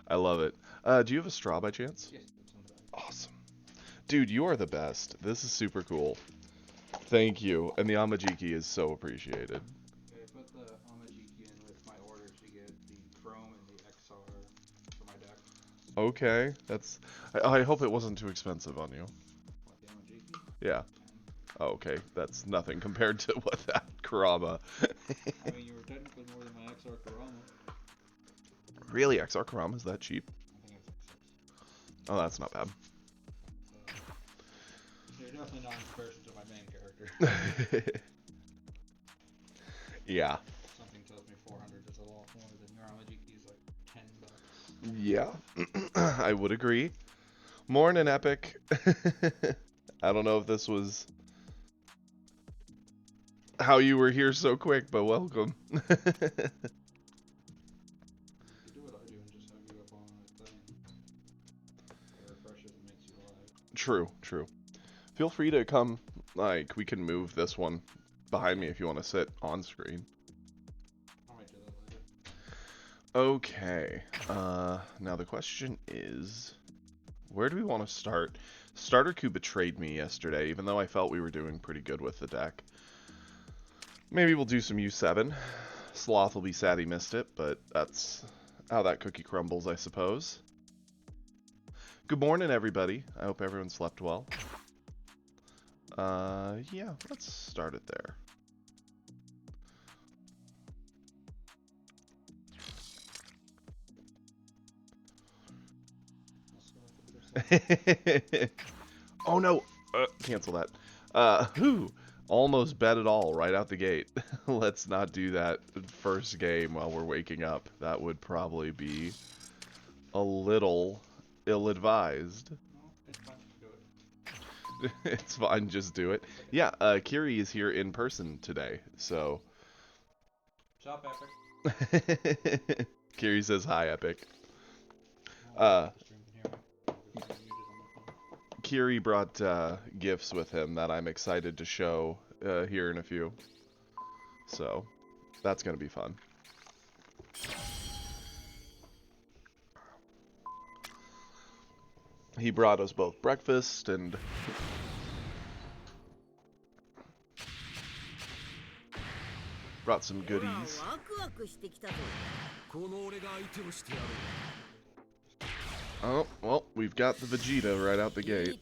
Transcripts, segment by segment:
I love it. Do you have a straw by chance? Yes, it's on the back. Awesome. Dude, you are the best. This is super cool. Thank you. And the Amajiki is so appreciated. Yeah, I put the Amajiki in with my order to get the Chrome and the XR for my deck. Okay, that's. I hope it wasn't too expensive on you. What, the Amajiki? Yeah. 10. Oh, okay, that's nothing compared to what that Kurama. I mean, you were technically more than my XR Kurama. Really, XR Kurama is that cheap? I think it's like 6. Oh, that's not bad. So, you're definitely not in comparison to my main character. Yeah. Something tells me 400 is a lot more than your Amajiki's like $10. Yeah, I would agree. More in an epic. I don't know if this was how you were here so quick, but welcome. You could do what I do and just have you up on a thing. It refreshes and makes you live. True, true. Feel free to come. Like, we can move this one behind me if you want to sit on screen. I might do that later. Okay. Now the question is, where do we want to start? Starter Q betrayed me yesterday, even though I felt we were doing pretty good with the deck. Maybe we'll do some U7. Sloth will be sad he missed it, but that's how that cookie crumbles, I suppose. Good morning, everybody. I hope everyone slept well. Yeah, let's start it there. Oh no! Cancel that. Who? Almost bet it all right out the gate. Let's not do that first game while we're waking up. That would probably be a little ill-advised. No, it's fine. Do it. It's fine, just do it. It's okay. Yeah, Kiri is here in person today, so. Shop Epic. Kiri says hi, Epic. I don't know Uh, if the stream can hear me. Because I'm muted on my phone. Kiri brought gifts with him that I'm excited to show here in a few. So, that's going to be fun. He brought us both breakfast and brought some goodies. Oh, well, we've got the Vegeta right out the gate.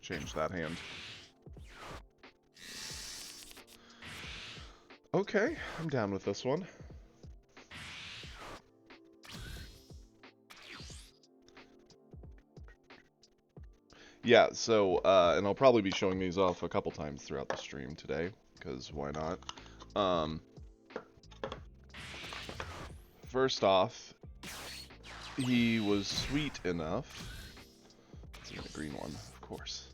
Change that hand. Okay, I'm down with this one. Yeah, so, and I'll probably be showing these off a couple times throughout the stream today, because why not? First off, he was sweet enough. Let's see the green one, of course.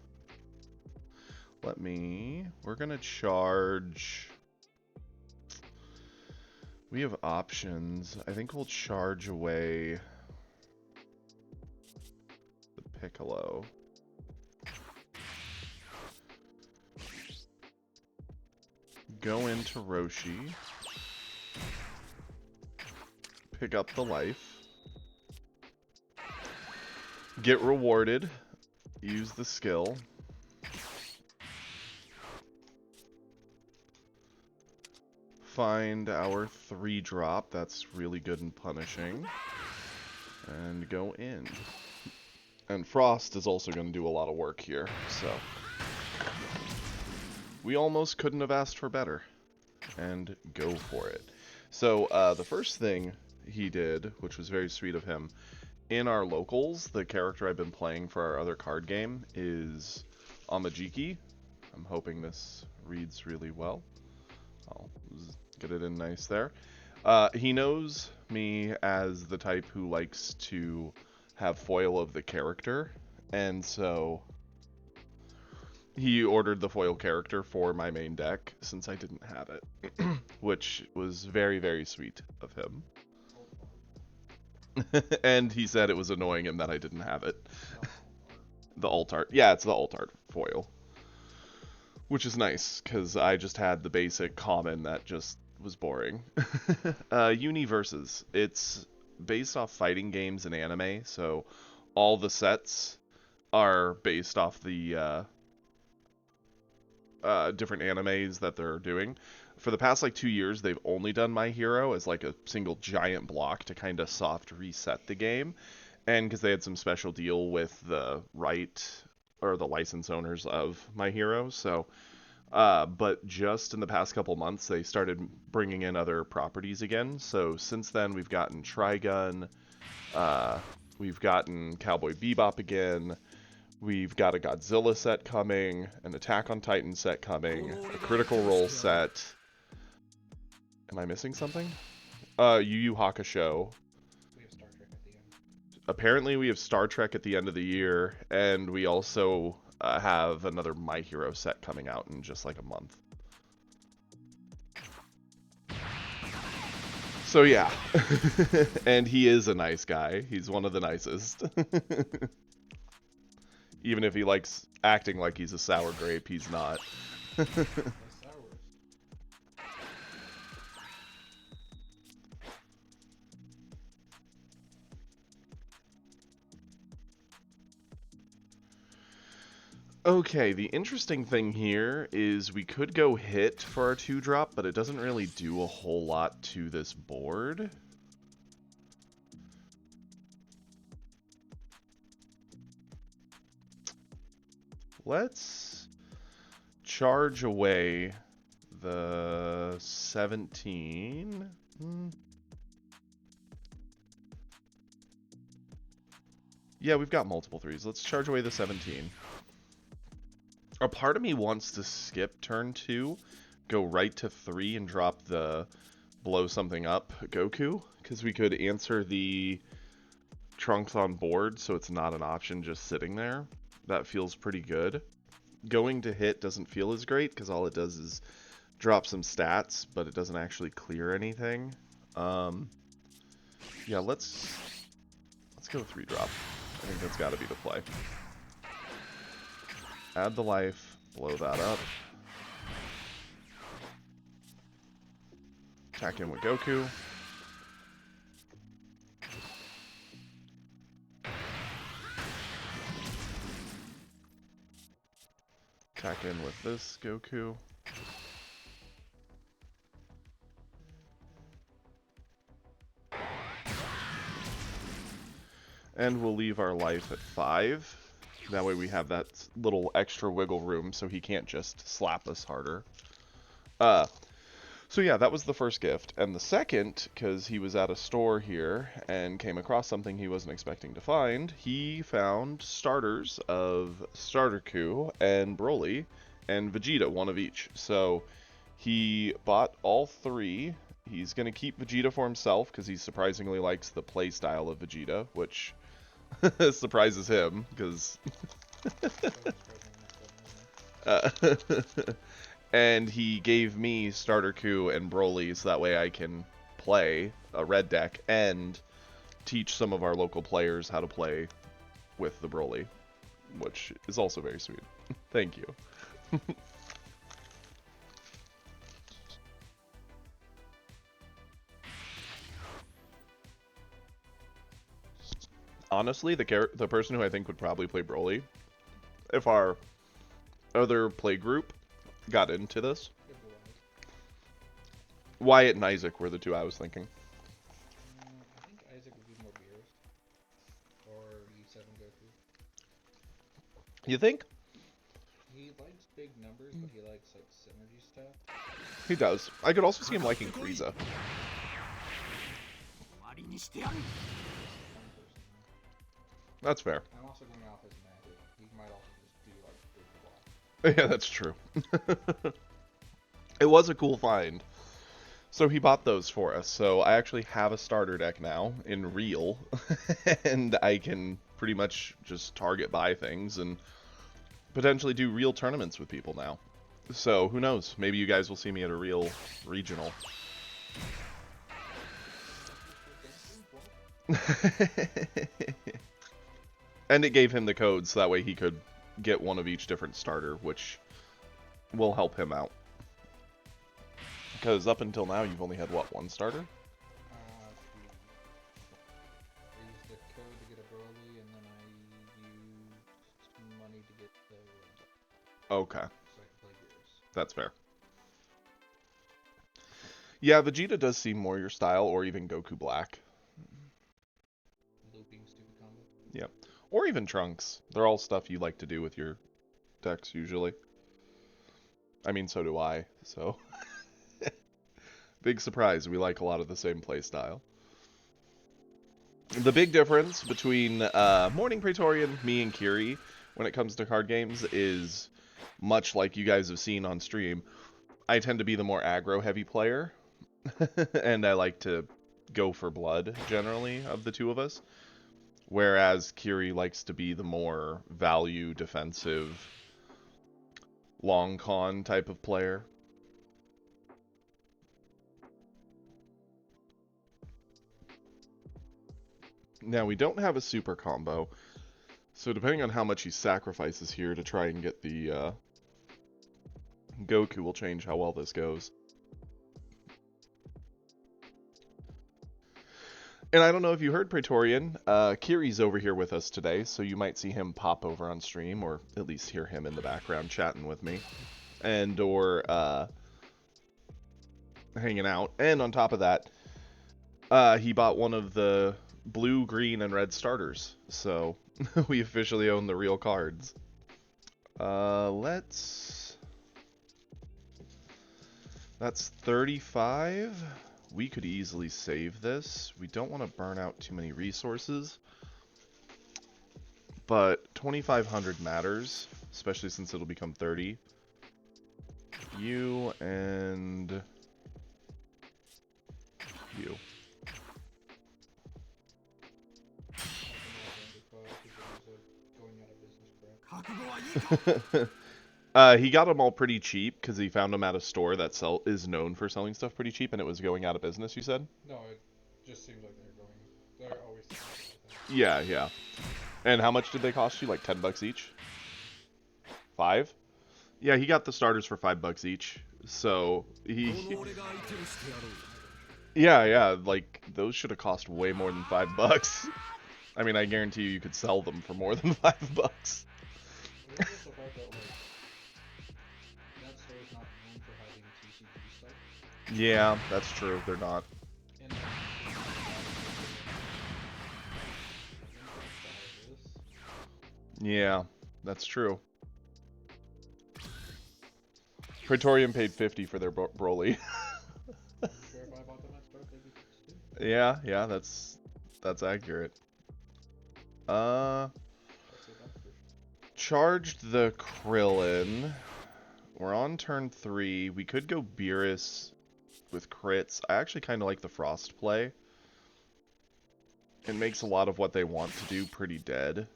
We're gonna charge. We have options. I think we'll charge away the Piccolo. Go into Roshi. Pick up the life. Get rewarded. Use the skill. Find our 3-drop. That's really good and punishing. And go in. And Frost is also going to do a lot of work here, so. We almost couldn't have asked for better. And go for it. So, the first thing he did, which was very sweet of him, in our locals, the character I've been playing for our other card game is Amajiki. I'm hoping this reads really well. I'll get it in nice there. He knows me as the type who likes to have foil of the character, and so he ordered the foil character for my main deck since I didn't have it, which was very, very sweet of him. And he said it was annoying him that I didn't have it. The alt art. Yeah, it's the alt art foil. which is nice because I just had the basic common that just was boring. Universes. It's based off fighting games and anime, so all the sets are based off the different animes that they're doing. For the past like 2 years, they've only done My Hero as like a single giant block to kind of soft reset the game, and because they had some special deal with the the license owners of My Hero, so. But just in the past couple months, they started bringing in other properties again. So since then, we've gotten Trigun, we've gotten Cowboy Bebop again. We've got a Godzilla set coming, an Attack on Titan set coming, a Critical Role set. Am I missing something? Yu Yu Hakusho. We have Star Trek at the end. Apparently we have Star Trek at the end of the year, and we also have another My Hero set coming out in just like a month. So yeah, and he is a nice guy. He's one of the nicest. Even if he likes acting like he's a sour grape, he's not. That's sours. Okay, the interesting thing here is we could go hit for our 2-drop, but it doesn't really do a whole lot to this board. Let's charge away the 17. Yeah, we've got multiple 3s. Let's charge away the 17. A part of me wants to skip turn 2, go right to 3 and drop the blow something up Goku, because we could answer the Trunks on board, so it's not an option just sitting there. That feels pretty good. Going to hit doesn't feel as great, because all it does is drop some stats, but it doesn't actually clear anything. Yeah, let's go 3-drop. I think that's got to be the play. Add the life, blow that up. Attack in with Goku. Attack in with this Goku. And we'll leave our life at 5. That way we have that little extra wiggle room so he can't just slap us harder. So yeah, that was the first gift. And the second, because he was at a store here and came across something he wasn't expecting to find, he found starters of Starter-Ku and Broly and Vegeta, one of each. So he bought all 3. He's going to keep Vegeta for himself because he surprisingly likes the playstyle of Vegeta, which surprises him because and he gave me Starter-Ku and Broly so that way I can play a red deck and teach some of our local players how to play with the Broly, which is also very sweet. Thank you. Honestly, the person who I think would probably play Broly, if our other play group got into this, Wyatt and Isaac were the 2 I was thinking. I think Isaac would be more Beerus. Or U7 Goku. You think? He likes big numbers, but he likes like synergy stuff. He does. I could also see him liking Frieza. That's fair. I'm also going off his magic. He might also just do like big block. Yeah, that's true. It was a cool find. So he bought those for us. So I actually have a starter deck now in real. And I can pretty much just target buy things and potentially do real tournaments with people now. So who knows? Maybe you guys will see me at a real regional. And it gave him the codes so that way he could get one of each different starter, which will help him out. Because up until now, you've only had, what, one starter? Shoot. I used the code to get a Broly, and then I used money to get the Okay, so I could play Gears. that's fair. Yeah, Vegeta does seem more your style, or even Goku Black. Looping stupid combo. Yep. Or even Trunks. They're all stuff you like to do with your decks, usually. I mean, so do I, so... Big surprise, we like a lot of the same playstyle. The big difference between Morning Praetorian, me, and Kiri, when it comes to card games, is much like you guys have seen on stream. I tend to be the more aggro-heavy player, and I like to go for blood, generally, of the two of us. Whereas Kiri likes to be the more value, defensive, long con type of player. Now, we don't have a super combo, so depending on how much he sacrifices here to try and get the Goku will change how well this goes. And I don't know if you heard Praetorian, Kiri's over here with us today, so you might see him pop over on stream, or at least hear him in the background chatting with me, and or hanging out. And on top of that, he bought one of the blue, green, and red starters, so we officially own the real cards. That's 35. We could easily save this. We don't want to burn out too many resources. But 2,500 matters, especially since it'll become 30. You and you. He got them all pretty cheap because he found them at a store that is known for selling stuff pretty cheap, and it was going out of business, you said? No, it just seems like they're always selling it, Yeah, yeah. And how much did they cost you? Like 10 bucks each? 5? Yeah, he got the starters for $5 each. So yeah, like those should have cost way more than $5. I mean, I guarantee you could sell them for more than $5. It's just the fact that, like, that store's not known for having TCG stuff. Yeah, that's true. They're not. And Yeah, that's true. Praetorian paid 50 for their Broly. I'm sure if I bought them at start, they'd be fixed too. Yeah, that's accurate. Let's see that first. Charged the Krillin. We're on turn 3. We could go Beerus with crits. I actually kind of like the Frost play. It makes a lot of what they want to do pretty dead.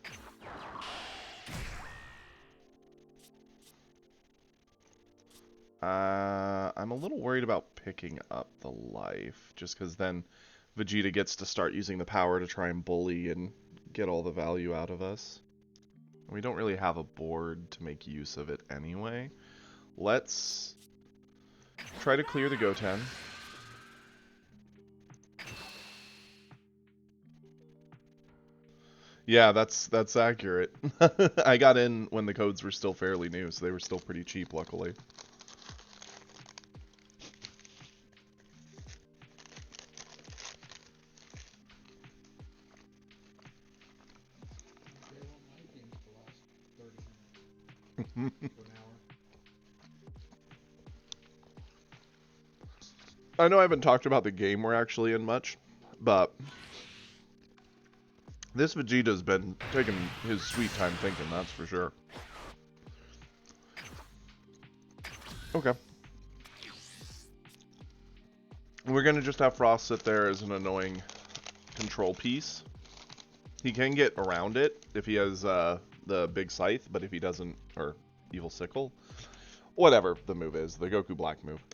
I'm a little worried about picking up the life, just because then Vegeta gets to start using the power to try and bully and get all the value out of us. We don't really have a board to make use of it anyway. Let's try to clear the Goten. Yeah, that's accurate. I got in when the codes were still fairly new, so they were still pretty cheap, luckily. Okay, well, my game's to last 30 minutes to an hour. I know I haven't talked about the game we're actually in much, but this Vegeta's been taking his sweet time thinking, that's for sure. Okay. We're gonna just have Frost sit there as an annoying control piece. He can get around it if he has the big scythe, but if he doesn't, or evil sickle, whatever the move is, the Goku Black move.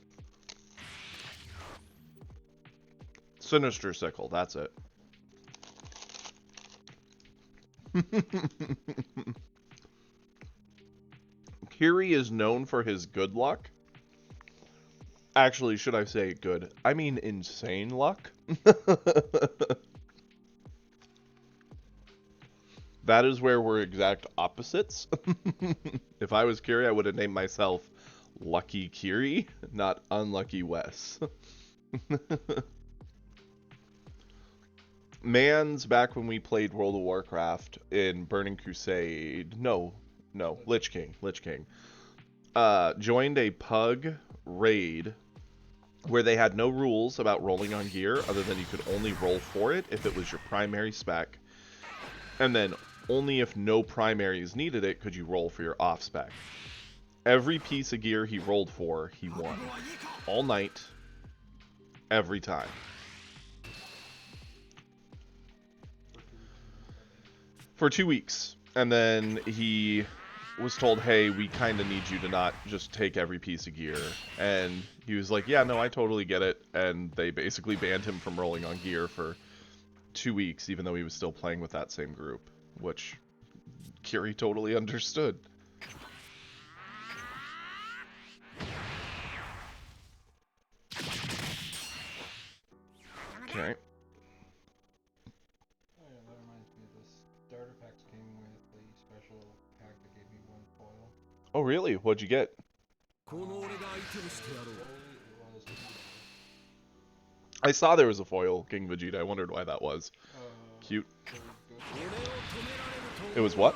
Sinister sickle, that's it. Kiri is known for his good luck. Actually, should I say good? I mean insane luck. That is where we're exact opposites. If I was Kiri, I would have named myself Lucky Kiri, not Unlucky Wes. Mans, back when we played World of Warcraft in Burning Crusade, no, Lich King, joined a pug raid where they had no rules about rolling on gear other than you could only roll for it if it was your primary spec. And then only if no primaries needed it could you roll for your off spec. Every piece of gear he rolled for, he won. All night, every time. For 2 weeks. And then he was told, hey, we kind of need you to not just take every piece of gear. And he was like, yeah, no, I totally get it. And they basically banned him from rolling on gear for 2 weeks, even though he was still playing with that same group, which Kiri totally understood. Okay. Oh yeah, that reminds me of this. Starter packs came with a special pack that gave me 1 foil. Oh, really? What'd you get? I saw there was a foil King Vegeta. I wondered why that was. Cute. It was what?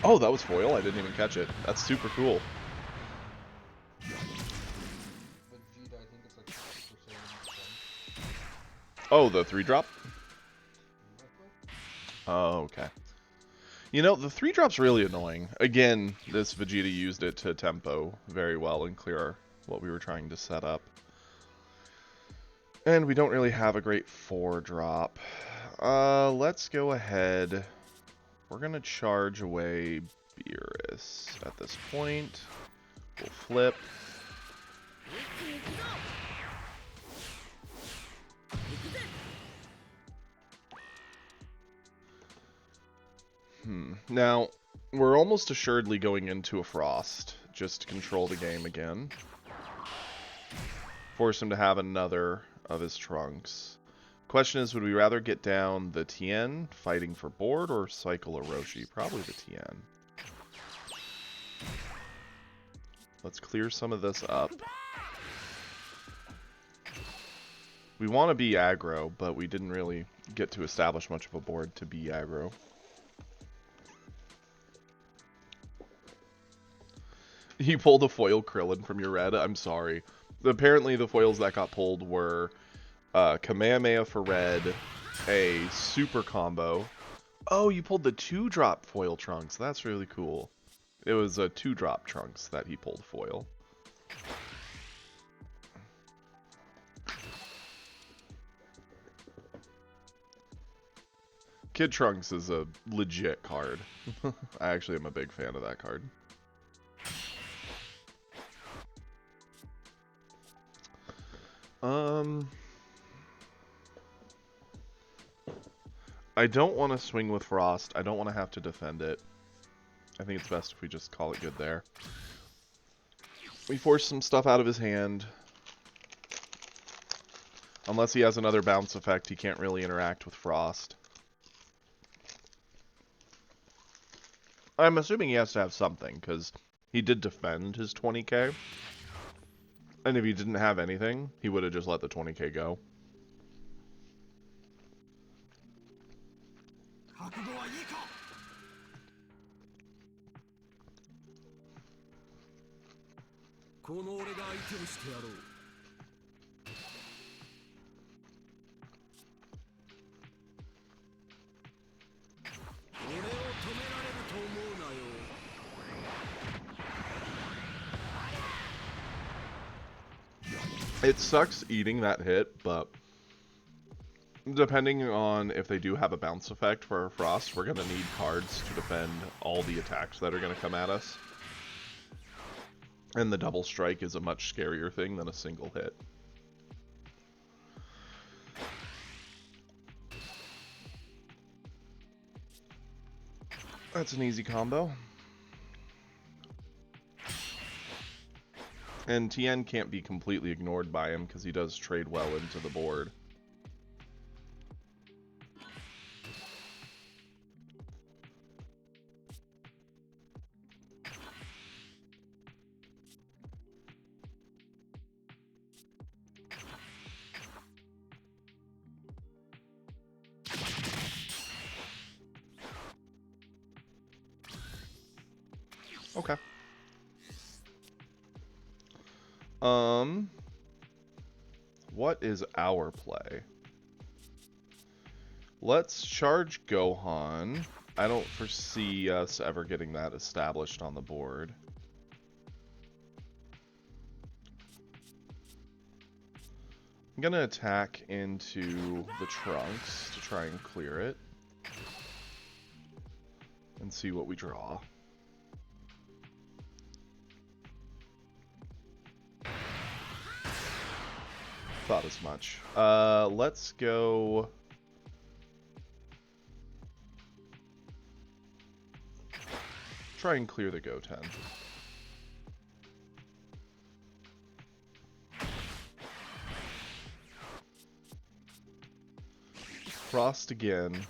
Oh, that was foil? I didn't even catch it. That's super cool. Vegeta, I think it's like 50%. Oh, the 3-drop? Oh, okay. You know, the 3-drop's really annoying. Again, this Vegeta used it to tempo very well and clear what we were trying to set up. And we don't really have a great 4-drop. Let's go ahead. We're going to charge away Beerus at this point. We'll flip. Now, we're almost assuredly going into a Frost, just to control the game again. Force him to have another of his Trunks. Question is, would we rather get down the Tien, fighting for board, or cycle a Roshi? Probably the Tien. Let's clear some of this up. We want to be aggro, but we didn't really get to establish much of a board to be aggro. You pulled a foil Krillin from your red? I'm sorry. Apparently the foils that got pulled were Kamehameha for red, a super combo. Oh, you pulled the 2-drop foil Trunks. That's really cool. It was a 2-drop Trunks that he pulled foil. Kid Trunks is a legit card. I actually am a big fan of that card. I don't want to swing with Frost. I don't want to have to defend it. I think it's best if we just call it good there. We force some stuff out of his hand. Unless he has another bounce effect, he can't really interact with Frost. I'm assuming he has to have something, because he did defend his 20k. And if he didn't have anything, he would have just let the 20k go. It sucks eating that hit, but depending on if they do have a bounce effect for Frost, we're going to need cards to defend all the attacks that are going to come at us. And the double strike is a much scarier thing than a single hit. That's an easy combo. And Tien can't be completely ignored by him because he does trade well into the board. Okay. What is our play? Let's charge Gohan. I don't foresee us ever getting that established on the board. I'm gonna attack into the Trunks to try and clear it. And see what we draw. Thought as much. Let's go... Try and clear the Goten. Frost again.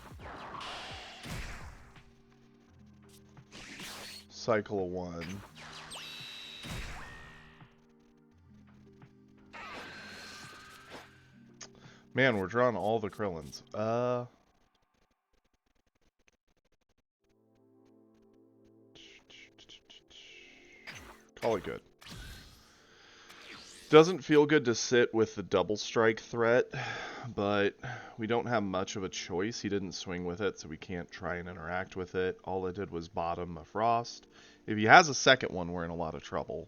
Cycle of 1. Man, we're drawing all the Krillins. Call it good. Doesn't feel good to sit with the double strike threat, but we don't have much of a choice. He didn't swing with it, so we can't try and interact with it. All it did was bottom a Frost. If he has a second one, we're in a lot of trouble.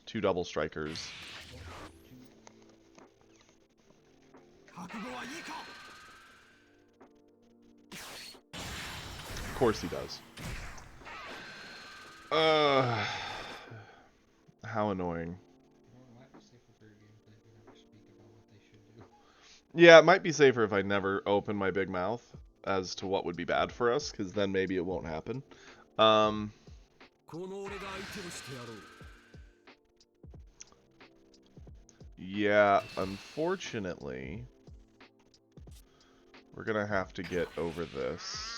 2 double strikers. Of course he does. How annoying. Yeah, it might be safer if I never open my big mouth as to what would be bad for us, because then maybe it won't happen. Yeah, unfortunately, we're gonna have to get over this.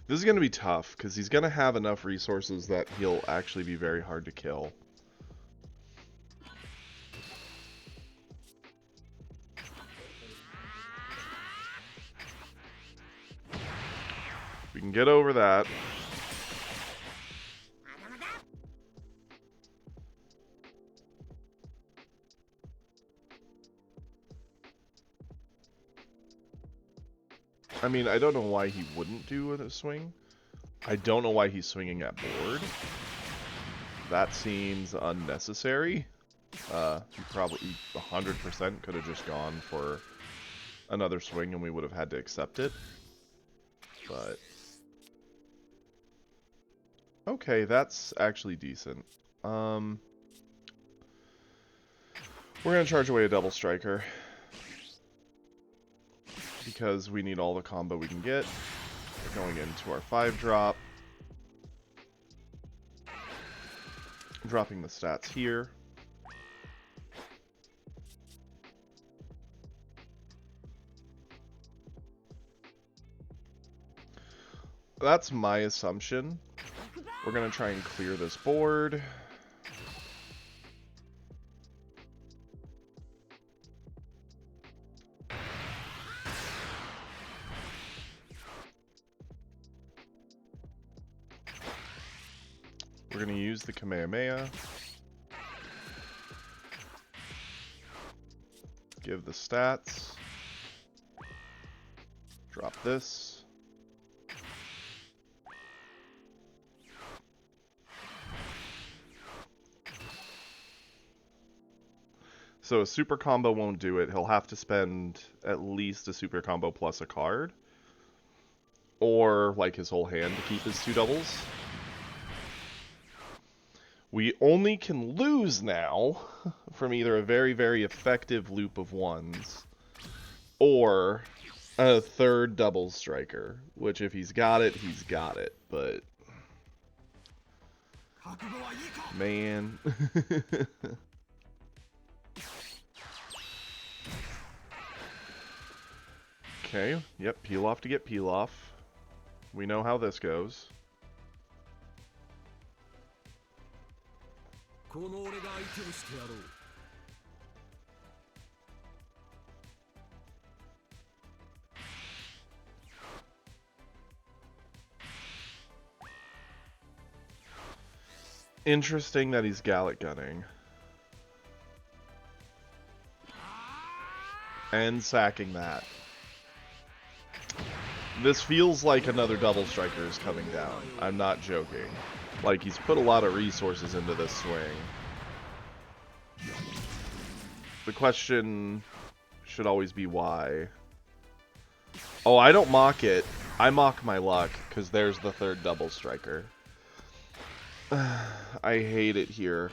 This is going to be tough, because he's going to have enough resources that he'll actually be very hard to kill. We can get over that. I mean, I don't know why he wouldn't do a swing. I don't know why he's swinging at board. That seems unnecessary. He probably 100% could have just gone for another swing and we would have had to accept it. But... okay, that's actually decent. We're going to charge away a double striker. Because we need all the combo we can get. We're going into our 5-drop. Dropping the stats here. That's my assumption. We're going to try and clear this board. We're going to use the Kamehameha. Give the stats. Drop this. So a super combo won't do it. He'll have to spend at least a super combo plus a card. Or like his whole hand to keep his 2 doubles. We only can lose now from either a very, very effective loop of 1s or a third double striker, which if he's got it, he's got it, but man. Okay, yep, peel off to get peel off. We know how this goes. Interesting that he's Gallic gunning. And sacking that. This feels like another double striker is coming down. I'm not joking. Like, he's put a lot of resources into this swing. The question should always be why. Oh, I don't mock it. I mock my luck, because there's the third double striker. I hate it here.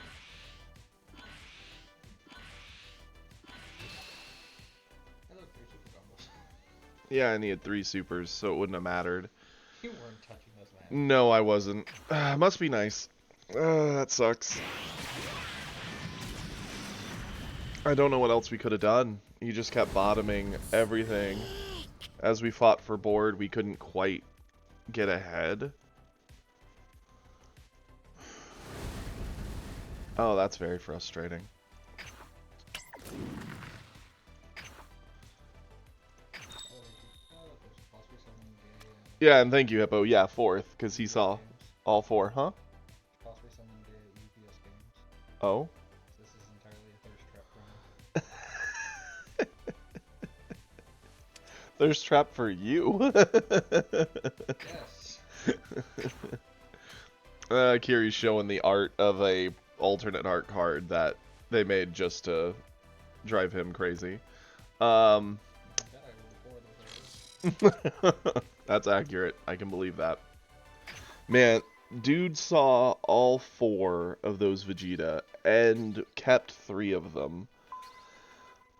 Yeah, I needed 3 supers, so it wouldn't have mattered. You weren't touching those lands. No, I wasn't. Must be nice. That sucks. I don't know what else we could have done. He just kept bottoming everything. As we fought for board, we couldn't quite get ahead. Oh, that's very frustrating. Yeah, and thank you, Hippo. Yeah, 4th, because he saw all 4, huh? Possibly someone did UPS games. Oh? This is entirely a thirst trap promo. Thirst trap for you? Yes. Kiri's showing the art of a alternate art card that they made just to drive him crazy. That's accurate. I can believe that. Man, dude saw all 4 of those Vegeta and kept 3 of them.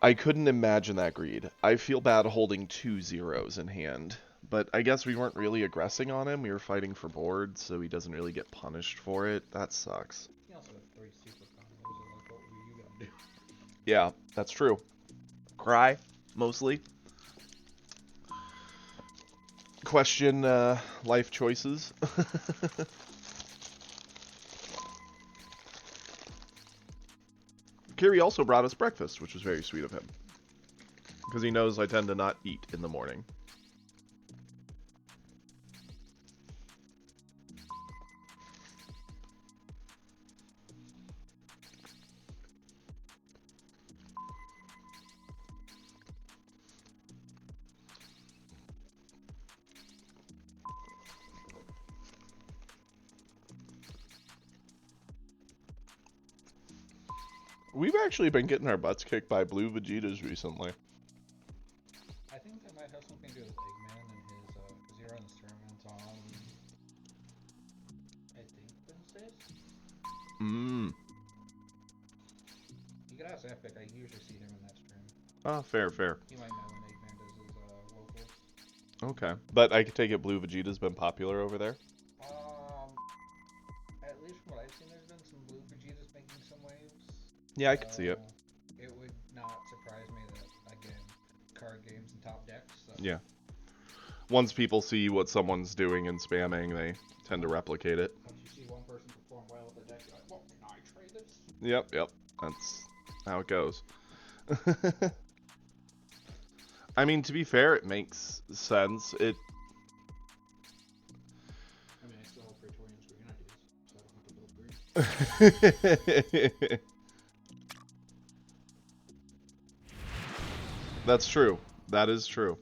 I couldn't imagine that greed. I feel bad holding 2 zeros in hand. But I guess we weren't really aggressing on him. We were fighting for board, so he doesn't really get punished for it. That sucks. He also had 3 super combos, so like, what were you gonna do? Yeah, that's true. Cry, mostly. Question life choices. Kiri also brought us breakfast, which was very sweet of him. Because he knows I tend to not eat in the morning. We've actually been getting our butts kicked by blue Vegetas recently. I think that might have something to do with Eggman and his, because he runs tournaments on, I think, Wednesdays? You could ask Epic, I usually see him in that stream. Ah, fair, fair. He might know when Eggman does his, locals. Okay. But I could take it blue Vegeta's been popular over there? At least from what I've seen, there's been some blue Vegetas making some waves. Yeah, I could see it. It would not surprise me that, again, card games and top decks. So. Yeah. Once people see what someone's doing and spamming, they tend to replicate it. Once you see one person perform well with a deck, you're like, well, can I trade this? Yep. That's how it goes. I mean, to be fair, it makes sense. I mean, I still have Praetorian screen ideas, so I don't have to build green. That's true. That is true.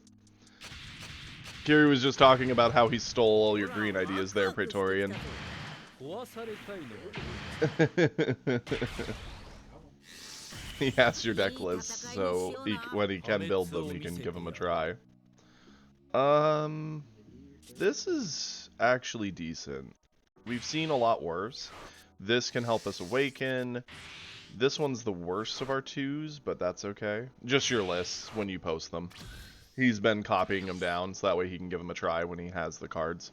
Kiri was just talking about how he stole all your green ideas there, Praetorian. He has your deck list, so when he can build them, he can give them a try. This is actually decent. We've seen a lot worse. This can help us awaken. This one's the worst of our 2s, but that's okay. Just your lists when you post them. He's been copying them down so that way he can give them a try when he has the cards.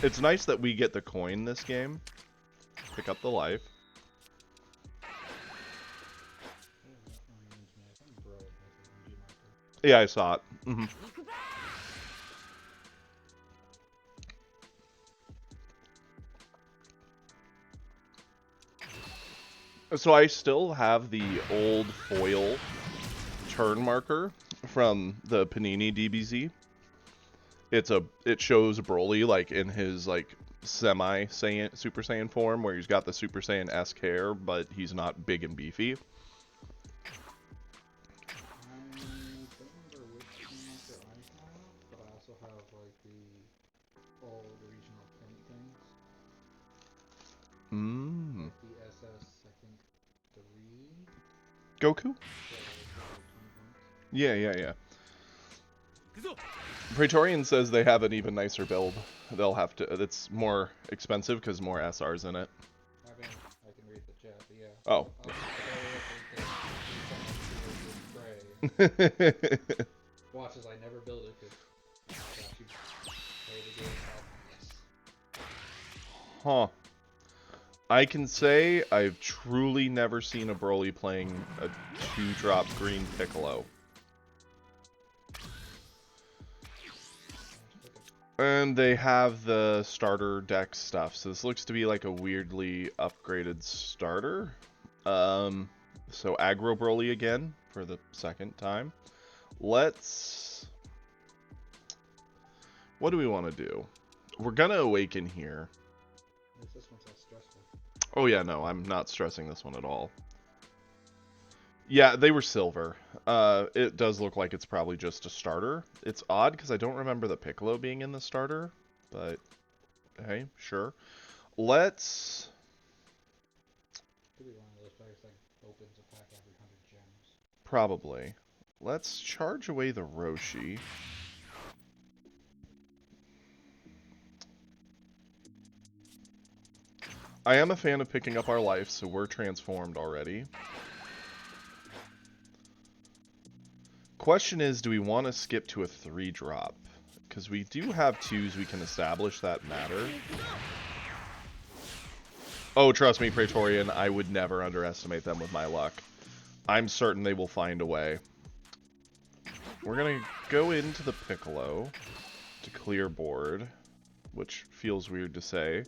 It's nice that we get the coin this game. Pick up the life. Yeah, I saw it. Mm-hmm. So I still have the old foil turn marker from the Panini DBZ. It shows Broly like in his like semi Saiyan Super Saiyan form where he's got the Super Saiyan-esque hair, but he's not big and beefy. I don't remember which marker I have, but I also have like the old regional print things. Mmm. Like the SS, I think 3. Goku? Yeah, yeah, yeah. Praetorian says they have an even nicer build. They'll have to. It's more expensive because more SRs in it. I can read the chat, but yeah. Oh. Watch as I never build it because actually play the game out. Huh. I can say I've truly never seen a Broly playing a 2-drop green Piccolo. And they have the starter deck stuff, so this looks to be like a weirdly upgraded starter. So Aggro Broly again for the second time. Let's... What do we want to do? We're gonna awaken here. This one's so stressful. Oh yeah, no, I'm not stressing this one at all. Yeah, they were silver. It does look like it's probably just a starter. It's odd because I don't remember the Piccolo being in the starter, but hey, sure. Let's... Could be one of those players that opens a pack every 100 gems. Probably. Let's charge away the Roshi. I am a fan of picking up our life, so we're transformed already. Question is, do we want to skip to a 3-drop? Because we do have 2s we can establish that matter. Oh, trust me, Praetorian, I would never underestimate them with my luck. I'm certain they will find a way. We're going to go into the Piccolo to clear board, which feels weird to say.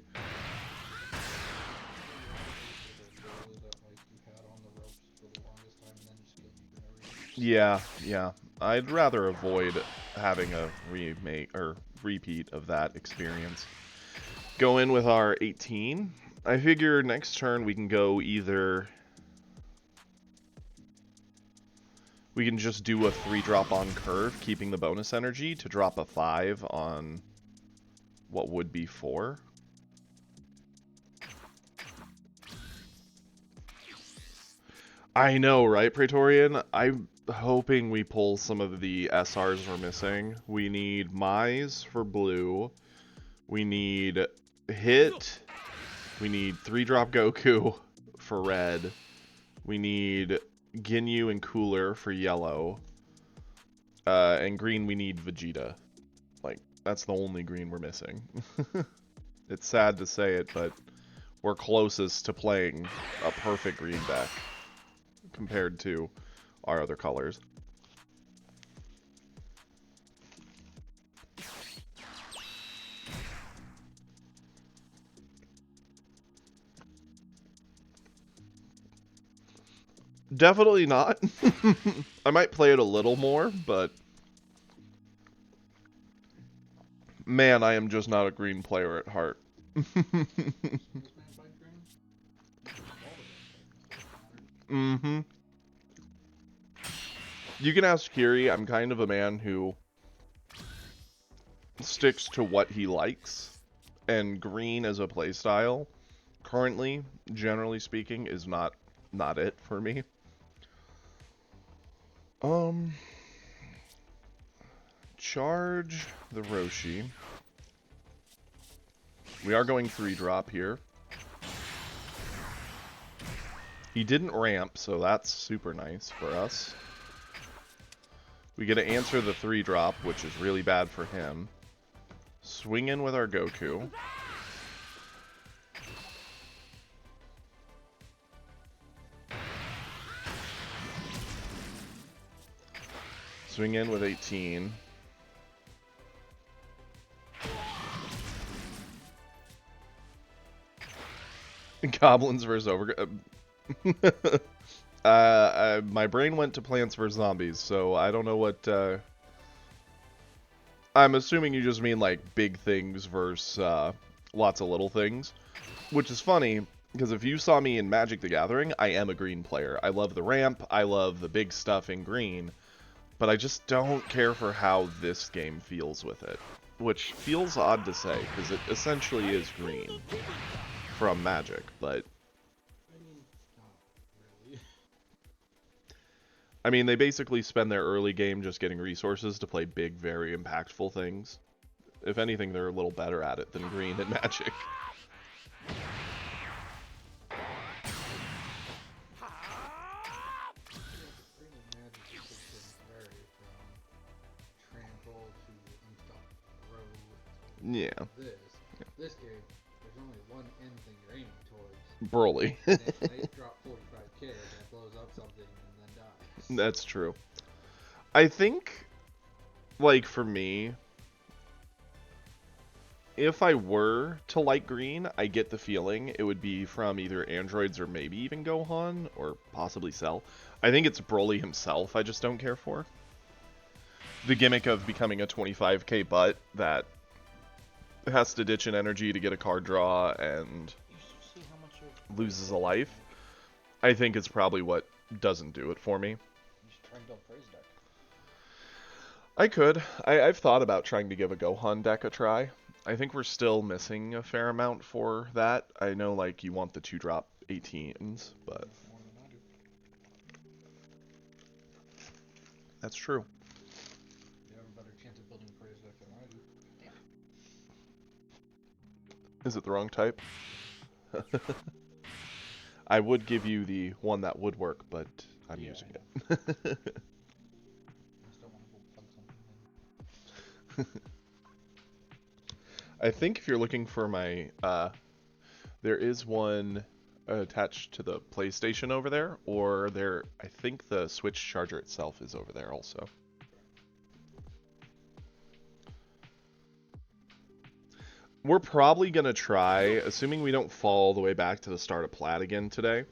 Yeah, yeah. I'd rather avoid having a remake or repeat of that experience. Go in with our 18. I figure next turn we can go either... We can just do a 3-drop on curve, keeping the bonus energy, to drop a 5 on what would be 4. I know, right, Praetorian? I'm hoping we pull some of the SRs we're missing. We need Mize for blue. We need Hit. We need 3-drop Goku for red. We need Ginyu and Cooler for yellow. And green, we need Vegeta. Like, that's the only green we're missing. It's sad to say it, but we're closest to playing a perfect green deck compared to our other colors. Definitely not. I might play it a little more, but man, I am just not a green player at heart. Mm-hmm. You can ask Kiri. I'm kind of a man who sticks to what he likes, and green as a playstyle, currently, generally speaking, is not it for me. Um, charge the Roshi. We are going 3-drop here. He didn't ramp, so that's super nice for us. We get to answer the 3-drop, which is really bad for him. Swing in with our Goku. Swing in with 18. Goblins versus Over. My brain went to Plants vs Zombies, so I don't know what. I'm assuming you just mean like big things versus lots of little things, which is funny because if you saw me in Magic the Gathering, I am a green player. I love the ramp, I love the big stuff in green, but I just don't care for how this game feels with it, which feels odd to say because it essentially is green from Magic, but. I mean, not really. I mean, they basically spend their early game just getting resources to play big, very impactful things. If anything, they're a little better at it than green and Magic. Green and Magic systems vary from Trample to Unstoppable Road. Yeah. This game, there's only one end thing you're aiming towards. Broly. And they drop 45k and it blows up something and then dies. That's true. I think, like, for me, if I were to like green, I get the feeling it would be from either androids or maybe even Gohan, or possibly Cell. I think it's Broly himself I just don't care for. The gimmick of becoming a 25k butt that has to ditch an energy to get a card draw and loses a life, I think it's probably what doesn't do it for me. You should try and build Praise deck. I could. I've thought about trying to give a Gohan deck a try. I think we're still missing a fair amount for that. I know, like, you want the 2-drop 18s, but More than I do. that's true. You have a better chance of building Praise deck than I do. Is it the wrong type? I would give you the one that would work, but I'm Yeah, using I it. I just don't want to go plug something in. I think if you're looking for my, there is one attached to the PlayStation over there, or there, I think the Switch charger itself is over there also. We're probably going to try, assuming we don't fall all the way back to the start of Plat again today,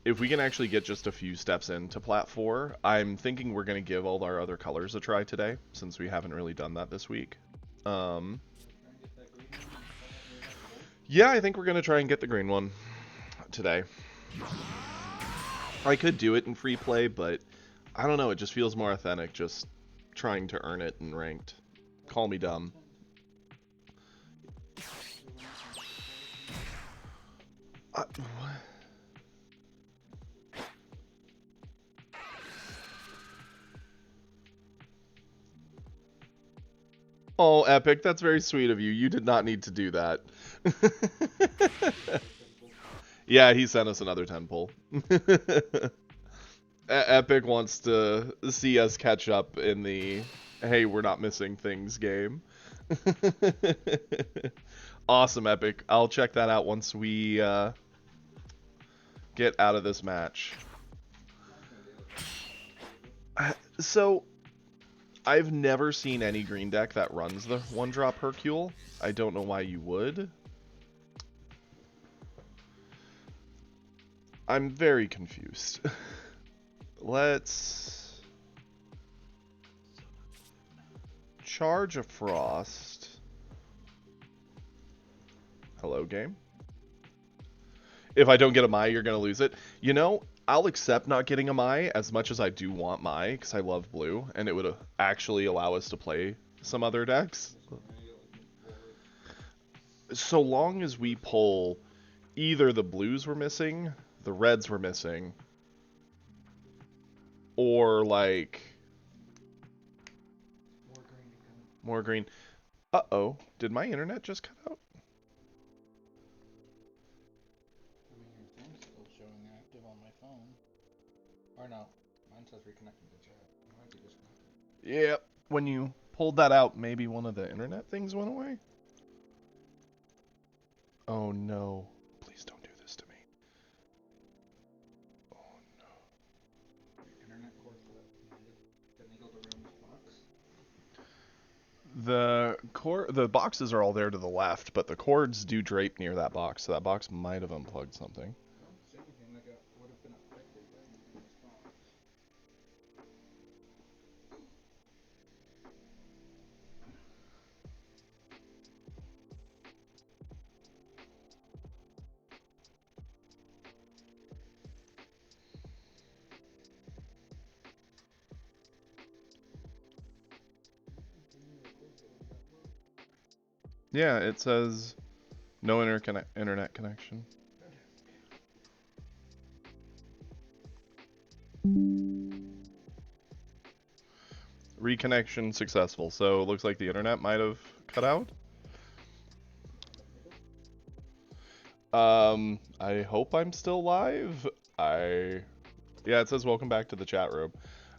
if we can actually get just a few steps into Plat 4, I'm thinking we're going to give all our other colors a try today, since we haven't really done that this week. Yeah, I think we're going to try and get the green one today. I could do it in free play, but I don't know, it just feels more authentic just trying to earn it in ranked. Call me dumb. What? Oh, Epic, that's very sweet of you. You did not need to do that. Yeah, he sent us another 10 pull. Epic wants to see us catch up in the hey, we're not missing things game. Awesome, Epic. I'll check that out once we get out of this match. So, I've never seen any green deck that runs the 1-drop Hercule. I don't know why you would. I'm very confused. Let's charge a Frost. Hello, game. If I don't get a Mai, you're going to lose it. You know, I'll accept not getting a Mai as much as I do want Mai, because I love blue, and it would actually allow us to play some other decks. So long as we pull either the blues were missing, the reds were missing, or like More green to come. more green. Uh-oh, did my internet just cut out? I mean, your thing's still showing active on my phone. Or no, mine says reconnecting to chat. It might be disconnected. Yep. When you pulled that out, maybe one of the internet things went away? Oh no. Please don't do this to me. Oh no. Your internet cord finagled around this box. The boxes are all there to the left, but the cords do drape near that box, so that box might have unplugged something. I don't see anything that would have been affected by moving this box. Yeah, it says no internet connection. Reconnection successful, so it looks like the internet might have cut out. I hope I'm still live. Yeah, it says welcome back to the chat room.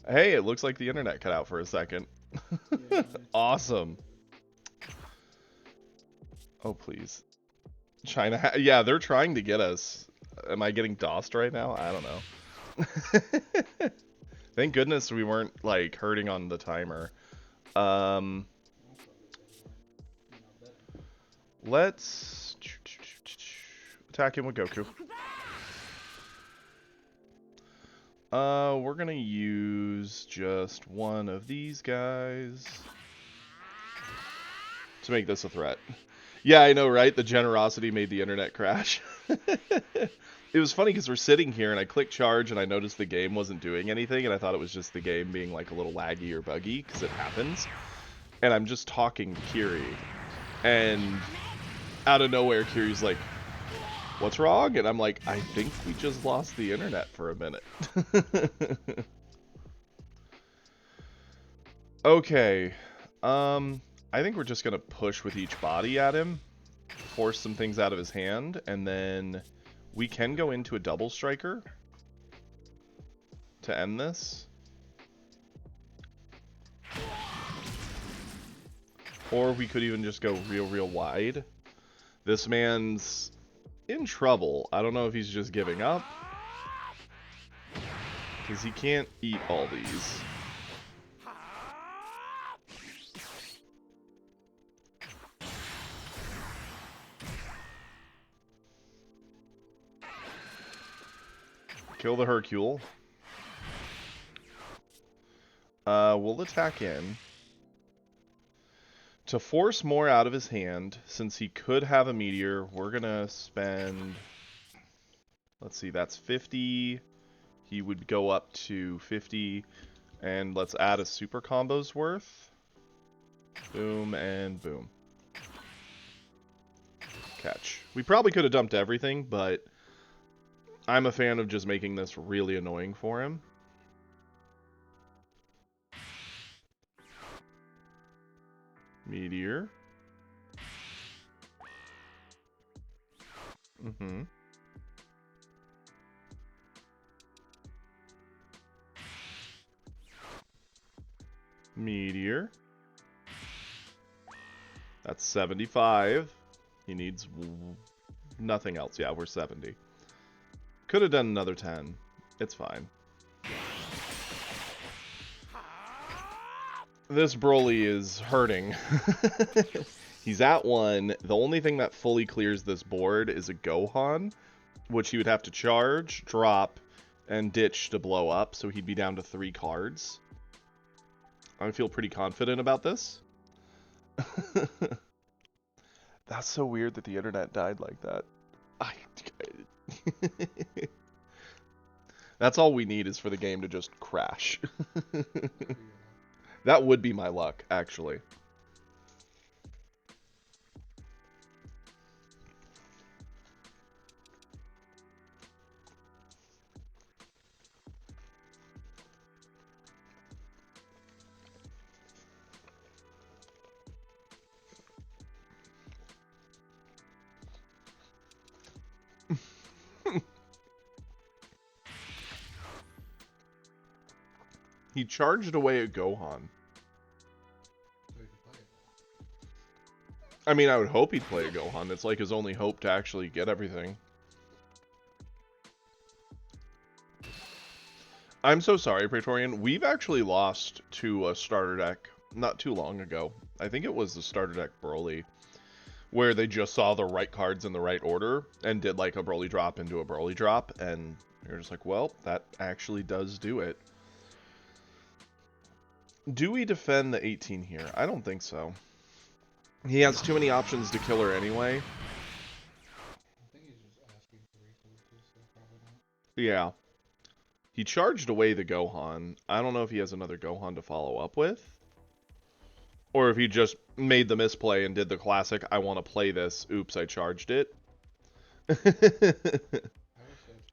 Hey, it looks like the internet cut out for a second. Yeah, Awesome. Oh, please. China, yeah, they're trying to get us. Am I getting DOSed right now? I don't know. Thank goodness we weren't, like, hurting on the timer. Let's attack him with Goku. We're gonna use just one of these guys to make this a threat. Yeah, I know, right? The generosity made the internet crash. It was funny because we're sitting here and I clicked charge and I noticed the game wasn't doing anything and I thought it was just the game being like a little laggy or buggy because it happens. And I'm just talking to Kiri and out of nowhere Kiri's like, "What's wrong?" And I'm like, "I think we just lost the internet for a minute." Okay. I think we're just gonna push with each body at him, force some things out of his hand, and then we can go into a double striker to end this. Or we could even just go real wide. This man's in trouble. I don't know if he's just giving up, because he can't eat all these. Kill the Hercule. We'll attack in. To force more out of his hand, since he could have a meteor, we're gonna spend... Let's see, that's 50. He would go up to 50. And let's add a super combo's worth. Boom and boom. Catch. We probably could have dumped everything, but I'm a fan of just making this really annoying for him. Meteor. Meteor. That's 75. He needs nothing else. Yeah, we're 70. Could have done another 10. It's fine. This Broly is hurting. He's at 1. The only thing that fully clears this board is a Gohan, which he would have to charge, drop, and ditch to blow up, so he'd be down to 3 cards. I feel pretty confident about this. That's so weird that the internet died like that. That's all we need is for the game to just crash. That would be my luck, actually. He charged away a Gohan. So he could play it. I mean, I would hope he'd play a Gohan. It's like his only hope to actually get everything. I'm so sorry, Praetorian. We've actually lost to a starter deck not too long ago. I think it was the starter deck Broly, where they just saw the right cards in the right order and did like a Broly drop into a Broly drop, and you're just like, well, that actually does do it. Do we defend the 18 here? I don't think so. He has too many options to kill her anyway. I think he's just asking for resources, so probably not. Yeah. He charged away the Gohan. I don't know if he has another Gohan to follow up with. Or if he just made the misplay and did the classic, I want to play this. Oops, I charged it. I would say it's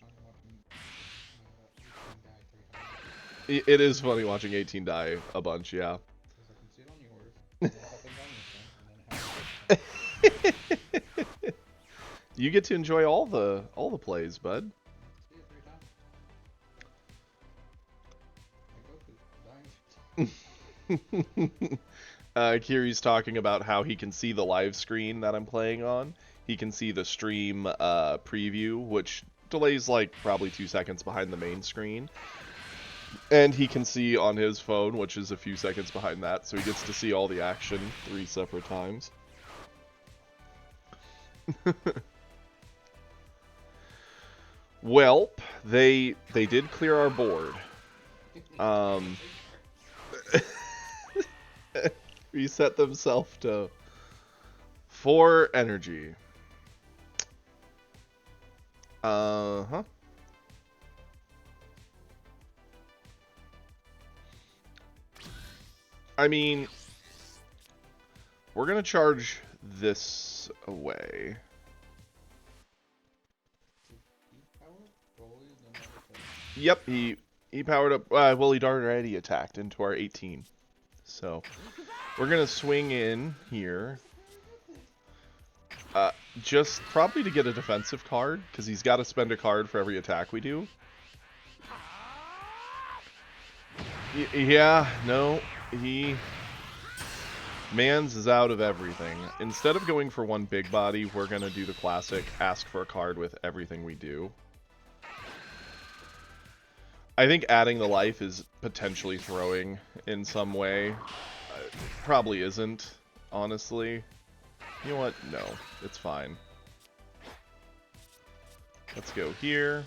fun watching 18 die 3 times. It is funny watching 18 die a bunch, yeah. Because I can see it on yours, and it happens on this one, and then it happens. You get to enjoy all the plays, bud. See it 3 times. Like Goku, dying. Kiri's talking about how he can see the live screen that I'm playing on. He can see the stream preview, which delays like probably 2 seconds behind the main screen. And he can see on his phone, which is a few seconds behind that, so he gets to see all the action 3 separate times. Welp, they did clear our board. Reset themselves to 4 energy. Uh-huh. I mean, we're gonna charge this away. Yep, he powered up. Well, he'd already attacked into our 18. So we're gonna swing in here. Just probably to get a defensive card, because he's got to spend a card for every attack we do. Yeah, no, Mans is out of everything. Instead of going for one big body, we're gonna do the classic, ask for a card with everything we do. I think adding the life is potentially throwing in some way. Probably isn't, honestly. You know what? No, it's fine. Let's go here.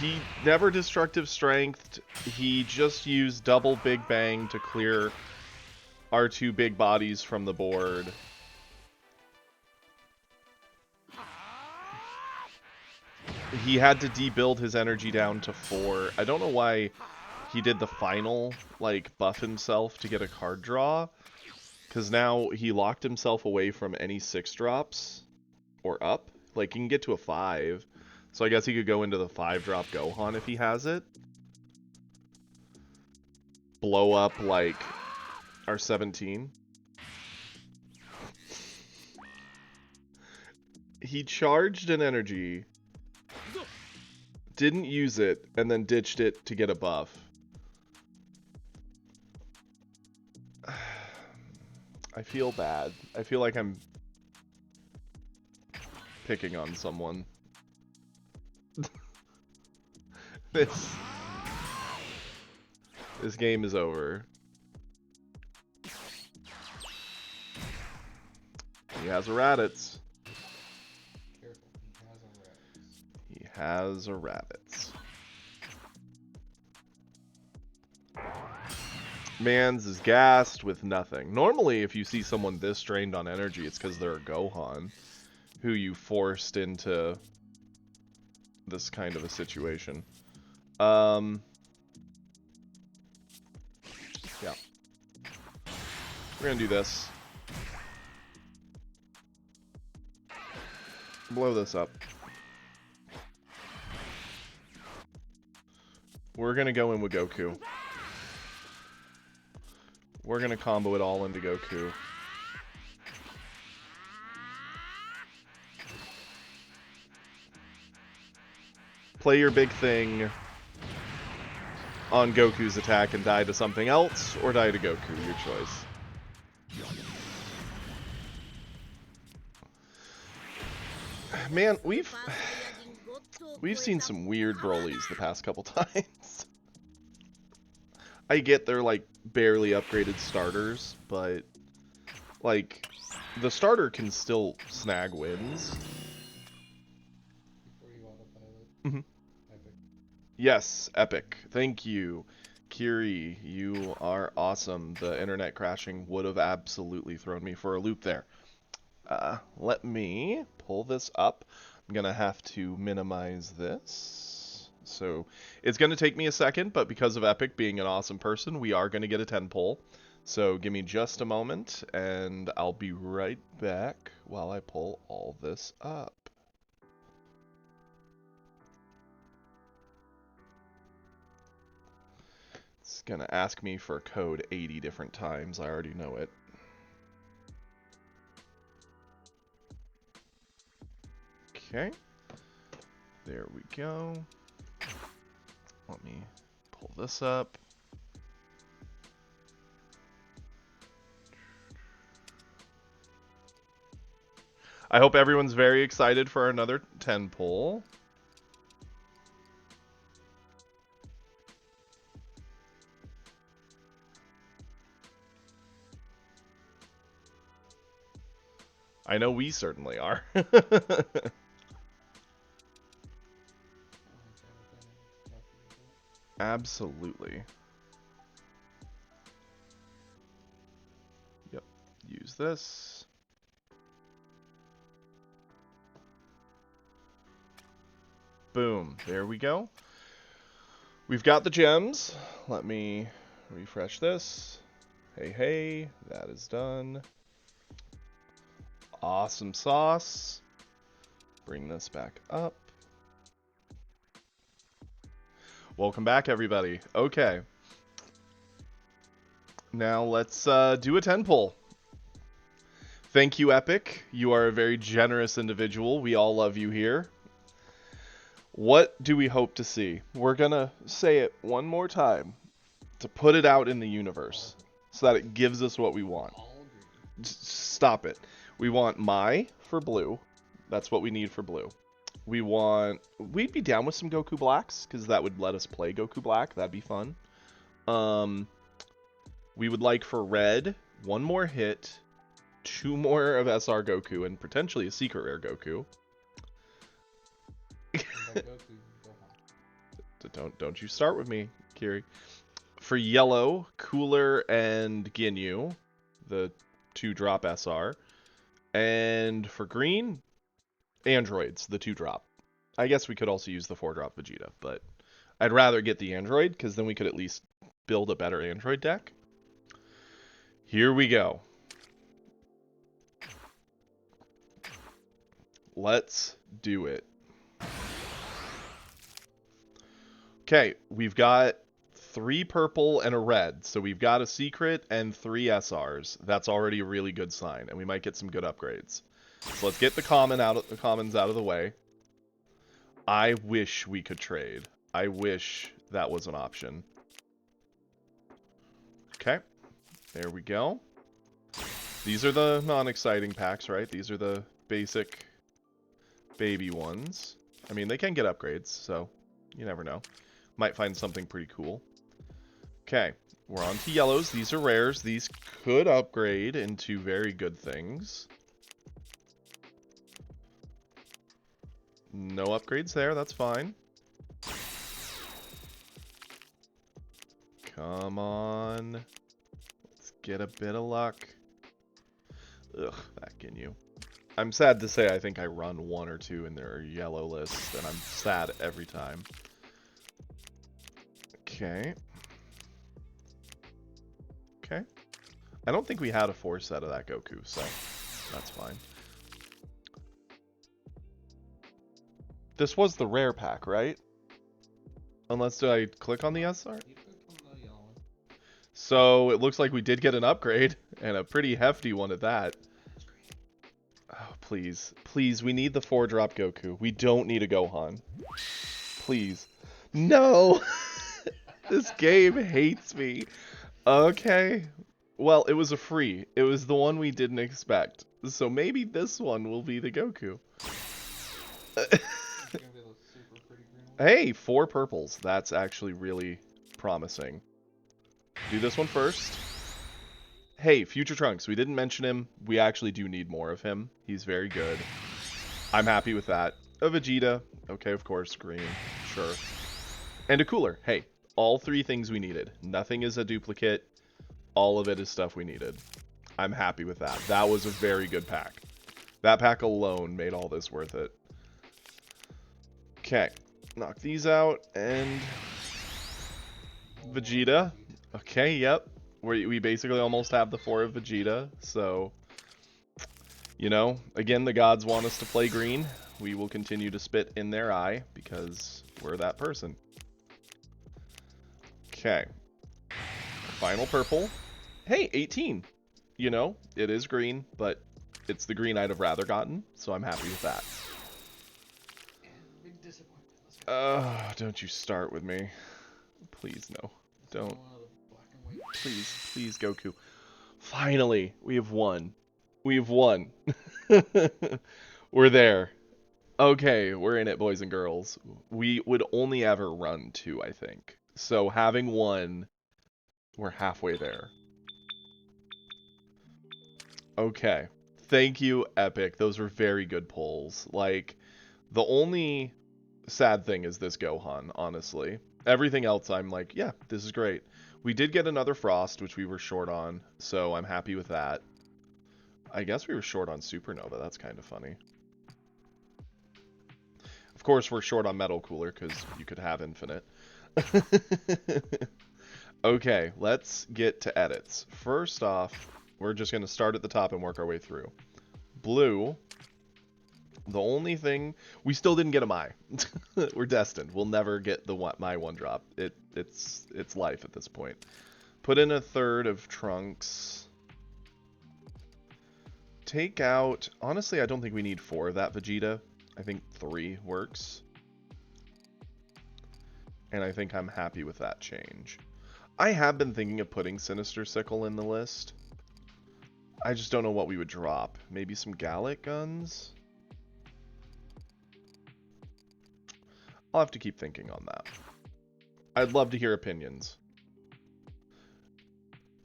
He never destructive strength. He just used double Big Bang to clear our 2 big bodies from the board. He had to debuild his energy down to 4. I don't know why he did the final, like, buff himself to get a card draw. Because now he locked himself away from any 6 drops or up. Like, he can get to a 5. So I guess he could go into the 5-drop Gohan if he has it. Blow up, like, our 17. He charged an energy, didn't use it, and then ditched it to get a buff. I feel bad. I feel like I'm picking on someone. This game is over. He has a Raditz. Careful, he He has a Raditz. Mans is gassed with nothing. Normally, if you see someone this drained on energy, it's because they're a Gohan, who you forced into this kind of a situation. Yeah. We're gonna do this. Blow this up. We're gonna go in with Goku. We're gonna combo it all into Goku. play your big thing on Goku's attack and die to something else, or die to Goku, your choice. Man, we've seen some weird Brolys the past couple times. I get they're like barely upgraded starters, but like the starter can still snag wins. Before you autopilot. Mhm. Epic. Yes, epic. Thank you. Kiri, you are awesome. The internet crashing would have absolutely thrown me for a loop there. Let me pull this up. I'm going to have to minimize this. So it's going to take me a second, but because of Epic being an awesome person, we are going to get a 10 pull. So give me just a moment, and I'll be right back while I pull all this up. It's going to ask me for code 80 different times. I already know it. Okay. There we go. Let me pull this up. I hope everyone's very excited for another 10 pull. I know we certainly are. Absolutely. Yep. Use this. Boom. There we go. We've got the gems. Let me refresh this. Hey, hey. That is done. Awesome sauce. Bring this back up. Welcome back, everybody. Okay. Now let's do a 10 pull. Thank you, Epic. You are a very generous individual. We all love you here. What do we hope to see? We're gonna say it one more time to put it out in the universe so that it gives us what we want. Stop it. We want Mai for blue. That's what we need for blue. We'd be down with some Goku Blacks, because that would let us play Goku Black. That'd be fun. We would like for red, one more hit, 2 more of SR Goku, and potentially a secret rare Goku. Don't you start with me, Kiri. For yellow, Cooler and Ginyu, the 2-drop SR. And for green, androids, the 2-drop. I guess we could also use the 4-drop Vegeta, but I'd rather get the android, because then we could at least build a better android deck. Here we go. Let's do it. Okay, we've got 3 purple and a red, so we've got a secret and 3 SRs. That's already a really good sign, and we might get some good upgrades. So let's get the commons out of the way. I wish we could trade. I wish that was an option. Okay, there we go. These are the non-exciting packs, right? These are the basic baby ones. I mean, they can get upgrades, so you never know. Might find something pretty cool. Okay, we're on to yellows. These are rares. These could upgrade into very good things. No upgrades there, that's fine. Come on. Let's get a bit of luck. Ugh, that Ginyu. I'm sad to say I think I run 1 or 2 in their yellow list, and I'm sad every time. Okay. Okay. I don't think we had a 4 set of that Goku, so that's fine. This was the rare pack, right? Unless did I click on the SR? So it looks like we did get an upgrade, and a pretty hefty one at that. Oh, please. Please, we need the 4-drop Goku. We don't need a Gohan. Please. No! This game hates me. Okay. Well, it was a free. It was the one we didn't expect. So maybe this one will be the Goku. It's gonna be the super pretty green one. Hey, 4 purples. That's actually really promising. Do this one first. Hey, Future Trunks. We didn't mention him. We actually do need more of him. He's very good. I'm happy with that. A Vegeta. Okay, of course. Green. Sure. And a cooler. Hey, all 3 things we needed. Nothing is a duplicate. All of it is stuff we needed. I'm happy with that. That was a very good pack. That pack alone made all this worth it. Okay. Knock these out. And Vegeta. Okay, yep. We basically almost have the 4 of Vegeta. So, you know, again, the gods want us to play green. We will continue to spit in their eye because we're that person. Okay. Final purple. Hey, 18. You know, it is green, but it's the green I'd have rather gotten, so I'm happy with that. Big disappointment. Let's go. Don't you start with me. Please, no. Don't. One of the black and white. Please, please, Goku. Finally, we have won. We have won. We're there. Okay, we're in it, boys and girls. We would only ever run 2, I think. So having 1, we're halfway there. Okay. Thank you, Epic. Those were very good pulls. Like, the only sad thing is this Gohan, honestly. Everything else, I'm like, yeah, this is great. We did get another Frost, which we were short on, so I'm happy with that. I guess we were short on Supernova. That's kind of funny. Of course, we're short on Metal Cooler, because you could have Infinite. Okay, let's get to edits. First off, we're just going to start at the top and work our way through. Blue. The only thing... We still didn't get a Mai. We're destined. We'll never get the Mai 1-drop. It's life at this point. Put in a 1/3 of Trunks. Take out... Honestly, I don't think we need 4 of that Vegeta. I think 3 works. And I think I'm happy with that change. I have been thinking of putting Sinister Sickle in the list. I just don't know what we would drop. Maybe some Gallic guns? I'll have to keep thinking on that. I'd love to hear opinions.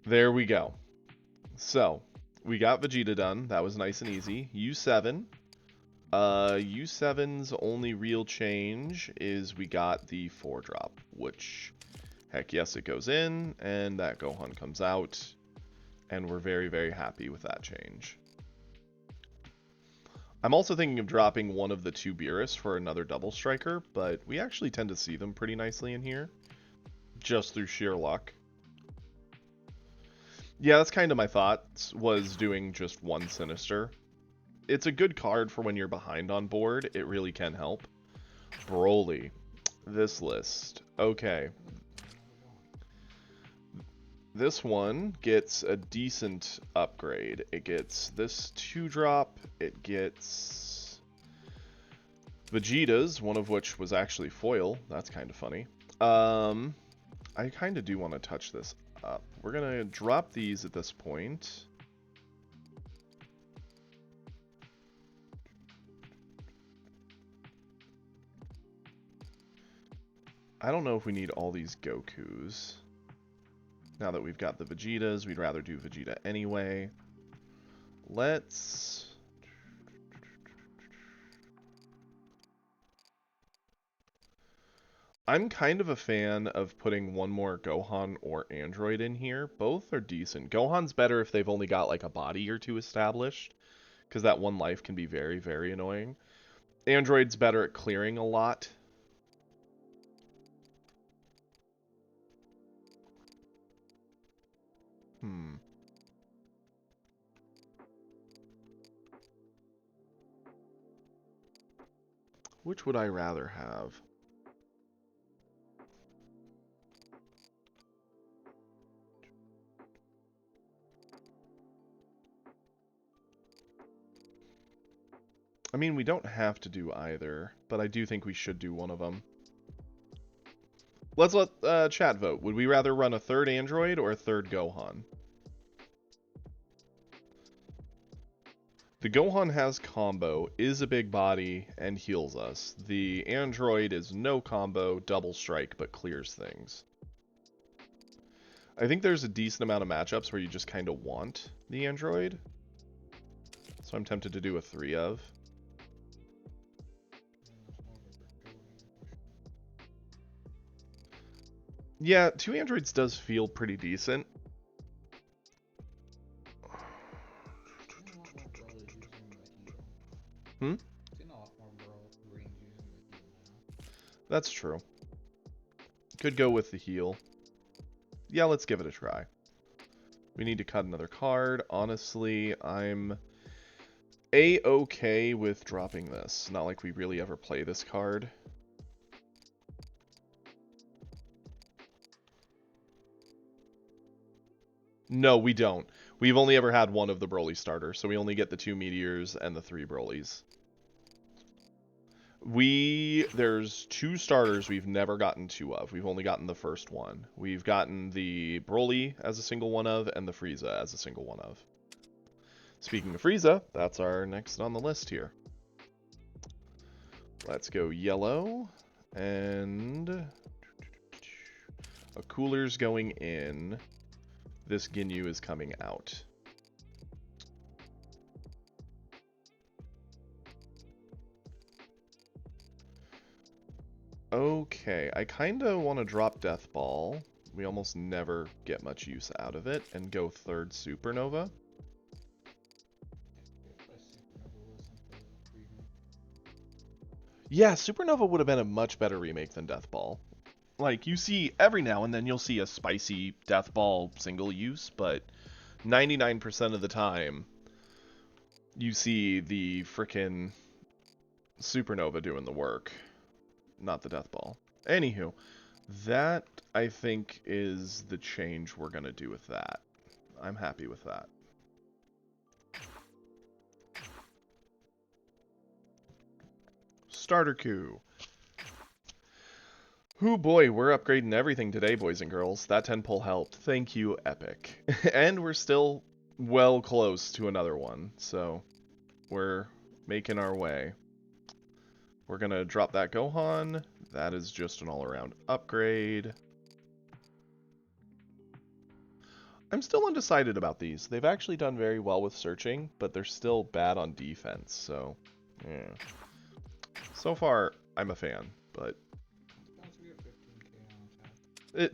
There we go. So, we got Vegeta done. That was nice and easy. U7. U7's only real change is we got the 4-drop, which, heck yes, it goes in, and that Gohan comes out, and we're very, very happy with that change. I'm also thinking of dropping one of the 2 Beerus for another Double Striker, but we actually tend to see them pretty nicely in here, just through sheer luck. Yeah, that's kind of my thoughts, was doing just 1 Sinister. It's a good card for when you're behind on board. It really can help. Broly. This list. Okay. This one gets a decent upgrade. It gets this 2-drop. It gets Vegeta's, one of which was actually foil. That's kind of funny. I kind of do want to touch this up. We're going to drop these at this point. I don't know if we need all these Gokus. Now that we've got the Vegetas, we'd rather do Vegeta anyway. Let's... I'm kind of a fan of putting one more Gohan or Android in here. Both are decent. Gohan's better if they've only got like a body or 2 established, because that 1 life can be very, very annoying. Android's better at clearing a lot. Which would I rather have? I mean, we don't have to do either, but I do think we should do one of them. Let's let chat vote. Would we rather run a third android or a third Gohan? The Gohan has combo, is a big body, and heals us. The android is no combo, double strike, but clears things. I think there's a decent amount of matchups where you just kind of want the android. So I'm tempted to do a 3 of. Yeah, 2 androids does feel pretty decent. Hmm? That's true. Could go with the heal. Yeah, let's give it a try. We need to cut another card. Honestly, I'm A-okay with dropping this. Not like we really ever play this card. No, we don't. We've only ever had one of the Broly starters, so we only get the 2 Meteors and the 3 Brolys. There's 2 starters we've never gotten 2 of. We've only gotten the first one. We've gotten the Broly as a single one of, and the Frieza as a single one of. Speaking of Frieza, that's our next on the list here. Let's go yellow, and a cooler's going in. This Ginyu is coming out. Okay, I kind of want to drop Death Ball. We almost never get much use out of it, and go third Supernova. Yeah, Supernova would have been a much better remake than Death Ball. Like, you see every now and then you'll see a spicy Death Ball single use, but 99% of the time you see the frickin' Supernova doing the work, not the Death Ball. Anywho, that I think is the change we're gonna do with that. I'm happy with that. Starter coup. Hoo boy, we're upgrading everything today, boys and girls. That 10 pull helped. Thank you, Epic. And we're still well close to another one, so we're making our way. We're gonna drop that Gohan. That is just an all-around upgrade. I'm still undecided about these. They've actually done very well with searching, but they're still bad on defense, so yeah. So far, I'm a fan, but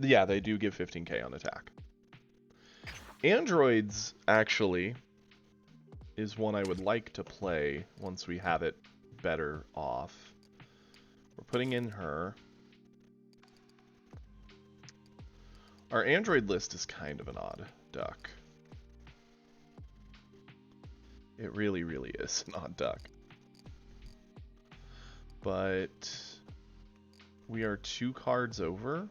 yeah, they do give 15k on attack. Androids, actually, is one I would like to play once we have it better off. We're putting in her. Our Android list is kind of an odd duck. It really, really is an odd duck. But we are 2 cards over.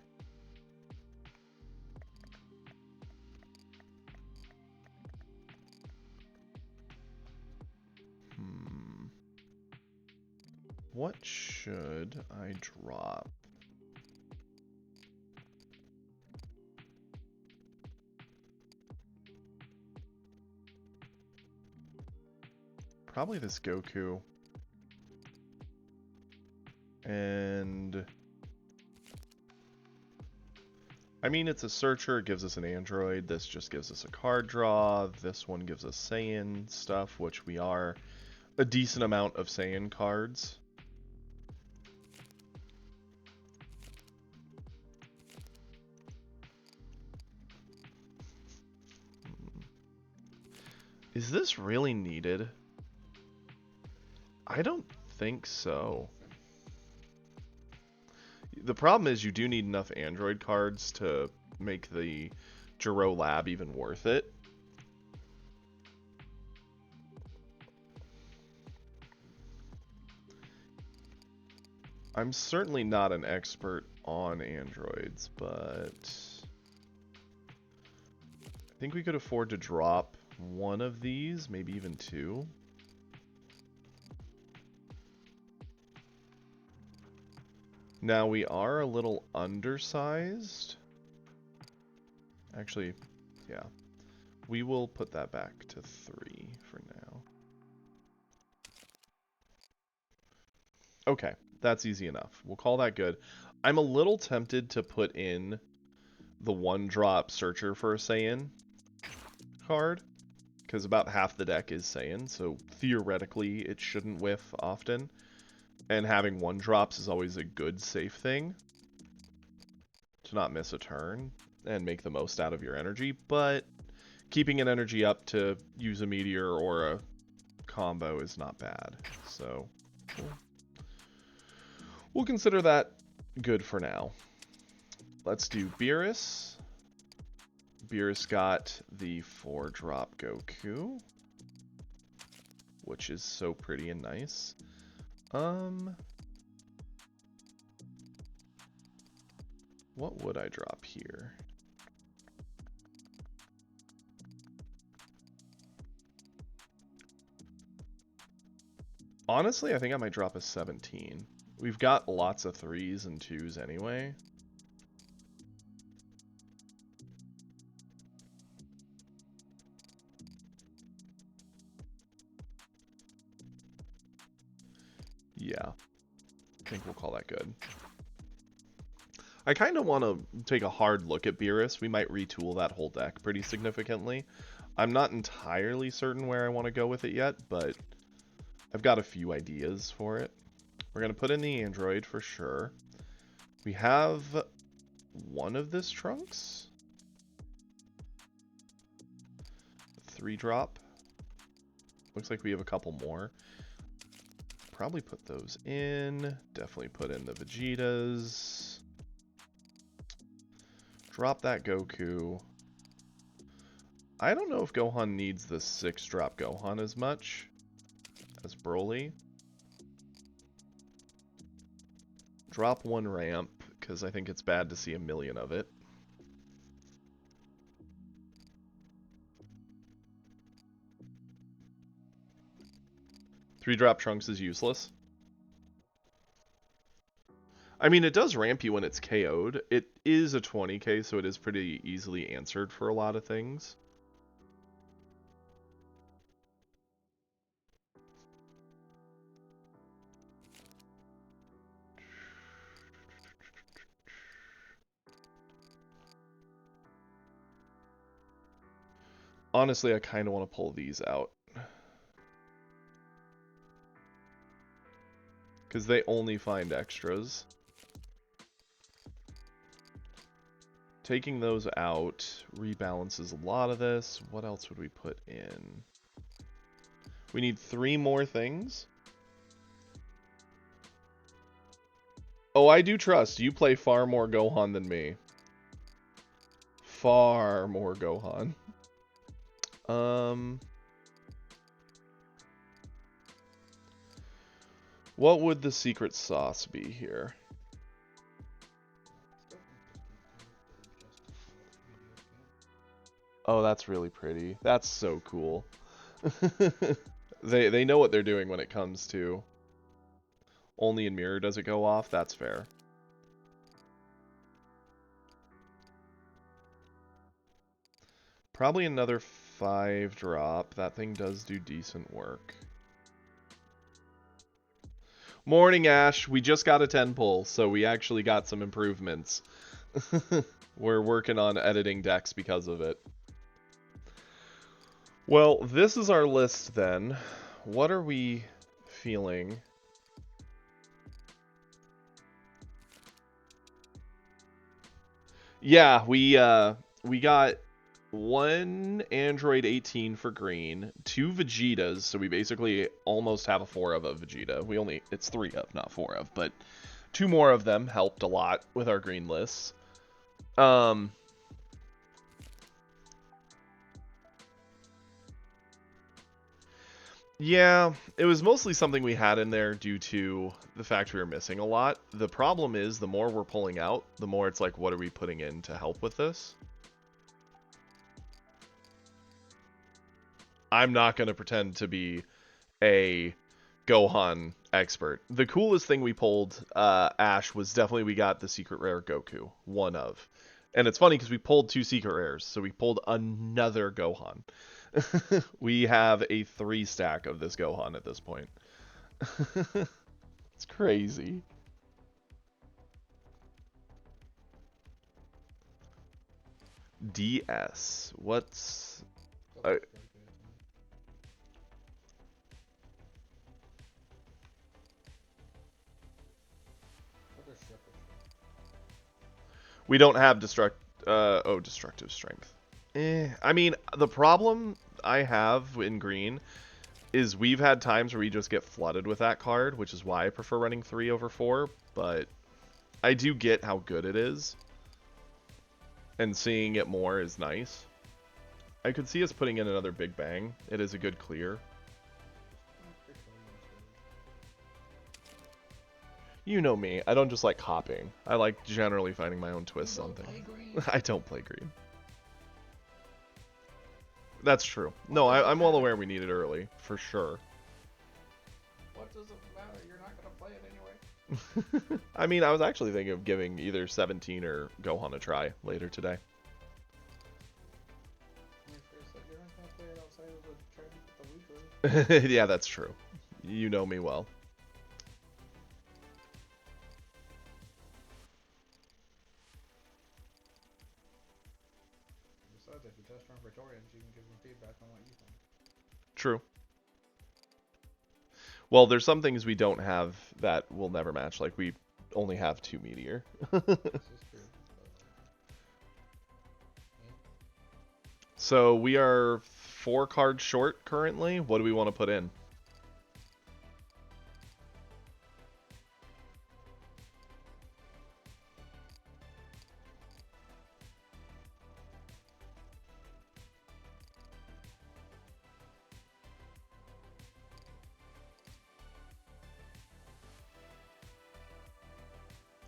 What should I drop? Probably this Goku. And I mean, it's a searcher, it gives us an android. This just gives us a card draw. This one gives us Saiyan stuff, which we are a decent amount of Saiyan cards. Is this really needed? I don't think so. The problem is you do need enough Android cards to make the Jiro Lab even worth it. I'm certainly not an expert on androids, but I think we could afford to drop one of these, maybe even 2. Now we are a little undersized. Actually, yeah. We will put that back to 3 for now. Okay, that's easy enough. We'll call that good. I'm a little tempted to put in the 1-drop Searcher for a Saiyan card, because about half the deck is Saiyan, so theoretically it shouldn't whiff often. And having 1-drops is always a good, safe thing to not miss a turn and make the most out of your energy, but keeping an energy up to use a meteor or a combo is not bad. So we'll consider that good for now. Let's do Beerus. Beerus got the 4-drop Goku, which is so pretty and nice. What would I drop here? Honestly, I think I might drop a 17. We've got lots of 3s and 2s anyway. Yeah, I think we'll call that good. I kind of want to take a hard look at Beerus. We might retool that whole deck pretty significantly. I'm not entirely certain where I want to go with it yet, but I've got a few ideas for it. We're going to put in the Android for sure. We have one of this Trunks. 3-drop. Looks like we have a couple more. Probably put those in. Definitely put in the Vegetas. Drop that Goku. I don't know if Gohan needs the 6-drop Gohan as much as Broly. Drop 1 ramp, because I think it's bad to see a million of it. Three-drop Trunks is useless. I mean, it does ramp you when it's KO'd. It is a 20k, so it is pretty easily answered for a lot of things. Honestly, I kind of want to pull these out. Because they only find extras. Taking those out rebalances a lot of this. What else would we put in? We need 3 more things. Oh, I do trust. You play far more Gohan than me. Far more Gohan. What would the secret sauce be here? Oh, that's really pretty. That's so cool. They know what they're doing when it comes to only in mirror does it go off. That's fair. Probably another 5-drop. That thing does do decent work. Morning, Ash. We just got a 10 pull, so we actually got some improvements. We're working on editing decks because of it. Well, this is our list then. What are we feeling? Yeah, we got 1 Android 18 for green, 2 Vegetas, so we basically almost have a 4 of a Vegeta. It's 3 of, not 4 of, but 2 more of them helped a lot with our green lists. Yeah, it was mostly something we had in there due to the fact we were missing a lot. The problem is, the more we're pulling out, the more it's like, what are we putting in to help with this? I'm not going to pretend to be a Gohan expert. The coolest thing we pulled, Ash, was definitely we got the secret rare Goku. One of. And it's funny because we pulled 2 secret rares, so we pulled another Gohan. We have a 3 stack of this Gohan at this point. It's crazy. DS. What's... That looks pretty good to me. What does Shepherd do? We don't have destructive strength. I mean, the problem I have in green is we've had times where we just get flooded with that card, which is why I prefer running 3 over 4, but I do get how good it is. And seeing it more is nice. I could see us putting in another Big Bang. It is a good clear. You know me, I don't just like copying. I like generally finding my own twists on things. I don't play green. That's true. No, I'm well aware we need it early, for sure. What does it matter? You're not gonna play it anyway. I mean, I was actually thinking of giving either 17 or Gohan a try later today. I mean, first, like, you're not gonna play it outside of the weekly. Yeah, that's true. You know me well. Besides, if you test run Praetorians, you can give them feedback on what you think. True. Well, there's some things we don't have that will never match. Like, we only have 2 Meteor. This is true. So, we are 4 cards short currently. What do we want to put in?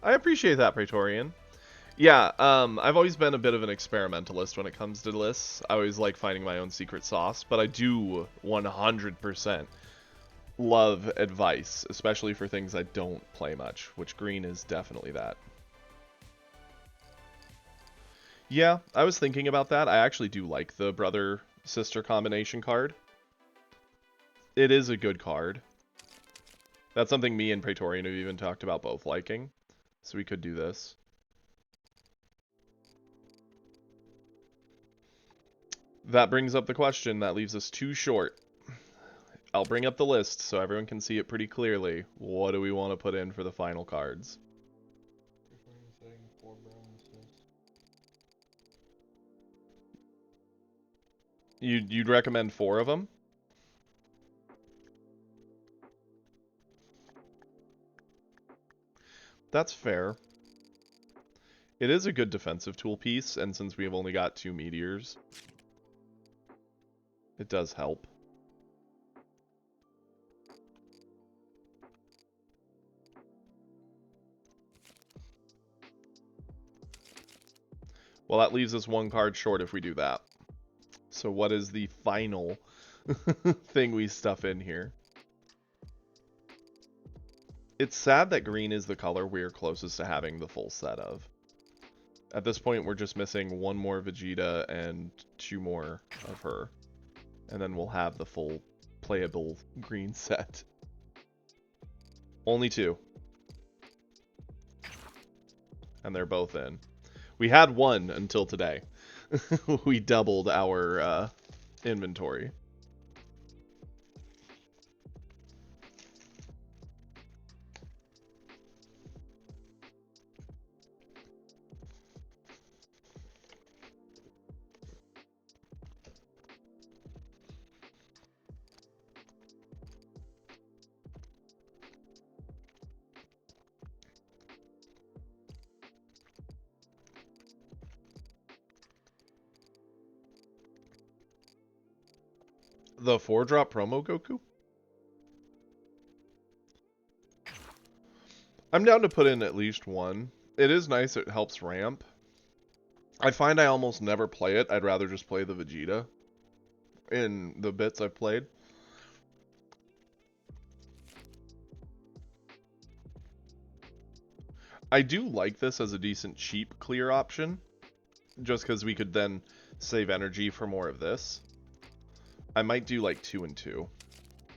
I appreciate that, Praetorian. Yeah, I've always been a bit of an experimentalist when it comes to lists. I always like finding my own secret sauce, but I do 100% love advice, especially for things I don't play much, which green is definitely that. Yeah, I was thinking about that. I actually do like the brother-sister combination card. It is a good card. That's something me and Praetorian have even talked about both liking. So we could do this. That brings up the question. That leaves us 2 short. I'll bring up the list so everyone can see it pretty clearly. What do we want to put in for the final cards? Praetorian saying 4 balances. You'd recommend 4 of them? That's fair. It is a good defensive tool piece, and since we have only got 2 meteors, it does help. Well, that leaves us 1 card short if we do that. So what is the final thing we stuff in here? It's sad that green is the color we're closest to having the full set of. At this point, we're just missing 1 more Vegeta and 2 more of her. And then we'll have the full playable green set. Only 2. And they're both in. We had 1 until today. We doubled our inventory. The 4-drop promo Goku? I'm down to put in at least 1. It is nice, it helps ramp. I find I almost never play it. I'd rather just play the Vegeta in the bits I've played. I do like this as a decent cheap clear option, just because we could then save energy for more of this. I might do like 2 and 2.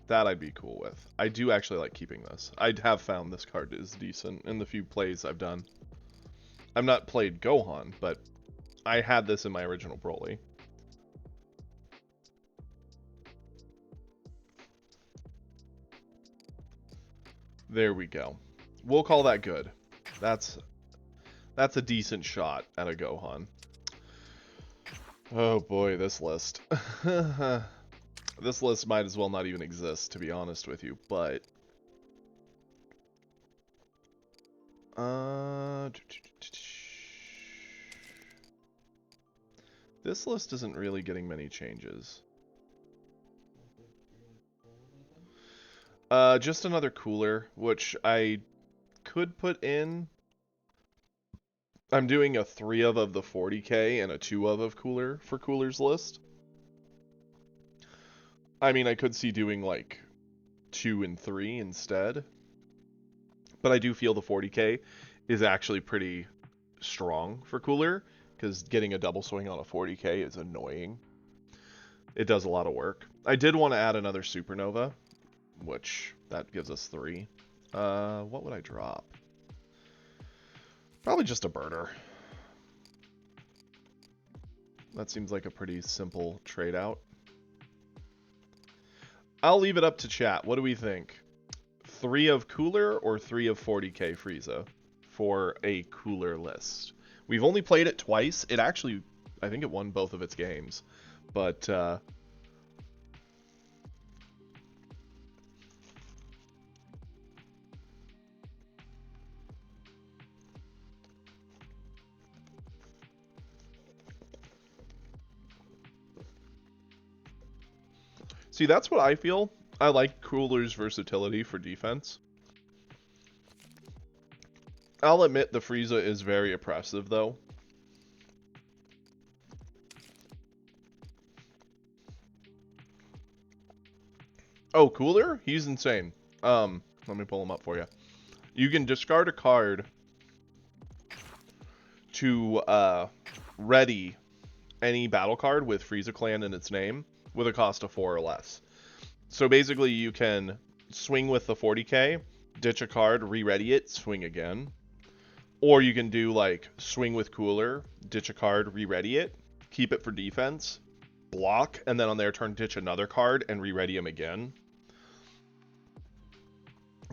That I'd be cool with. I do actually like keeping this. I have found this card is decent in the few plays I've done. I've not played Gohan, but I had this in my original Broly. There we go. We'll call that good. That's a decent shot at a Gohan. Oh boy, this list. This list might as well not even exist, to be honest with you, but... This list isn't really getting many changes. Just another cooler, which I could put in. I'm doing a 3 of the 40k and a 2 of cooler for coolers list. I mean, I could see doing like 2 and 3 instead. But I do feel the 40k is actually pretty strong for cooler, because getting a double swing on a 40k is annoying. It does a lot of work. I did want to add another supernova, which that gives us 3. What would I drop? Probably just a burner. That seems like a pretty simple trade out. I'll leave it up to chat. What do we think? 3 of cooler or 3 of 40k Frieza for a cooler list? We've only played it twice. It actually, I think it won both of its games. But, see, that's what I feel. I like Cooler's versatility for defense. I'll admit the Frieza is very oppressive, though. Oh, Cooler? He's insane. Let me pull him up for you. You can discard a card to ready any battle card with Frieza Clan in its name with a cost of 4 or less. So basically you can swing with the 40k, ditch a card, re-ready it, swing again. Or you can do like swing with Cooler, ditch a card, re-ready it, keep it for defense, block, and then on their turn ditch another card and re-ready him again.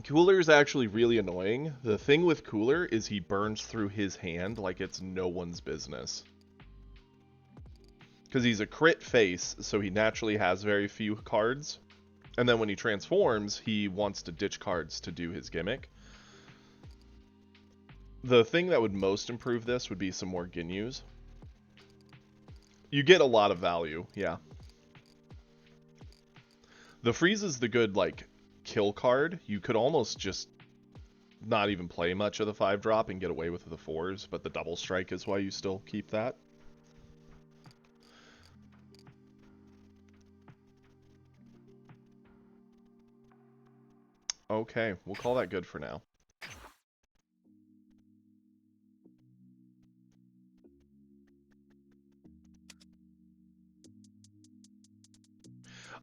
Cooler is actually really annoying. The thing with Cooler is he burns through his hand like it's no one's business. Because he's a crit face, so he naturally has very few cards. And then when he transforms, he wants to ditch cards to do his gimmick. The thing that would most improve this would be some more Ginyus. You get a lot of value, yeah. The Freeze is the good, like, kill card. You could almost just not even play much of the 5-drop and get away with the 4s, but the double strike is why you still keep that. Okay, we'll call that good for now.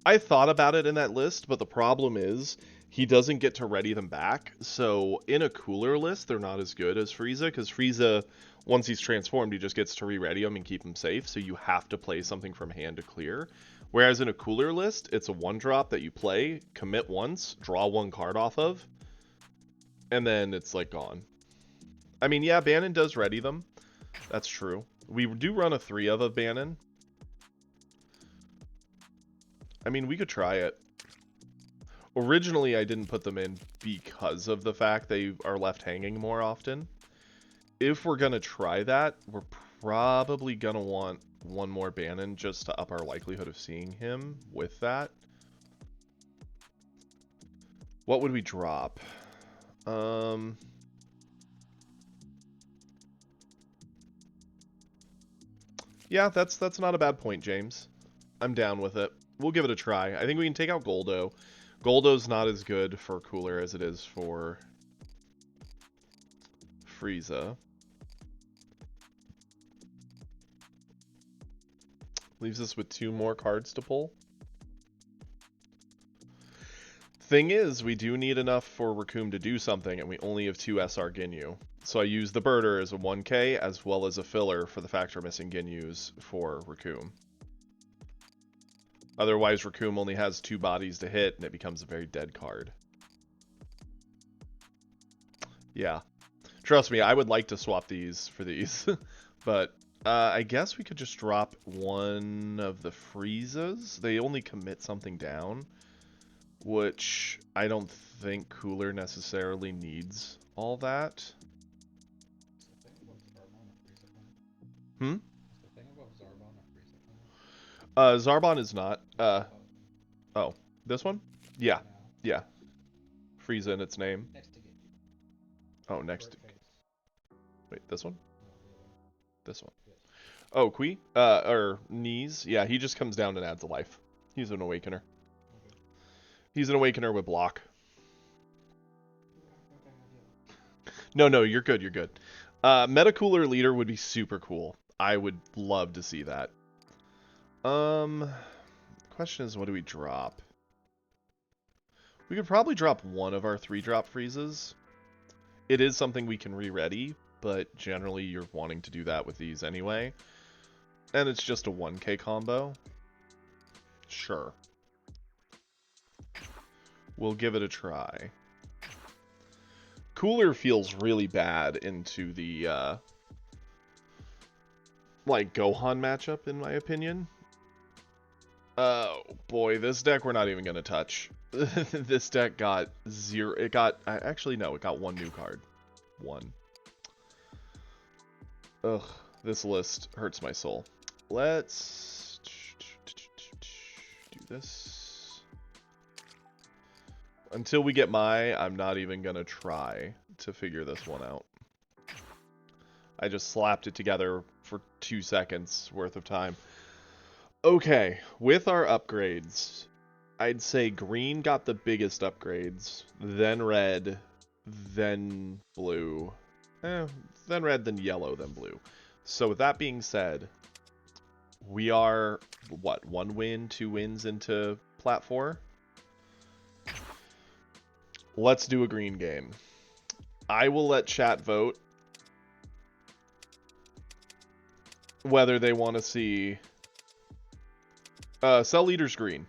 I thought about it in that list, but the problem is he doesn't get to ready them back. So in a cooler list, they're not as good as Frieza, because Frieza, once he's transformed, he just gets to re-ready them and keep them safe. So you have to play something from hand to clear. Whereas in a cooler list, it's a 1-drop that you play, commit once, draw 1 card off of, and then it's like gone. I mean, yeah, Bannon does ready them. That's true. We do run a 3 of Bannon. I mean, we could try it. Originally, I didn't put them in because of the fact they are left hanging more often. If we're going to try that, we're probably going to want 1 more Bannon just to up our likelihood of seeing him with that. What would we drop? Yeah, that's not a bad point, James. I'm down with it. We'll give it a try. I think we can take out Goldo. Goldo's not as good for cooler as it is for Frieza. Leaves us with 2 more cards to pull. Thing is, we do need enough for Raccoon to do something, and we only have 2 SR Ginyu. So I use the Birder as a 1k, as well as a filler for the fact we're missing Ginyus for Raccoon. Otherwise, Raccoon only has 2 bodies to hit, and it becomes a very dead card. Yeah. Trust me, I would like to swap these for these. But I guess we could just drop one of the Friezas. They only commit something down, which I don't think Cooler necessarily needs all that. What's the thing about Zarbon or Frieza planet? Hmm? What's the thing about Zarbon or Frieza planet? Zarbon is not. Oh, Oh, this one? Yeah, now, yeah. Frieza in its name. next to Genji. Oh, next. Bird face. Wait, this one? No, the other one. This one. Yes. Oh, Kui? Or Knees? Yeah, he just comes down and adds a life. He's an Awakener. Okay. He's an Awakener with block. What the hell? No, you're good, you're good. Metacooler leader would be super cool. I would love to see that. Question is, what do we drop? We could probably drop one of our 3-drop freezes. It is something we can re-ready, but generally you're wanting to do that with these anyway. And it's just a 1k combo. Sure. We'll give it a try. Cooler feels really bad into the, like, Gohan matchup, in my opinion. Oh, boy, this deck we're not even going to touch. This deck got 0... It got... Actually, no, it got 1 new card. 1. Ugh, this list hurts my soul. Let's do this. Until we get I'm not even going to try to figure this one out. I just slapped it together for 2 seconds worth of time. Okay, with our upgrades, I'd say green got the biggest upgrades, then red, then blue, then red, then yellow, then blue. So with that being said, we are, what, 1 win, 2 wins into Plat 4? Let's do a green game. I will let chat vote whether they want to see... Cell Leader's green.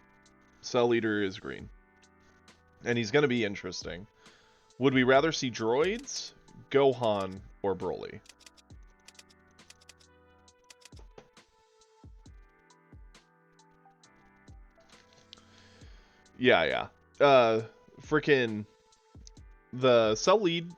Cell Leader is green. And he's going to be interesting. Would we rather see droids, Gohan, or Broly? Yeah. Frickin' the Cell Lead,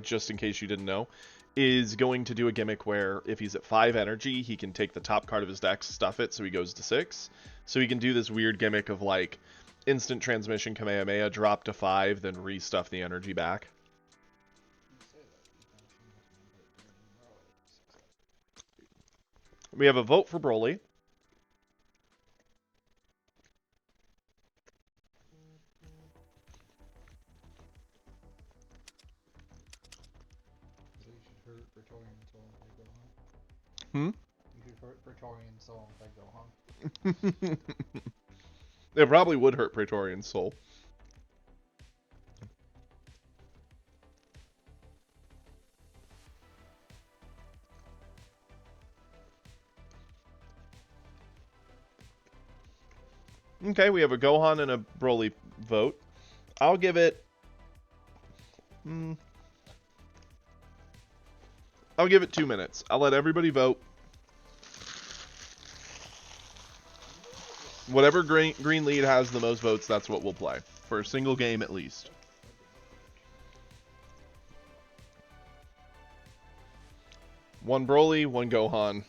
just in case you didn't know, is going to do a gimmick where if he's at 5 energy, he can take the top card of his deck, stuff it, so he goes to 6. So he can do this weird gimmick of, like, instant transmission Kamehameha, drop to 5, then restuff the energy back. We have a vote for Broly. So you should hurt Praetorian Soul and play Gohan. Hmm? You should hurt Praetorian Soul and play Gohan. It probably would hurt Praetorian Soul. Okay, we have a Gohan and a Broly vote. I'll give it... I'll give it 2 minutes. I'll let everybody vote. Whatever green lead has the most votes, that's what we'll play. For a single game at least. One Broly, one Gohan.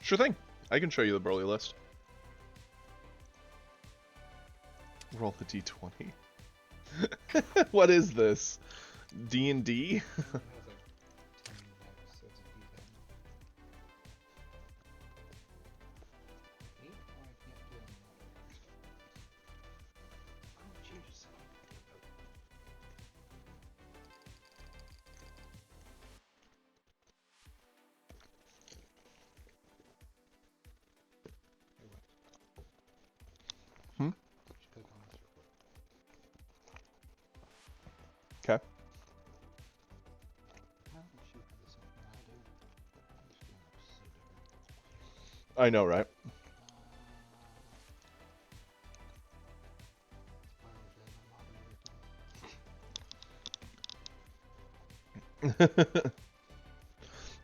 Sure thing. I can show you the Broly list. Roll the d20. What is this? D&D? It has like 10 episodes of D10. 8? Oh, I can't do any more. Oh, Jesus. I know, right?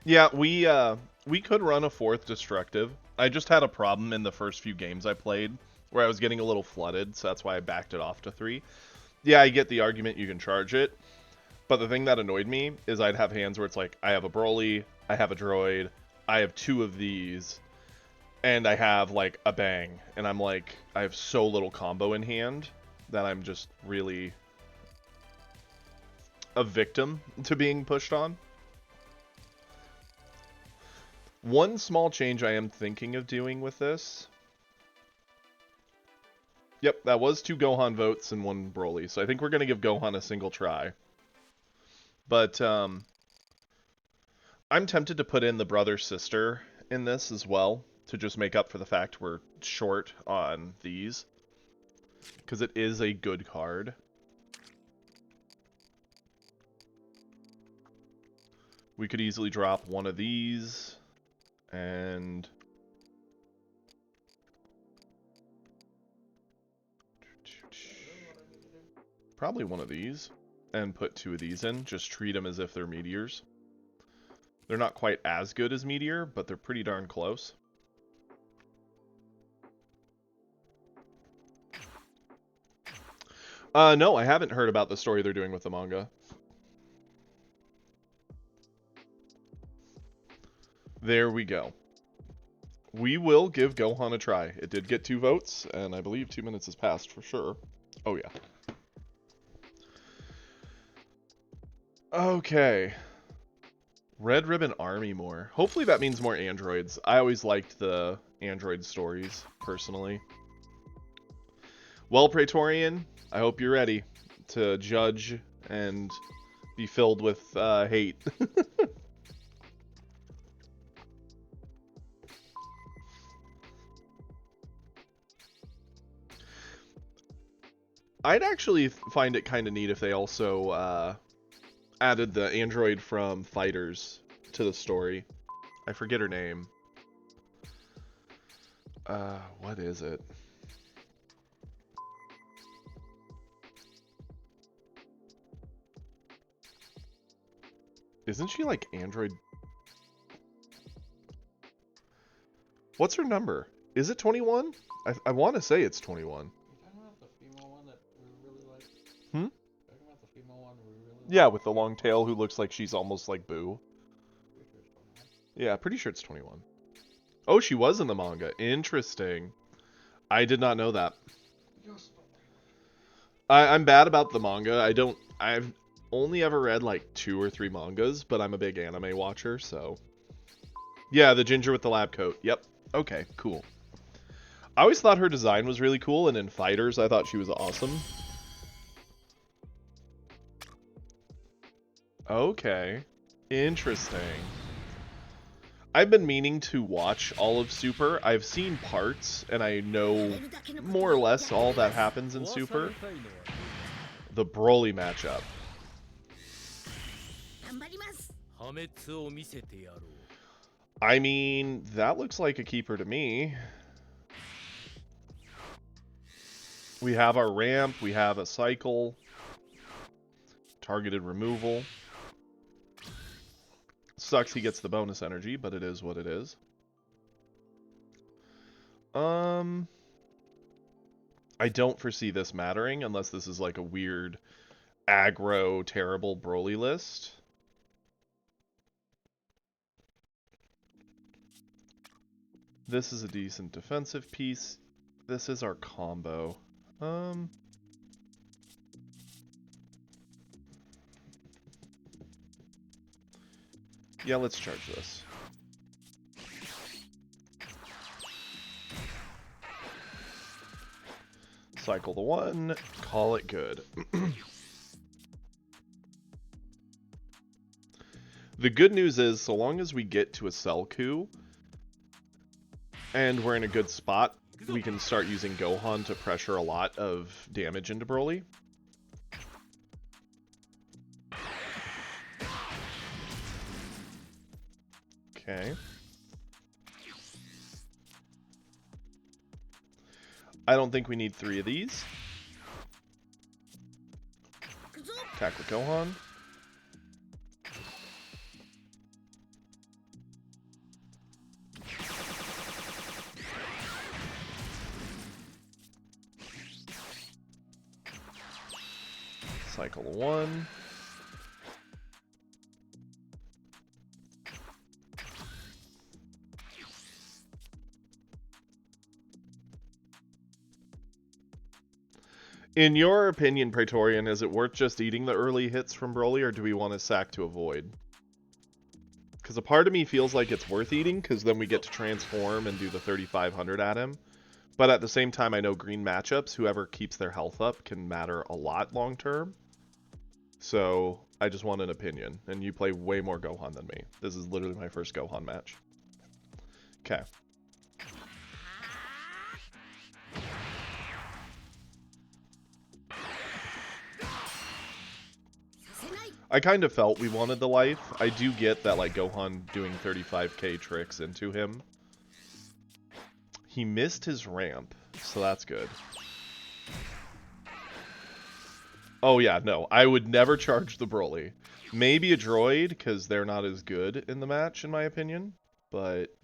Yeah, we could run a fourth destructive. I just had a problem in the first few games I played where I was getting a little flooded, so that's why I backed it off to 3. Yeah, I get the argument you can charge it, but the thing that annoyed me is I'd have hands where it's like, I have a Broly, I have a droid, I have 2 of these, and I have, like, a bang. And I'm like, I have so little combo in hand that I'm just really a victim to being pushed on. One small change I am thinking of doing with this. Yep, that was 2 Gohan votes and 1 Broly, so I think we're going to give Gohan a single try. But, I'm tempted to put in the brother-sister in this as well, to just make up for the fact we're short on these. Because it is a good card. We could easily drop one of these, and... probably one of these, and put 2 of these in. Just treat them as if they're meteors. They're not quite as good as Meteor, but they're pretty darn close. No, I haven't heard about the story they're doing with the manga. There we go. We will give Gohan a try. It did get 2 votes, and I believe 2 minutes has passed for sure. Oh, yeah. Okay. Red Ribbon Army more. Hopefully that means more androids. I always liked the android stories, personally. Well, Praetorian, I hope you're ready to judge and be filled with hate. I'd actually find it kind of neat if they also added the android from Fighters to the story. I forget her name. What is it? Isn't she like android? What's her number? Is it 21? I want to say it's 21. You talking about the female one that we really like? Hmm? Talking about the female one we really Yeah, with the long tail who looks like she's almost like Boo. like? Pretty sure it's 21. Yeah, pretty sure it's 21. Oh, she was in the manga. Interesting. I did not know that. I'm bad about the manga. I've only ever read like 2 or 3 mangas, but I'm a big anime watcher, so. Yeah, the ginger with the lab coat. Yep. Okay, cool. I always thought her design was really cool, and in Fighters, I thought she was awesome. Okay. Interesting. I've been meaning to watch all of Super. I've seen parts, and I know more or less all that happens in Super. The Broly matchup. I mean, that looks like a keeper to me. We have our ramp, we have a cycle, targeted removal. Sucks he gets the bonus energy, but it is what it is. I don't foresee this mattering unless this is like a weird aggro terrible Broly list. This is a decent defensive piece. This is our combo. Yeah, let's charge this. Cycle the 1, call it good. The good news is, so long as we get to a Cell Coup, and we're in a good spot, we can start using Gohan to pressure a lot of damage into Broly. Okay. I don't think we need 3 of these. Attack with Gohan. Cycle 1. In your opinion, Praetorian, is it worth just eating the early hits from Broly, or do we want to sack to avoid? Because a part of me feels like it's worth eating, because then we get to transform and do the 3500 at him. But at the same time, I know green matchups, whoever keeps their health up, can matter a lot long term. So, I just want an opinion. And you play way more Gohan than me. This is literally my first Gohan match. Okay. I kind of felt we wanted the life. I do get that, like, Gohan doing 35k tricks into him. He missed his ramp, so that's good. Oh yeah, no, I would never charge the Broly. Maybe a droid, because they're not as good in the match, in my opinion. But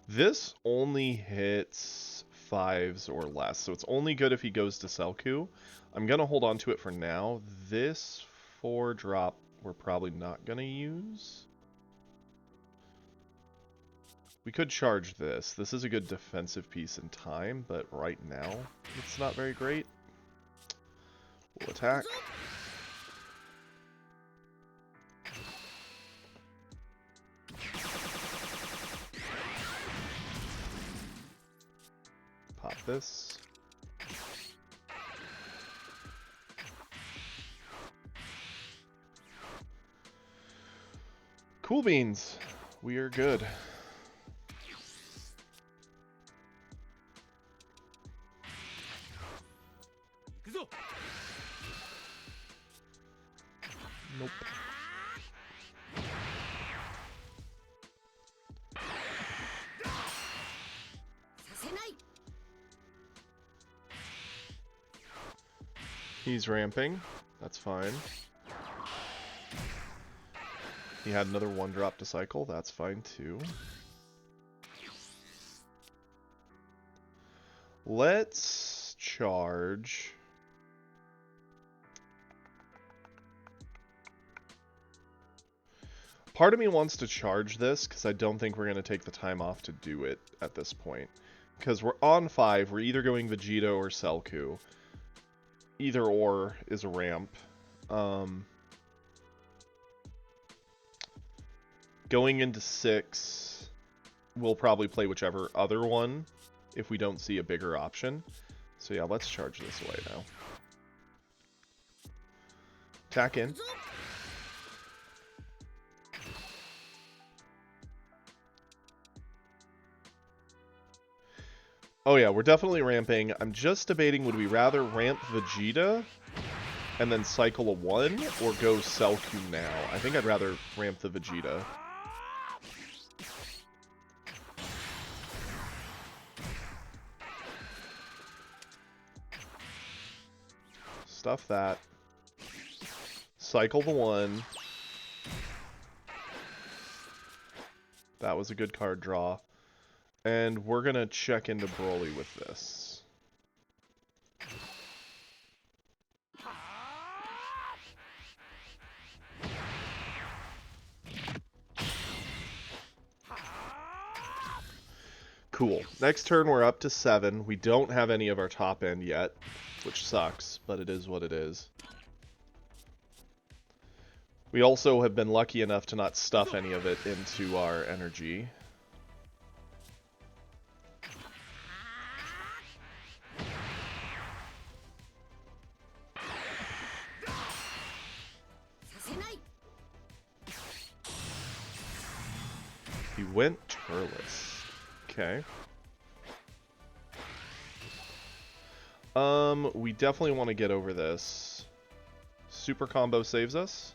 this only hits 5s or less, so it's only good if he goes to Selku. I'm going to hold on to it for now. This 4-drop we're probably not going to use. We could charge this. This is a good defensive piece in time, but right now it's not very great. We'll attack. Pop this. Cool beans. We are good. Nope. He's ramping. That's fine. He had another 1-drop to cycle. That's fine too. Let's charge. Part of me wants to charge this because I don't think we're going to take the time off to do it at this point. Because we're on 5. We're either going Vegeta or Selku. Either or is a ramp. Going into 6, we'll probably play whichever other one if we don't see a bigger option. So yeah, let's charge this away now. Attack in. Oh yeah, we're definitely ramping. I'm just debating, would we rather ramp Vegeta and then cycle a 1, or go Selku now? I think I'd rather ramp the Vegeta. Stuff that. Cycle the 1. That was a good card draw. And we're going to check into Broly with this. Cool. Next turn we're up to 7. We don't have any of our top end yet, which sucks, but it is what it is. We also have been lucky enough to not stuff any of it into our energy. He went Turles. Okay. We definitely want to get over this. Super combo saves us.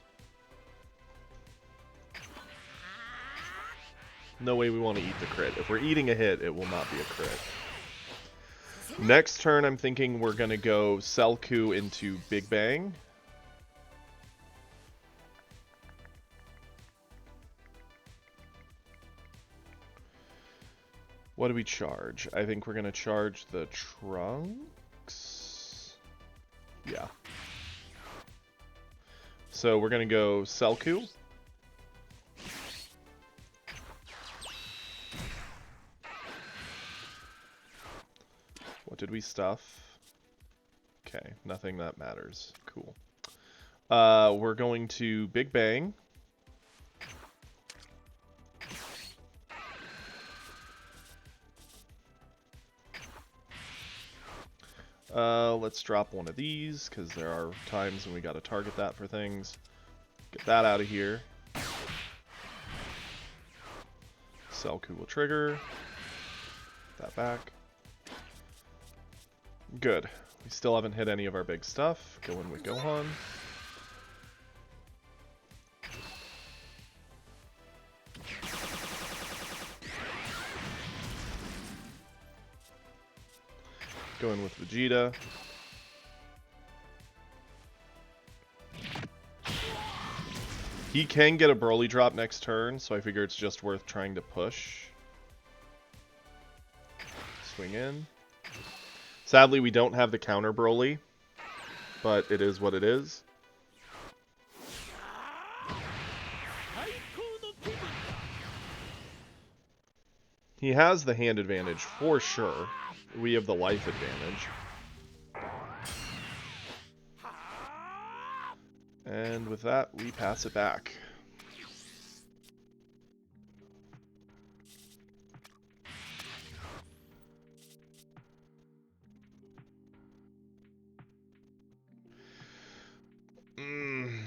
No way we want to eat the crit. If we're eating a hit, it will not be a crit. Next turn, I'm thinking we're going to go Selku into Big Bang. What do we charge? I think we're going to charge the Trunks. Yeah. So we're going to go Selku. What did we stuff? Okay, nothing that matters. Cool. We're going to Big Bang. Let's drop one of these, because there are times when we gotta target that for things. Get that out of here. Selku will trigger. That back. Good. We still haven't hit any of our big stuff. Go in with Gohan. Go in with Vegeta. He can get a Broly drop next turn, so I figure it's just worth trying to push. Swing in. Sadly, we don't have the counter Broly, but it is what it is. He has the hand advantage for sure. We have the life advantage. And with that, we pass it back.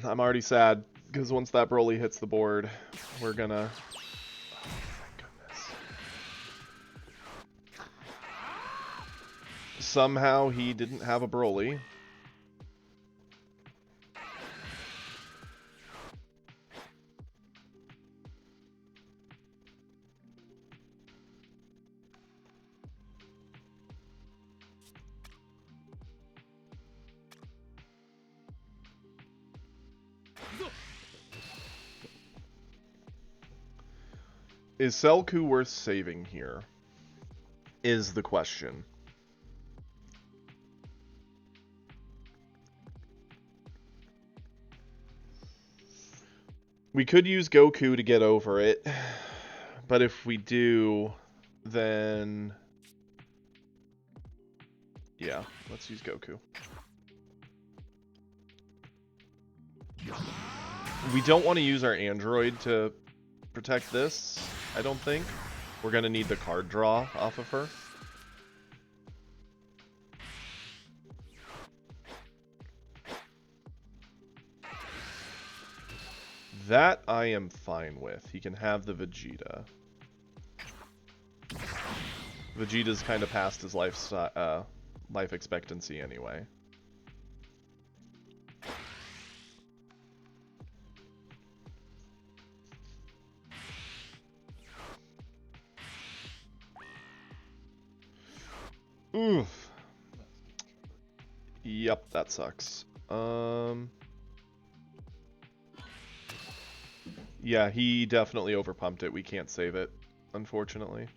I'm already sad, because once that Broly hits the board, we're gonna... Oh, thank goodness. Somehow he didn't have a Broly. Is Selku worth saving here? Is the question. We could use Goku to get over it, but if we do, then... Yeah, let's use Goku. We don't want to use our android to protect this, I don't think. We're going to need the card draw off of her. That I am fine with. He can have the Vegeta. Vegeta's kind of past his life expectancy anyway. Oof. Yep, that sucks. Yeah, he definitely overpumped it. We can't save it, unfortunately.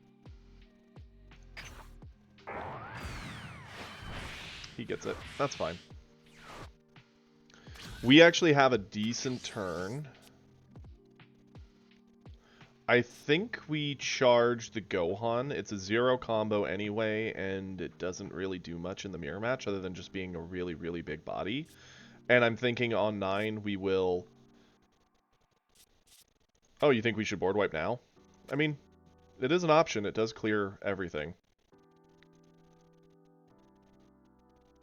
He gets it. That's fine. We actually have a decent turn. I think we charge the Gohan. It's a 0 combo anyway, and it doesn't really do much in the mirror match other than just being a really, really big body. And I'm thinking on 9 we will... Oh, you think we should board wipe now? I mean, it is an option. It does clear everything.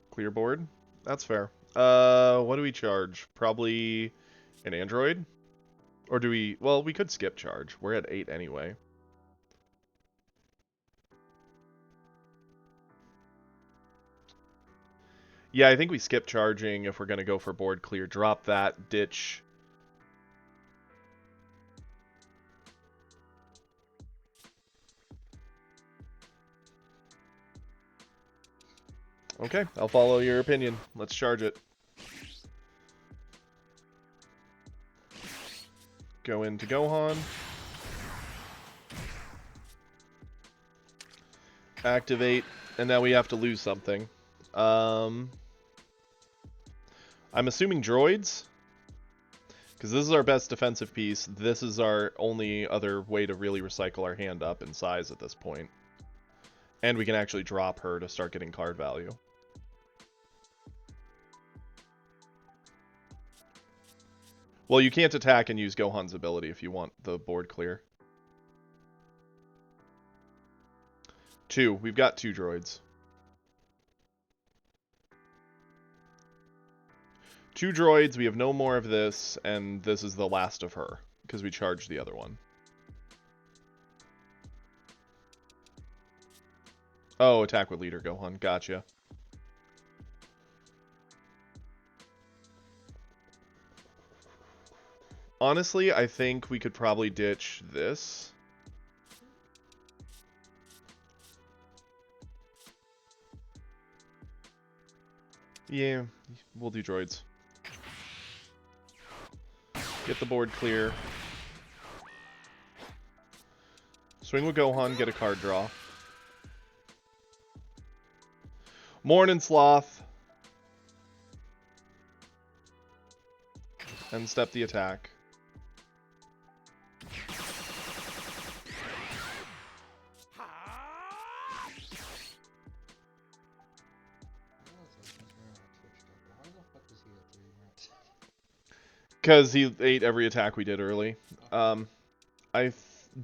Clear board? That's fair. What do we charge? Probably an android? Or do we... Well, we could skip charge. We're at 8 anyway. Yeah, I think we skip charging if we're going to go for board clear. Drop that, ditch. Okay, I'll follow your opinion. Let's charge it. Go into Gohan. Activate, and now we have to lose something. I'm assuming droids? Because this is our best defensive piece. This is our only other way to really recycle our hand up in size at this point. And we can actually drop her to start getting card value. Well, you can't attack and use Gohan's ability if you want the board clear. 2. We've got 2 droids. 2 droids, we have no more of this, and this is the last of her, because we charged the other one. Oh, attack with leader Gohan, gotcha. Honestly, I think we could probably ditch this. Yeah, we'll do droids. Get the board clear. Swing with Gohan, get a card draw. Morning Sloth. And step the attack. Because he ate every attack we did early. Do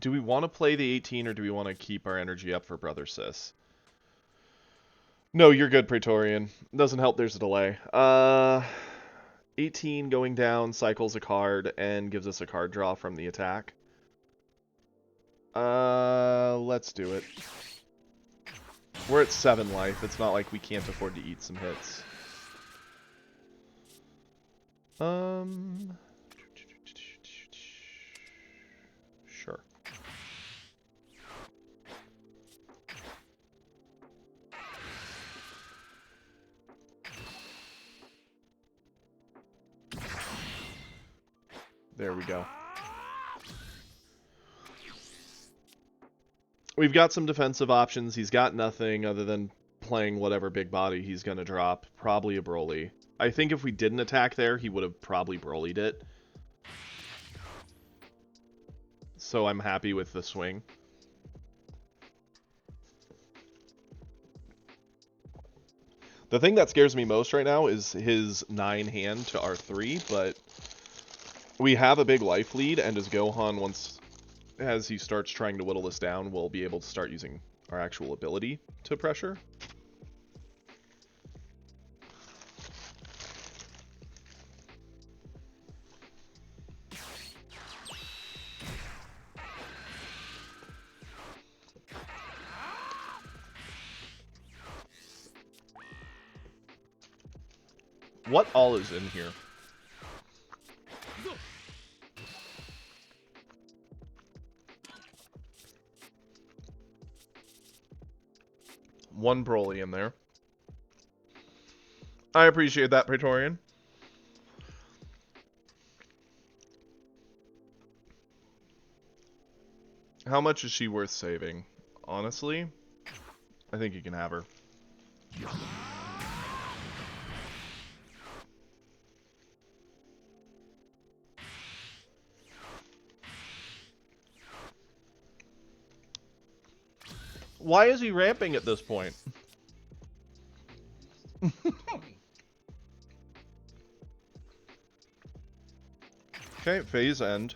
we want to play the 18 or do we want to keep our energy up for Brother Sis? No, you're good, Praetorian. Doesn't help there's a delay. 18 going down cycles a card and gives us a card draw from the attack. Let's do it. We're at 7 life. It's not like we can't afford to eat some hits. Sure. There we go. We've got some defensive options. He's got nothing other than playing whatever big body he's going to drop. Probably a Broly. I think if we didn't attack there, he would have probably Broly'd it. So I'm happy with the swing. The thing that scares me most right now is his 9 hand to our 3, but we have a big life lead, and as Gohan, as he starts trying to whittle us down, we'll be able to start using our actual ability to pressure. What all is in here? One Broly in there. I appreciate that, Praetorian. How much is she worth saving? Honestly, I think you can have her. Why is he ramping at this point? Okay, phase end.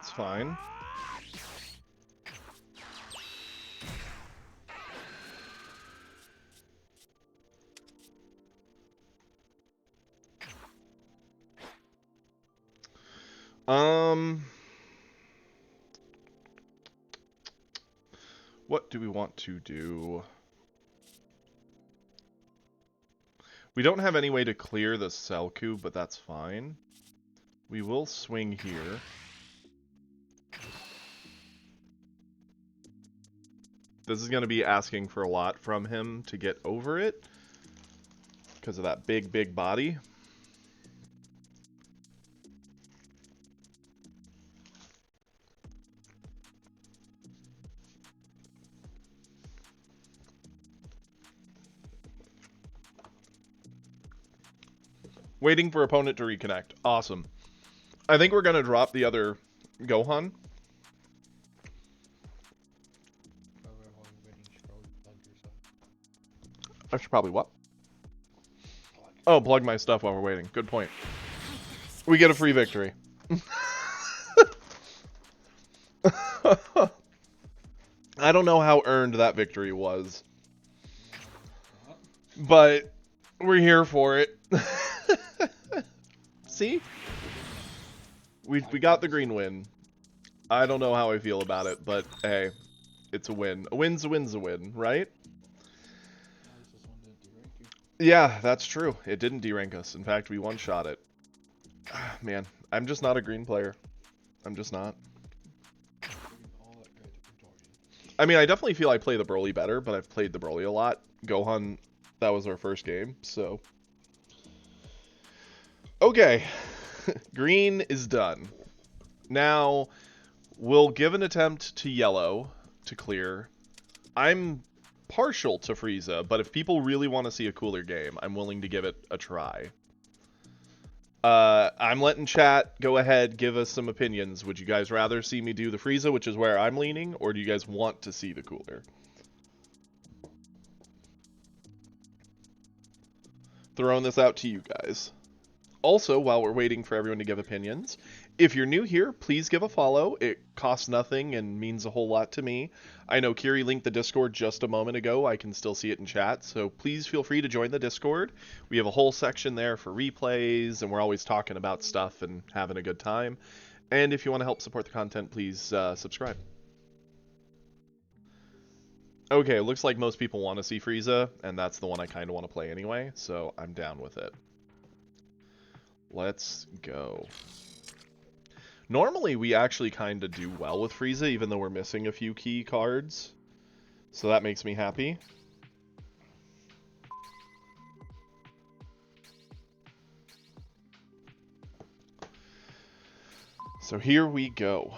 It's fine. What do we want to do? We don't have any way to clear the Selku, but that's fine. We will swing here. This is going to be asking for a lot from him to get over it because of that big, big body. Waiting for opponent to reconnect. Awesome. I think we're going to drop the other Gohan. I should probably what? Oh, plug my stuff while we're waiting. Good point. We get a free victory. I don't know how earned that victory was. But we're here for it. See? We got the green win. I don't know how I feel about it, but hey, it's a win. A win's a win's a win, right? Yeah, that's true. It didn't derank us. In fact, we one-shot it. Man, I'm just not a green player. I'm just not. I mean, I definitely feel I play the Broly better, but I've played the Broly a lot. Gohan, that was our first game, so... Okay. Green is done. Now, we'll give an attempt to yellow to clear. I'm partial to Frieza, but if people really want to see a cooler game, I'm willing to give it a try. I'm letting chat go ahead, give us some opinions. Would you guys rather see me do the Frieza, which is where I'm leaning, or do you guys want to see the cooler? Throwing this out to you guys. Also, while we're waiting for everyone to give opinions, if you're new here, please give a follow. It costs nothing and means a whole lot to me. I know Kiri linked the Discord just a moment ago. I can still see it in chat, so please feel free to join the Discord. We have a whole section there for replays, and we're always talking about stuff and having a good time. And if you want to help support the content, please subscribe. Okay, it looks like most people want to see Frieza, and that's the one I kind of want to play anyway, so I'm down with it. Let's go. Normally, we actually kind of do well with Frieza, even though we're missing a few key cards. So that makes me happy. So here we go.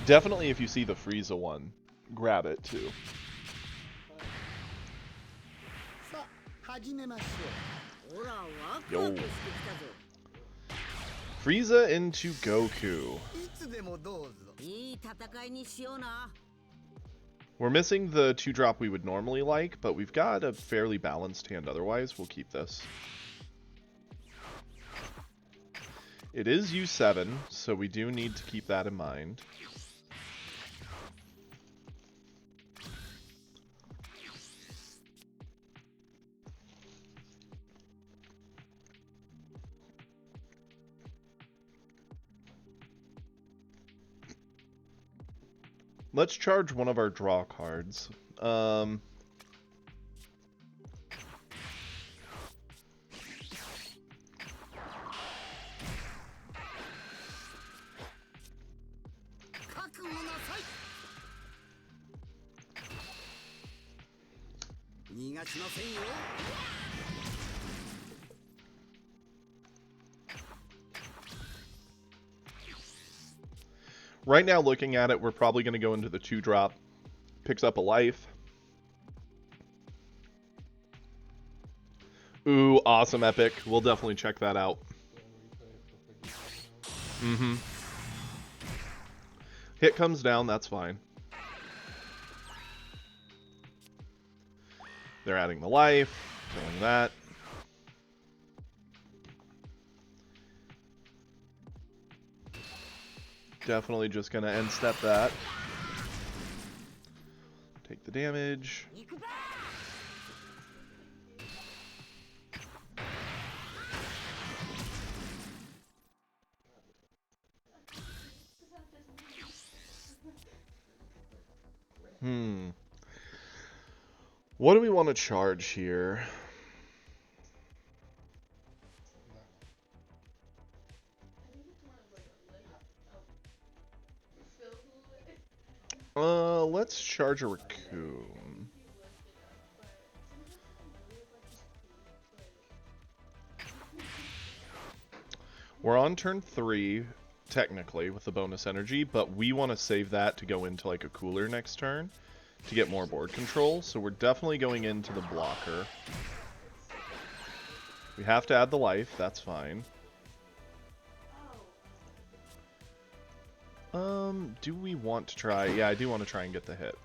Definitely, if you see the Frieza one, grab it too. Yo. Frieza into Goku. We're missing the 2-drop we would normally like, but we've got a fairly balanced hand otherwise. We'll keep this. It is U7, so we do need to keep that in mind. Let's charge one of our draw cards. Right now, looking at it, we're probably going to go into the 2-drop. Picks up a life. Ooh, awesome epic. We'll definitely check that out. Mm-hmm. Hit comes down, that's fine. They're adding the life, killing that. Definitely just gonna end step that. Take the damage. What do we want to charge here? Let's charge a raccoon. We're on turn 3, technically, with the bonus energy, but we want to save that to go into like a cooler next turn to get more board control, so we're definitely going into the blocker. We have to add the life, that's fine. Do we want to try? Yeah, I do want to try and get the hit.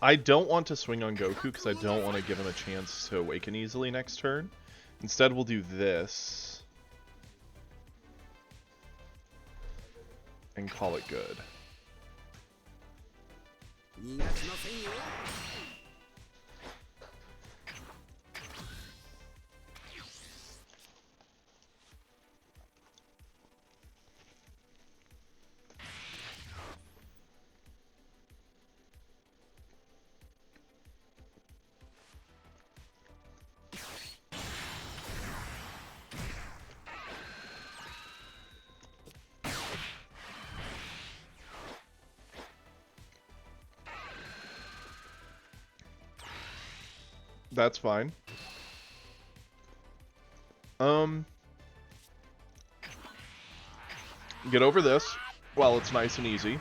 I don't want to swing on Goku because I don't want to give him a chance to awaken easily next turn. Instead, we'll do this. And call it good. That's fine. Get over this while it's nice and easy.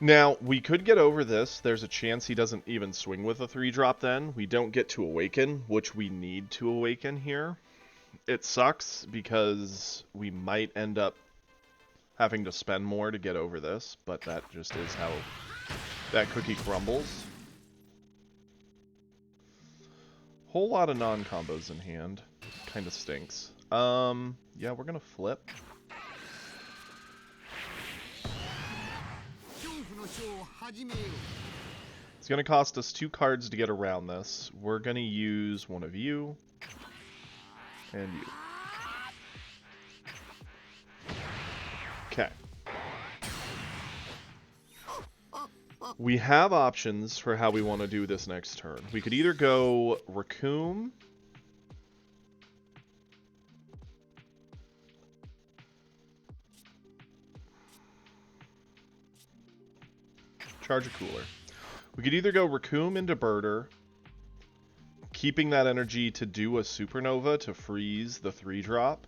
Now, we could get over this. There's a chance he doesn't even swing with a 3-drop then. We don't get to awaken, which we need to awaken here. It sucks because we might end up having to spend more to get over this, but that just is how that cookie crumbles. Whole lot of non-combos in hand. Kind of stinks. Yeah, we're gonna flip. It's going to cost us 2 cards to get around this. We're going to use one of you and you. Okay. We have options for how we want to do this next turn. We could either go Raccoon. Charge a cooler. We could either go Raccoon into Birder, keeping that energy to do a Supernova to freeze the 3-drop.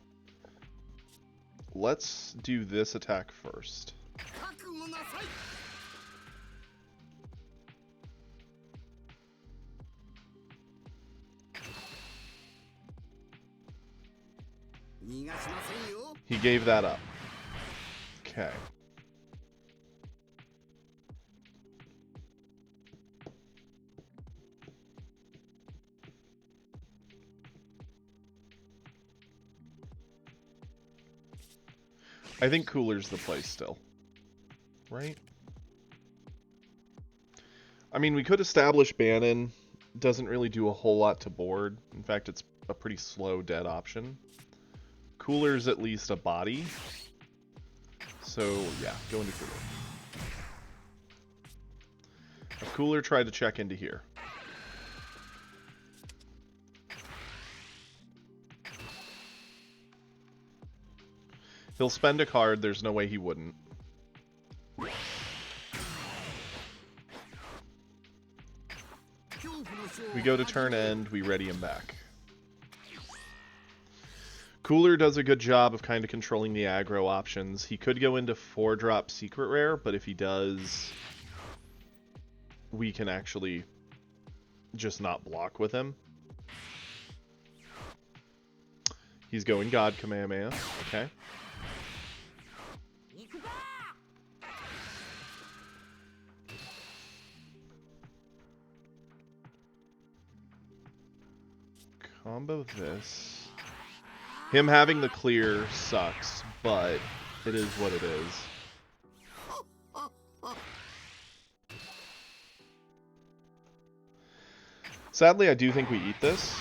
Let's do this attack first. He gave that up. Okay. I think Cooler's the play still. Right? I mean, we could establish Bannon. Doesn't really do a whole lot to board. In fact, it's a pretty slow dead option. Cooler's at least a body. So, yeah, go into Cooler. If Cooler tried to check into here. He'll spend a card, there's no way he wouldn't. We go to turn end, we ready him back. Cooler does a good job of kind of controlling the aggro options. He could go into 4-drop secret rare, but if he does, we can actually just not block with him. He's going God Kamehameha. Okay. Combo this. Him having the clear sucks, but it is what it is. Sadly, I do think we eat this.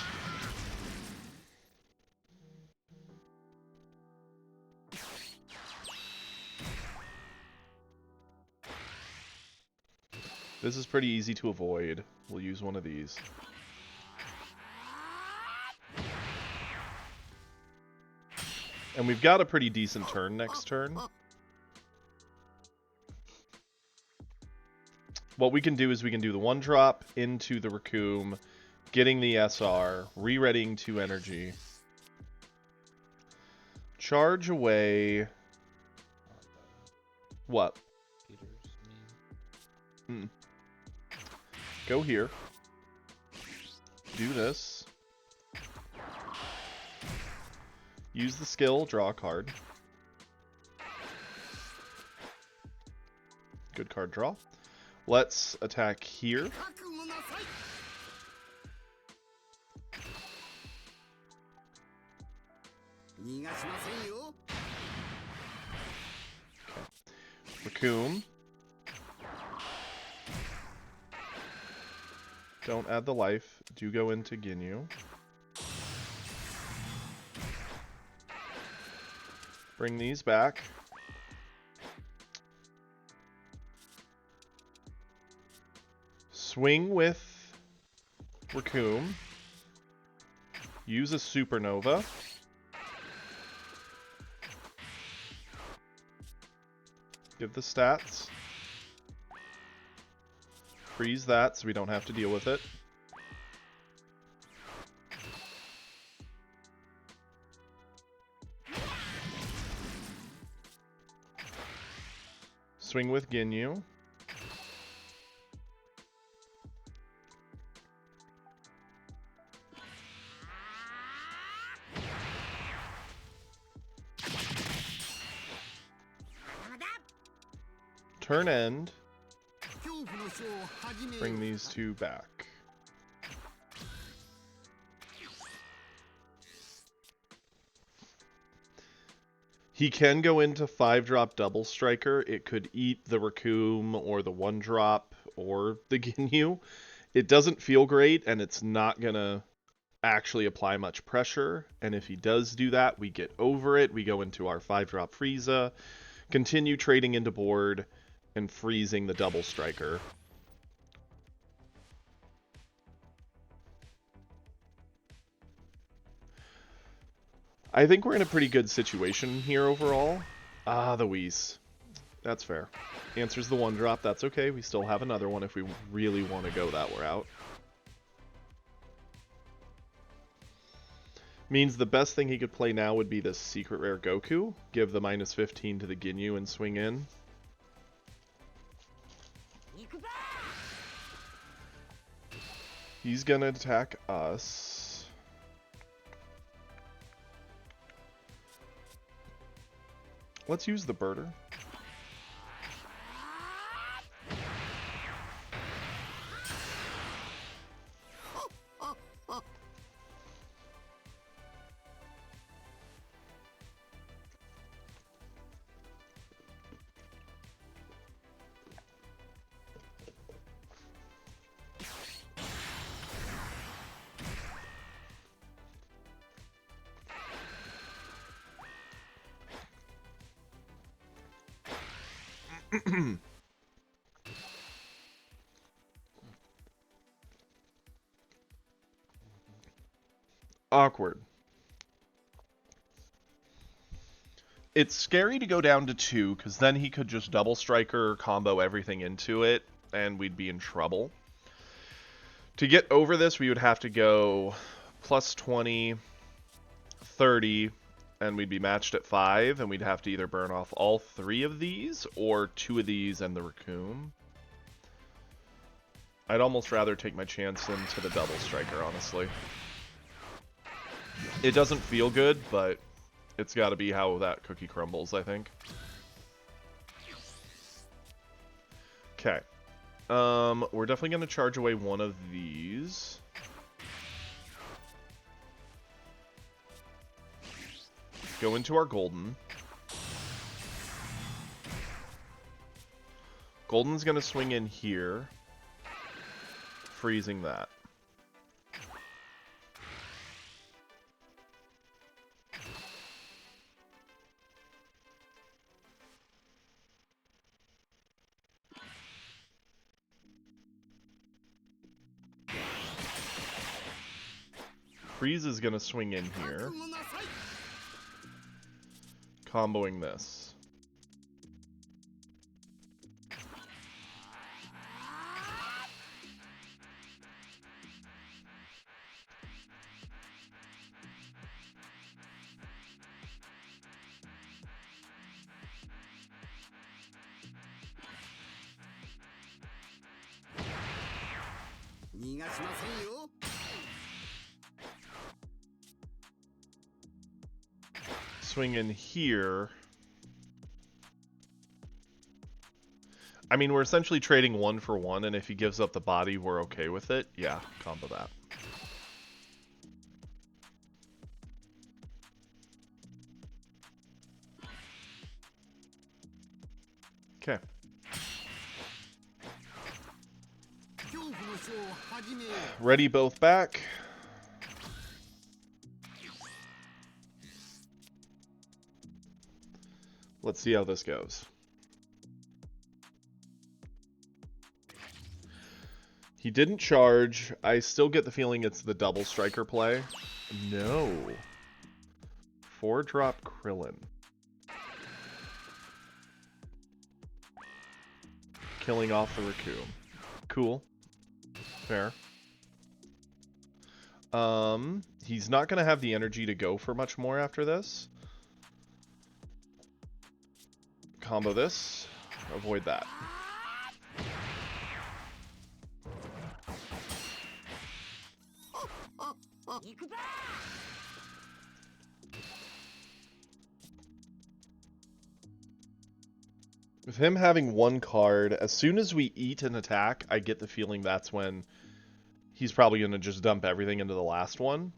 This is pretty easy to avoid. We'll use one of these. And we've got a pretty decent turn next turn. What we can do is we can do the 1-drop into the Raccoon, getting the SR, re-readying 2 energy. Charge away... What? Peter's mean. Go here. Do this. Use the skill, draw a card. Good card draw. Let's attack here. Raccoon. Don't add the life. Do go into Ginyu. Bring these back. Swing with Raccoon. Use a Supernova. Give the stats. Freeze that so we don't have to deal with it. Swing with Ginyu. Turn end. Bring these 2 back. He can go into 5-drop Double Striker. It could eat the Raccoon or the 1-drop or the Ginyu. It doesn't feel great, and it's not going to actually apply much pressure. And if he does do that, we get over it. We go into our 5-drop Frieza, continue trading into board, and freezing the Double Striker. I think we're in a pretty good situation here overall. Ah, the Whis. That's fair. Answers the 1-drop. That's okay. We still have another one if we really want to go that route. Means the best thing he could play now would be this Secret Rare Goku. Give the -15 to the Ginyu and swing in. He's gonna attack us. Let's use the birder. Awkward. It's scary to go down to 2, because then he could just Double Striker, combo everything into it, and we'd be in trouble. To get over this, we would have to go +20, 30, and we'd be matched at 5, and we'd have to either burn off all 3 of these, or 2 of these and the Raccoon. I'd almost rather take my chance into the Double Striker, honestly. It doesn't feel good, but it's got to be how that cookie crumbles, I think. Okay. We're definitely going to charge away one of these. Go into our Golden. Golden's going to swing in here, freezing that. Freeze is going to swing in here, comboing this. Swing in here. I mean, we're essentially trading 1 for 1, and if he gives up the body, we're okay with it. Yeah, combo that. Okay. Ready both back. Let's see how this goes. He didn't charge. I still get the feeling it's the Double Striker play. No. 4-drop Krillin. Killing off the Raccoon. Cool. Fair. He's not going to have the energy to go for much more after this. Combo this. Avoid that. With him having 1 card, as soon as we eat an attack, I get the feeling that's when he's probably going to just dump everything into the last one.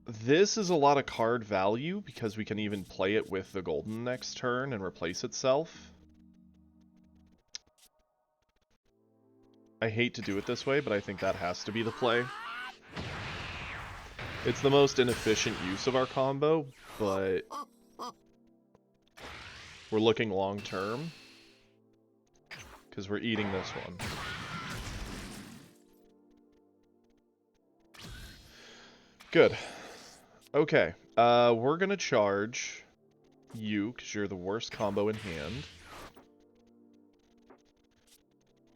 This is a lot of card value because we can even play it with the Golden next turn and replace itself. I hate to do it this way, but I think that has to be the play. It's the most inefficient use of our combo, but we're looking long term because we're eating this one. Good. Okay, we're gonna charge you because you're the worst combo in hand.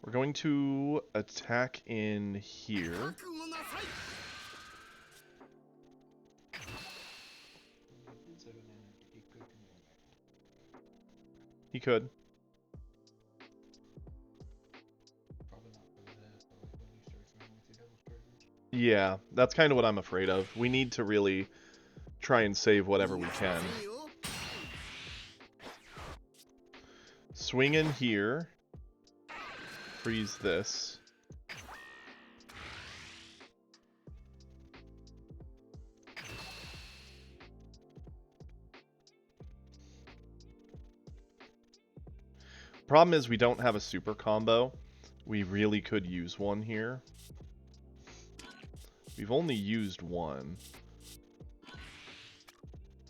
We're going to attack in here. He could. Yeah, that's kind of what I'm afraid of. We need to really try and save whatever we can. Swing in here. Freeze this. Problem is we don't have a super combo. We really could use one here. We've only used one.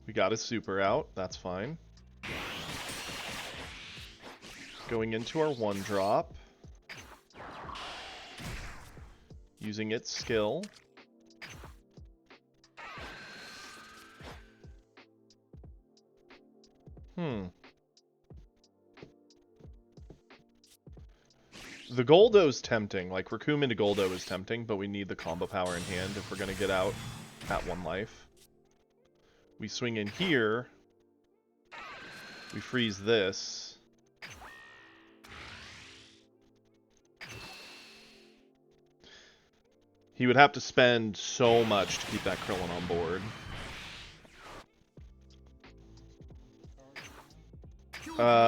We got a super out. That's fine. Going into our 1-drop. Using its skill. The Goldo's tempting. Like, Raccoon into Goldo is tempting, but we need the combo power in hand if we're going to get out at 1 life. We swing in here. We freeze this. He would have to spend so much to keep that Krillin on board.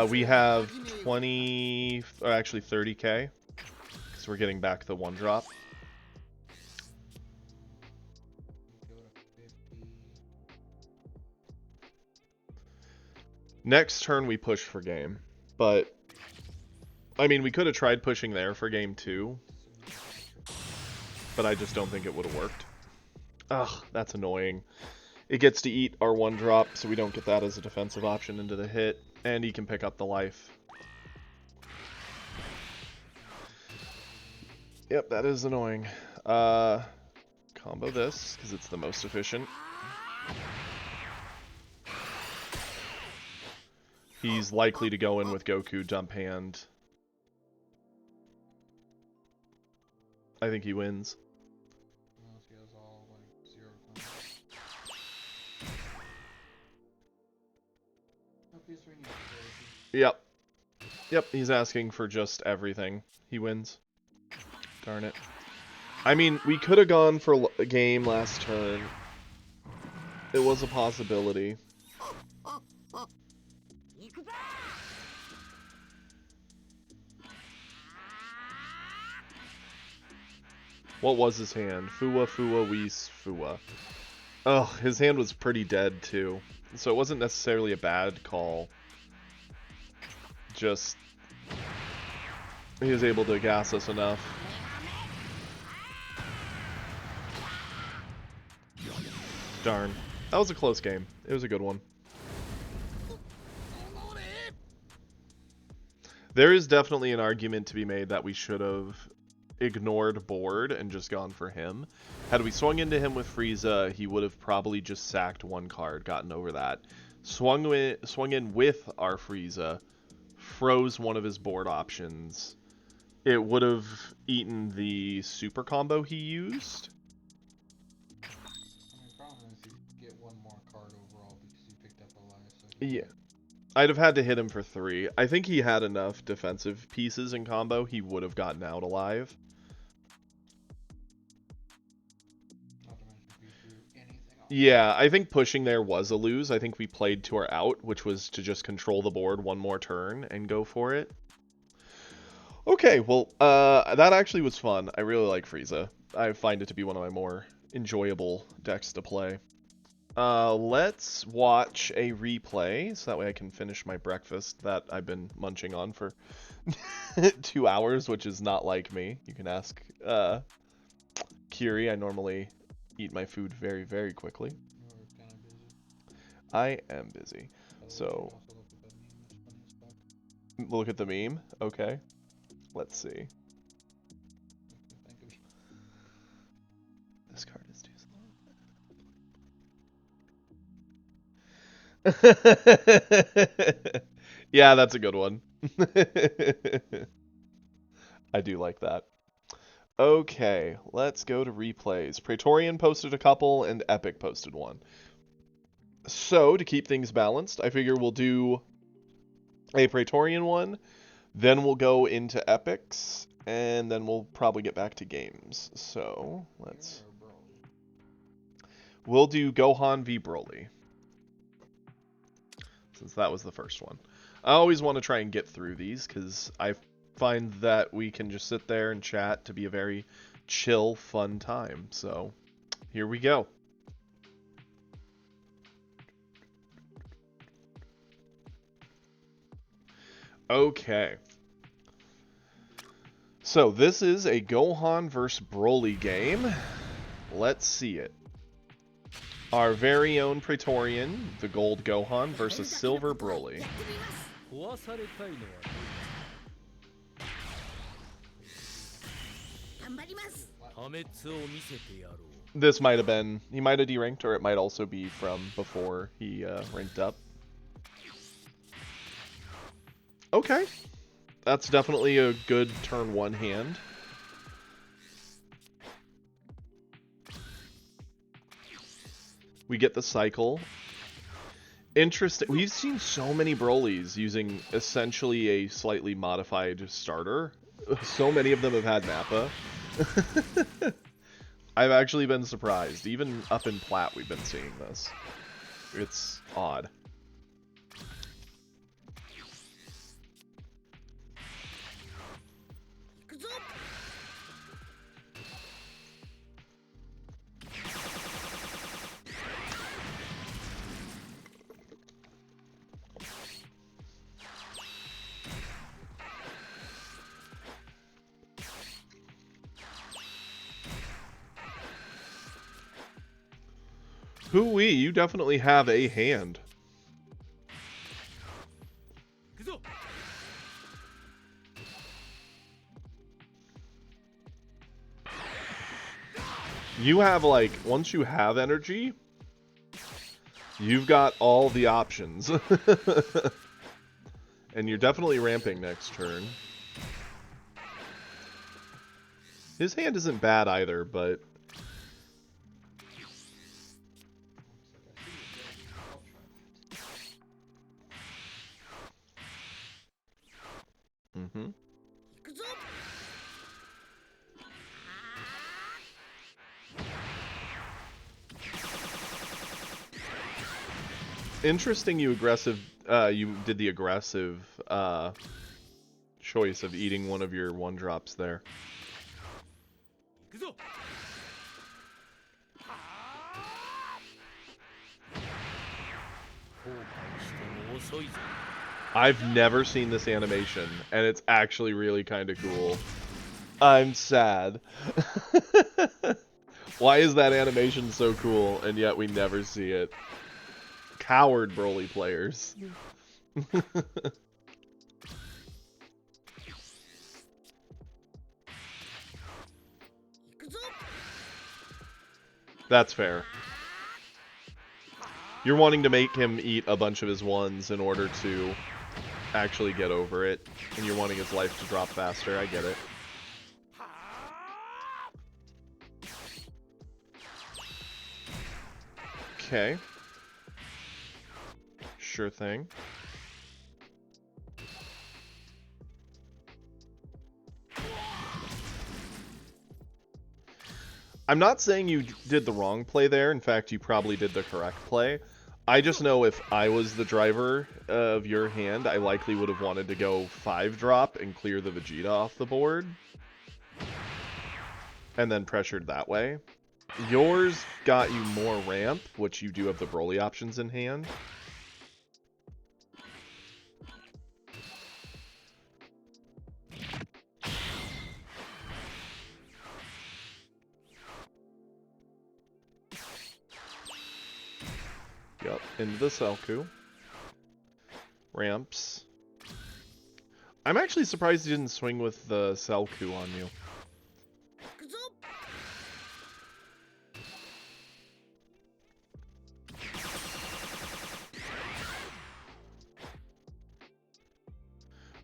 We have 20, or actually 30k, because we're getting back the one drop. Go to 50. Next turn we push for game, but I mean we could have tried pushing there for game 2, but I just don't think it would have worked. Ugh, that's annoying. It gets to eat our one drop, so we don't get that as a defensive option into the hit, and he can pick up the life. Yep, that is annoying. Combo this, because it's the most efficient. He's likely to go in with Goku dump hand. I think he wins. Unless he has all like 0 coins. Oh, PS3 needs to Yep. Yep, he's asking for just everything. He wins. Darn it. I mean, we could have gone for a game last turn. It was a possibility. What was his hand? Fua, Fua, Whis, Fua. Oh, his hand was pretty dead, too. So it wasn't necessarily a bad call. Just... he was able to gas us enough. Darn. That was a close game. It was a good one. There is definitely an argument to be made that we should have ignored board and just gone for him. Had we swung into him with Frieza, he would have probably just sacked one card, gotten over that. Swung in with our Frieza, froze one of his board options. It would have eaten the super combo he used. I mean, problem is you get one more card overall because you picked up a life. So Yeah. I'd have had to hit him for 3. I think he had enough defensive pieces in combo. He would have gotten out alive. not to mention if you threw anything off. Yeah, I think pushing there was a lose. I think we played to our out, which was to just control the board one more turn and go for it. Okay, well, that actually was fun. I really like Frieza. I find it to be one of my more enjoyable decks to play. Let's watch a replay, so that way I can finish my breakfast that I've been munching on for 2 hours, which is not like me. You can ask Kiri. I normally eat my food very, very quickly. You're kind of busy. I am busy. By the way, you So- can also look at that meme. That's funny as fuck. Look at the meme. Okay. Let's see. Think of you. This card is too slow. Yeah, that's a good one. I do like that. Okay, let's go to replays. Praetorian posted a couple and Epic posted one. So, to keep things balanced, I figure we'll do a Praetorian one, then we'll go into Epics, and then we'll probably get back to games. So, let's... Or Broly. We'll do Gohan v Broly, since that was the first one. I always want to try and get through these, because I find that we can just sit there and chat to be a very chill, fun time. So, here we go. Okay. So, this is a Gohan vs. Broly game. Let's see it. Our very own Praetorian, the Gold Gohan, versus Silver Broly. 壊されたいのは頑張ります。破滅を見せてやろう This might have been, he might have deranked, or it might also be from before he ranked up. Okay. That's definitely a good turn 1 hand. We get the cycle. Interesting. We've seen so many Brolys using essentially a slightly modified starter. So many of them have had Nappa. I've actually been surprised. Even up in Plat, we've been seeing this. It's odd. Hoo-wee, you definitely have a hand. You have, like, once you have energy, you've got all the options. And you're definitely ramping next turn. His hand isn't bad either, but... Mm-hmm. Interesting you did the aggressive choice of eating one of your 1-drops there. I've never seen this animation, and it's actually really kind of cool. I'm sad. Why is that animation so cool, and yet we never see it? Coward Broly players. That's fair. You're wanting to make him eat a bunch of his 1s in order to actually get over it, and you're wanting his life to drop faster. I get it. Okay. Sure thing. I'm not saying you did the wrong play there. In fact, you probably did the correct play. I just know if I was the driver of your hand, I likely would have wanted to go 5-drop and clear the Vegeta off the board. And then pressured that way. Yours got you more ramp, which you do have the Broly options in hand. Yep, into the Selku. Ramps. I'm actually surprised he didn't swing with the Selku on you.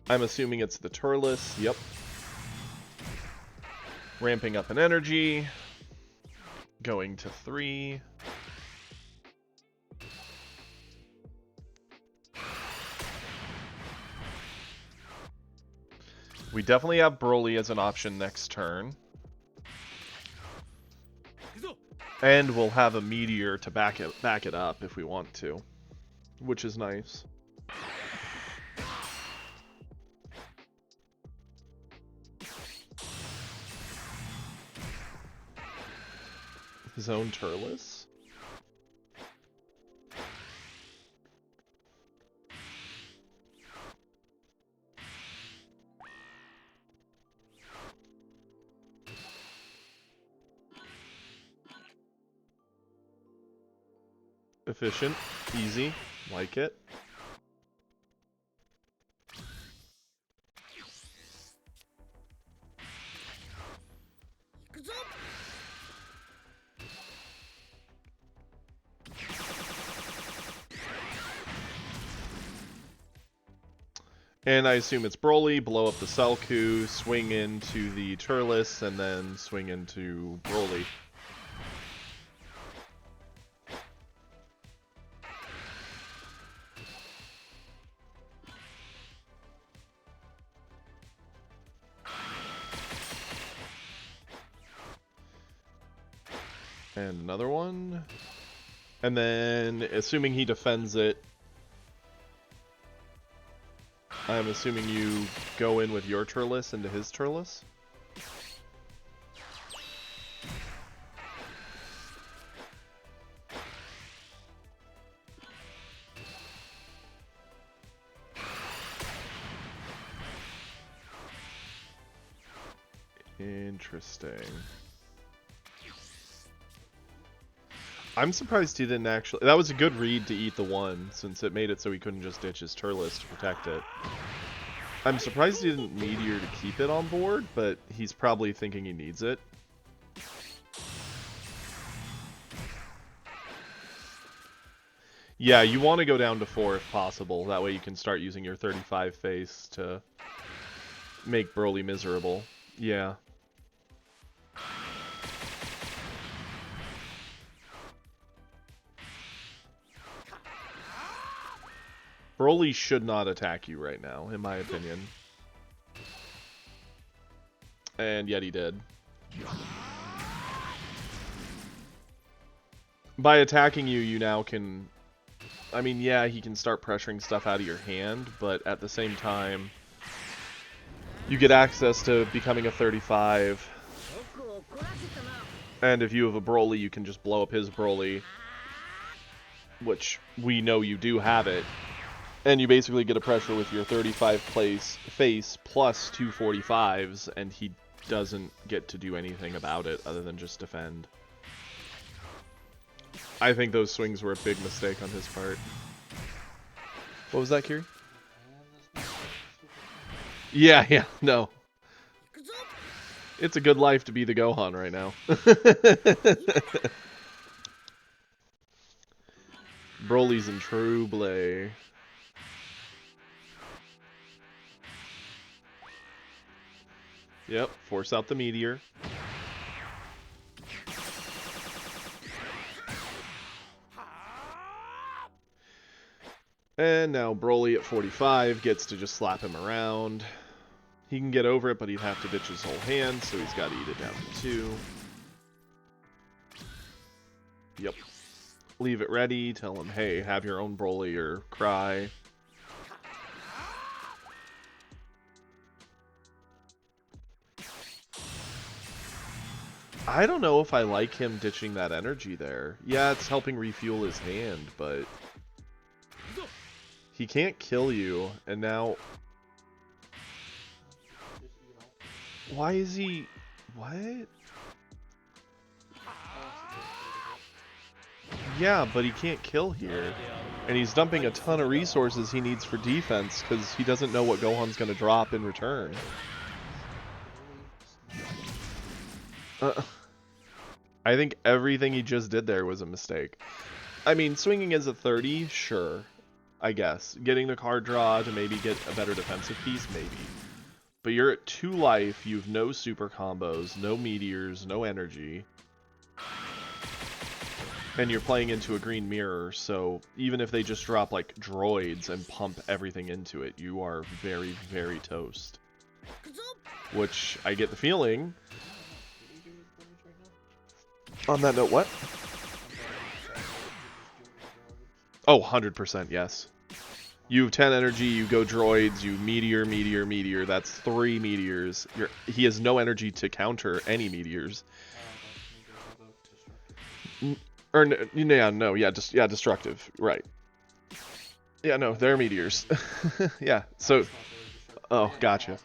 I'm assuming it's the Turles. Yep. Ramping up in energy. Going to 3. We definitely have Broly as an option next turn. And we'll have a Meteor to back it up if we want to. Which is nice. His own Turles. Efficient, easy, like it. And I assume it's Broly, blow up the Selku, swing into the Turles, and then swing into Broly. And another one. And then, assuming he defends it, I'm assuming you go in with your Turles into his Turles? Interesting. I'm surprised he didn't actually... That was a good read to eat the one, since it made it so he couldn't just ditch his Turles to protect it. I'm surprised he didn't Meteor to keep it on board, but he's probably thinking he needs it. Yeah, you want to go down to 4 if possible. That way you can start using your 35 face to make Broly miserable. Yeah. Broly should not attack you right now, in my opinion. And yet he did. By attacking you, you now can... I mean, yeah, he can start pressuring stuff out of your hand, but at the same time, you get access to becoming a 35. And if you have a Broly, you can just blow up his Broly, which we know you do have it. And you basically get a pressure with your 35 face plus 2 45s, and he doesn't get to do anything about it other than just defend. I think those swings were a big mistake on his part. What was that, Kiri? Yeah, no. It's a good life to be the Gohan right now. Broly's in Trouble. Yep, force out the meteor. And now Broly at 45 gets to just slap him around. He can get over it, but he'd have to ditch his whole hand, so he's got to eat it down to 2. Yep. Leave it ready, tell him, hey, have your own Broly or cry. I don't know if I like him ditching that energy there. Yeah, it's helping refuel his hand, but... he can't kill you, and now... why is he... what? Yeah, but he can't kill here. And he's dumping a ton of resources he needs for defense, because he doesn't know what Gohan's going to drop in return. I think everything he just did there was a mistake. I mean, swinging as a 30, sure. I guess. Getting the card draw to maybe get a better defensive piece, maybe. But you're at 2 life, you have no super combos, no meteors, no energy. And you're playing into a green mirror, so even if they just drop like droids and pump everything into it, you are very, very toast. Which, I get the feeling... On that note, what? Oh, 100% yes. You have 10 energy, you go droids, you meteor, meteor, meteor. That's 3 meteors. He has no energy to counter any meteors. Yeah, destructive. Right. Yeah, no, they're meteors. Yeah, so... oh, gotcha.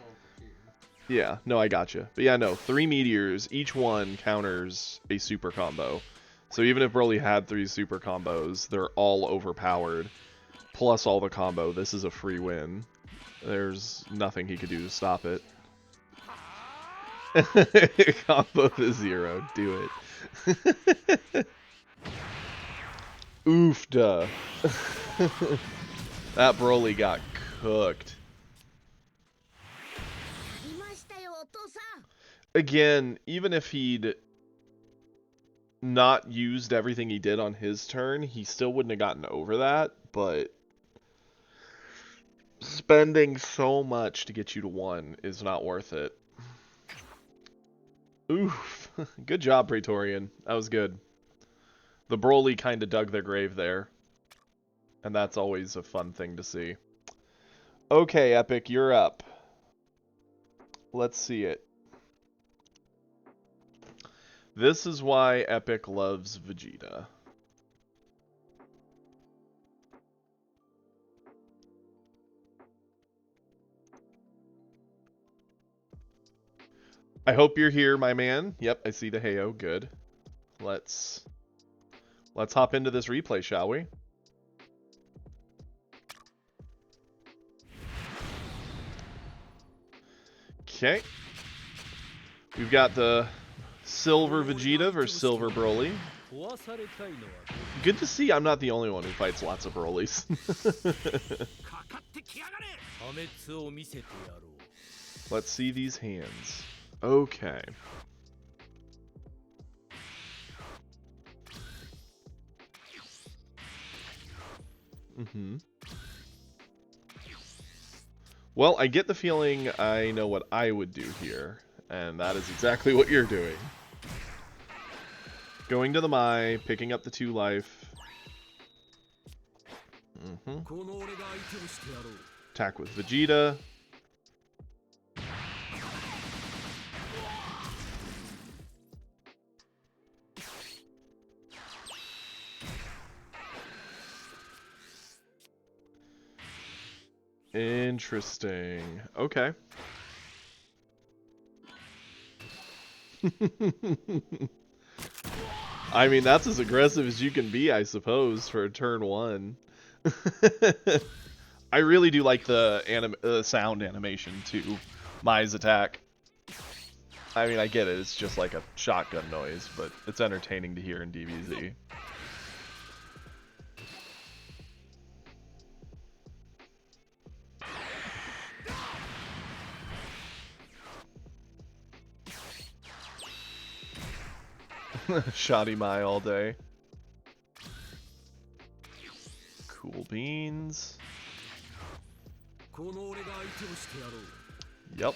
Yeah, no, I gotcha. But yeah, no, 3 meteors, each one counters a super combo. So even if Broly had 3 super combos, they're all overpowered. Plus all the combo, this is a free win. There's nothing he could do to stop it. Combo to 0, do it. Oof, duh. That Broly got cooked. Again, even if he'd not used everything he did on his turn, he still wouldn't have gotten over that, but spending so much to get you to 1 is not worth it. Oof. Good job, Praetorian. That was good. The Broly kind of dug their grave there. And that's always a fun thing to see. Okay, Epic, you're up. Let's see it. This is why Epic loves Vegeta. I hope you're here, my man. Yep, I see the Heyo. Good. Let's hop into this replay, shall we? Okay. We've got the Silver Vegeta versus Silver Broly. 壊されたいのは Good to see I'm not the only one who fights lots of Brolys. かかってきやがれ破滅を見せてやろう Let's see these hands. Okay. Well, I get the feeling I know what I would do here, and that is exactly what you're doing. Going to the Mai, picking up the 2 life. この俺が相手をしてやろう Attack with Vegeta. Interesting. Okay. I mean, that's as aggressive as you can be, I suppose, for a turn 1. I really do like the sound animation to Mai's attack. I mean, I get it, it's just like a shotgun noise, but it's entertaining to hear in DBZ. Shoddy Mai all day. Cool beans. この俺が相手をしてやろう Yep.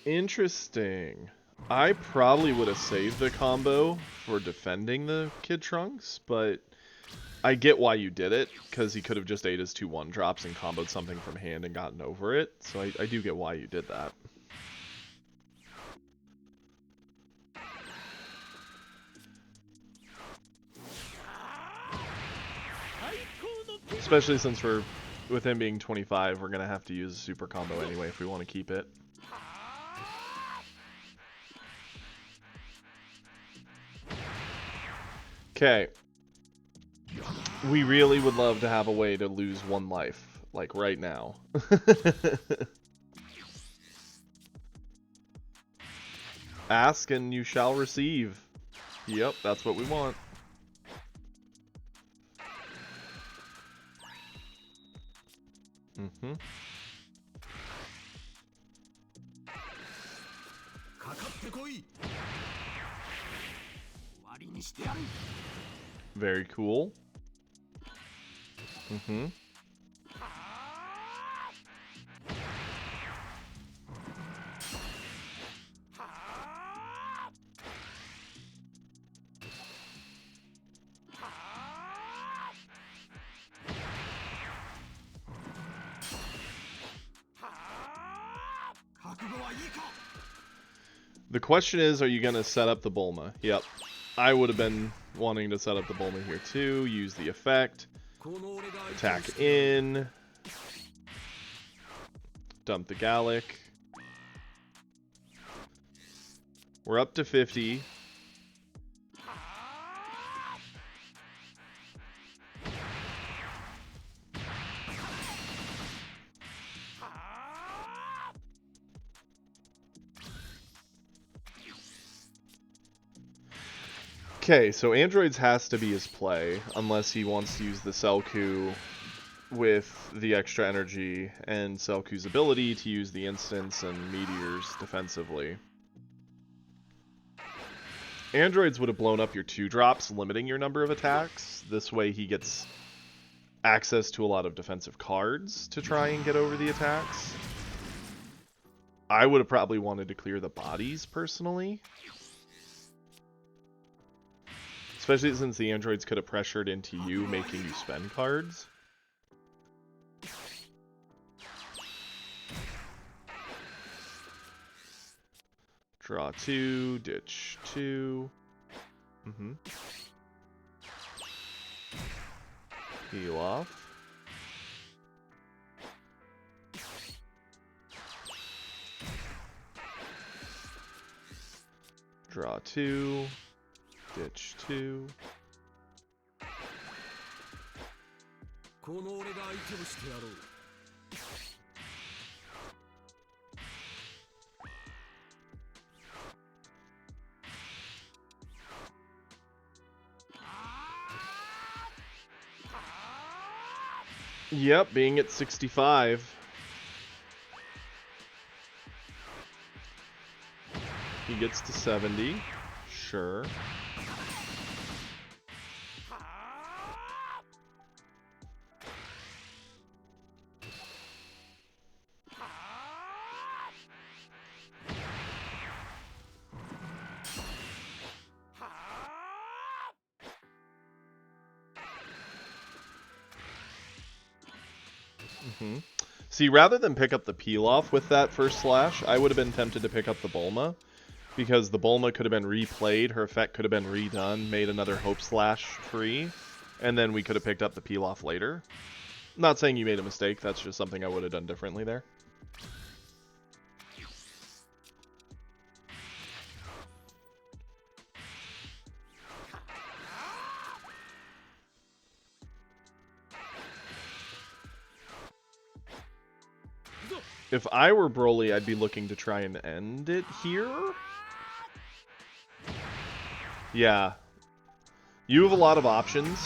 Interesting. I probably would have saved the combo for defending the Kid Trunks, but I get why you did it, because he could have just ate his 2 1-drops and comboed something from hand and gotten over it, so I do get why you did that. Especially since with him being 25, we're going to have to use a super combo anyway if we want to keep it. Okay. We really would love to have a way to lose 1 life, like right now. Ask and you shall receive. Yep, that's what we want. Very cool. The question is, are you going to set up the Bulma? Yep. I would have been wanting to set up the Bulma here too. Use the effect. Attack in. Dump the Gallic. We're up to 50. Okay, so Androids has to be his play, unless he wants to use the Selku with the extra energy and Selku's ability to use the instants and meteors defensively. Androids would have blown up your 2-drops, limiting your number of attacks. This way he gets access to a lot of defensive cards to try and get over the attacks. I would have probably wanted to clear the bodies, personally. Especially since the androids could have pressured into you, making you spend cards. Draw 2, ditch 2. Heal off. Draw 2, ditch 2. この俺が相手をしてやろう。Yep, being at 65. He gets to 70. Sure. See, rather than pick up the peel-off with that first slash, I would have been tempted to pick up the Bulma, because the Bulma could have been replayed, her effect could have been redone, made another Hope Slash free, and then we could have picked up the peel-off later. Not saying you made a mistake, that's just something I would have done differently there. If I were Broly, I'd be looking to try and end it here. Yeah. You have a lot of options.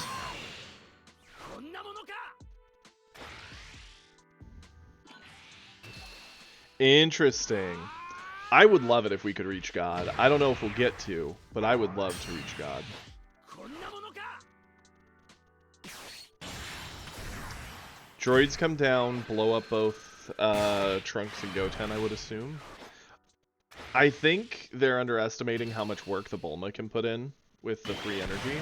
Interesting. I would love it if we could reach God. I don't know if we'll get to, but I would love to reach God. Droids come down, blow up both Trunks and Goten, I would assume. I think they're underestimating how much work the Bulma can put in with the free energy.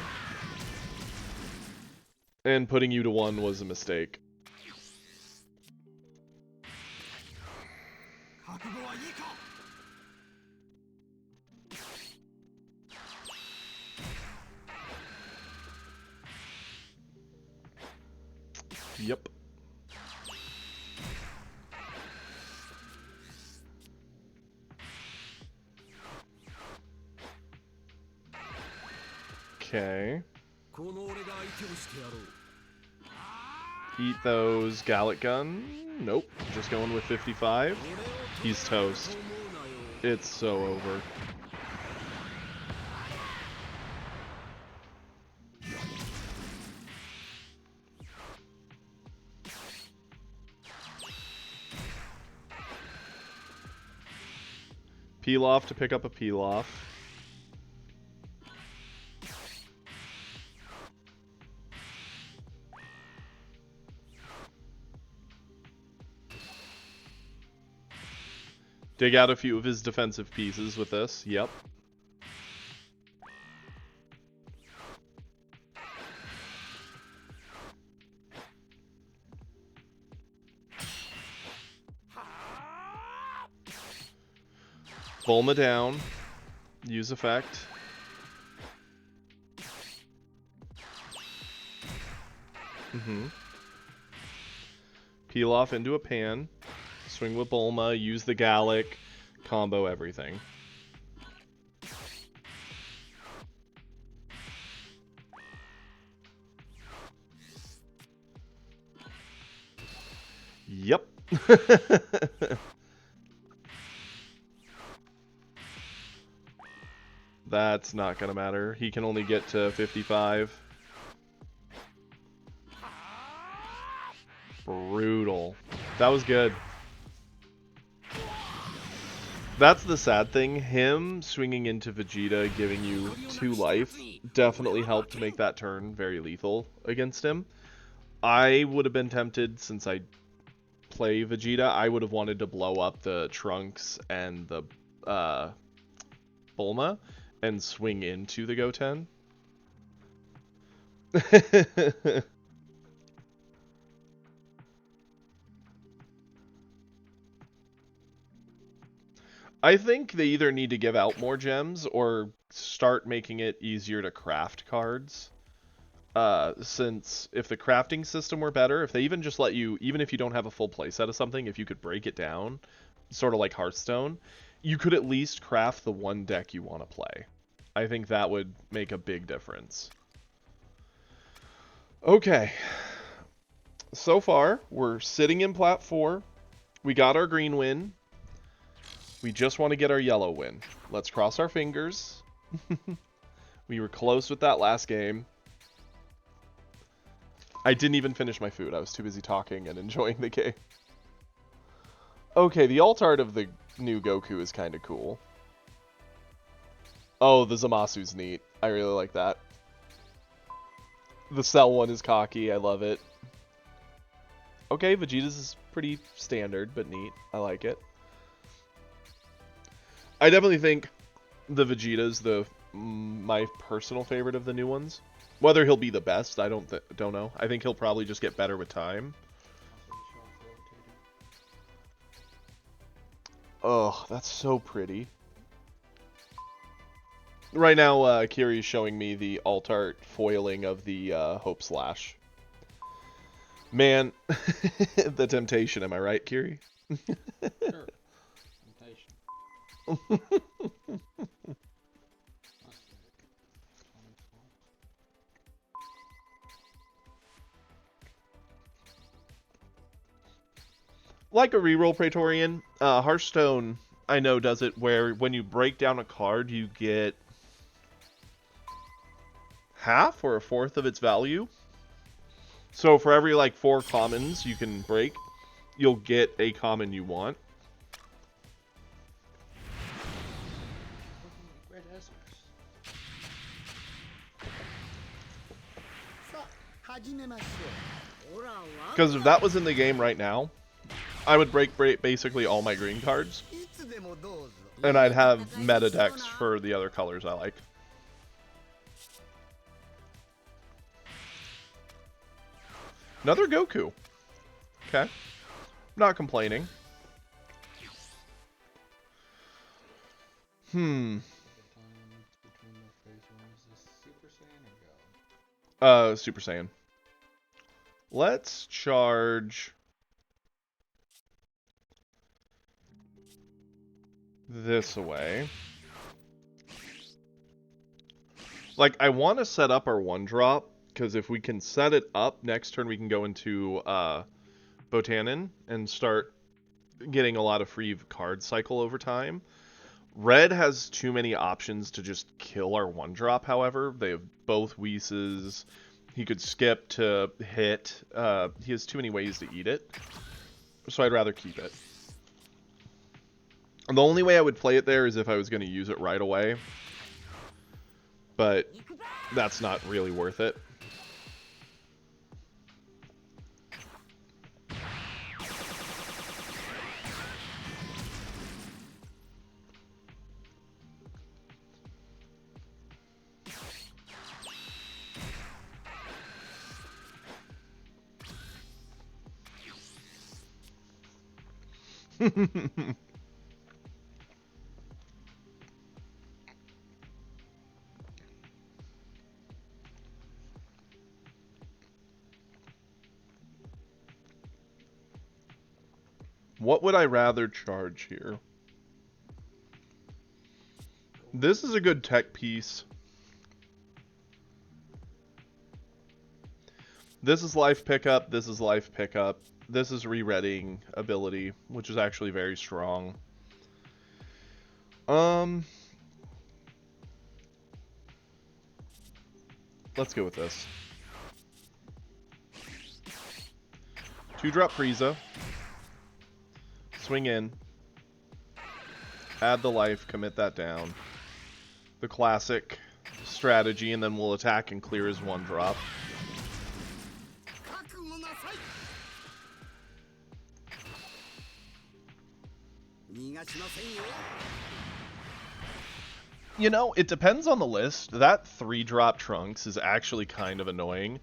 And putting you to 1 was a mistake. Yep. Okay. Eat those Gallic Gun. Nope. Just going with 55. He's toast. It's so over. Peel off to pick up a peel off. Dig out a few of his defensive pieces with this. Yep. Bulma down. Use effect. Peel off into a pan. Swing with Bulma, use the Gallic, combo everything. Yep. That's not gonna matter. He can only get to 55. Brutal. That was good. That's the sad thing. Him swinging into Vegeta, giving you 2 life, definitely helped to make that turn very lethal against him. I would have been tempted, since I play Vegeta, I would have wanted to blow up the Trunks and the Bulma and swing into the Goten. I think they either need to give out more gems or start making it easier to craft cards. Since if the crafting system were better, if they even just let you, even if you don't have a full playset of something, if you could break it down, sort of like Hearthstone, you could at least craft the one deck you want to play. I think that would make a big difference. Okay. So far, we're sitting in plat 4. We got our green win. We just want to get our yellow win. Let's cross our fingers. We were close with that last game. I didn't even finish my food. I was too busy talking and enjoying the game. Okay, the alt art of the new Goku is kind of cool. Oh, the Zamasu's neat. I really like that. The Cell one is cocky. I love it. Okay, Vegeta's is pretty standard, but neat. I like it. I definitely think the Vegeta's my personal favorite of the new ones. Whether he'll be the best, I don't know. I think he'll probably just get better with time. Oh, that's so pretty. Right now, Kiri's showing me the alt art foiling of the Hope Slash. Man, the temptation, am I right, Kiri? Sure. Temptation. Like a reroll Praetorian, Hearthstone, I know, does it where when you break down a card, you get half or a fourth of its value. So for every, like, 4 commons you can break, you'll get a common you want. Because if that was in the game right now, I would break basically all my green cards. And I'd have meta decks for the other colors I like. Another Goku. Okay. Not complaining. Super Saiyan. Let's charge this away. Like, I want to set up our 1-drop, because if we can set it up, next turn we can go into Botanin and start getting a lot of free card cycle over time. Red has too many options to just kill our 1-drop, however. They have both Whis. He could skip to hit. He has too many ways to eat it. So I'd rather keep it. And the only way I would play it there is if I was going to use it right away. But that's not really worth it. What would I rather charge here? This is a good tech piece. This is life pickup, this is life pickup. This is re-readying ability, which is actually very strong. Let's go with this. 2-drop Frieza. Swing in. Add the life, commit that down. The classic strategy, and then we'll attack and clear his 1-drop. You know, it depends on the list. That 3-drop Trunks is actually kind of annoying.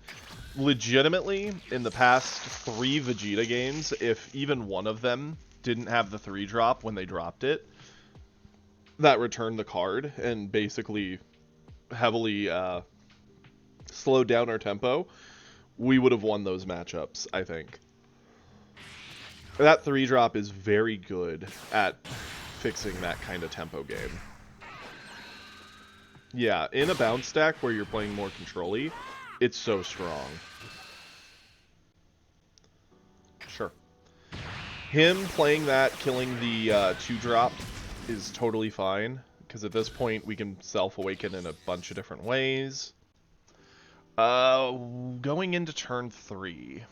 Legitimately, in the past 3 Vegeta games, if even one of them didn't have the 3-drop when they dropped it, that returned the card and basically heavily slowed down our tempo, we would have won those matchups, I think. That 3-drop is very good at fixing that kind of tempo game. Yeah, in a bounce stack where you're playing more control-y, it's so strong. Sure. Him playing that, killing the 2-drop is totally fine, because at this point we can self-awaken in a bunch of different ways. Going into turn 3.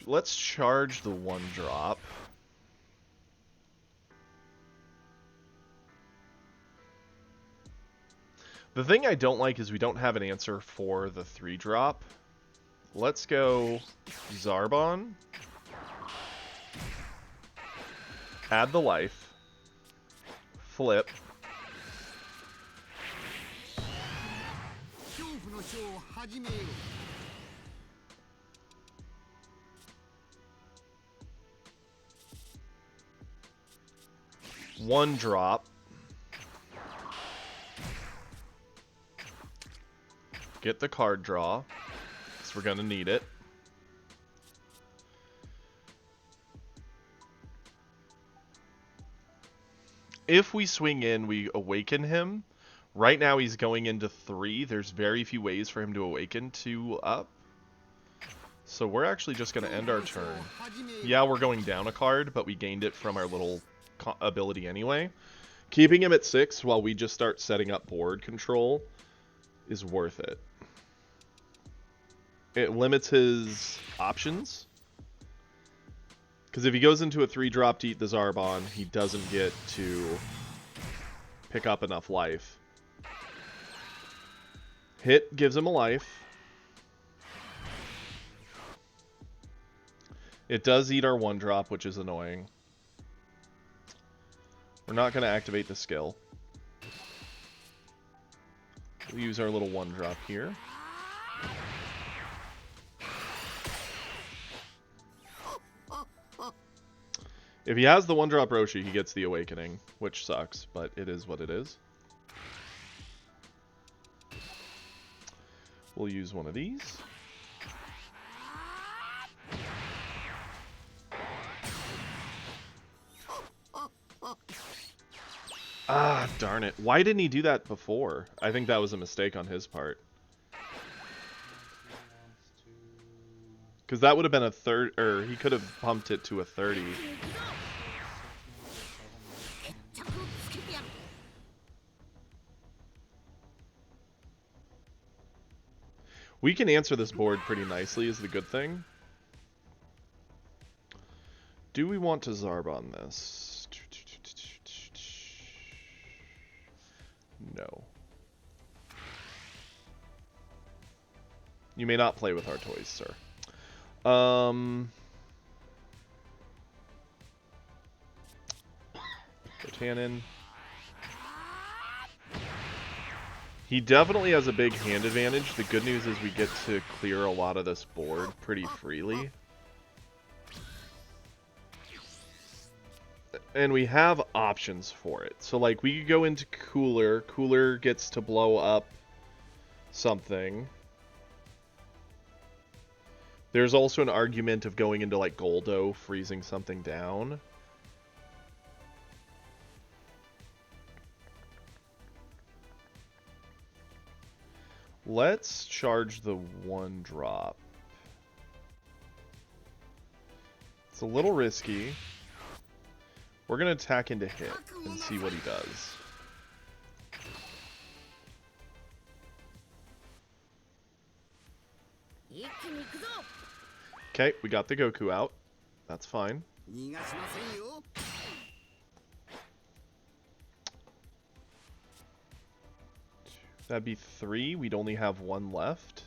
Let's charge the 1-drop. The thing I don't like is we don't have an answer for the 3-drop. Let's go Zarbon. Add the life. Flip. One drop. Get the card draw, because we're going to need it. If we swing in, we awaken him. Right now he's going into 3. There's very few ways for him to awaken 2 up. So we're actually just going to end our turn. Yeah, we're going down a card, but we gained it from our little ability anyway. Keeping him at 6 while we just start setting up board control is worth it. It limits his options. Because if he goes into a 3-drop to eat the Zarbon, he doesn't get to pick up enough life. Hit gives him a life. It does eat our 1-drop, which is annoying. We're not going to activate the skill. We'll use our little 1-drop here. If he has the 1-drop Roshi, he gets the Awakening, which sucks, but it is what it is. We'll use one of these. Ah, darn it. Why didn't he do that before? I think that was a mistake on his part. Because that would have been a third, or he could have pumped it to a 30. We can answer this board pretty nicely is the good thing. Do we want to Zarbon this? No. You may not play with our toys, sir. Tannin. He definitely has a big hand advantage. The good news is we get to clear a lot of this board pretty freely. And we have options for it. So, like, we could go into Cooler. Cooler gets to blow up something. There's also an argument of going into, like, Goldo, freezing something down. Let's charge the 1-drop. It's a little risky. We're going to attack into hit and see what he does. Okay, we got the Goku out. That's fine. 逃がしませんよ That'd be 3. We'd only have 1 left.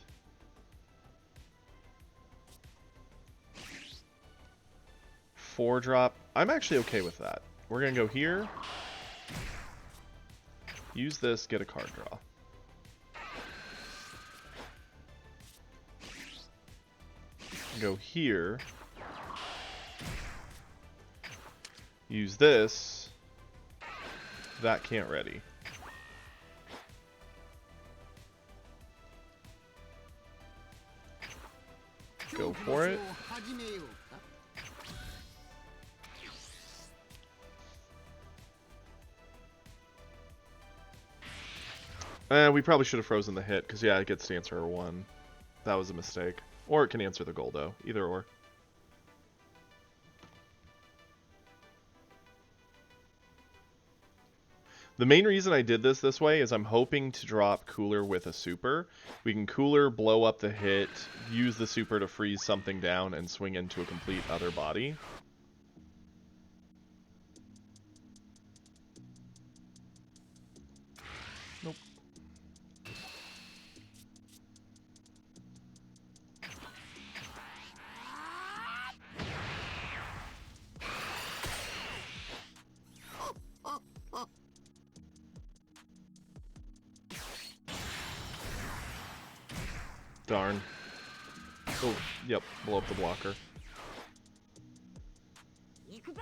Four drop. I'm actually okay with that. We're gonna go here. Use this, get a card draw. Go here. Use this. That can't ready. Go for it. 始めようか We probably should have frozen the hit, because yeah, it gets to answer a 1. That was a mistake. Or it can answer the Goldo. Either or. The main reason I did this way is I'm hoping to drop Cooler with a super. We can Cooler, blow up the hit, use the super to freeze something down, and swing into a complete other body. Nope. Darn. Oh, yep, blow up the blocker. 行くぞ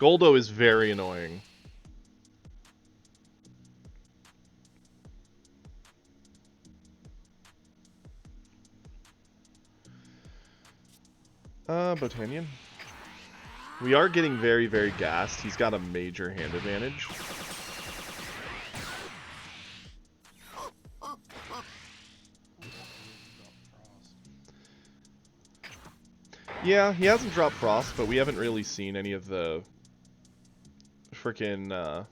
Goldo is very annoying. Botanian. We are getting very, very gassed. He's got a major hand advantage. Yeah, he hasn't dropped Frost, but we haven't really seen any of the frickin'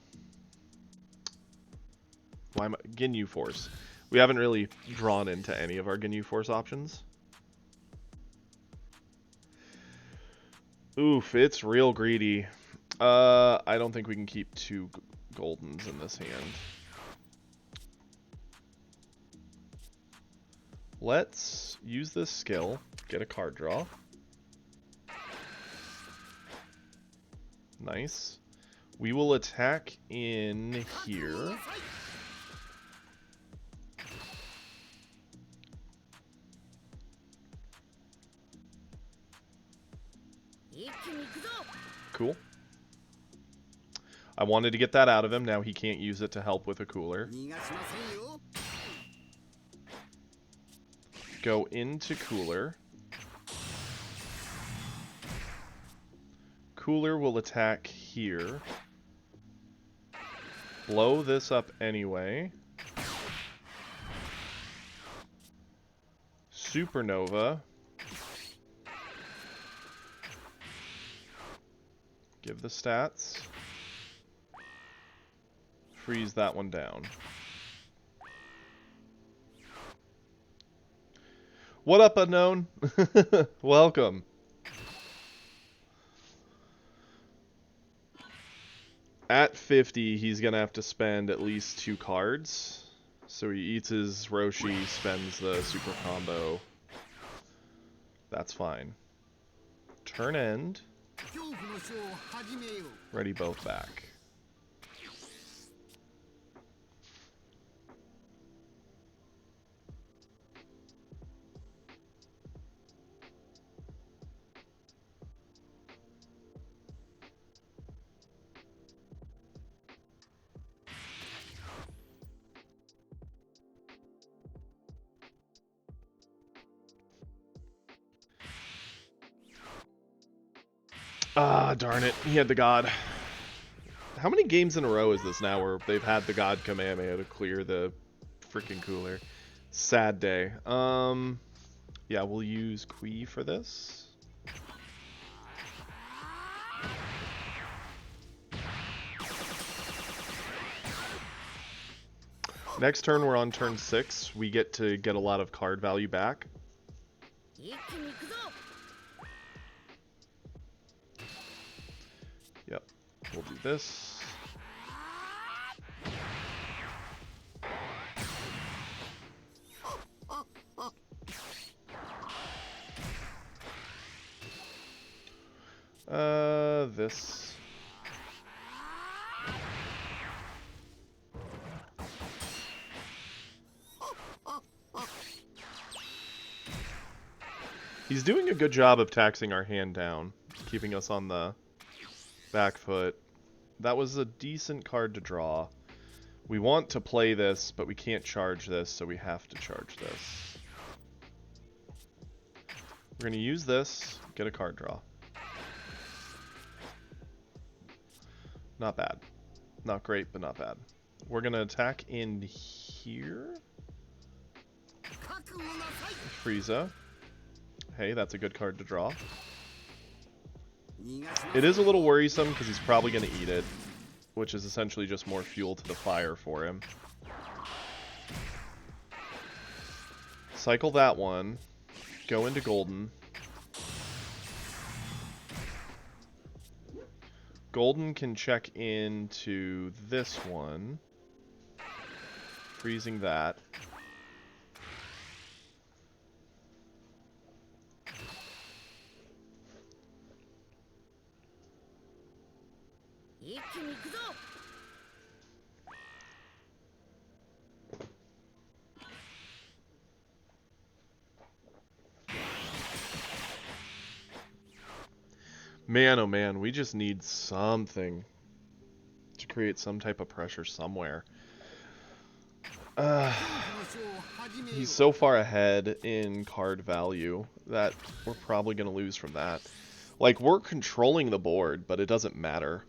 Ginyu Force. We haven't really drawn into any of our Ginyu Force options. Oof, it's real greedy. I don't think we can keep 2 Goldens in this hand. Let's use this skill, get a card draw. Nice. We will attack in here. Cool. I wanted to get that out of him. Now he can't use it to help with a Cooler. 逃がしませんよ Go into Cooler. Cooler will attack here. Blow this up anyway. Supernova. Give the stats. Freeze that one down. What up, Unknown? Welcome. At 50, he's going to have to spend at least 2 cards. So he eats his Roshi, spends the super combo. That's fine. Turn end. 恐怖の書を始めよう Ready both back. Ah, darn it. He had the God. How many games in a row is this now where they've had the God Kamehameha to clear the freaking Cooler? Sad day. Yeah, we'll use Kui for this. Next turn, we're on turn 6. We get to get a lot of card value back. 一気に行くぞ We'll do this. This. He's doing a good job of taxing our hand down, keeping us on the back foot. That was a decent card to draw. We want to play this, but we can't charge this, so we have to charge this. We're going to use this, get a card draw. Not bad. Not great, but not bad. We're going to attack in here. Frieza. Hey, that's a good card to draw. It is a little worrisome because he's probably going to eat it, which is essentially just more fuel to the fire for him. Cycle that one. Go into Golden. Golden can check into this one. Freezing that. Man, oh man, we just need something to create some type of pressure somewhere. He's so far ahead in card value that we're probably going to lose from that. Like, we're controlling the board, but it doesn't matter.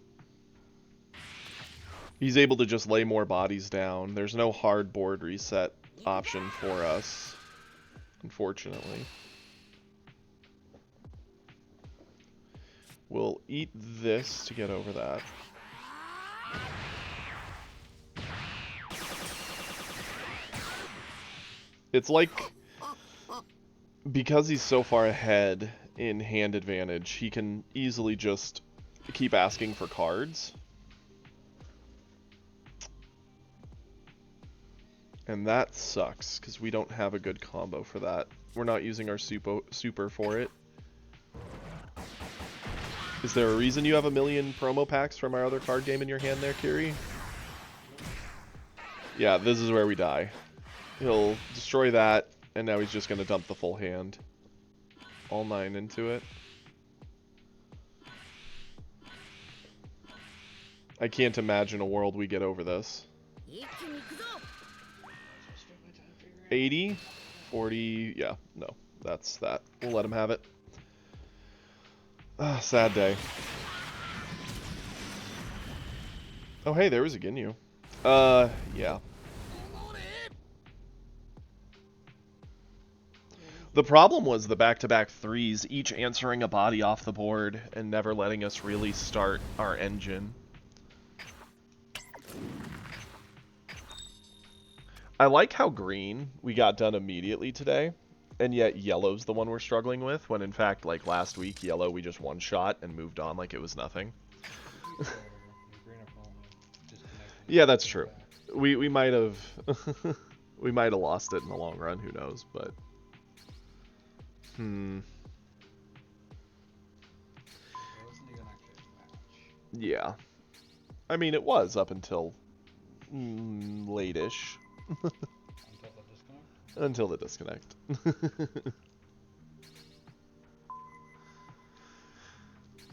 He's able to just lay more bodies down. There's no hard board reset option for us, unfortunately. We'll eat this to get over that. It's like, because he's so far ahead in hand advantage, he can easily just keep asking for cards. And that sucks, because we don't have a good combo for that. We're not using our super for it. Is there a reason you have a million promo packs from our other card game in your hand there, Kiri? Yeah, this is where we die. He'll destroy that, and now he's just going to dump the full hand. All 9 into it. I can't imagine a world we get over this. 80? 40? Yeah, no. That's that. We'll let him have it. Sad day. Oh, hey, there was a Ginyu. Yeah. The problem was the back-to-back threes, each answering a body off the board and never letting us really start our engine. I like how green we got done immediately today, and yet yellow's the one we're struggling with, when in fact, like last week, yellow we just one-shot and moved on like it was nothing. Yeah, that's true. We might have we might have lost it in the long run, who knows, but yeah. I mean, it was up until late-ish. Until the disconnect.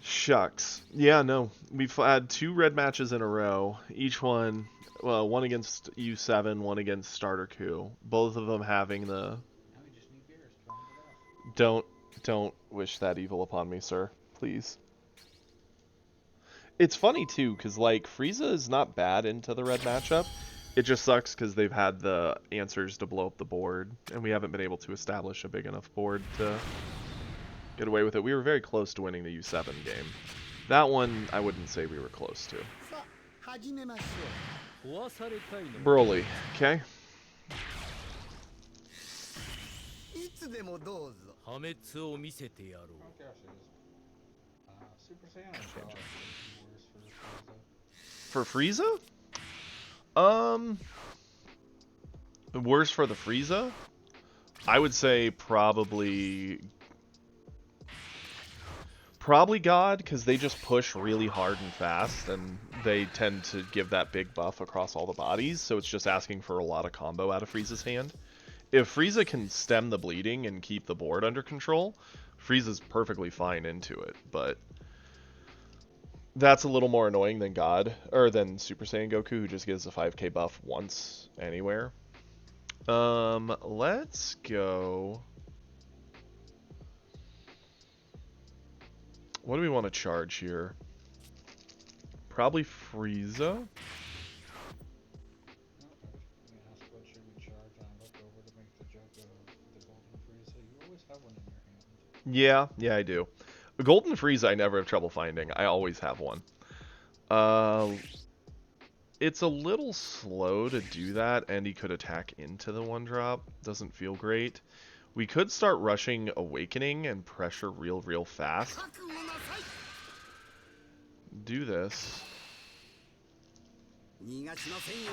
Shucks. Yeah, no. We've had 2 red matches in a row. Each one, well, one against U7, one against Starter Coup. Both of them having the... Don't wish that evil upon me, sir. Please. It's funny, too, because, like, Frieza is not bad into the red matchup. It just sucks because they've had the answers to blow up the board, and we haven't been able to establish a big enough board to get away with it. We were very close to winning the U7 game. That one, I wouldn't say we were close to. Broly, okay? Super Saiyan. Frieza? For Frieza? Worse for the Frieza? I would say probably God, because they just push really hard and fast, and they tend to give that big buff across all the bodies, so it's just asking for a lot of combo out of Frieza's hand. If Frieza can stem the bleeding and keep the board under control, Frieza's perfectly fine into it, but that's a little more annoying than than Super Saiyan Goku, who just gives a 5k buff once anywhere. Let's go. What do we want to charge here? Probably Frieza. No, I was gonna ask what should we charge on leftover to make the joke of the golden Frieza. You always have one in your hand. Yeah, I do. The Golden Frieza I never have trouble finding. I always have one. It's a little slow to do that, and he could attack into the 1-drop. Doesn't feel great. We could start rushing Awakening and pressure real fast. Do this. 逃がしませんよ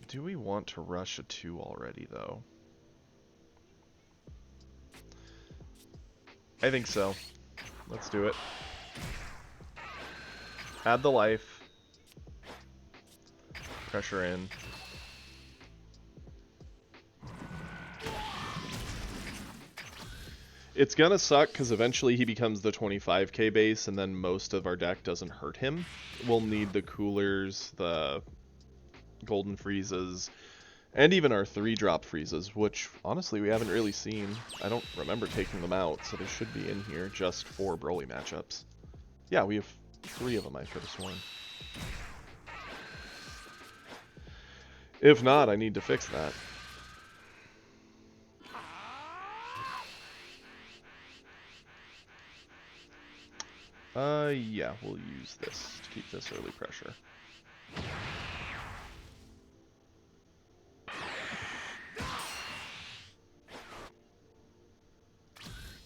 Do we want to rush a 2 already, though? I think so. Let's do it. Add the life. Pressure in. It's gonna suck because eventually he becomes the 25k base and then most of our deck doesn't hurt him. We'll need the coolers, the golden Friezas, and even our 3-drop Friezas, which honestly we haven't really seen. I don't remember taking them out, so they should be in here just for Broly matchups. Yeah, we have 3 of them, I could have sworn. If not, I need to fix that. Yeah, we'll use this to keep this early pressure.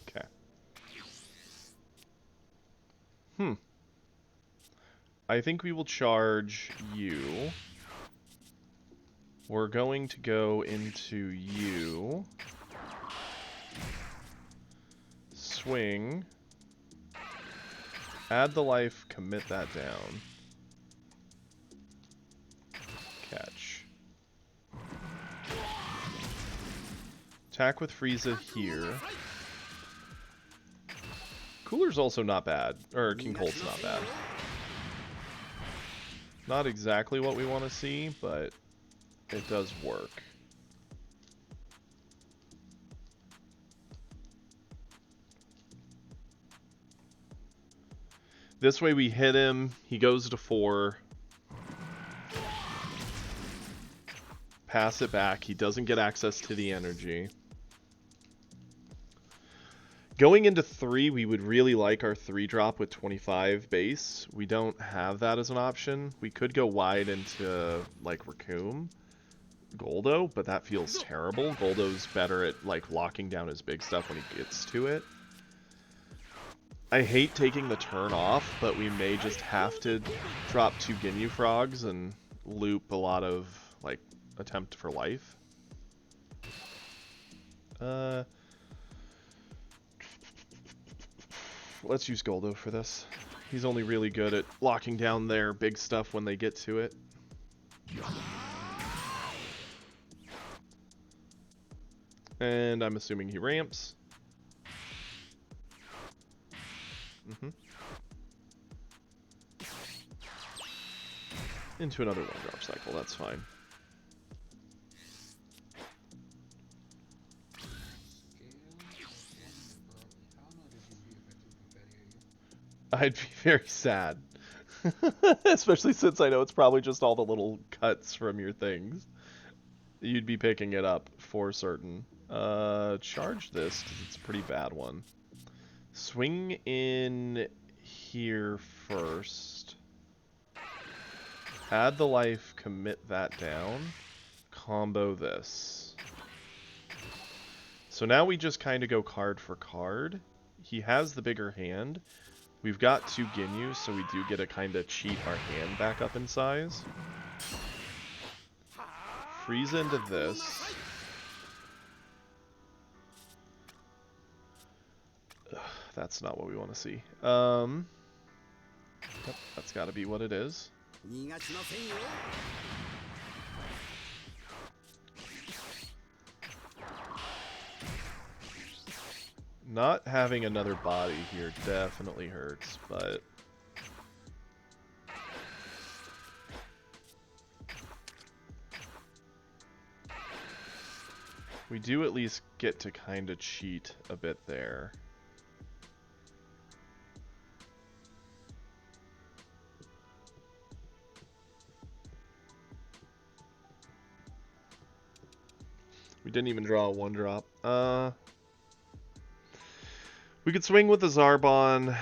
Okay. I think we will charge you. We're going to go into you. Swing. Add the life, commit that down. Catch. Attack with Frieza here. Cooler's also not bad. Or King Cold's not bad. Not exactly what we want to see, but it does work. This way we hit him, he goes to 4. Pass it back, he doesn't get access to the energy. Going into 3, we would really like our 3-drop with 25 base. We don't have that as an option. We could go wide into, like, Raccoon, Goldo, but that feels terrible. Goldo's better at, like, locking down his big stuff when he gets to it. I hate taking the turn off, but we may just have to drop 2 Ginyu Frogs and loop a lot of, like, attempt for life. Let's use Goldo for this. He's only really good at locking down their big stuff when they get to it. And I'm assuming he ramps. Into another 1-drop cycle, that's fine. I'd be very sad. Especially since I know it's probably just all the little cuts from your things. You'd be picking it up for certain. Charge this, because it's a pretty bad one. Swing in here first. Add the life, commit that down. Combo this. So now we just kind of go card for card. He has the bigger hand. We've got 2 Ginyu, so we do get to kind of cheat our hand back up in size. Frieza into this. Ugh, that's not what we want to see. Yep, that's got to be what it is. 逃がしませんよ Not having another body here definitely hurts, but... we do at least get to kind of cheat a bit there. We didn't even draw a 1-drop. We could swing with the Zarbon,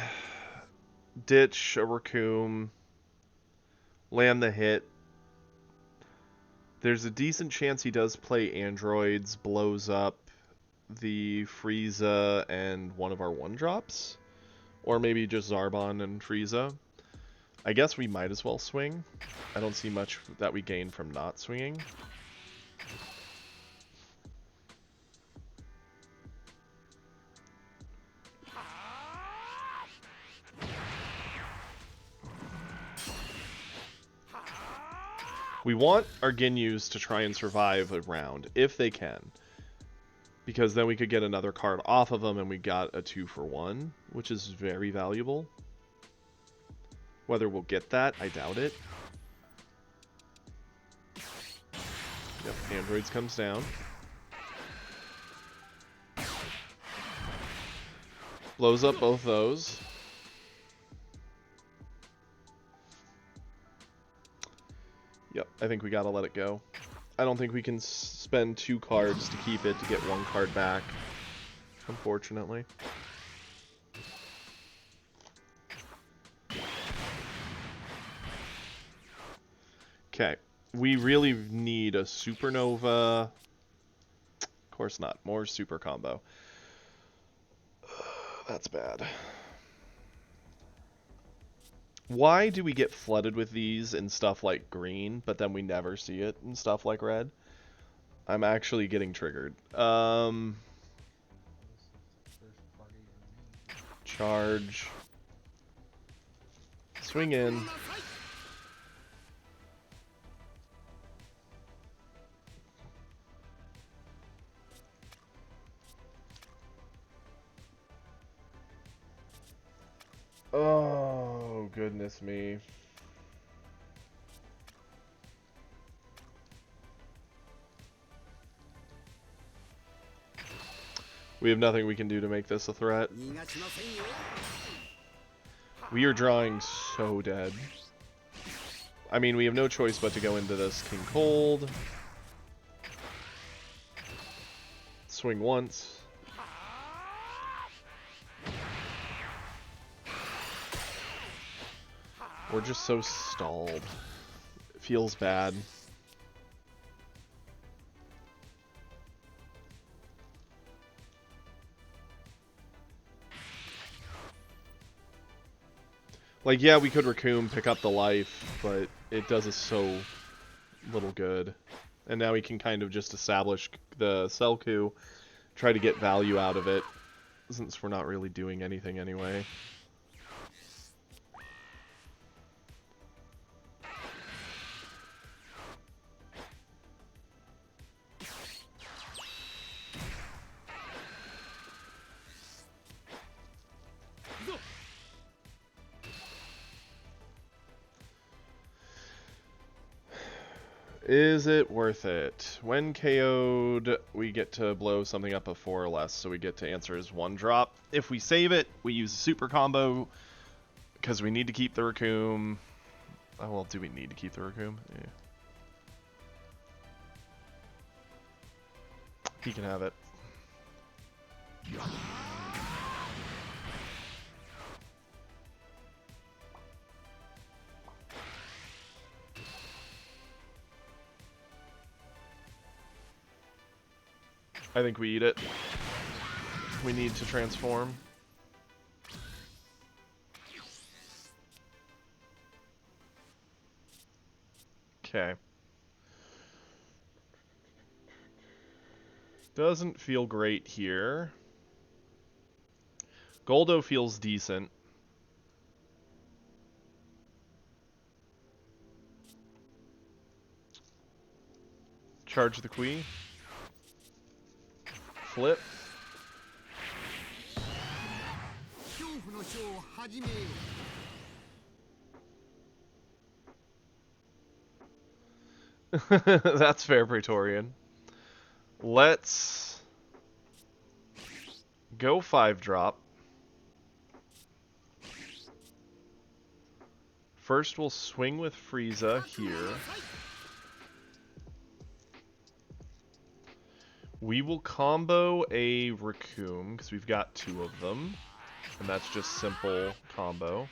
ditch a Raccoon, land the hit. There's a decent chance he does play androids, blows up the Frieza and one of our 1-drops. Or maybe just Zarbon and Frieza. I guess we might as well swing. I don't see much that we gain from not swinging. We want our Ginyus to try and survive a round, if they can. Because then we could get another card off of them and we got a 2-for-1, which is very valuable. Whether we'll get that, I doubt it. Yep, Androids comes down. Blows up both those. Yep, I think we gotta let it go. I don't think we can spend 2 cards to keep it to get 1 card back, unfortunately. Okay, we really need a Supernova. Of course not, more Super Combo. That's bad. Why do we get flooded with these in stuff like green, but then we never see it in stuff like red? I'm actually getting triggered. Charge. Swing in. Oh, goodness me. We have nothing we can do to make this a threat. 逃がしませんよ We are drawing so dead. I mean, we have no choice but to go into this King Cold. Swing once. We're just so stalled. It feels bad. Like, yeah, we could Raccoon, pick up the life, but it does us so little good. And now we can kind of just establish the Selku, try to get value out of it, since we're not really doing anything anyway. Is it worth it? When KO'd, we get to blow something up a 4 or less, so we get to answer as 1-drop. If we save it, we use a super combo, because we need to keep the Raccoon. Oh, well, do we need to keep the Raccoon? Yeah. He can have it. I think we eat it. we need to transform. Okay. Doesn't feel great here. Goldo feels decent. Charge the Kui. Flip. 恐怖の書を始めよ That's fair, Praetorian. Let's go 5-drop. First, we'll swing with Frieza here. We will combo a Raccoon, because we've got 2 of them. And that's just simple combo.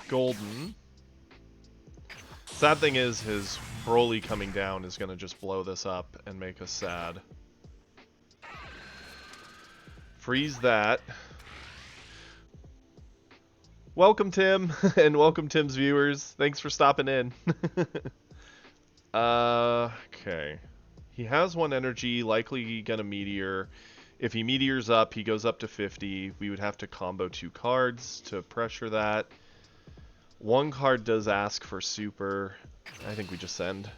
Golden. Sad thing is, his Broly coming down is going to just blow this up and make us sad. Freeze that. Welcome, Tim, and welcome, Tim's viewers. Thanks for stopping in. Okay. He has 1 energy, likely gonna meteor. If he meteors up, he goes up to 50. We would have to combo 2 cards to pressure that. 1 card does ask for super. I think we just send.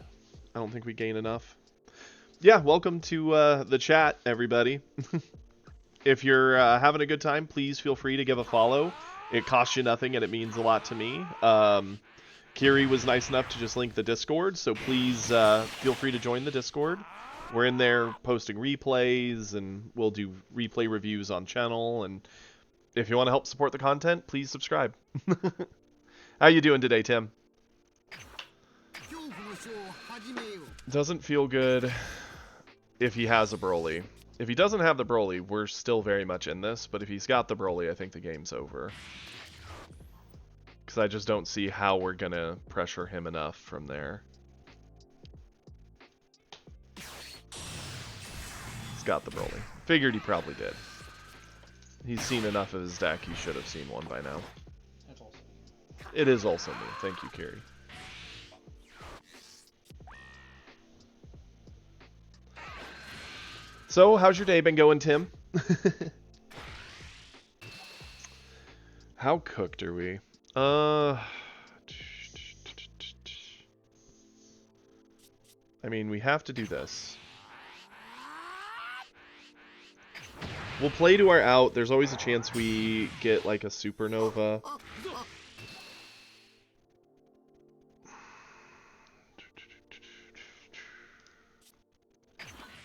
I don't think we gain enough. Yeah, welcome to the chat, everybody. If you're having a good time, please feel free to give a follow. It costs you nothing, and it means a lot to me. Kiri was nice enough to just link the Discord, so please feel free to join the Discord. We're in there posting replays, and we'll do replay reviews on channel. And if you want to help support the content, please subscribe. How you doing today, Tim? Doesn't feel good if he has a Broly. If he doesn't have the Broly, we're still very much in this, but if he's got the Broly, I think the game's over. Because I just don't see how we're going to pressure him enough from there. He's got the Broly. Figured he probably did. He's seen enough of his deck, he should have seen one by now. That's also me. It is also me. Thank you, Kiri. So, how's your day been going, Tim? How cooked are we? I mean, we have to do this. We'll play to our out. There's always a chance we get, like, a supernova.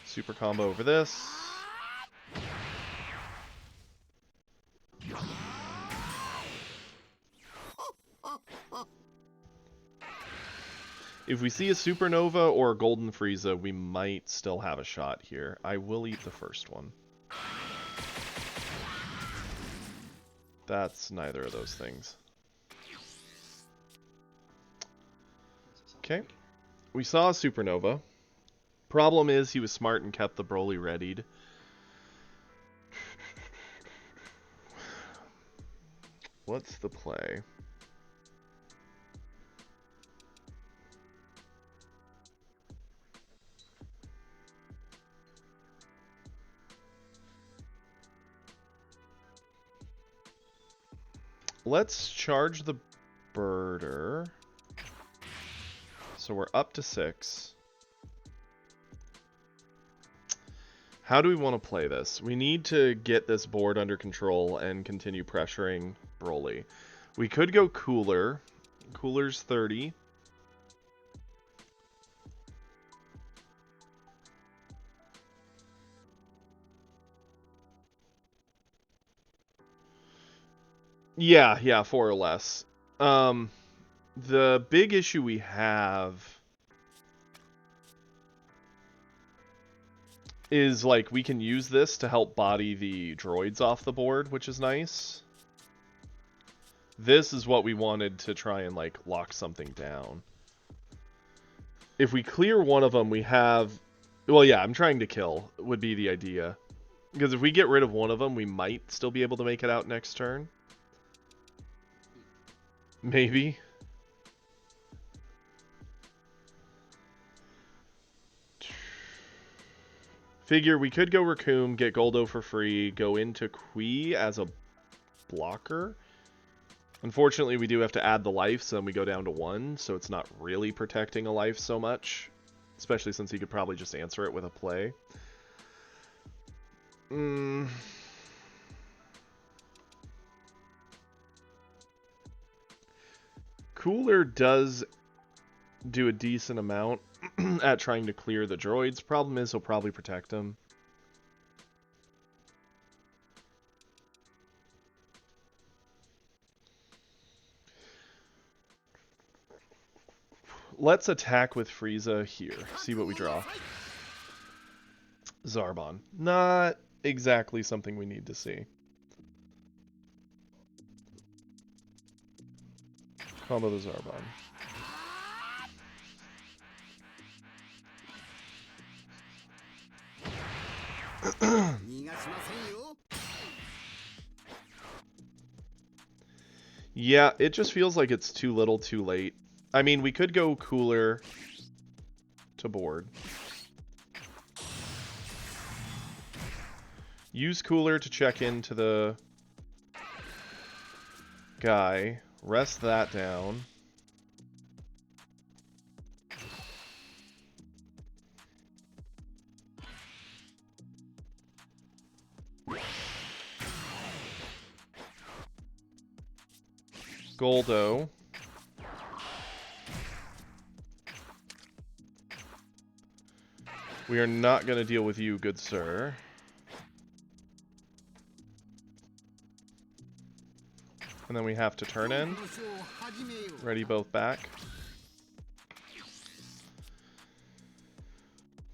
Super combo over this. If we see a supernova or a golden Frieza, we might still have a shot here. I will eat the first one. That's neither of those things. Okay. We saw a supernova. Problem is, he was smart and kept the Broly readied. What's the play? Let's charge the birder. So we're up to 6. How do we want to play this? We need to get this board under control and continue pressuring Broly. We could go Cooler. Cooler's 30. Yeah, 4 or less. The big issue we have is, like, we can use this to help body the droids off the board, which is nice. This is what we wanted to try and, like, lock something down. If we clear one of them, we have... Well, yeah, I'm trying to kill, would be the idea. Because if we get rid of one of them, we might still be able to make it out next turn. Maybe. Figure we could go Raccoon, get Goldo for free, go into Kui as a blocker. Unfortunately, we do have to add the life, so then we go down to 1, so it's not really protecting a life so much. Especially since he could probably just answer it with a play. Cooler does do a decent amount at trying to clear the droids. Problem is, he'll probably protect them. Let's attack with Frieza here. See what we draw. Zarbon. Not exactly something we need to see. Combo the Zarbon. Yeah, it just feels like it's too little too late. I mean, we could go Cooler to board. Use Cooler to check into the guy. Rest that down. Goldo. We are not going to deal with you, good sir. And then we have to turn in. Ready both back.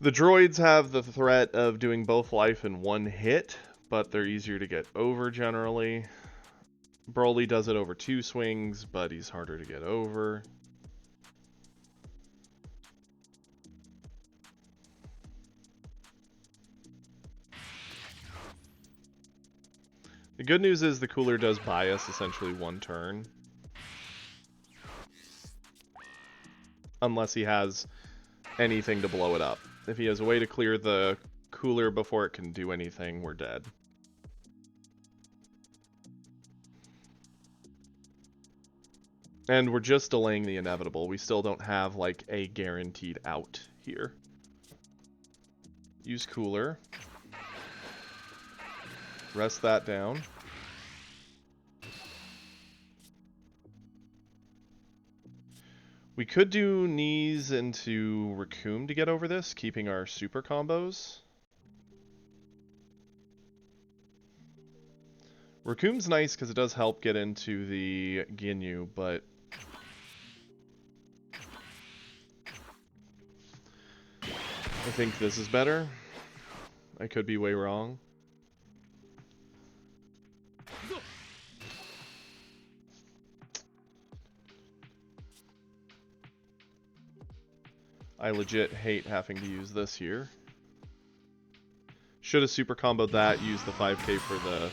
The droids have the threat of doing both life in one hit, but they're easier to get over generally. Broly does it over 2 swings, but he's harder to get over. The good news is the Cooler does buy us essentially 1 turn. Unless he has anything to blow it up. If he has a way to clear the Cooler before it can do anything, we're dead. And we're just delaying the inevitable. We still don't have, like, a guaranteed out here. Use Cooler. Rest that down. We could do knees into Raccoon to get over this, keeping our super combos. Raccoon's nice because it does help get into the Ginyu, but I think this is better. I could be way wrong. I legit hate having to use this here. Should have super comboed that, used the 5k for the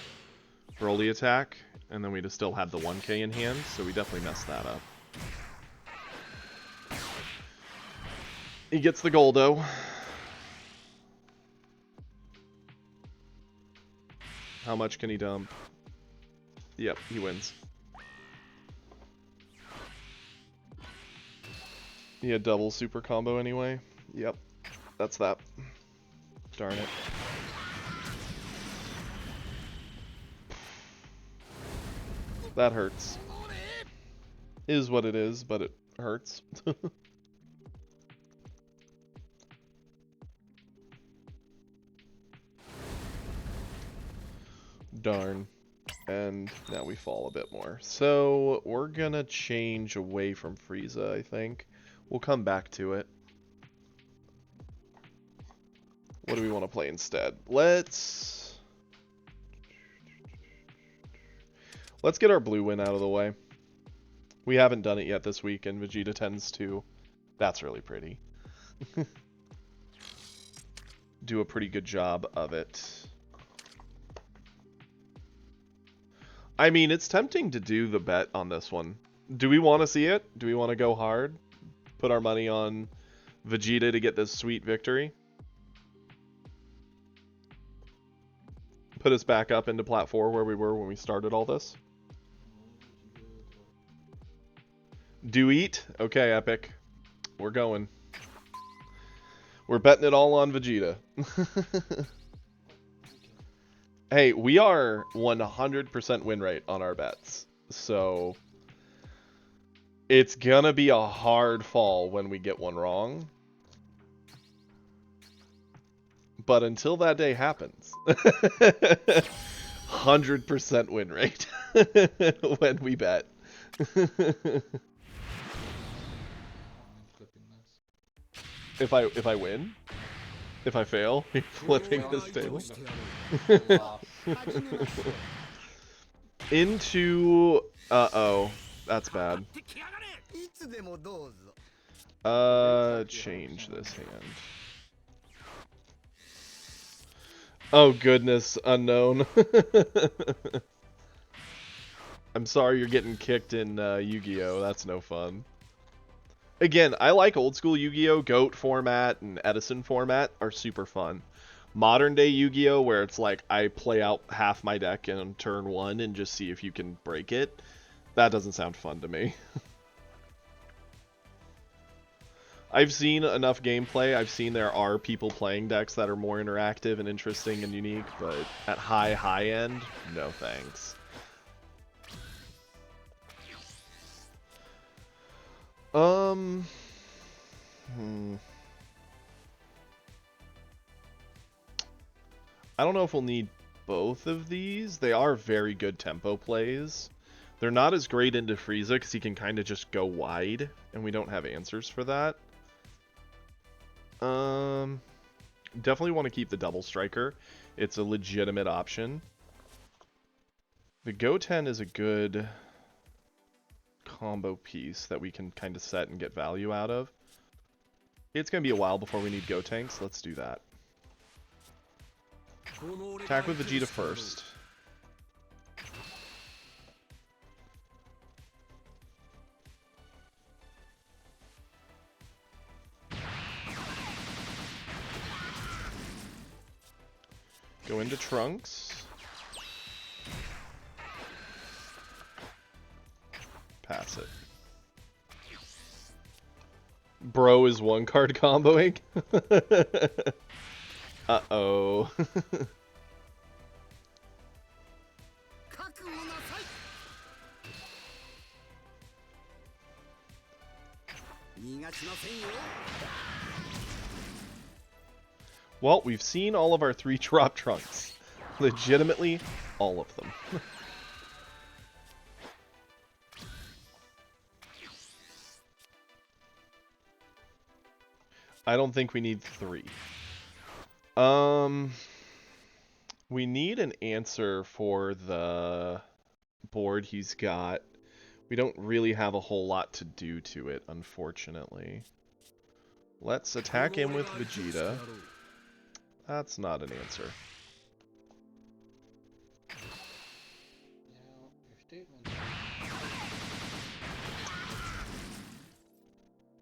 Broly attack, and then we'd have still had the 1k in hand, so we definitely messed that up. He gets the Goldo. How much can he dump? Yep, he wins. He had double super combo anyway. Yep, that's that. Darn it. That hurts. Is what it is, but it hurts. Darn. And now we fall a bit more. So we're gonna change away from Frieza, I think. We'll come back to it. What do we want to play instead? Let's Let's get our blue win out of the way. We haven't done it yet this week, and Vegeta tends to... That's really pretty. Do a pretty good job of it. I mean, it's tempting to do the bet on this one. Do we want to see it? Do we want to go hard? Put our money on Vegeta to get this sweet victory? Put us back up into Plat 4 where we were when we started all this? Do eat? Okay, Epic. We're going. We're betting it all on Vegeta. Hey, we are 100% win rate on our bets. So it's gonna be a hard fall when we get one wrong. But until that day happens, 100% win rate when we bet. I'm flipping this. If I win? If I fail? You're flipping this table? Lost. Into... Uh-oh. That's bad. いつでもどうぞ。 Change this hand. Oh goodness, unknown. I'm sorry you're getting kicked in Yu-Gi-Oh! That's no fun. Again, I like old school Yu-Gi-Oh! GOAT format and Edison format are super fun. Modern day Yu-Gi-Oh! Where it's like I play out half my deck in turn 1 and just see if you can break it, that doesn't sound fun to me. I've seen enough gameplay. I've seen there are people playing decks that are more interactive and interesting and unique, but at high end, no thanks. I don't know if we'll need both of these. They are very good tempo plays. They're not as great into Frieza because he can kind of just go wide, and we don't have answers for that. Definitely want to keep the Double Striker. It's a legitimate option. The Goten is a good combo piece that we can kind of set and get value out of. It's going to be a while before we need Gotenks. Let's do that. Attack with Vegeta first. Go into Trunks. Pass it. Bro is one card comboing? Uh-oh. 覚悟なさい。逃がしませんよ。 Well, we've seen all of our 3-drop Trunks. Legitimately, all of them. I don't think we need 3. We need an answer for the board he's got. We don't really have a whole lot to do to it, unfortunately. Let's attack him with Vegeta. That's not an answer. Now, your statement.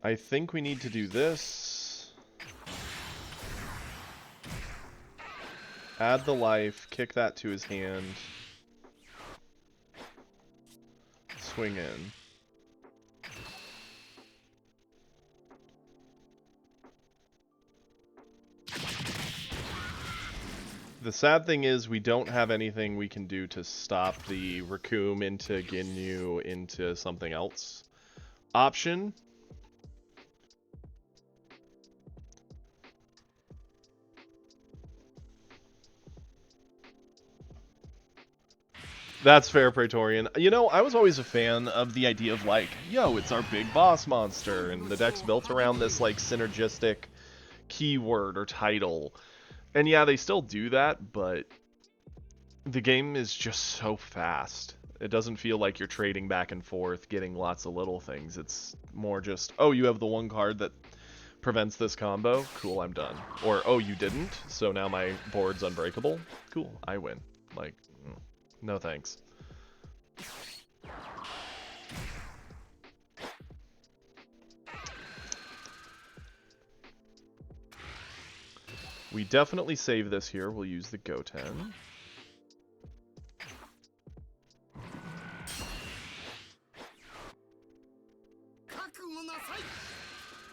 I think we need to do this. Add the life, kick that to his hand. Swing in. The sad thing is we don't have anything we can do to stop the Raccoon into Ginyu into something else option. That's fair, Praetorian. You know, I was always a fan of the idea of like, yo, it's our big boss monster, and the deck's built around this like synergistic keyword or title. And yeah, they still do that, but the game is just so fast. It doesn't feel like you're trading back and forth, getting lots of little things. It's more just, oh, you have the one card that prevents this combo? Cool, I'm done. Or, oh, you didn't? So now my board's unbreakable? Cool, I win. Like, no thanks. We definitely save this here. We'll use the Goten.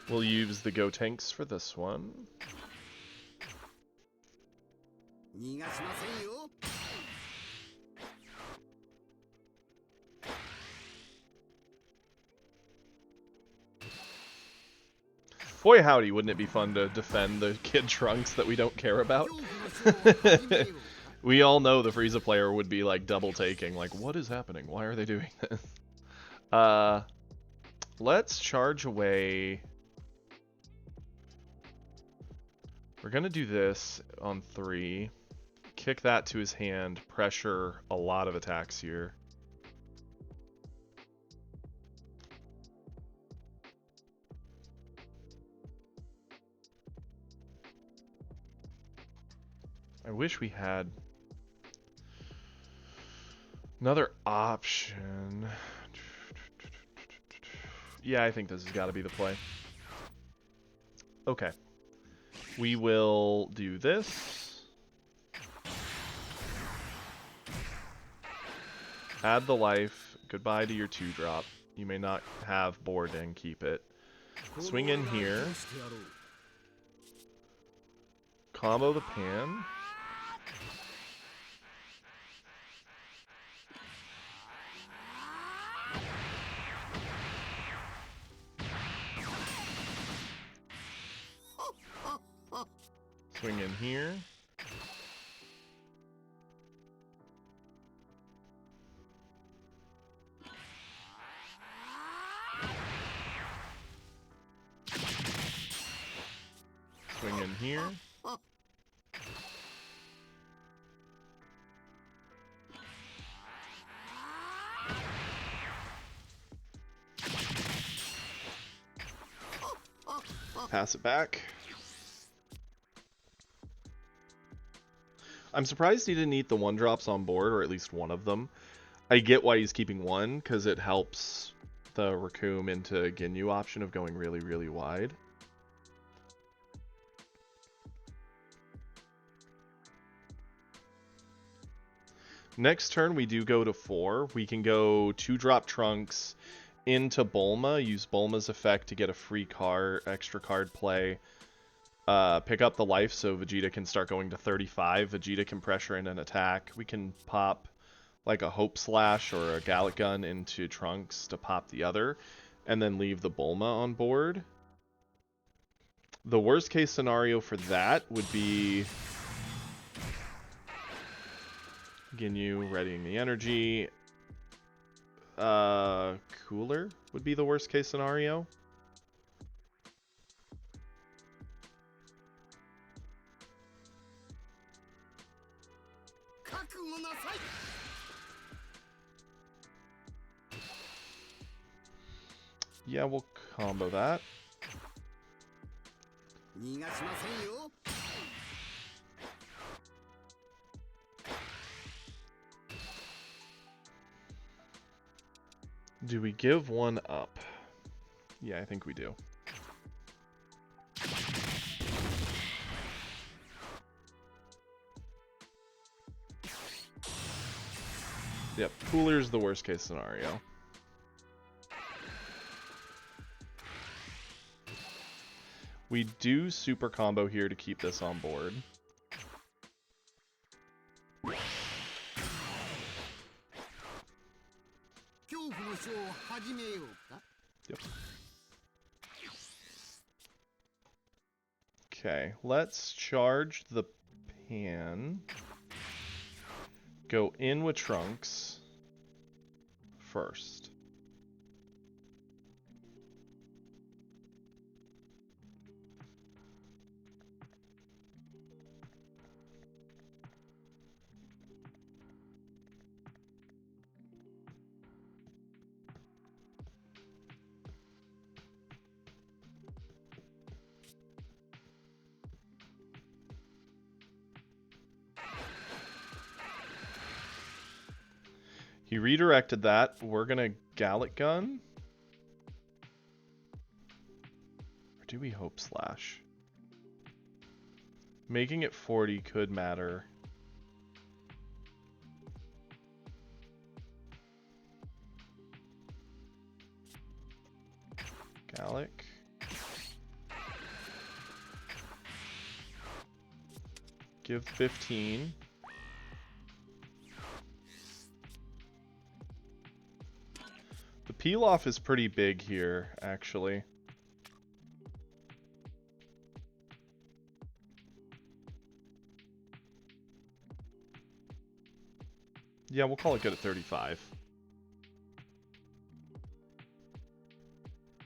We'll use the Gotenks for this one. Boy howdy, wouldn't it be fun to defend the Kid Trunks that we don't care about? We all know the Frieza player would be like double taking, like, what is happening? Why are they doing this? Let's charge away. We're gonna do this on 3. Kick that to his hand, pressure a lot of attacks here. I wish we had another option. Yeah, I think this has got to be the play. Okay. We will do this. Add the life. Goodbye to your 2-drop. You may not have board and keep it. Swing in here. Combo the pan. Swing in here. Swing in here. Pass it back. I'm surprised he didn't eat the 1-drops on board, or at least one of them. I get why he's keeping one, because it helps the Raccoon into Ginyu option of going really, really wide. Next turn, we do go to 4. We can go 2-drop Trunks into Bulma, use Bulma's effect to get a free card, extra card play. Pick up the life so Vegeta can start going to 35. Vegeta can pressure in an attack. We can pop like a Hope Slash or a Gallic Gun into Trunks to pop the other, and then leave the Bulma on board. The worst case scenario for that would be Ginyu readying the energy. Cooler would be the worst case scenario. Yeah, we'll combo that. Do we give one up? Yeah, I think we do. Yep, Cooler's the worst case scenario. We do super combo here to keep this on board. Yep. Okay, let's charge the pan. Go in with Trunks first. He redirected that. We're gonna Gallic Gun. Or do we Hope Slash? Making it 40 could matter. Gallic. Give 15. The peel off is pretty big here, actually. Yeah, we'll call it good at 35.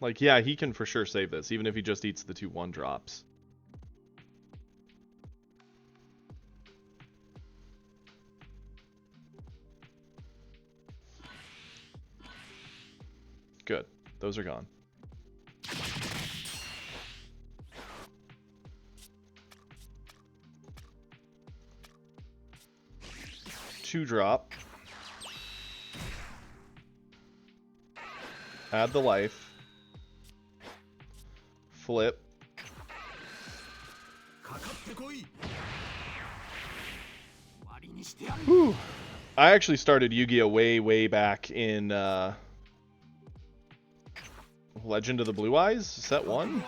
Like, yeah, he can for sure save this, even if he just eats the 2 1-drops. Good. Those are gone. Two drop. Add the life. Flip. Whew. I actually started Yu-Gi-Oh! Way back in Legend of the Blue Eyes, set 1.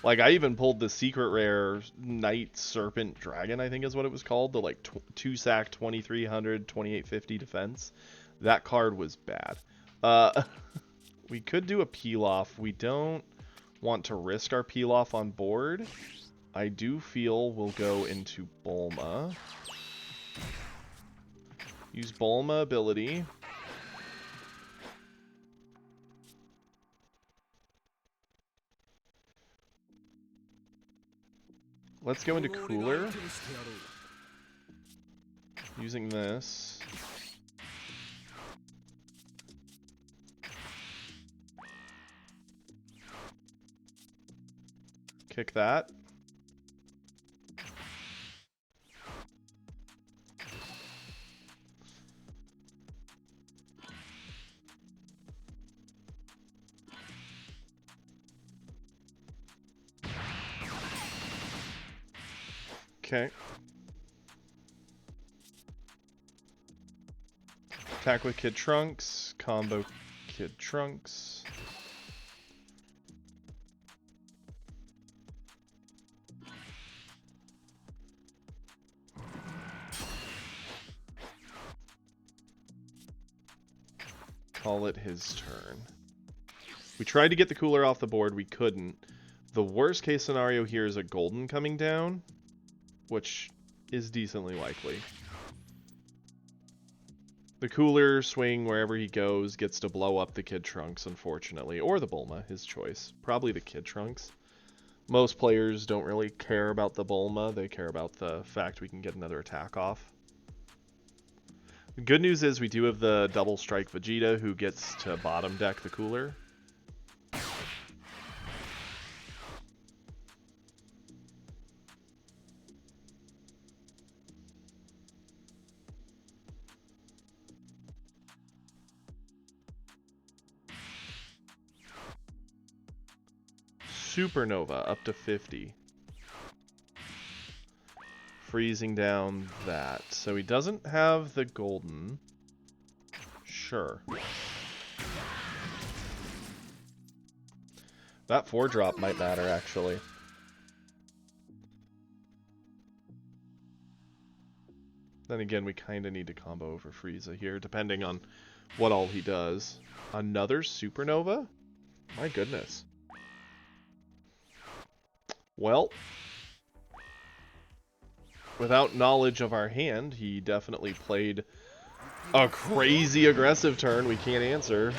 Like, I even pulled the secret rare Night Serpent Dragon, I think is what it was called. The, like, 2-sack, 2300, 2850 defense. That card was bad. We could do a peel-off. We don't want to risk our peel-off on board. I do feel we'll go into Bulma. Use Bulma ability. Let's go into Cooler. Using this. Kick that. Okay. Attack with Kid Trunks. Combo Kid Trunks. Call it his turn. We tried to get the cooler off the board. We couldn't. The worst case scenario here is a golden coming down, which is decently likely. The cooler swing wherever he goes gets to blow up the Kid Trunks, unfortunately. Or the Bulma, his choice. Probably the Kid Trunks. Most players don't really care about the Bulma. They care about the fact we can get another attack off. The good news is we do have the double strike Vegeta who gets to bottom deck the cooler. Supernova up to 50. Freezing down that. So he doesn't have the golden. Sure. That 4-drop might matter, actually. Then again, we kind of need to combo over Frieza here, depending on what all he does. Another Supernova? My goodness. Well, without knowledge of our hand, he definitely played a crazy aggressive turn we can't answer.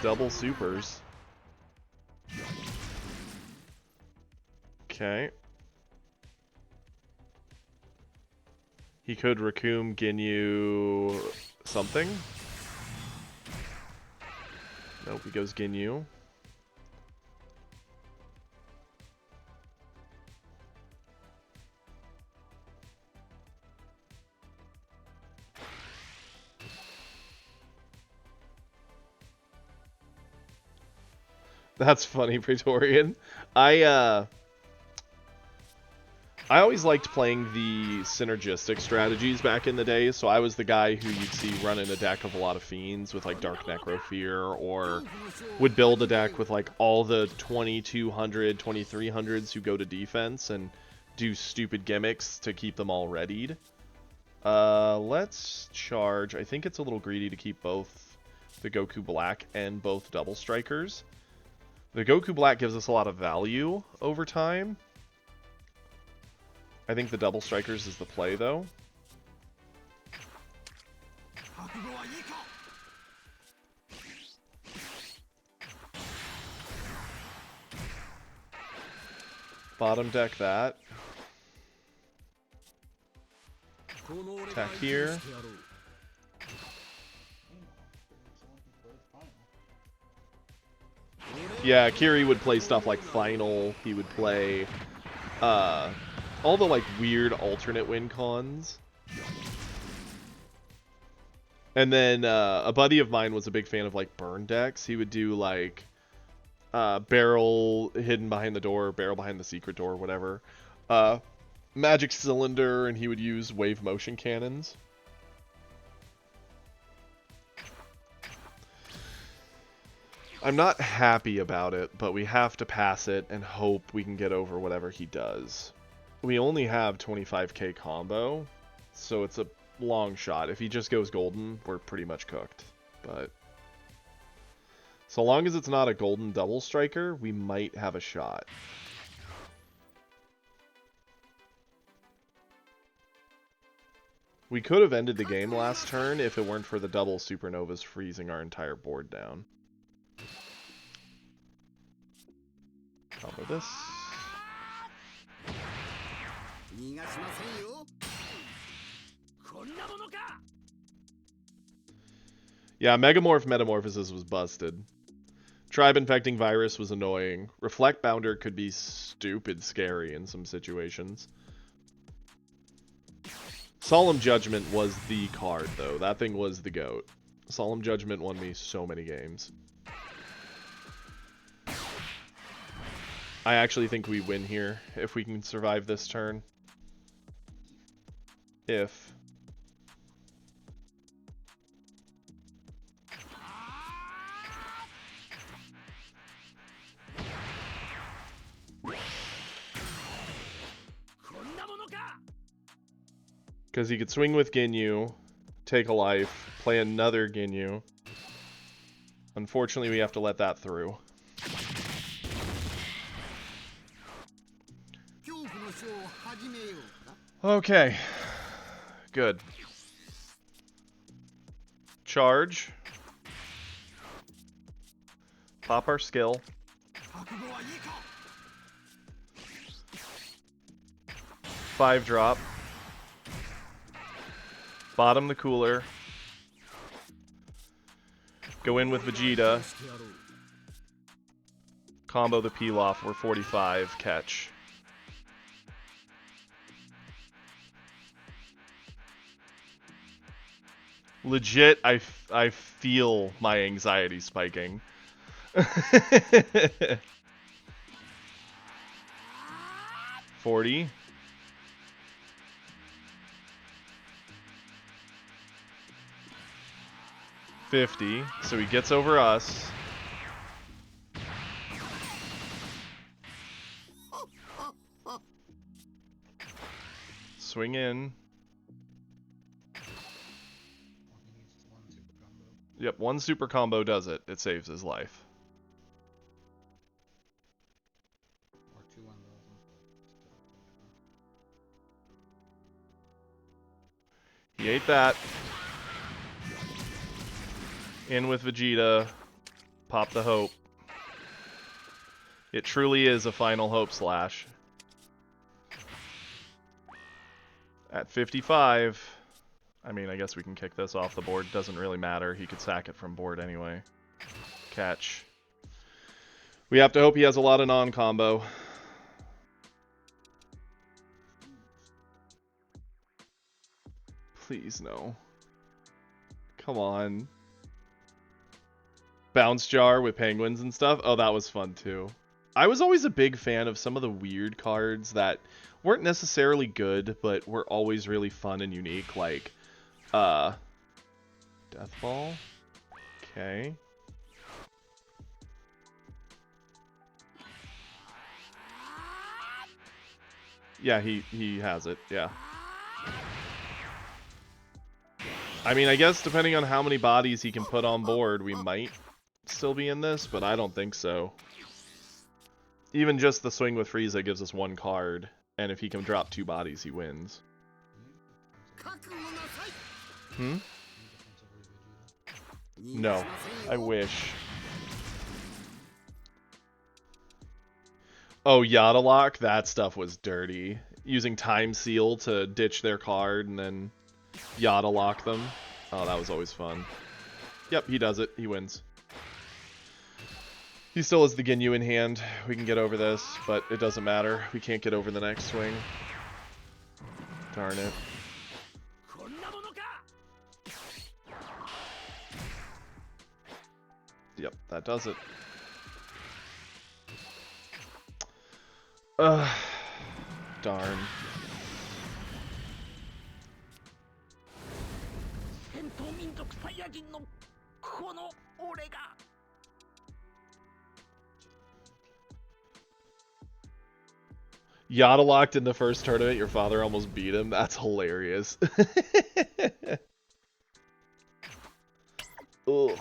Double supers. Okay. He could Raccoon Ginyu something. Nope, he goes Ginyu. That's funny, Praetorian. I always liked playing the synergistic strategies back in the day, so I was the guy who you'd see running a deck of a lot of fiends with like Dark Necrofear, or would build a deck with like all the 2200, 2300s who go to defense and do stupid gimmicks to keep them all readied. Let's charge. I think it's a little greedy to keep both the Goku Black and both Double Strikers. The Goku Black gives us a lot of value over time. I think the Double Strikers is the play, though. Bottom deck that. Attack here. Yeah, Kiri would play stuff like Final. He would play all the like weird alternate win cons. And then a buddy of mine was a big fan of like burn decks. He would do like barrel hidden behind the door, barrel behind the secret door, whatever. Magic cylinder, and he would use wave motion cannons. I'm not happy about it, but we have to pass it and hope we can get over whatever he does. We only have 25k combo, so it's a long shot. If he just goes golden, we're pretty much cooked. But so long as it's not a golden double striker, we might have a shot. We could have ended the game last turn if it weren't for the double supernovas freezing our entire board down. Combo this. Yeah, Megamorph Metamorphosis was busted. Tribe Infecting Virus was annoying. Reflect Bounder could be stupid scary in some situations. Solemn Judgment was the card, though. That thing was the GOAT. Solemn Judgment won me so many games. I actually think we win here if we can survive this turn. If. Because he could swing with Ginyu, take a life, play another Ginyu. Unfortunately, we have to let that through. Okay. Good. Charge. Pop our skill. 5-drop. Bottom the cooler. Go in with Vegeta. Combo the Pilaf. We're 45. Catch. Legit, I feel my anxiety spiking. 40. 50, so he gets over us. Swing in. Yep, one super combo does it. It saves his life. Or 2 on those. He ate that. In with Vegeta. Pop the Hope. It truly is a final Hope Slash. At 55, I mean, I guess we can kick this off the board. Doesn't really matter. He could sack it from board anyway. Catch. We have to hope he has a lot of non-combo. Please, no. Come on. Bounce jar with penguins and stuff. Oh, that was fun too. I was always a big fan of some of the weird cards that weren't necessarily good, but were always really fun and unique, like Death Ball. Okay. Yeah, he has it. Yeah. I mean, I guess depending on how many bodies he can put on board, we might still be in this, but I don't think so. Even just the swing with Frieza gives us 1 card, and if he can drop 2 bodies, he wins. Hmm? No. I wish. Oh, Yada Lock? That stuff was dirty. Using Time Seal to ditch their card and then Yada Lock them. Oh, that was always fun. Yep, he does it. He wins. He still has the Ginyu in hand. We can get over this, but it doesn't matter. We can't get over the next swing. Darn it. Yep, that does it. Darn. Yada locked in the first tournament, your father almost beat him. That's hilarious. Ugh.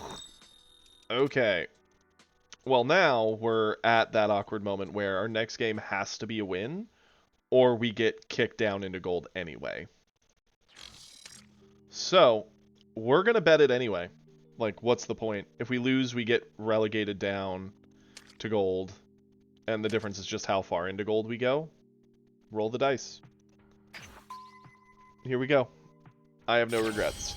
Okay. Well, now we're at that awkward moment where our next game has to be a win, or we get kicked down into gold anyway. So, we're going to bet it anyway. Like, what's the point? If we lose, we get relegated down to gold, and the difference is just how far into gold we go. Roll the dice. Here we go. I have no regrets.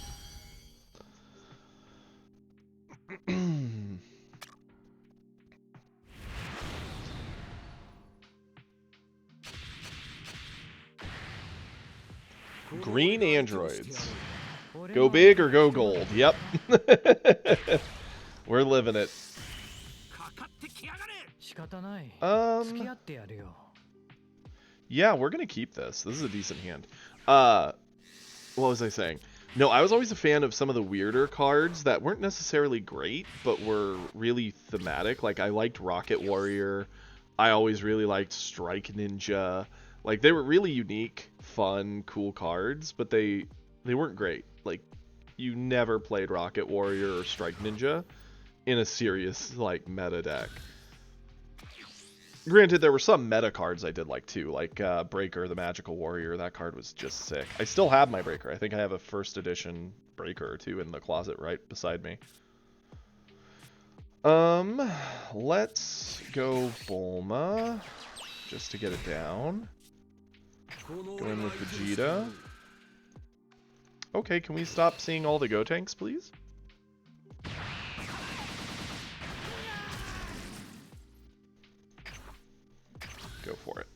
Green androids. Go big or go gold. Yep. We're living it. Yeah, we're gonna keep this. This is a decent hand. What was I saying? No, I was always a fan of some of the weirder cards that weren't necessarily great, but were really thematic. Like, I liked Rocket Warrior. I always really liked Strike Ninja. Like, they were really unique, fun, cool cards, but they weren't great. Like, you never played Rocket Warrior or Strike Ninja in a serious, like, meta deck. Granted, there were some meta cards I did like, too, like Breaker, the Magical Warrior. That card was just sick. I still have my Breaker. I think I have a first edition Breaker or two in the closet right beside me. Let's go Bulma, just to get it down. Go in with Vegeta. Okay, can we stop seeing all the Gotenks, please? Go for it.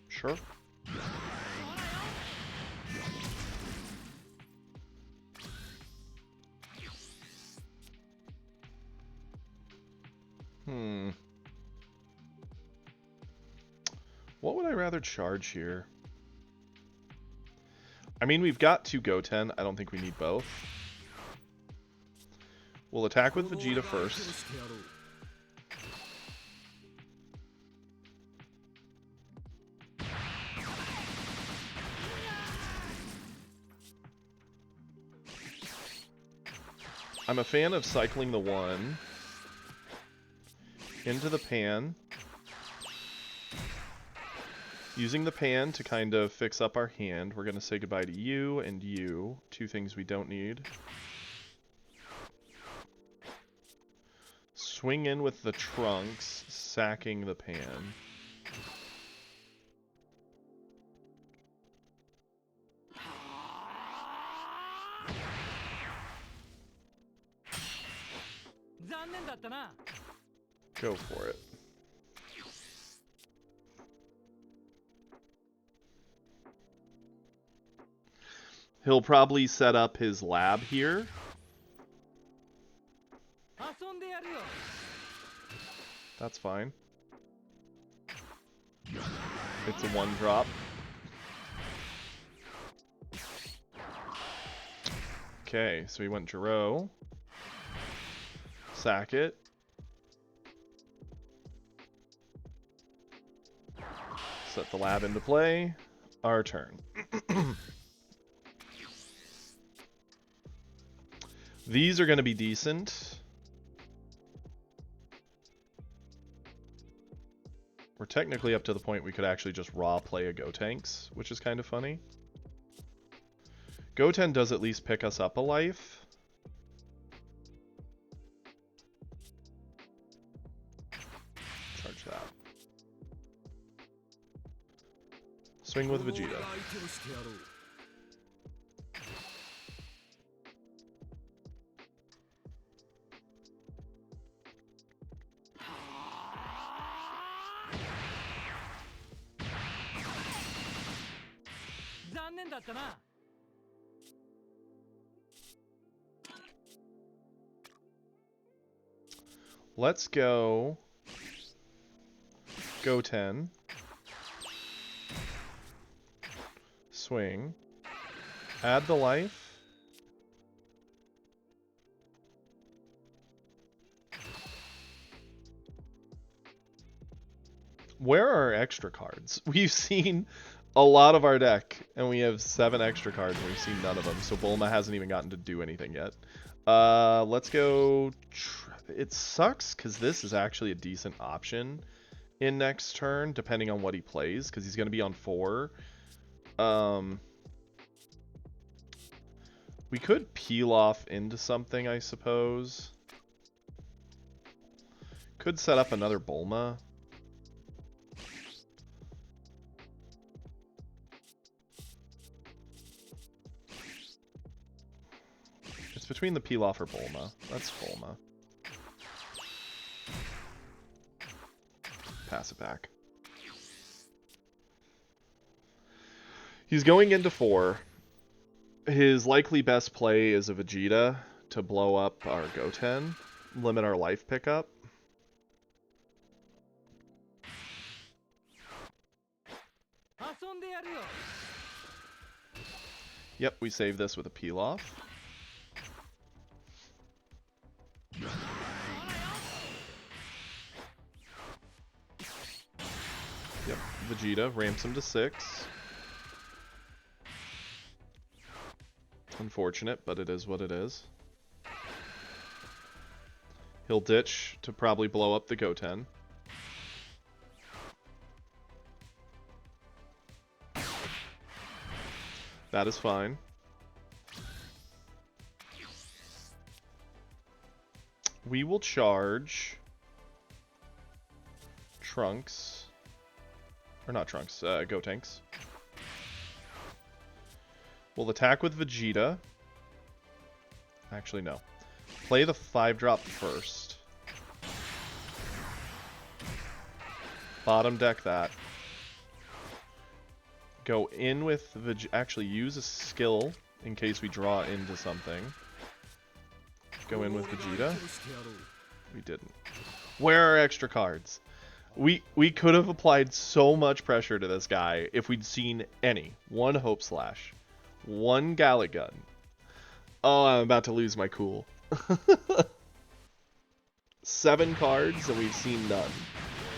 Sure. What would I rather charge here? I mean, we've got 2 Goten. I don't think we need both. We'll attack with Vegeta first. I'm a fan of cycling the 1 into the pan. Using the pan to kind of fix up our hand, we're going to say goodbye to you and you. 2 things we don't need. Swing in with the Trunks, sacking the pan. Go for it. He'll probably set up his lab here. 遊んでやるよ That's fine. It's a 1-drop. Okay, so he went Jiro. Sack it. Set the lab into play. Our turn. These are going to be decent. We're technically up to the point we could actually just raw play a Gotenks, which is kind of funny. Goten does at least pick us up a life. Charge that. Swing with 俺 Vegeta. が相手をしてやろう 残念だったな Let's go Goten. Swing. Add the life. Where are our extra cards? We've seen a lot of our deck, and we have 7 extra cards, and we've seen none of them, so Bulma hasn't even gotten to do anything yet. Let's go... It sucks, because this is actually a decent option in next turn, depending on what he plays, because he's going to be on 4. We could peel off into something, I suppose. Could set up another Bulma. It's between the peel off or Bulma. That's Bulma. Pass it back. He's going into 4. His likely best play is a Vegeta to blow up our Goten, limit our life pickup. Yep, we save this with a peel off. Yep, Vegeta ramps him to 6. Unfortunate, but it is what it is. He'll ditch to probably blow up the Goten. That is fine. We will charge Trunks. Or not Trunks, Gotenks. We'll attack with Vegeta. Actually, no. Play the 5-drop first. Bottom deck that. Go in with Vegeta. Actually, use a skill in case we draw into something. Go in with Vegeta. We didn't. Where are extra cards? We could have applied so much pressure to this guy if we'd seen any. 1 Hope Slash. 1 Gallic Gun. Oh, I'm about to lose my cool. 7 cards and we've seen none.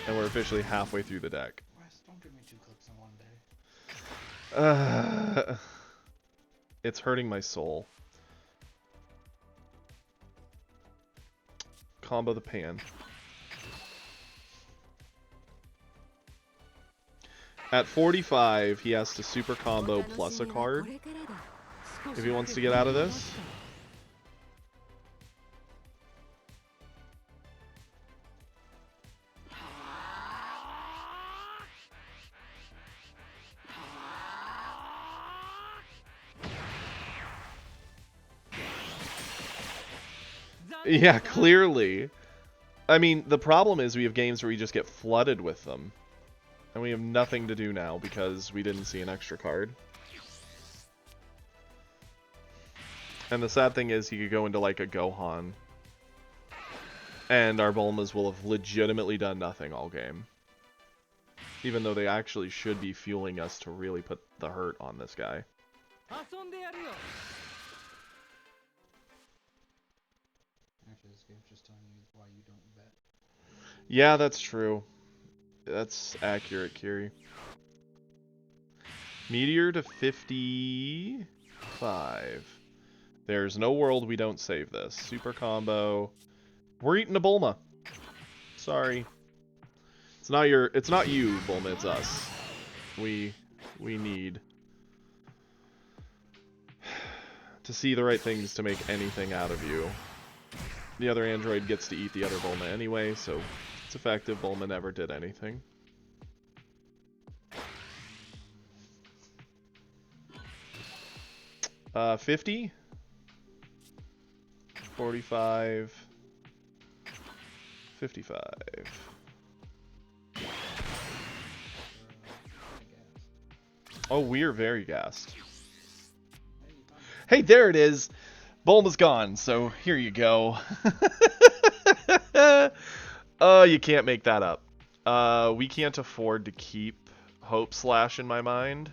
And we're officially halfway through the deck. Wes, don't give me 2 clips in one day. It's hurting my soul. Combo the Pan. At 45, he has to super combo plus a card if he wants to get out of this. Yeah, clearly. I mean, the problem is we have games where we just get flooded with them. And we have nothing to do now because we didn't see an extra card. And the sad thing is he could go into like a Gohan. And our Bulmas will have legitimately done nothing all game. Even though they actually should be fueling us to really put the hurt on this guy. 遊んでやるよ Actually, this game's just telling you why you don't bet. Yeah, that's true. That's accurate, Kiri. Meteor to 55. There's no world we don't save this. Super combo. We're eating a Bulma. Sorry. It's not you, Bulma, it's us. We need to see the right things to make anything out of you. The other android gets to eat the other Bulma anyway, so it's effective. Bulma never did anything. Uh, 50? 45. 55. Oh, we're very gassed. Hey, there it is! Bulma's gone, so here you go. Oh, you can't make that up. We can't afford to keep Hope Slash in my mind.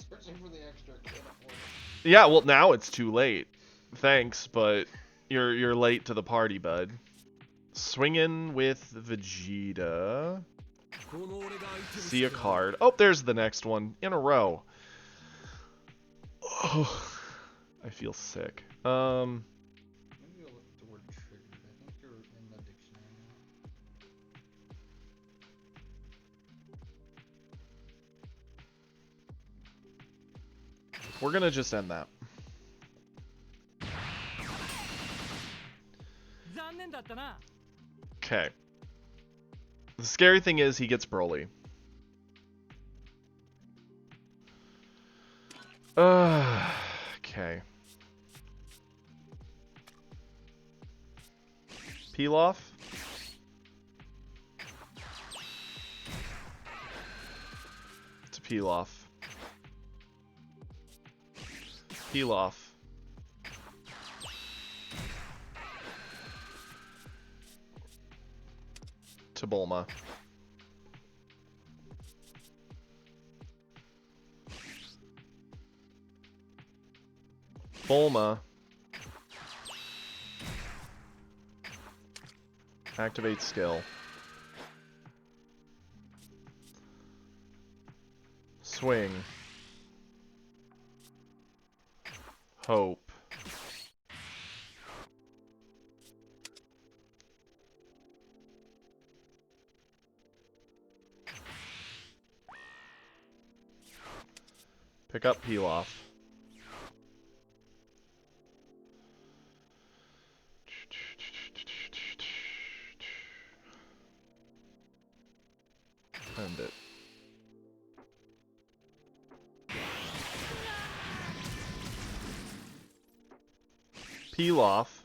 Searching for the extra kid. Yeah, well, now it's too late. Thanks, but you're late to the party, bud. Swinging with Vegeta. See a card. Oh, there's the next one in a row. Oh, I feel sick. Maybe I'll look at the word triggered. I think you're in the dictionary now. We're gonna just end that. 残念だったな Okay. The scary thing is he gets Broly. Okay. Peel off. It's a peel off. Peel off. To Bulma. Bulma. Activate skill. Swing. Hope. Pick up peel off. End it. Peel off.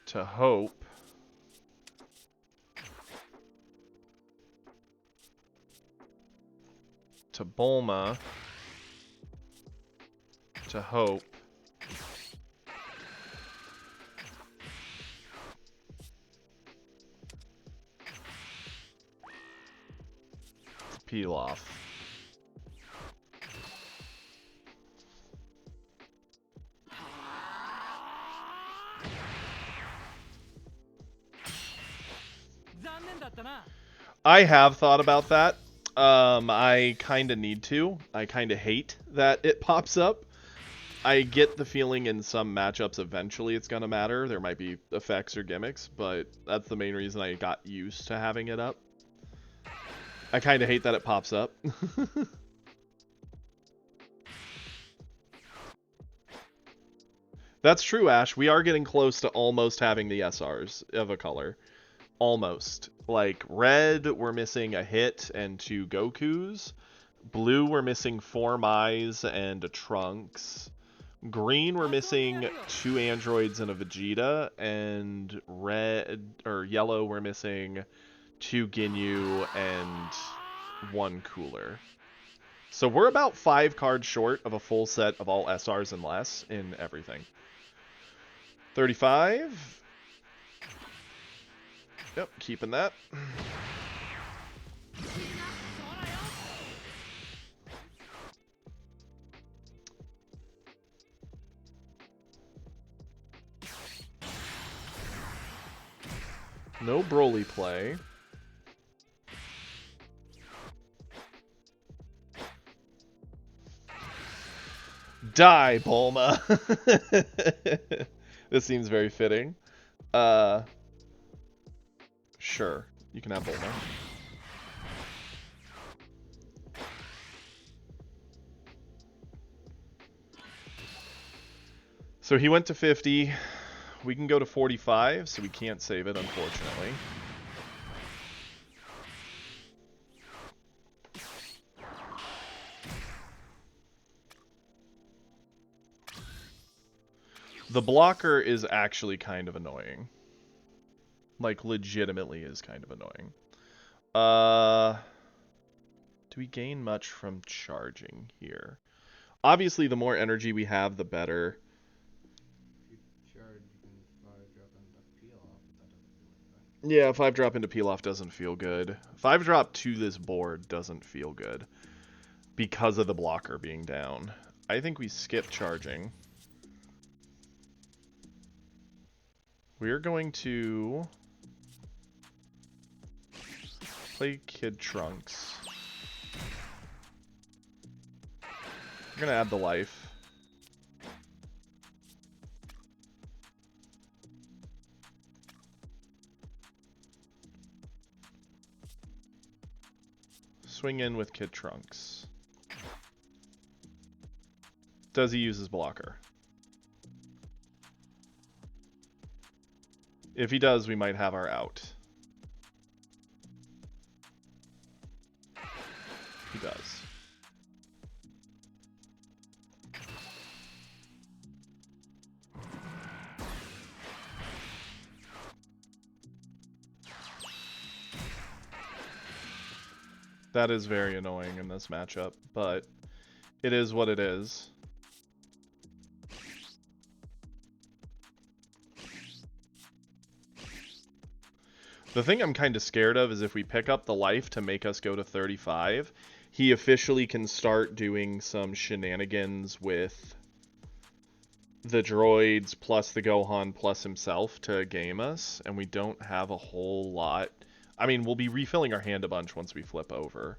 To Hope. To Bulma. To Hope. To peel off. I have thought about that. I kind of need to. I kind of hate that it pops up. I get the feeling in some matchups eventually it's going to matter. There might be effects or gimmicks, but that's the main reason I got used to having it up. I kind of hate that it pops up. That's true, Ash. We are getting close to almost having the SRs of a color. Almost. Like, red, we're missing a hit and 2 Gokus. Blue, we're missing 4 Mais and a Trunks. Green, we're missing 2 androids and a Vegeta, and red or yellow, we're missing 2 Ginyu and 1 Cooler. So we're about 5 cards short of a full set of all SRs and less in everything. 35. Yep, keeping that. No Broly play. Die, Bulma. This seems very fitting. Sure. You can have Bulma. So he went to 50. We can go to 45, so we can't save it, unfortunately. The blocker is actually kind of annoying. Like, legitimately is kind of annoying. Do we gain much from charging here? Obviously, the more energy we have, the better. If you charge, you can 5-drop into peel off, but that doesn't do anything. Yeah, 5-drop into peel off doesn't feel good. 5-drop to this board doesn't feel good. Because of the blocker being down. I think we skip charging. We're going to play Kid Trunks. We're going to add the life. Swing in with Kid Trunks. Does he use his blocker? If he does, we might have our out. He does. That is very annoying in this matchup, but it is what it is. The thing I'm kind of scared of is if we pick up the life to make us go to 35, he officially can start doing some shenanigans with the droids plus the Gohan plus himself to game us, and we don't have a whole lot. I mean, we'll be refilling our hand a bunch once we flip over.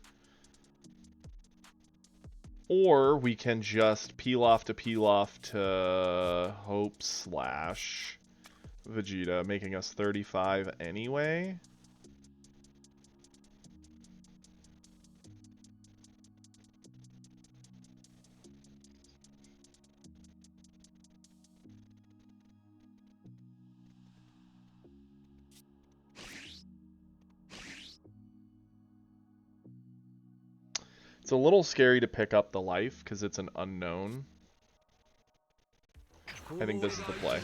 Or we can just peel off to Hope slash Vegeta, making us 35 anyway. It's a little scary to pick up the life because it's an unknown. I think this is the play.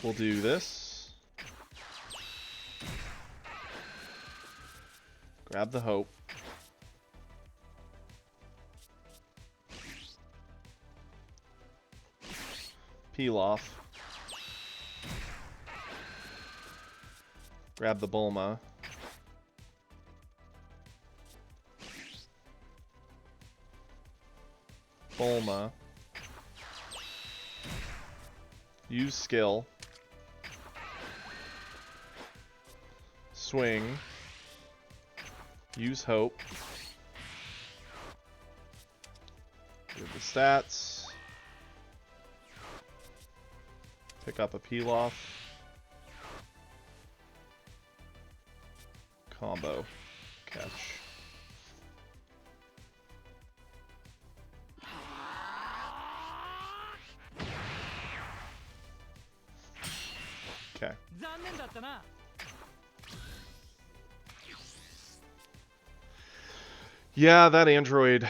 We'll do this. Grab the Hope. Peel off. Grab the Bulma. Bulma. Use skill. Swing. Use Hope. Do the stats. Pick up a peel off. Combo. Catch. Okay. 残念だったな。 Yeah, that android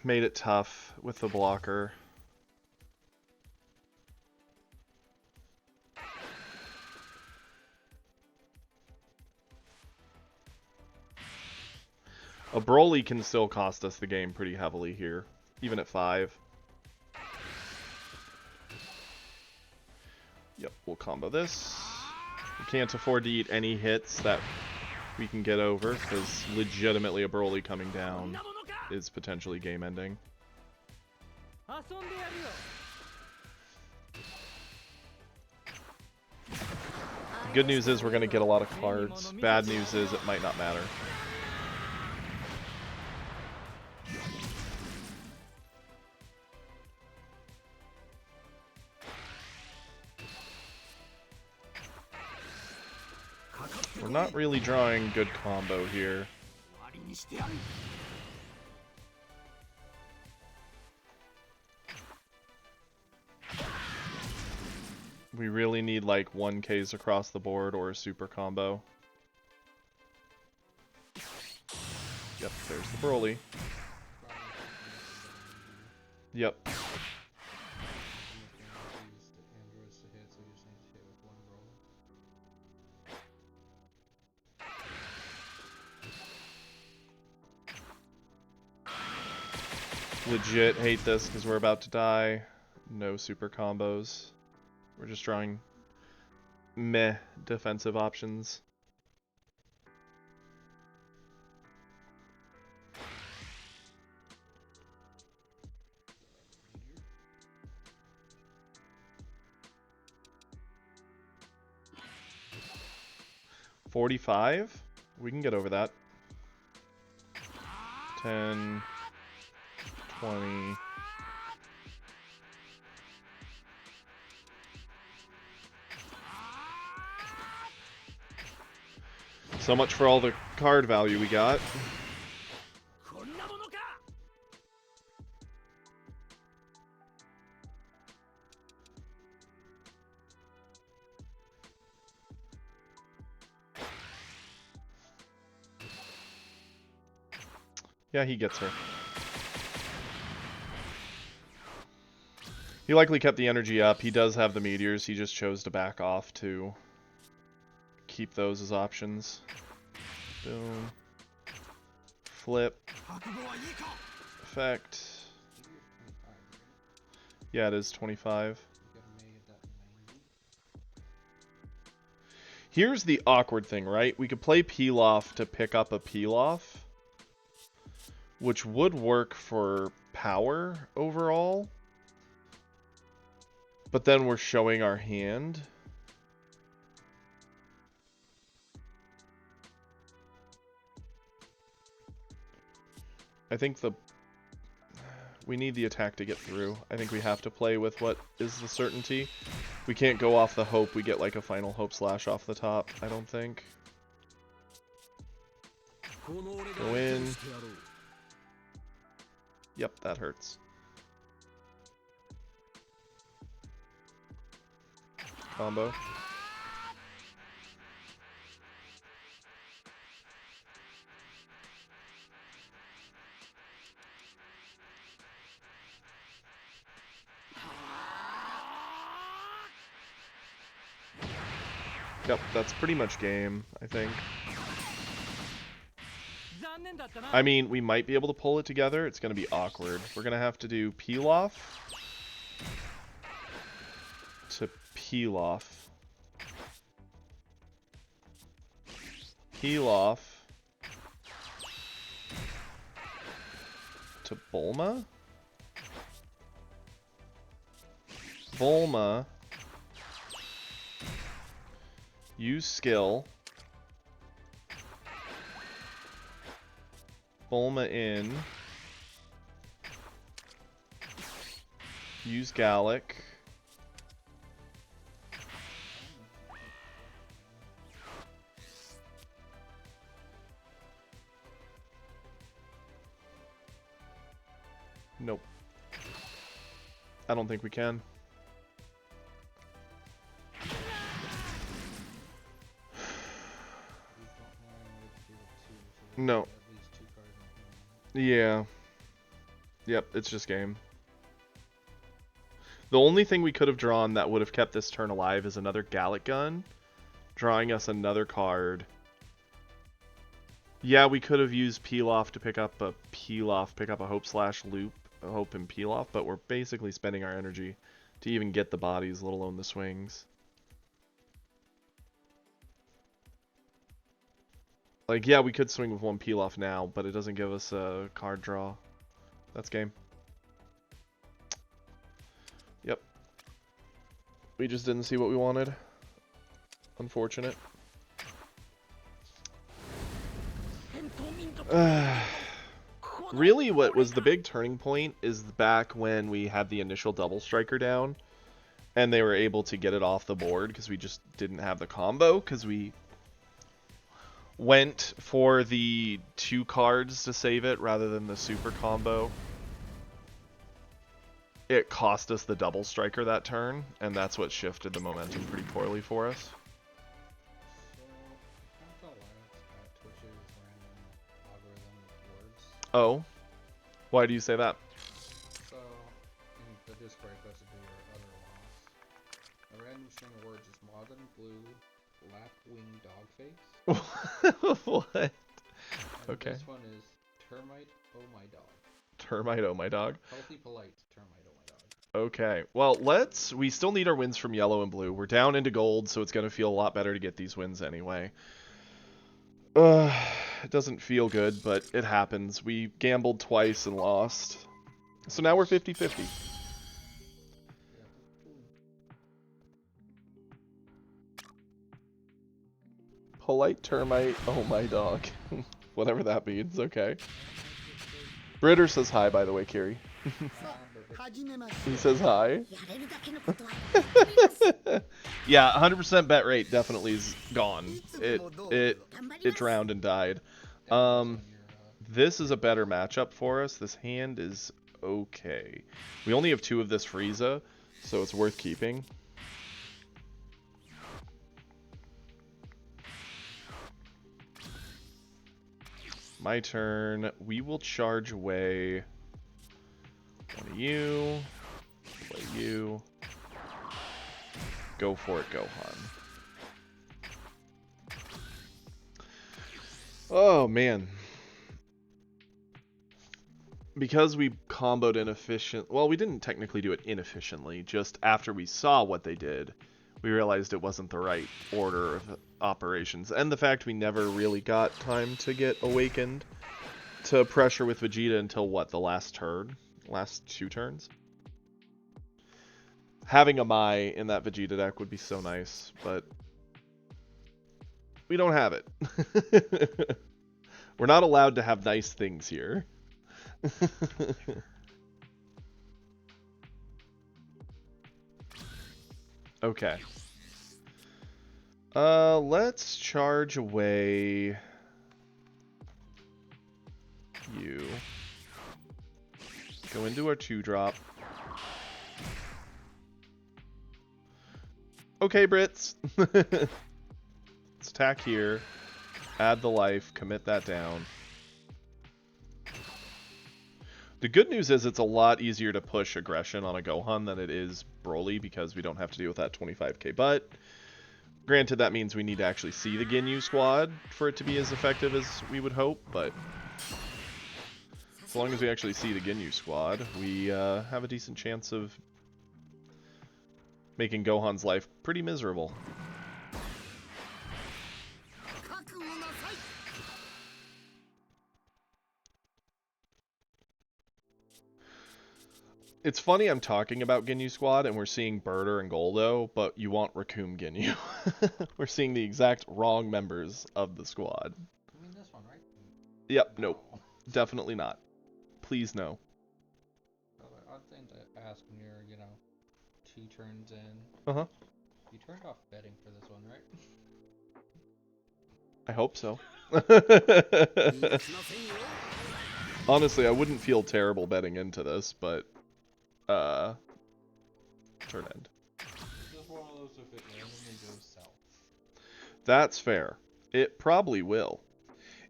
made it tough with the blocker. A Broly can still cost us the game pretty heavily here, even at 5. Yep, we'll combo this. We can't afford to eat any hits that we can get over, because legitimately a Broly coming down is potentially game ending. 遊んでやるよ。 Good news is we're going to get a lot of cards. Bad news is it might not matter. We're not really drawing good combo here. 終わりにしてやる We really need like 1Ks across the board or a super combo. Yep, there's the Broly. Yep. Use the androids to hit, so you just need to hit with one Broly. Legit hate this because we're about to die. No super combos. We're just drawing meh defensive options. $45? We can get over that. 10, 20. So much for all the card value we got. こんなものか。 Yeah, he gets her. He likely kept the energy up. He does have the meteors. He just chose to back off to keep those as options. Boom. Flip. 覚悟はいいか Effect. You're 25, right? Yeah, it is 25. You gotta make it that 90. Here's the awkward thing, right? We could play Pilaf to pick up a Pilaf, which would work for power overall. But then we're showing our hand. I think we need the attack to get through. I think we have to play with what is the certainty. We can't go off the hope we get like a final hope slash off the top, I don't think. この俺が Go 相手 in. にしてやろう Yep, that hurts. Combo. Yep, that's pretty much game, I think. 残念だったな。 I mean, we might be able to pull it together. It's going to be awkward. We're going to have to do Pilaf to Pilaf. Pilaf to Bulma. Bulma. Use skill. Bulma in. Use Gallic. Nope. I don't think we can. No. At least 2 cards in hand. Yeah. Yep, it's just game. The only thing we could have drawn that would have kept this turn alive is another Gallic Gun, drawing us another card. Yeah, we could have used Peel Off to pick up a Hope Slash Loop, a Hope and Peel Off, but we're basically spending our energy to even get the bodies, let alone the swings. Like, yeah, we could swing with 1 Peel Off now, but it doesn't give us a card draw. That's game. Yep. We just didn't see what we wanted. Unfortunate. Really, what was the big turning point is back when we had the initial double striker down, and they were able to get it off the board because we just didn't have the combo, because we went for the 2 cards to save it rather than the super combo. It cost us the double striker that turn, and that's what shifted the momentum pretty poorly for us. So, I felt like Twitch's random algorithm with words. Oh? Why do you say that? So, in the Discord I posted to your other loss, a random string of words is Modern Blue, Lapwing Dogface. What? And Okay. this one is Termite, Oh My Dog. Termite, oh my dog. Healthy Polite, Termite, Oh My Dog. Okay, well, we still need our wins from yellow and blue. We're down into gold, so it's going to feel a lot better to get these wins anyway. It doesn't feel good, but it happens. We gambled twice and lost. So now we're 50-50. Polite termite, oh my dog. Whatever that means, okay. Britter says hi, by the way, Kiri. He says hi. Yeah, 100% bet rate definitely is gone. It drowned and died. This is a better matchup for us. This hand is okay. We only have 2 of this Frieza, so it's worth keeping. My turn. We will charge away one of you. Play you. Go for it, Gohan. Oh, man. Because we comboed inefficient... Well, we didn't technically do it inefficiently. Just after we saw what they did, we realized it wasn't the right order of operations. And the fact we never really got time to get awakened to pressure with Vegeta until, what, the last turn? Last 2 turns? Having a Mai in that Vegeta deck would be so nice, but we don't have it. We're not allowed to have nice things here. Okay. Let's charge away you. Go into our 2-drop. Okay, Brits. Let's attack here. Add the life. Commit that down. The good news is it's a lot easier to push aggression on a Gohan than it is Broly because we don't have to deal with that 25k butt. Granted, that means we need to actually see the Ginyu squad for it to be as effective as we would hope, but as long as we actually see the Ginyu squad, we have a decent chance of making Gohan's life pretty miserable. It's funny I'm talking about Ginyu Squad and we're seeing Birder and Goldo, but you want Raccoon Ginyu. We're seeing the exact wrong members of the squad. I mean this one, right? Yep, No. nope. Definitely not. Please no. Odd thing to ask when you're, 2 turns in. Uh-huh. You turned off betting for this one, right? I hope so. Honestly, I wouldn't feel terrible betting into this, but turn end. It's just one of those if it randomly goes south. That's fair. It probably will.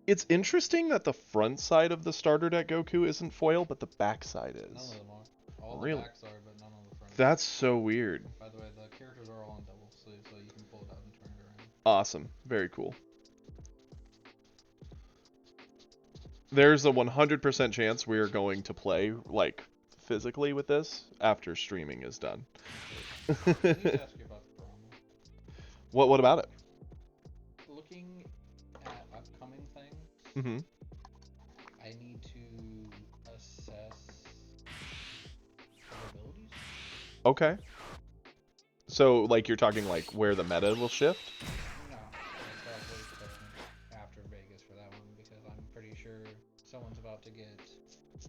It's interesting that the front side of the starter deck Goku isn't foil, but the back side None is. of them are. All Really? the backs are, but none of the fronts. That's so weird. By the way, the characters are all on double sleeve, so you can pull it out and turn it around. Awesome. Very cool. There's a 100% chance we are going to play, like, physically with this after streaming is done. I need to ask you about the drama. What about it? Looking at upcoming things, Mm-hmm. I need to assess abilities. Okay. So, like, you're talking, like, where the meta will shift? No, I'll probably put after Vegas for that one because I'm pretty sure someone's about to get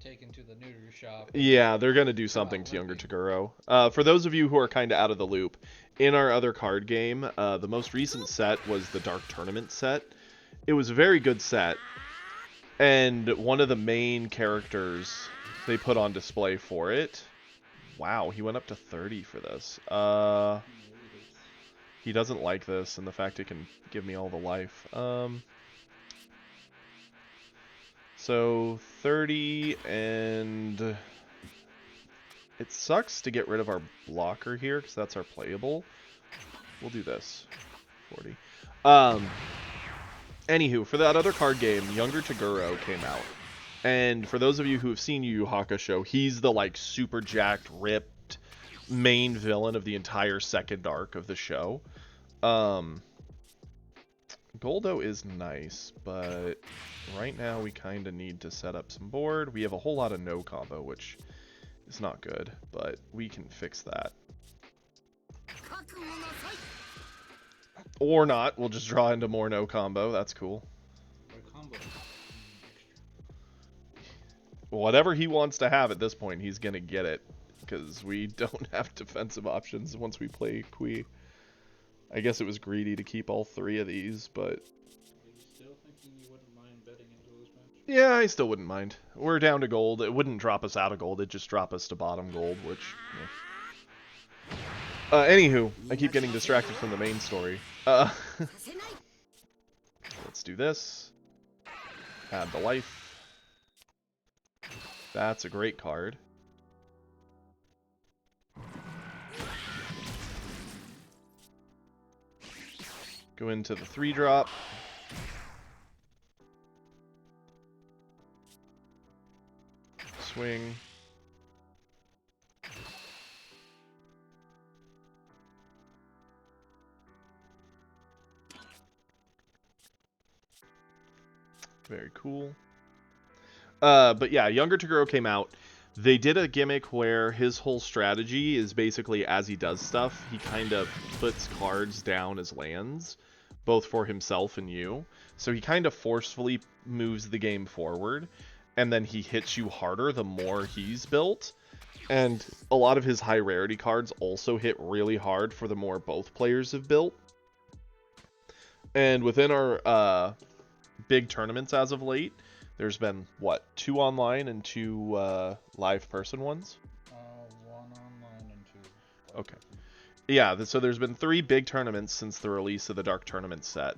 taken to the neuter shop. Yeah, they're going to do something to Younger Toguro. For those of you who are kind of out of the loop, in our other card game, the most recent set was the Dark Tournament set. It was a very good set, and one of the main characters they put on display for it... Wow, he went up to 30 for this. He doesn't like this, and the fact it can give me all the life. So 30, and it sucks to get rid of our blocker here because that's our playable. We'll do this. 40. Anywho, for that other card game, Younger Toguro came out. And for those of you who have seen Yu Yu Hakusho, he's the, like, super jacked, ripped main villain of the entire second arc of the show. Goldo is nice, but right now we kind of need to set up some board. We have a whole lot of no combo, which is not good, but we can fix that. Or not, we'll just draw into more no combo, that's cool. Or combo. Extra. Whatever he wants to have at this point, he's gonna get it, because we don't have defensive options once we play Kui. I guess it was greedy to keep all three of these, but... Are you still thinking you wouldn't mind betting into this match? yeah, I still wouldn't mind. We're down to gold. It wouldn't drop us out of gold, it'd just drop us to bottom gold, which... yeah. Anywho, I keep getting distracted from the main story. Let's do this. Add the life. That's a great card. Go into the 3-drop. Swing. Very cool. But yeah, Younger Toguro came out. They did a gimmick where his whole strategy is basically as he does stuff, he kind of puts cards down as lands, both for himself and you. So he kind of forcefully moves the game forward, and then he hits you harder the more he's built. And a lot of his high rarity cards also hit really hard for the more both players have built. And within our big tournaments as of late, there's been, what, 2 online and 2 live person ones? 1 online and 2. Okay. Yeah, so there's been 3 big tournaments since the release of the Dark Tournament set.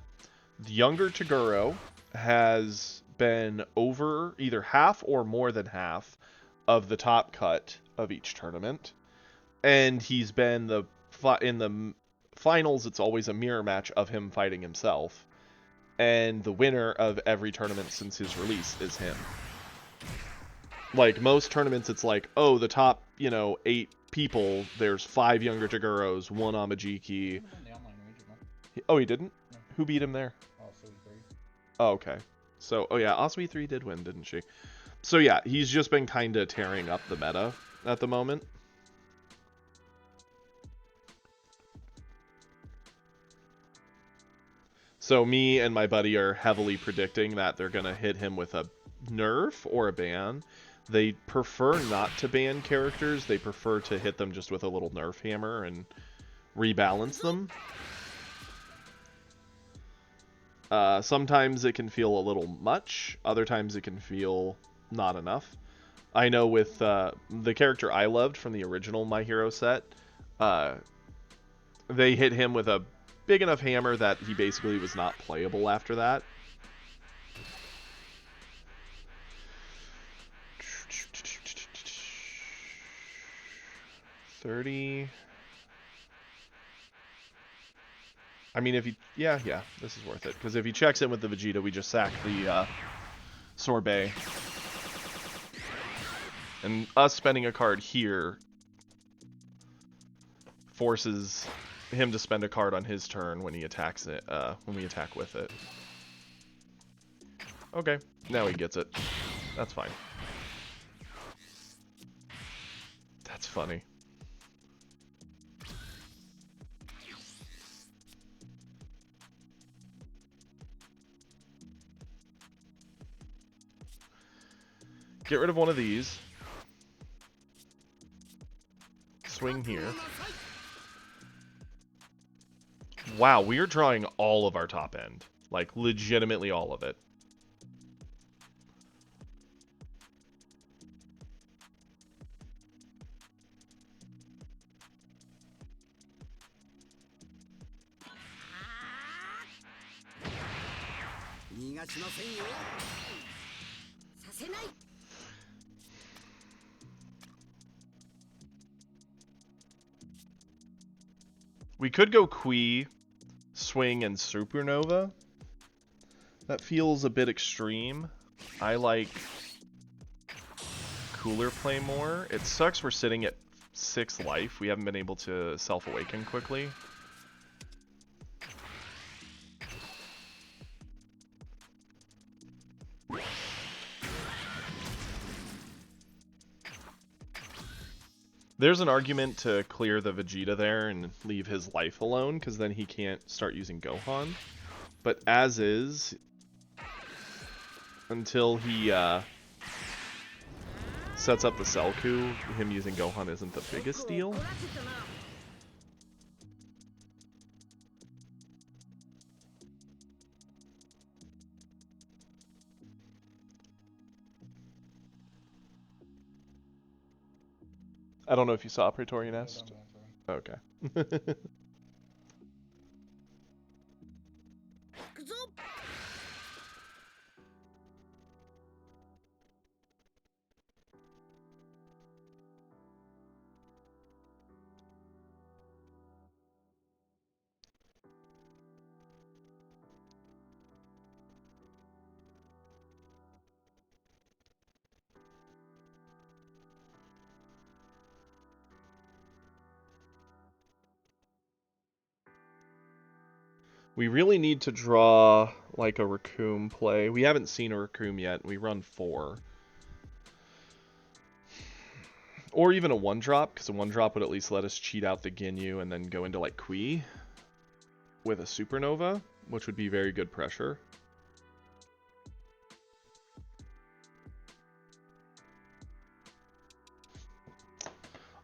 The Younger Toguro has been over either half or more than half of the top cut of each tournament. And he's been in the finals, it's always a mirror match of him fighting himself. And the winner of every tournament since his release is him. Like, most tournaments, it's like, oh, the top, 8 people, there's 5 Younger Toguros, 1 Amajiki. In the online region, though. Oh, he didn't? No. Who beat him there? Also 3. Oh, okay. So, oh yeah, Asui 3 did win, didn't she? So yeah, he's just been kind of tearing up the meta at the moment. So me and my buddy are heavily predicting that they're going to hit him with a nerf or a ban. They prefer not to ban characters. They prefer to hit them just with a little nerf hammer and rebalance them. Sometimes it can feel a little much. Other times it can feel not enough. I know with the character I loved from the original My Hero set, they hit him with a big enough hammer that he basically was not playable after that. 30. I mean, if he... Yeah, this is worth it. Because if he checks in with the Vegeta, we just sack the Sorbet. And us spending a card here forces him to spend a card on his turn when he attacks it, when we attack with it. Okay, now he gets it. That's fine. That's funny. Get rid of one of these. Swing here. Wow, we are drawing all of our top end. Like, legitimately all of it. We could go Kui, Swing, and Supernova. That feels a bit extreme. I like Cooler Play more. It sucks we're sitting at 6 life. We haven't been able to self-awaken quickly. There's an argument to clear the Vegeta there and leave his life alone, because then he can't start using Gohan. But as is, until he sets up the Cell Coup, him using Gohan isn't the biggest deal. I don't know if you saw Praetorian Nest. Okay. We really need to draw like a Raccoon play. We haven't seen a Raccoon yet. We run 4. Or even a 1-drop, because a 1-drop would at least let us cheat out the Ginyu and then go into like Kui with a Supernova, which would be very good pressure.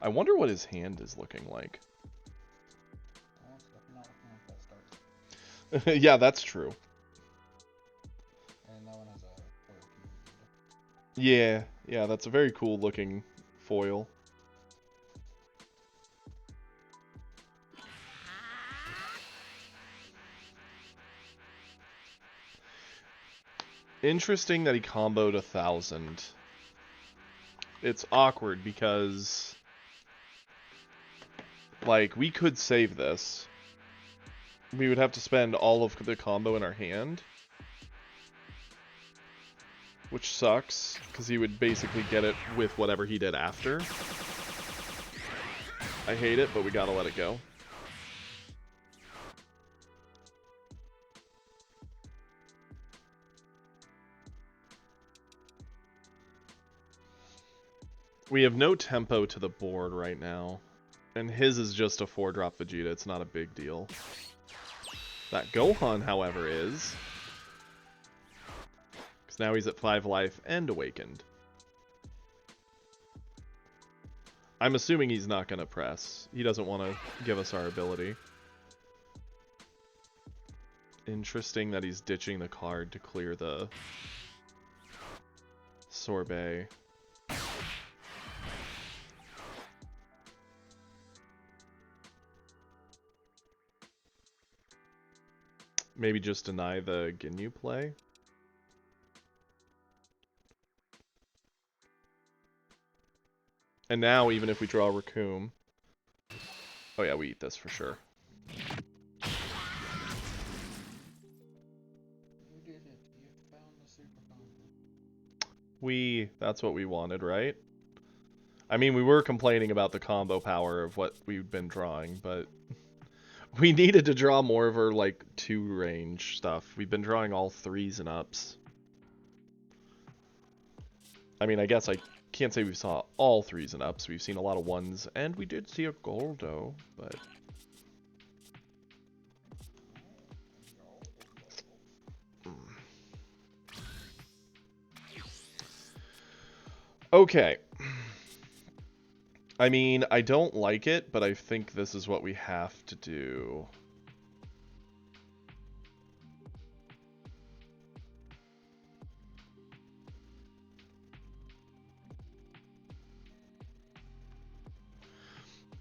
I wonder what his hand is looking like. Yeah, that's true. And that one has a foil key. Yeah, that's a very cool looking foil. Interesting that he comboed 1,000. It's awkward because, like, we could save this. We would have to spend all of the combo in our hand, which sucks, because he would basically get it with whatever he did after. I hate it, but we gotta let it go. We have no tempo to the board right now, and his is just a 4-drop Vegeta. It's not a big deal. That Gohan, however, is. Because now he's at 5 life and awakened. I'm assuming he's not going to press. He doesn't want to give us our ability. Interesting that he's ditching the card to clear the Sorbet. Maybe just deny the Ginyu play. And now, even if we draw Raccoon, Oh yeah, we eat this for sure. You did it. You found the super combo. That's what we wanted, right? I mean, we were complaining about the combo power of what we've been drawing, but we needed to draw more of our, like, 2-range stuff. We've been drawing all 3s and ups. I mean, I guess I can't say we saw all 3s and ups. We've seen a lot of 1s, and we did see a Goldo, but... Okay. I mean, I don't like it, but I think this is what we have to do.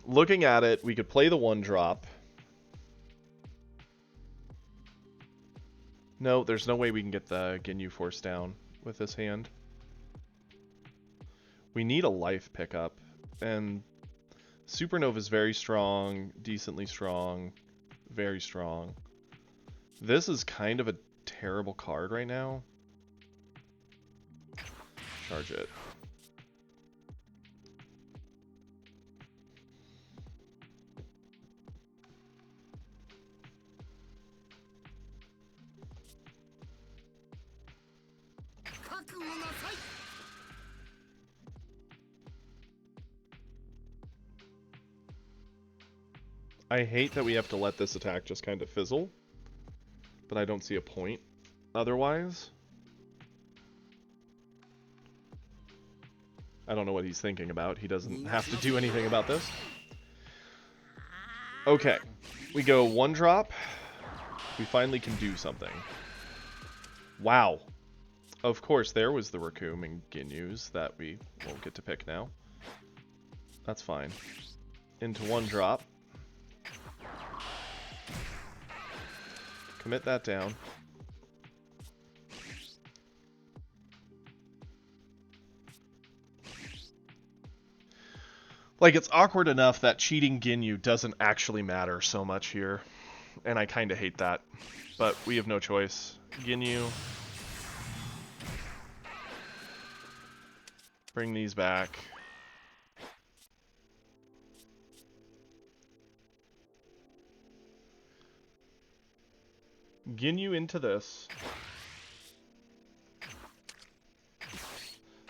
Looking at it, we could play the 1-drop. No, there's no way we can get the Ginyu Force down with this hand. We need a life pickup, and Supernova is very strong, decently strong, very strong. This is kind of a terrible card right now. Charge it. I hate that we have to let this attack just kind of fizzle, but I don't see a point otherwise. I don't know what he's thinking about. He doesn't have to do anything about this. Okay, we go 1-drop. We finally can do something. Wow. Of course, there was the Raccoon and Ginyus that we won't get to pick now. That's fine. Into 1-drop. Commit that down. Like, it's awkward enough that cheating Ginyu doesn't actually matter so much here. And I kind of hate that. But we have no choice. Ginyu. Bring these back. Ginyu into this.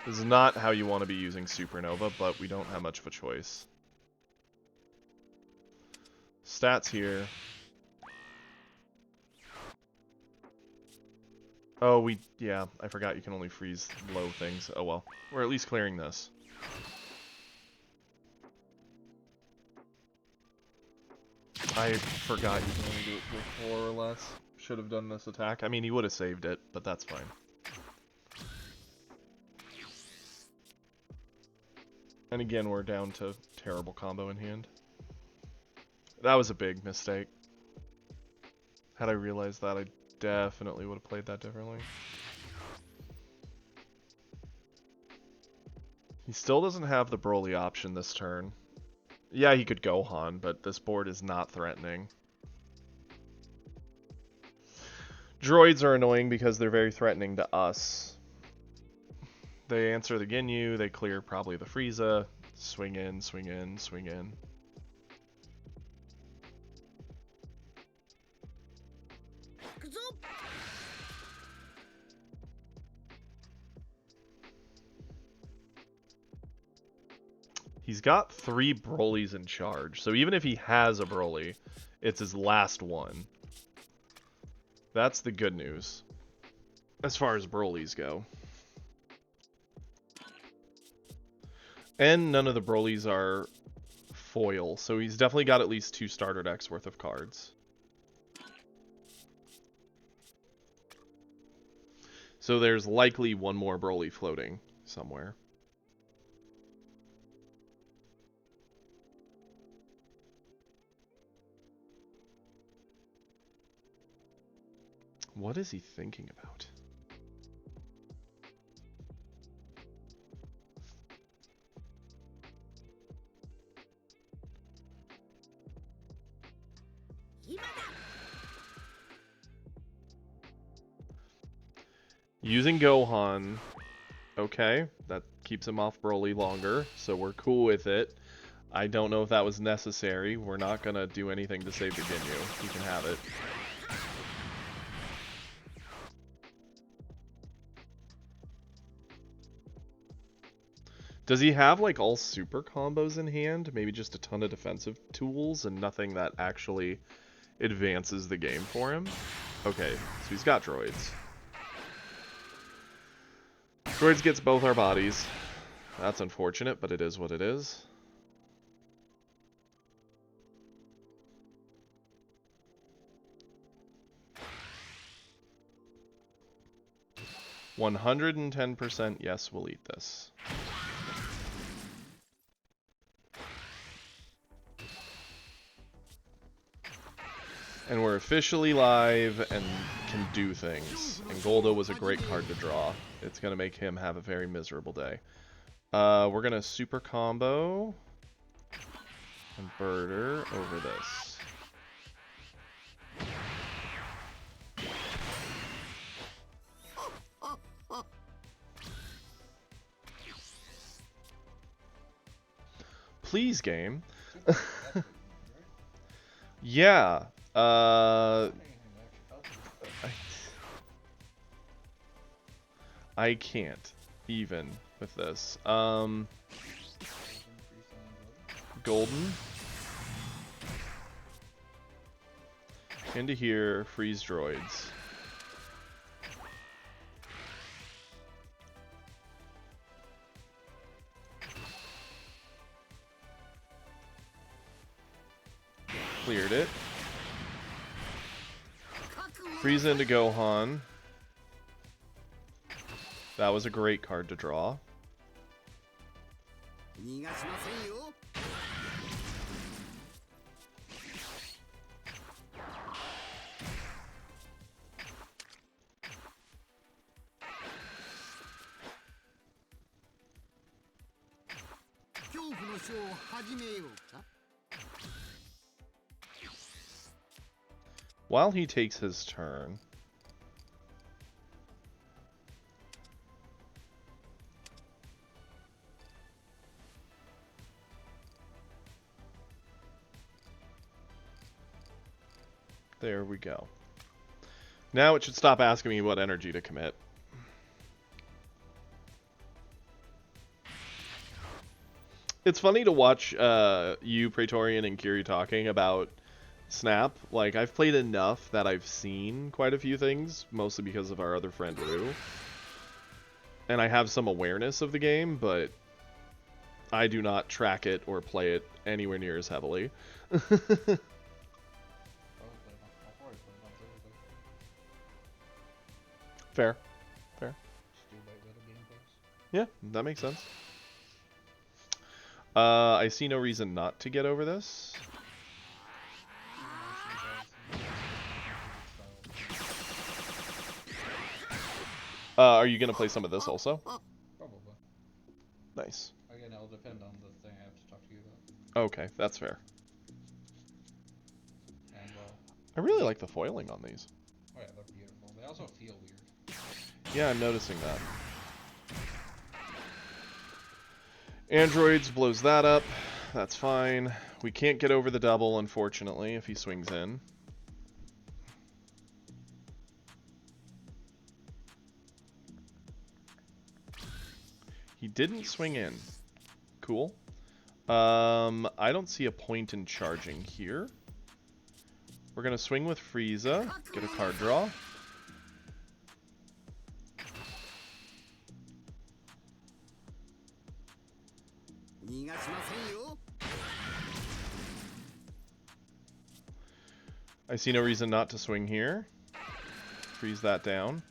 This is not how you want to be using Supernova, but we don't have much of a choice. Stats here. Oh, yeah, I forgot you can only freeze low things. Oh well, we're at least clearing this. I forgot you can only do it for 4 or less. Should have done this attack. I mean, he would have saved it, but that's fine. And again, we're down to terrible combo in hand. That was a big mistake. Had I realized that, I definitely would have played that differently. He still doesn't have the Broly option this turn. Yeah, he could Gohan, but this board is not threatening. Droids are annoying because they're very threatening to us. They answer the Ginyu, they clear probably the Frieza. Swing in, swing in, swing in. He's got 3 Brolys in charge, so even if he has a Broly, it's his last one. That's the good news, as far as Brolys go. And none of the Brolys are foil, so he's definitely got at least 2 starter decks worth of cards. So there's likely one more Broly floating somewhere. What is he thinking about? Using Gohan. Okay, that keeps him off Broly longer, so we're cool with it. I don't know if that was necessary. We're not gonna do anything to save the Ginyu. He can have it. Does he have like all super combos in hand? Maybe just a ton of defensive tools and nothing that actually advances the game for him? Okay, so he's got droids. Droids gets both our bodies. That's unfortunate, but it is what it is. %110% yes, we'll eat this. And we're officially live and can do things. And Goldo was a great card to draw. It's going to make him have a very miserable day. We're going to super combo and Birder over this. Please, game. Yeah. I can't even with this. Golden. Into here, freeze droids. Cleared it. Frieza into Gohan. That was a great card to draw. While he takes his turn, there we go. Now it should stop asking me what energy to commit. It's funny to watch you, Praetorian, and Kiri talking about Snap. Like, I've played enough that I've seen quite a few things, mostly because of our other friend Rue. And I have some awareness of the game, but I do not track it or play it anywhere near as heavily. Fair. Fair. Yeah, that makes sense. I see no reason not to get over this. Are you going to play some of this also? Probably. Nice. Again, it'll depend on the thing I have to talk to you about. Okay, that's fair. And, I really like the foiling on these. oh yeah, they're beautiful. They also feel weird. Yeah, I'm noticing that. Androids blows that up. That's fine. We can't get over the double, unfortunately, if he swings in. He didn't swing in. Cool. I don't see a point in charging here. We're going to swing with Frieza. Get a card draw. I see no reason not to swing here. Freeze that down.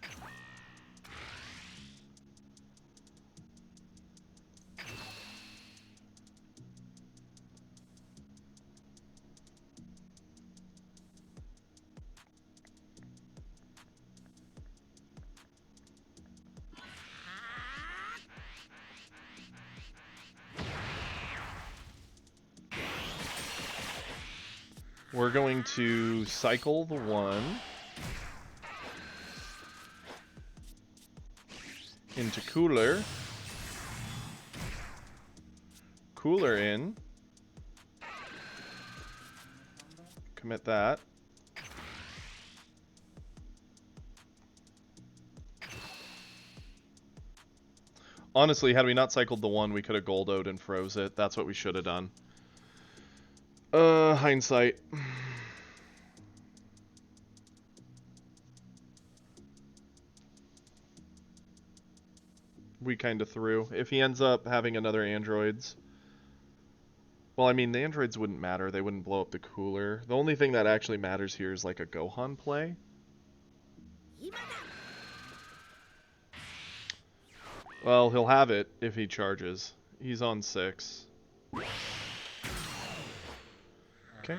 We're going to cycle the one. into Cooler. Cooler in. Commit that. Honestly, had we not cycled the one, we could have Goldoed and froze it. That's what we should have done. Hindsight. We kind of threw. If he ends up having another androids... Well, I mean, the androids wouldn't matter. They wouldn't blow up the cooler. The only thing that actually matters here is like a Gohan play. Well, he'll have it if he charges. He's on 6. Okay.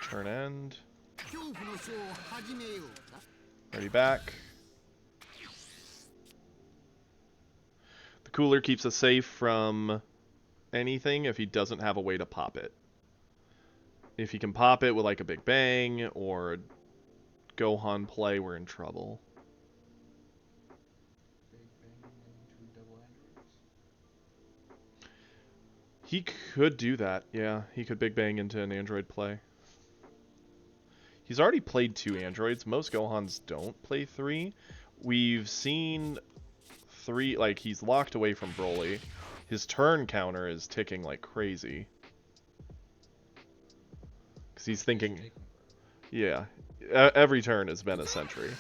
Turn end. 恐怖のショーを始めようか Ready back. The cooler keeps us safe from anything if he doesn't have a way to pop it. If he can pop it with like a Big Bang or Gohan play, we're in trouble. Big Bang into double androids. He could do that, yeah. He could Big Bang into an android play. He's already played 2 androids. Most Gohans don't play 3. We've seen 3, like, he's locked away from Broly. His turn counter is ticking like crazy. Because he's thinking, Taking yeah, every turn has been a century.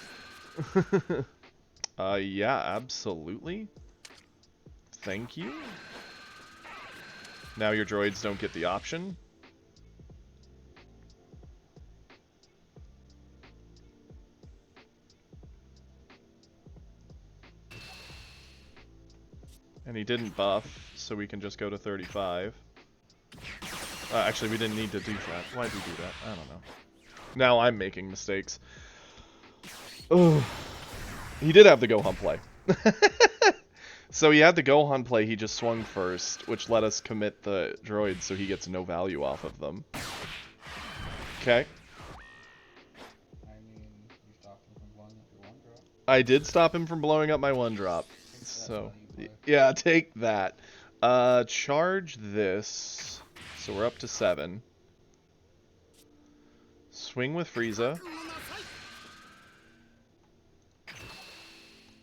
Yeah, absolutely. Thank you. Now your droids don't get the option. And he didn't buff, so we can just go to 35. Actually, we didn't need to do that. Why'd we do that? I don't know. Now I'm making mistakes. Ugh. He did have the Gohan play. So he had the Gohan play, he just swung first, which let us commit the droids so he gets no value off of them. Okay. I mean, you stopped him from blowing up your 1-drop. I did stop him from blowing up my 1-drop. So, That's yeah, take that. Charge this. So we're up to 7. Swing with Frieza. 覚悟なさい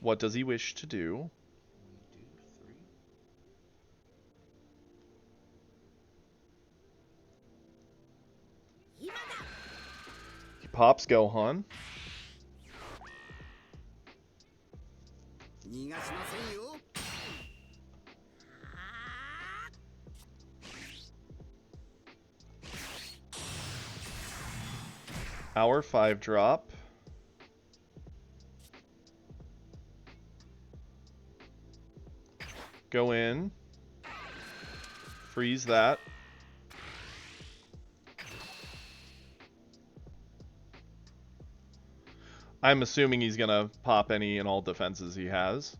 What does he wish to do? We do 3. He pops Gohan. 逃がしませんよ Our 5-drop. Go in. Freeze that. I'm assuming he's gonna pop any and all defenses he has.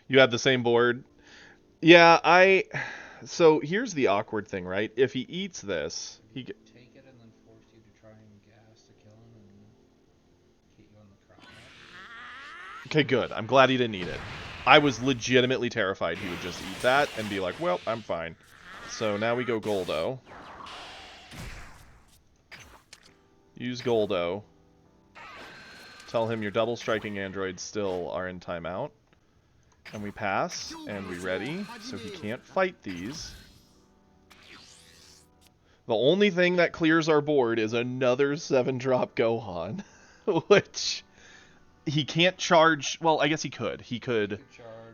You have the same board. Yeah, so here's the awkward thing, right? If he eats this, he Take it and then force you to try and gas to kill him and get you on the trap. Okay, good. I'm glad he didn't eat it. I was legitimately terrified he would just eat that and be like, well, I'm fine. So now we go Goldo. Use Goldo. Tell him your double striking androids still are in timeout. And we pass, and we ready, so he can't fight these. The only thing that clears our board is another 7-drop Gohan, which he can't charge. Well, I guess he could. He could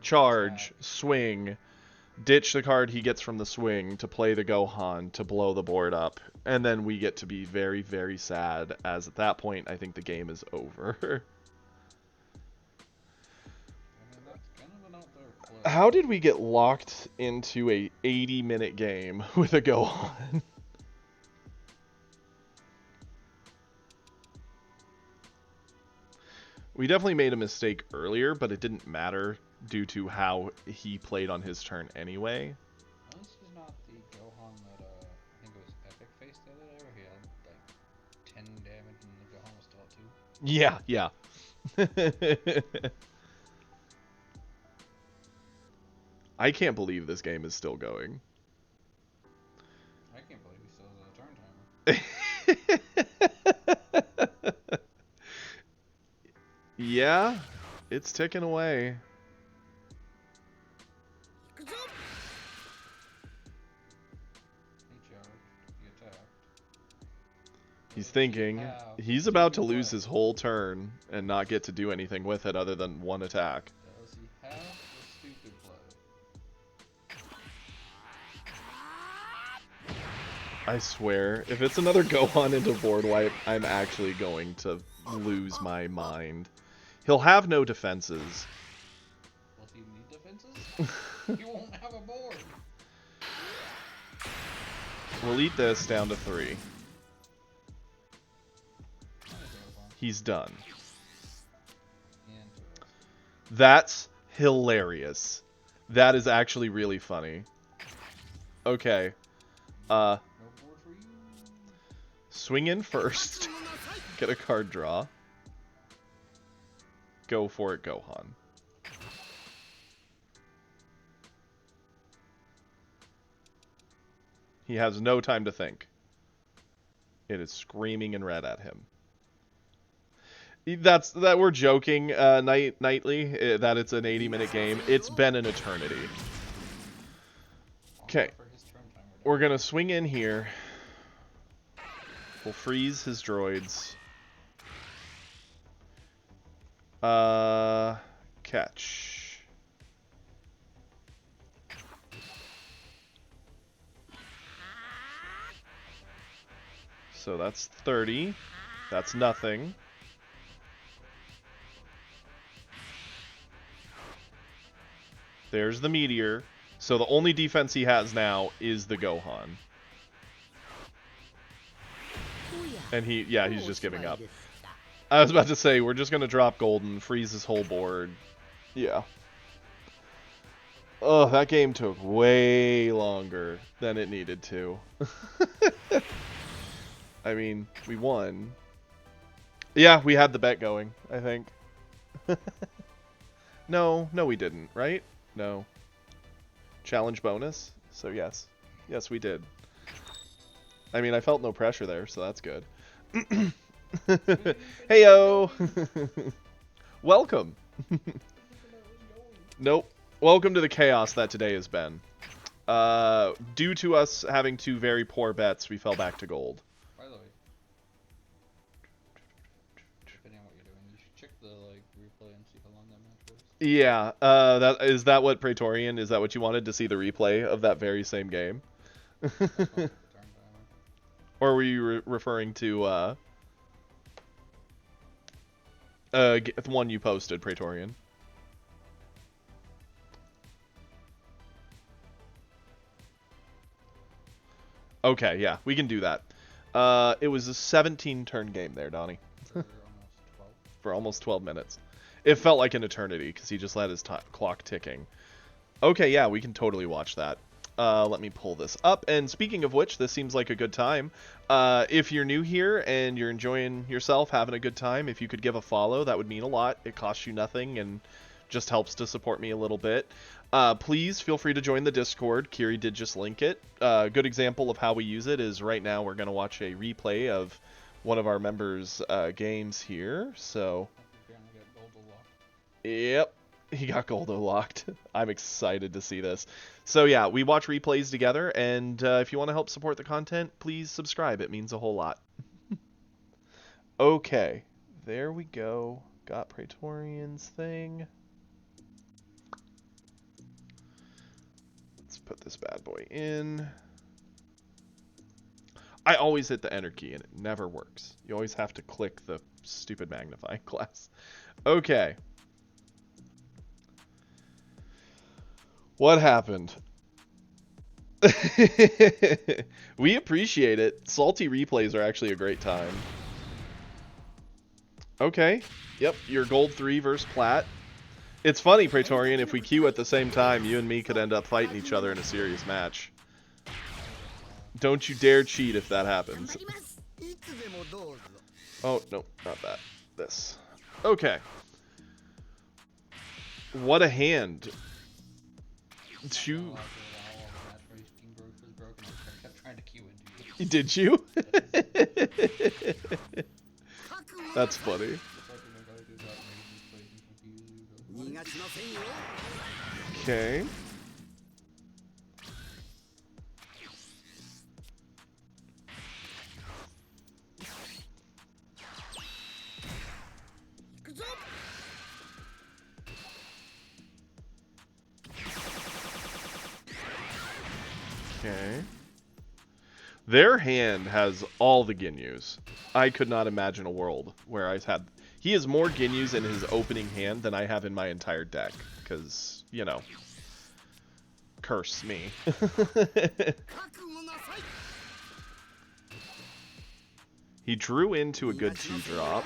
charge, swing, ditch the card he gets from the swing to play the Gohan to blow the board up, and then we get to be very, very sad, as at that point I think the game is over. I mean, that's kind of an out there play. How did we get locked into a 80-minute game with a Gohan? We definitely made a mistake earlier, but it didn't matter due to how he played on his turn anyway. This is not the Gohan Yeah, yeah. I can't believe this game is still going. I can't believe he still has a turn timer. Yeah, it's ticking away. He charged. He attacked. He's Does he thinking. have He's about to two lose his weapons? whole turn and not get to do anything with it other than one attack. Does he have the stupid play? I swear, if it's another Gohan into board wipe, I'm actually going to lose my mind. He'll have no defenses. Will he need defenses? He won't have a board. We'll eat this down to 3. He's done. Interesting. That's hilarious. That is actually really funny. Okay. No board for you. Swing in first. Get a card draw. Go for it, Gohan. He has no time to think. It is screaming in red at him. That we're joking, Nightly, that it's an 80-minute game. It's been an eternity. Okay. For his turn timer. We're gonna swing in here. We'll freeze his droids. Catch. So that's 30. That's nothing. There's the meteor. So the only defense he has now is the Gohan. And he's just giving up. I was about to say, we're just going to drop Golden, freeze his whole board. Yeah. Oh, that game took way longer than it needed to. I mean, we won. Yeah, we had the bet going, I think. No, we didn't, right? No. Challenge bonus? So yes. Yes, we did. I mean, I felt no pressure there, so that's good. Heyo! Welcome! Nope. Welcome to the chaos that today has been. Due to us having 2 very poor bets, we fell back to gold. By the way, depending on what you're doing, you should check the replay and see how long that match was. Yeah, is that what Praetorian, is that what you wanted, to see the replay of that very same game? That's not the turn timer. Or were you referring to, the one you posted, Praetorian? Okay, yeah, we can do that. It was a 17-turn game there, Donnie. For almost 12. For almost 12 minutes. It felt like an eternity, because he just let his clock ticking. Okay, yeah, we can totally watch that. Let me pull this up. And speaking of which, this seems like a good time. If you're new here and you're enjoying yourself, having a good time, if you could give a follow, that would mean a lot. It costs you nothing and just helps to support me a little bit. Please feel free to join the Discord. Kiri did just link it. A good example of how we use it is right now we're going to watch a replay of one of our members' games here. So, You're gonna get Goldo locked. yep. He got Goldo locked. I'm excited to see this. So yeah, we watch replays together, and if you want to help support the content, please subscribe. It means a whole lot. Okay, there we go. Got Praetorian's thing. Let's put this bad boy in. I always hit the enter key, and it never works. You always have to click the stupid magnifying glass. Okay. What happened? We appreciate it. Salty replays are actually a great time. Okay. Yep, you're gold 3 versus plat. It's funny, Praetorian, if we queue at the same time, you and me could end up fighting each other in a serious match. Don't you dare cheat if that happens. いつでもどうぞ Oh, no, not that. this. Okay. What a hand. Two. I kept trying to queue into you. Did you? 覚悟 That's funny. The fucking guy did that made me confuse you. 逃がしませんよ Okay. Okay. Their hand has all the Ginyus. I could not imagine a world where I had... He has more Ginyus in his opening hand than I have in my entire deck. Because, you know... Curse me. 覚悟なさい He drew into a good 2-drop.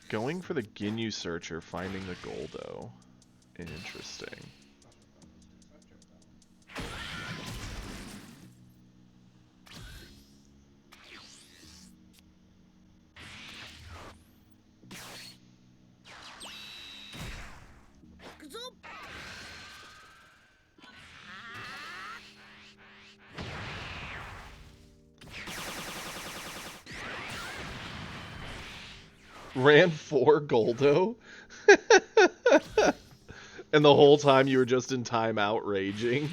Going for the Ginyu Searcher, finding the Goldo. Interesting. Ran 4 Goldo? And the whole time you were just in timeout raging?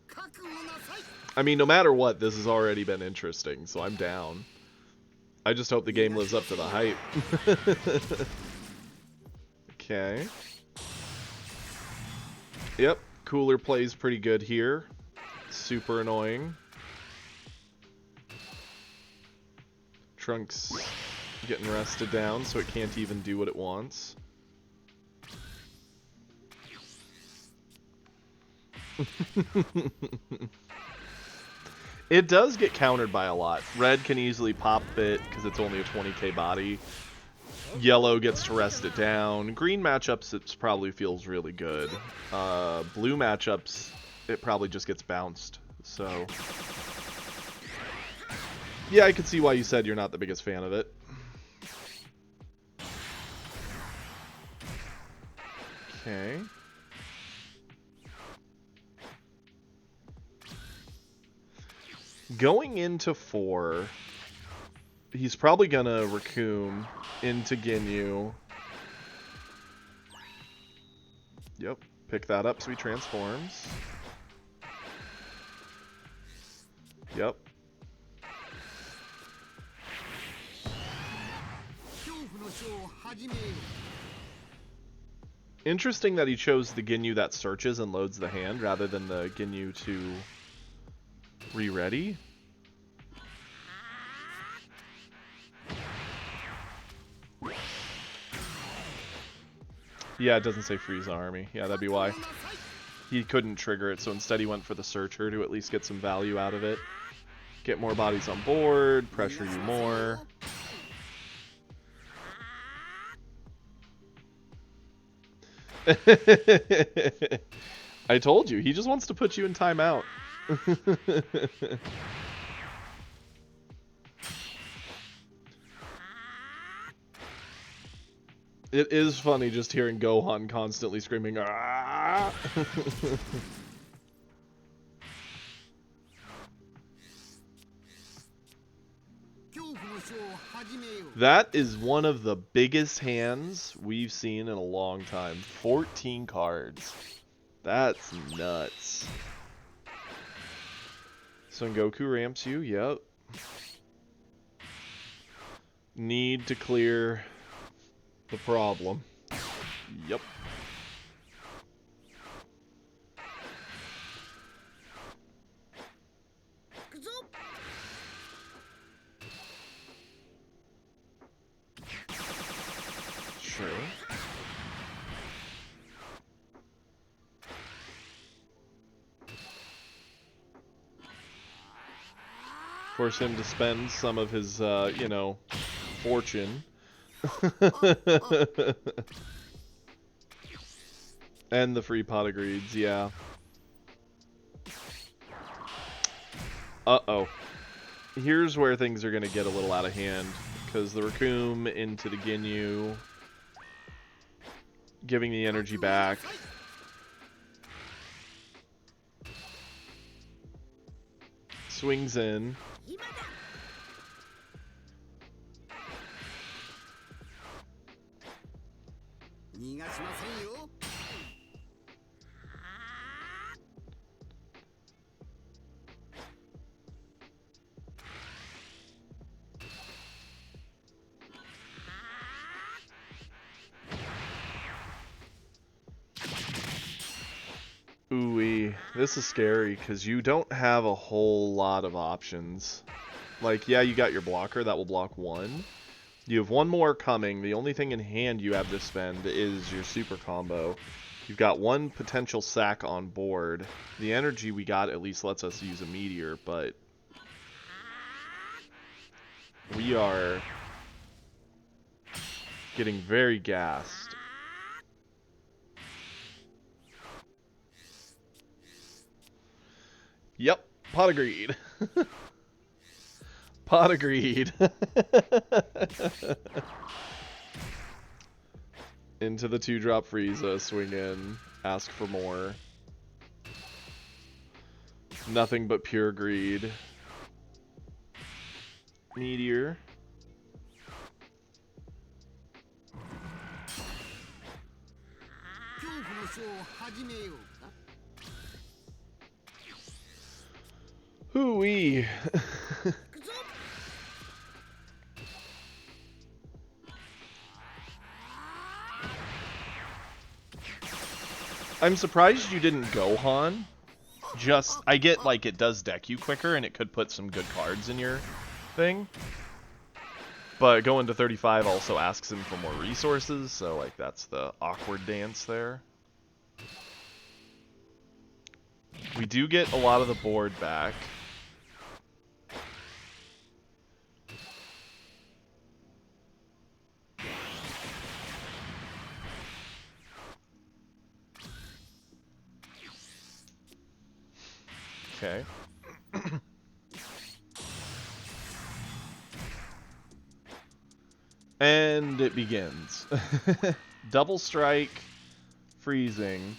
覚悟なさい I mean, no matter what, this has already been interesting, so I'm down. I just hope the game lives up to the hype. Okay. Yep, Cooler plays pretty good here. Super annoying. Trunks getting rested down, so it can't even do what it wants. It does get countered by a lot. Red can easily pop it because it's only a 20k body. Yellow gets to rest it down. Green matchups, it probably feels really good. Blue matchups, it probably just gets bounced. So, yeah, I can see why you said you're not the biggest fan of it. Okay. Going into 4, he's probably gonna Raccoon into Ginyu. Yep, pick that up so he transforms. Yep. 恐怖の書を始めよ Interesting that he chose the Ginyu that searches and loads the hand rather than the Ginyu to re-ready. Yeah, it doesn't say Frieza Army. Yeah, that'd be why. He couldn't trigger it, so instead he went for the Searcher to at least get some value out of it. Get more bodies on board, pressure you more. I told you, he just wants to put you in timeout. It is funny just hearing Gohan constantly screaming, "Ah!" 恐怖の書を始めよ That is one of the biggest hands we've seen in a long time. 14 cards. That's nuts. Son Goku ramps you, yep. Need to clear the problem. Yep. Sure. Force him to spend some of his, you know, fortune. And the free pot of greeds, yeah. Uh-oh. Here's where things are going to get a little out of hand. Because the Raccoon into the Ginyu, giving the energy back. Swings in. Ooh-wee. This is scary, because you don't have a whole lot of options. Like, yeah, you got your blocker, that will block one. You have one more coming. The only thing in hand you have to spend is your super combo. You've got one potential sack on board. The energy we got at least lets us use a meteor, but we are getting very gassed. Yep, pot of greed. Pot of greed. Into the 2-drop Frieza, swing in, ask for more. Nothing but pure greed. Meteor. Hooey. I'm surprised you didn't Gohan. Just, I get, like, it does deck you quicker, and it could put some good cards in your thing. But going to 35 also asks him for more resources, so, like, that's the awkward dance there. We do get a lot of the board back. Okay. And it begins. Double strike, freezing.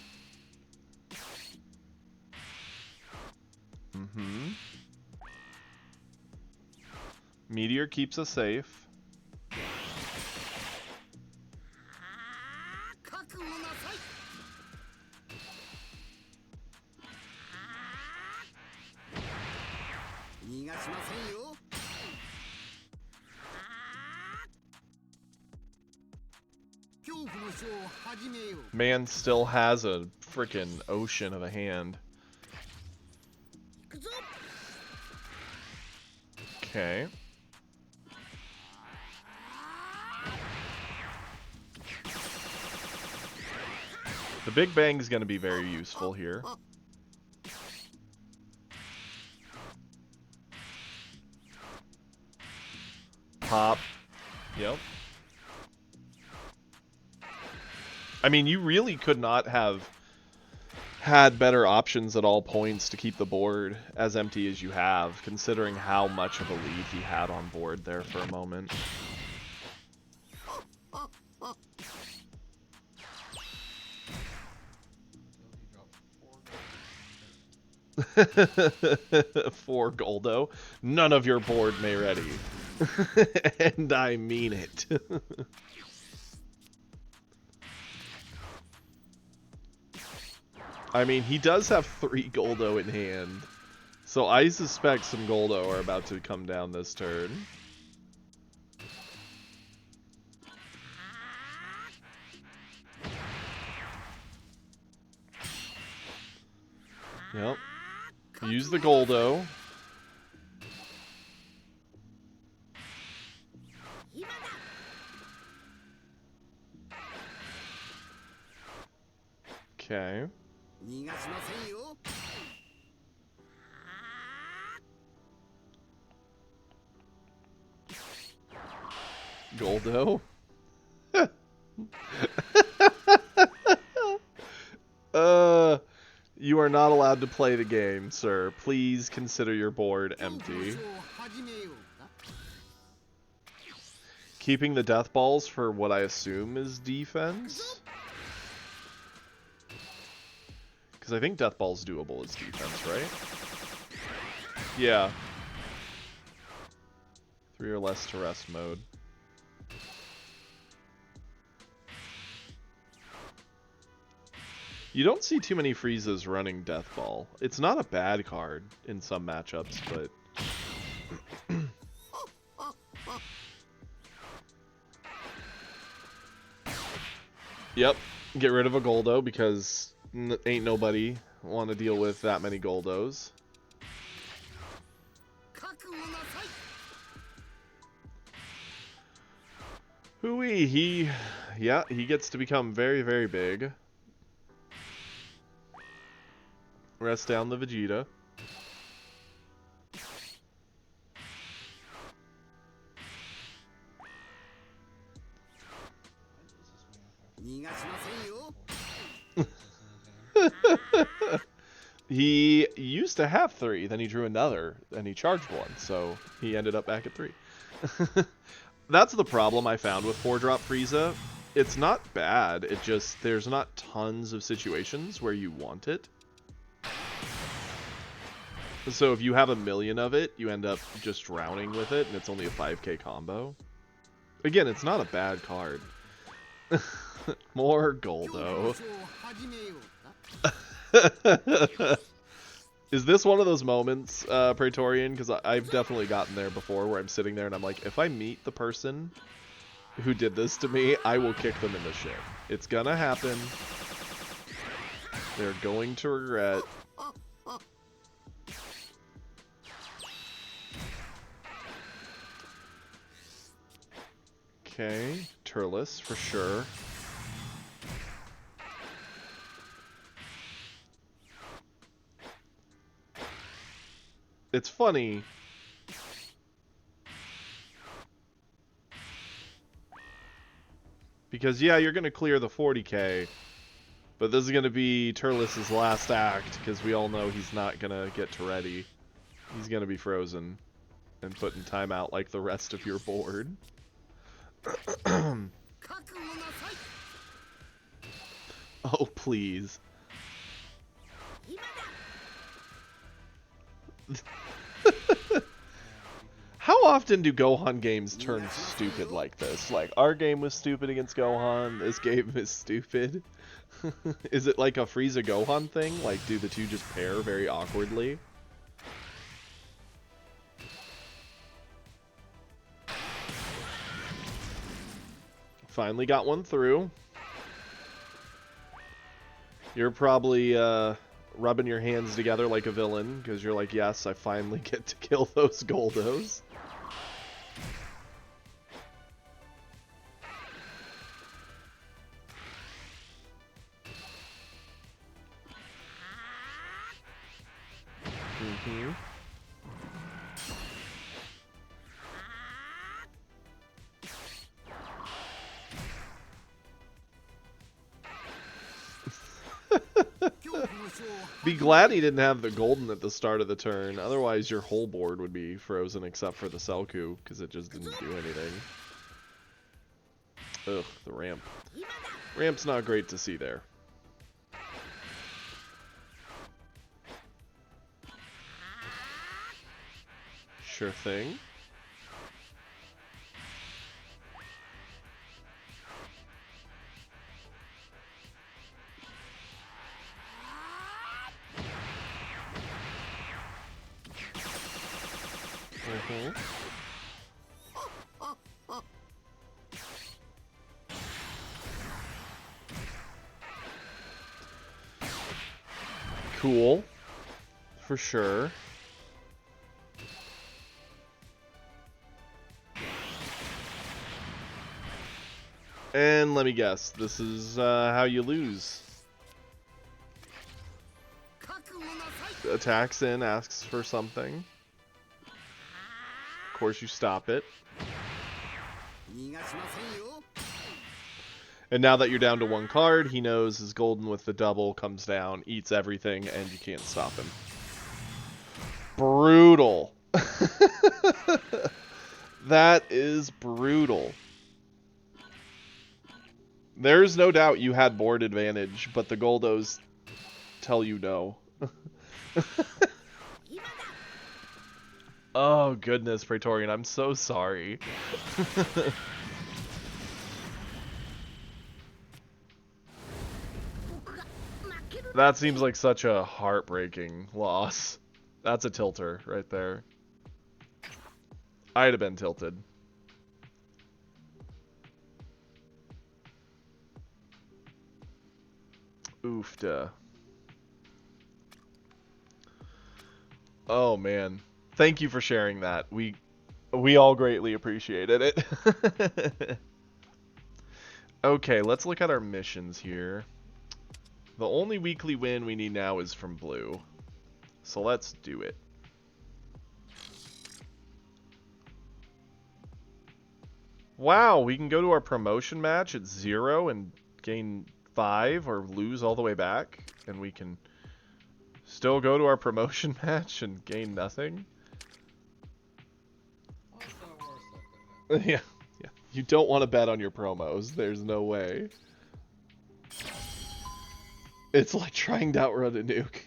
Meteor keeps us safe. Man still has a frickin' ocean of a hand. Okay. The Big Bang's gonna be very useful here. Pop. Yep. I mean, you really could not have had better options at all points to keep the board as empty as you have, considering how much of a lead he had on board there for a moment. 4 Goldo. None of your board may ready. And I mean it. I mean, he does have 3 Goldo in hand. So I suspect some Goldo are about to come down this turn. Yep. Use the Goldo. Okay. Goldo. You are not allowed to play the game, sir. Please consider your board 恐怖の empty. 書を始めようか Keeping the death balls for what I assume is defense. Because I think death ball's doable as defense, right? Yeah. 3 or less to rest mode. You don't see too many Friezas running Death Ball. It's not a bad card in some matchups, but... Yep, get rid of a Goldo because ain't nobody want to deal with that many Goldos. 覚悟なさい Hooey, he gets to become very, very big. Rest down the Vegeta. Why does this man have 逃がしませんよ this in his hand? He used to have 3, then he drew another, and he charged 1, so he ended up back at 3. That's the problem I found with 4-drop Frieza. It's not bad, it just, there's not tons of situations where you want it. So if you have a million of it, you end up just drowning with it, and it's only a 5k combo. Again, it's not a bad card. More 恐怖の Goldo. 書を始めようか Is this one of those moments, Praetorian? Because I've definitely gotten there before where I'm sitting there and I'm like, if I meet the person who did this to me, I will kick them in the shit. It's gonna happen. They're going to regret. Okay, Turles for sure. It's funny. Because, yeah, you're going to clear the 40k. But this is going to be Turles' last act, because we all know he's not going to get to ready. He's going to be frozen and put in timeout like the rest of your board. 覚悟なさい Oh, please. How often do Gohan games turn stupid like this? Like, our game was stupid against Gohan, this game is stupid. Is it like a Frieza Gohan thing? Like, do the two just pair very awkwardly? Finally got one through. You're probably rubbing your hands together like a villain, because you're like, yes, I finally get to kill those Goldos. Mm-hmm. Be glad he didn't have the golden at the start of the turn, otherwise your whole board would be frozen except for the Selku, because it just didn't do anything. Ugh, the ramp. Ramp's not great to see there. Sure thing. Mm-hmm. Cool. For sure. And let me guess, this is how you lose. 覚悟なさい Attacks in, asks for something. Of course you stop it. 逃がしませんよ And now that you're down to one card, he knows his golden with the double comes down, eats everything, and you can't stop him. Brutal. That is brutal. There's no doubt you had board advantage, but the Goldos tell you no. Oh goodness, Praetorian, I'm so sorry. That seems like such a heartbreaking loss. That's a tilter right there. I'd have been tilted. Oofda. Oh man. Thank you for sharing that. We all greatly appreciated it. Okay, let's look at our missions here. The only weekly win we need now is from blue. So let's do it. Wow, we can go to our promotion match at 0 and gain 5 or lose all the way back. And we can still go to our promotion match and gain nothing. What's the worst that could happen? Yeah. You don't want to bet on your promos. There's no way. It's like trying to outrun a nuke.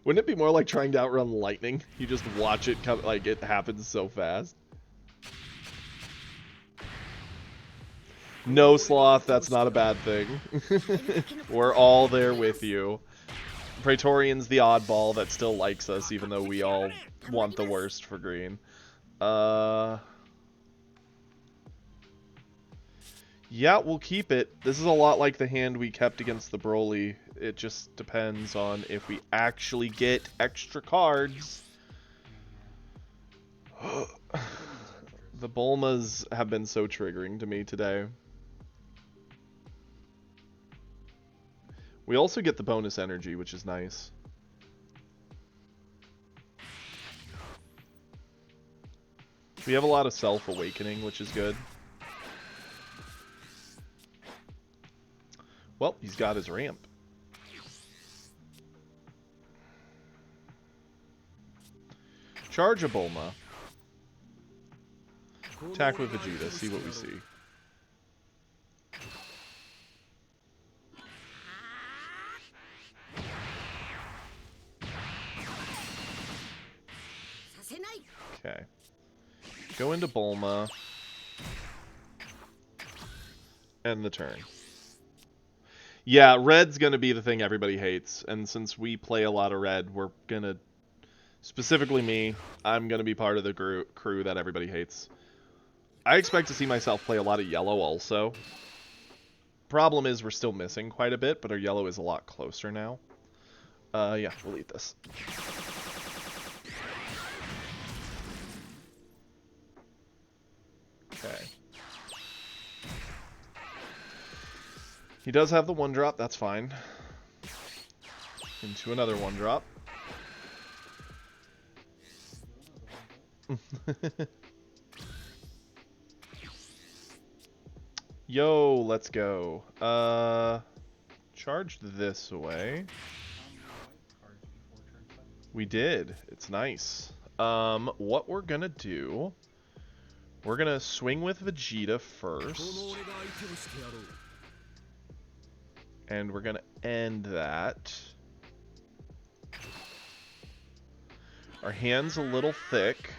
Wouldn't it be more like trying to outrun lightning? You just watch it come, like it happens so fast. No, Sloth, that's not a bad thing. We're all there with you. Praetorian's the oddball that still likes us, even though we all want the worst for green. Yeah, we'll keep it. This is a lot like the hand we kept against the Broly. It just depends on if we actually get extra cards. The Bulmas have been so triggering to me today. We also get the bonus energy, which is nice. We have a lot of self-awakening, which is good. Well, he's got his ramp. Charge a Bulma. Attack with Vegeta, see what we see. Okay. Go into Bulma. End the turn. Yeah, red's gonna be the thing everybody hates, and since we play a lot of red, we're gonna, specifically me, I'm gonna be part of the crew that everybody hates. I expect to see myself play a lot of yellow also. Problem is we're still missing quite a bit, but our yellow is a lot closer now. Yeah, we'll eat this. Okay. He does have the 1-drop, that's fine. Into another 1-drop. Yo, let's go. Charge this away. We did. It's nice. What we're gonna do... We're gonna swing with Vegeta first. And we're gonna end that. Our hand's a little thick.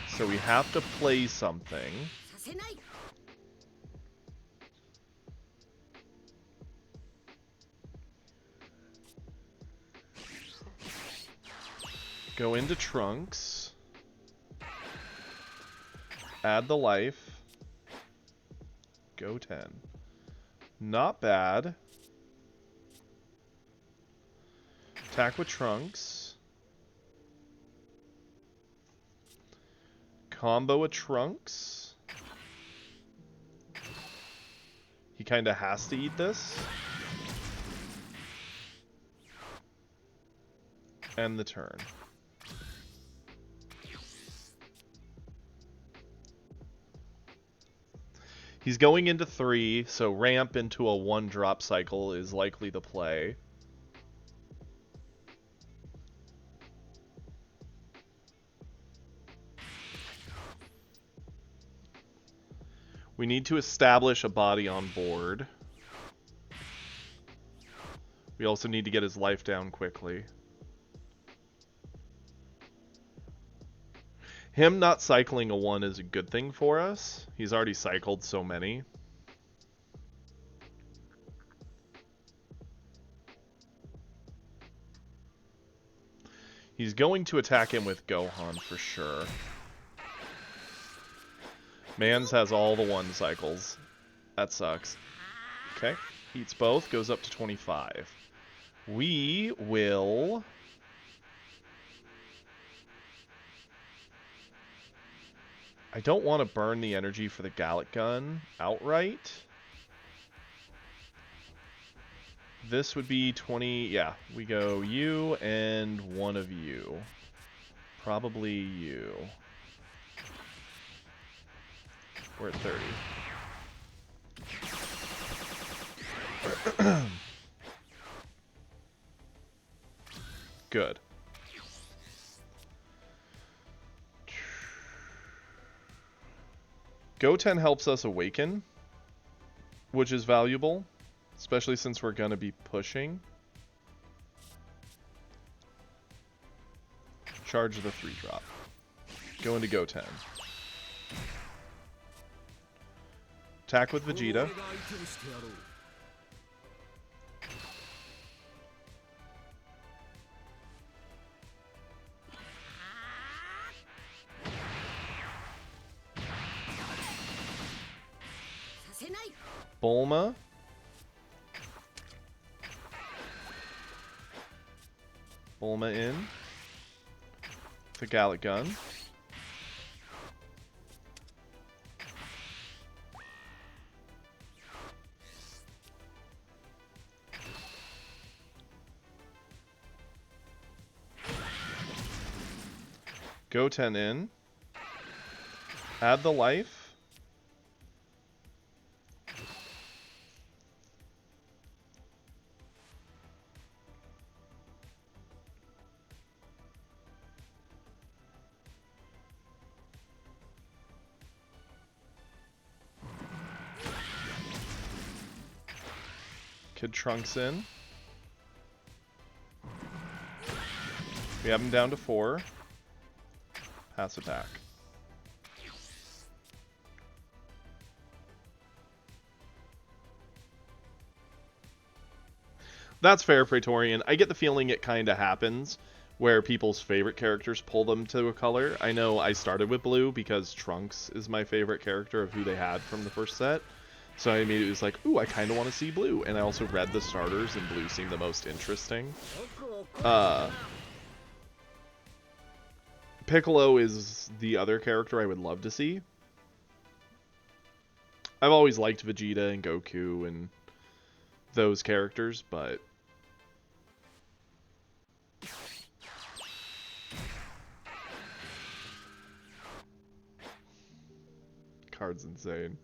So we have to play something. Go into Trunks. Add the life. Go 10. Not bad. Attack with Trunks. Combo with Trunks. He kind of has to eat this. End the turn. He's going into 3, so ramp into a 1-drop cycle is likely the play. We need to establish a body on board. We also need to get his life down quickly. Him not cycling a 1 is a good thing for us. He's already cycled so many. He's going to attack him with Gohan for sure. Mans has all the 1 cycles. That sucks. Okay. Eats both. Goes up to 25. We will... I don't want to burn the energy for the Gallic Gun outright. This would be 20... Yeah, we go you and one of you. Probably you. We're at 30. Good. Goten helps us awaken, which is valuable, especially since we're going to be pushing. Charge the 3-drop. Go into Goten. Attack with Vegeta. Bulma. Bulma in. The Gallic Gun. Goten in. Add the life. Kid Trunks in. We have him down to 4. Pass attack. That's fair, Praetorian. I get the feeling it kind of happens where people's favorite characters pull them to a color. I know I started with blue because Trunks is my favorite character of who they had from the first set. So I immediately was like, ooh, I kind of want to see blue. And I also read the starters, and blue seemed the most interesting. Piccolo is the other character I would love to see. I've always liked Vegeta and Goku and those characters, but... Card's insane.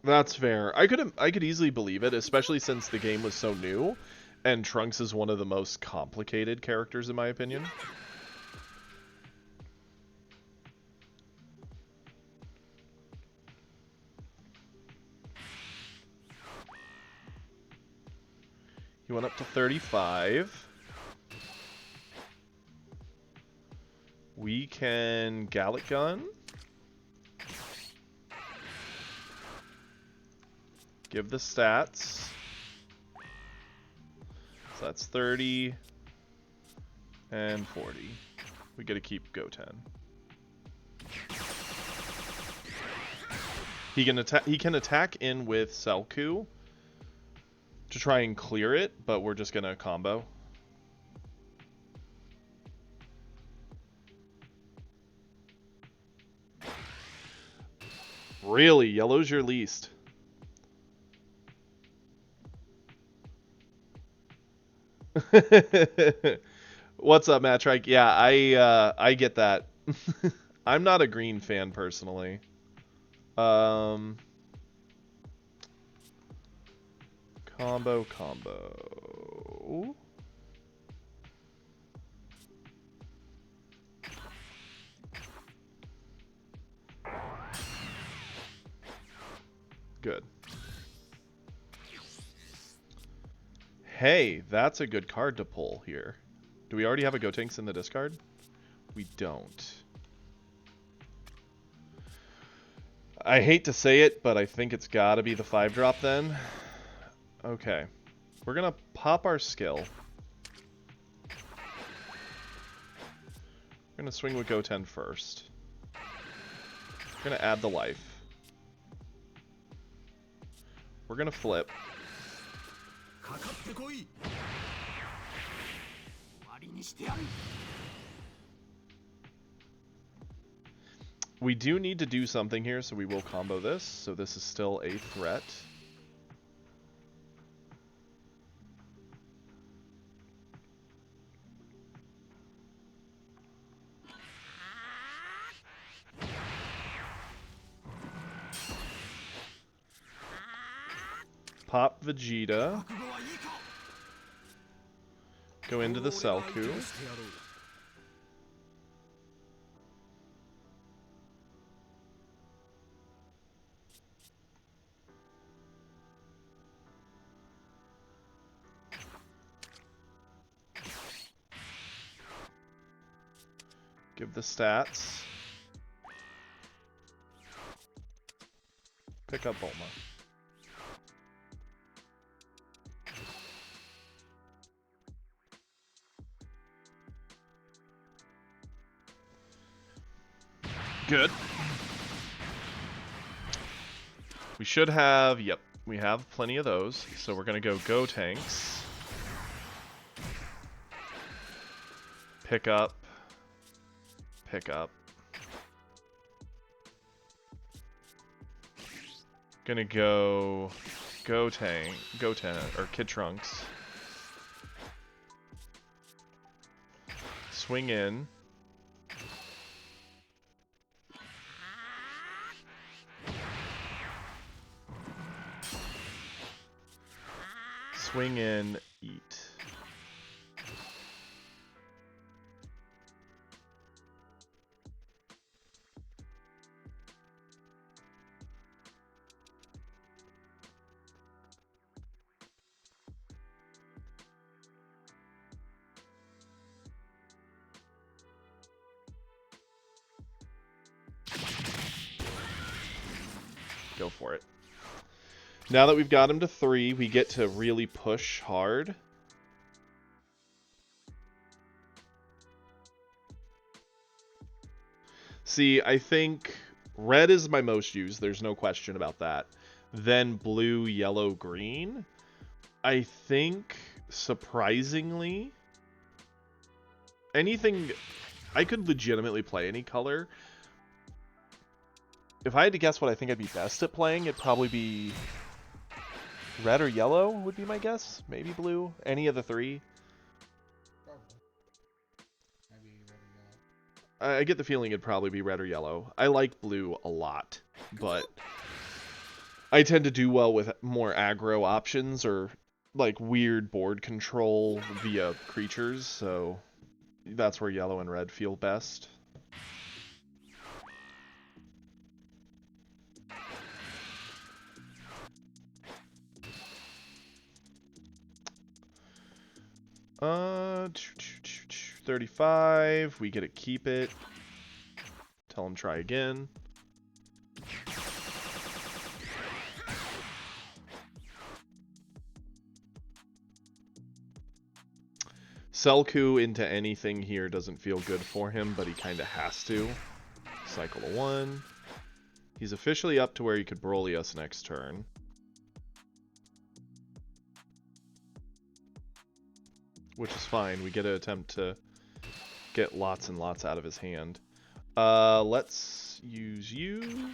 That's fair. I could easily believe it, especially since the game was so new, and Trunks is one of the most complicated characters in my opinion. He went up to 35. We can Gallic Gun. Give the stats. So that's 30 and 40. We gotta keep Goten. He can attack in with Selku to try and clear it, but we're just gonna combo. Really? Yellow's your least. What's up, Matt Trike? Yeah, I get that. I'm not a green fan personally. Combo. Good. Hey, that's a good card to pull here. Do we already have a Gotenks in the discard? We don't. I hate to say it, but I think it's gotta be the 5-drop then. Okay. We're gonna pop our skill. We're gonna swing with Goten first. We're gonna add the life. We're gonna flip. かかってこい。終わりにしてやる。 We do need to do something here, so we will combo this. So this is still a threat. Pop Vegeta. Go into the Selku. Give the stats. Pick up Bulma. Good. We should have, yep, we have plenty of those. So we're going to go Gotenks. Pick up. Pick up. Gonna go Goten, or Kid Trunks. Swing in. Swing in, eat. Go for it. Now that we've got him to 3, we get to really push hard. See, I think red is my most used. There's no question about that. Then blue, yellow, green. I think, surprisingly, anything... I could legitimately play any color. If I had to guess what I think I'd be best at playing, it'd probably be red or yellow would be my guess. Maybe blue. Any of the 3. Probably. Maybe red or yellow. I get the feeling it'd probably be red or yellow. I like blue a lot, but I tend to do well with more aggro options or like weird board control via creatures, so that's where yellow and red feel best. Uh, 35. We get to keep it. Tell him try again. Selku into anything here doesn't feel good for him, but he kind of has to. Cycle to 1. He's officially up to where he could Broly us next turn. Which is fine. We get to attempt to get lots and lots out of his hand. Let's use you.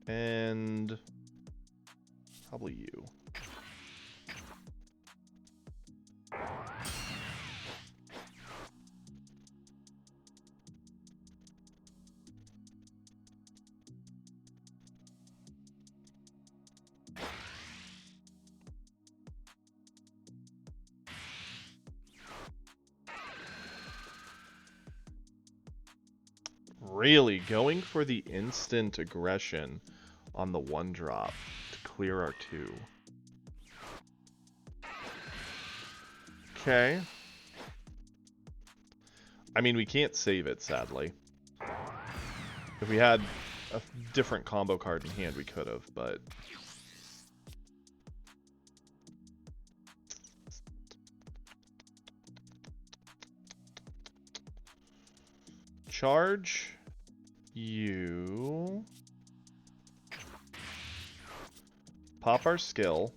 And probably you. Really, going for the instant aggression on the 1-drop to clear our 2. Okay. I mean, we can't save it, sadly. If we had a different combo card in hand, we could have, but... Charge you. Pop our skill.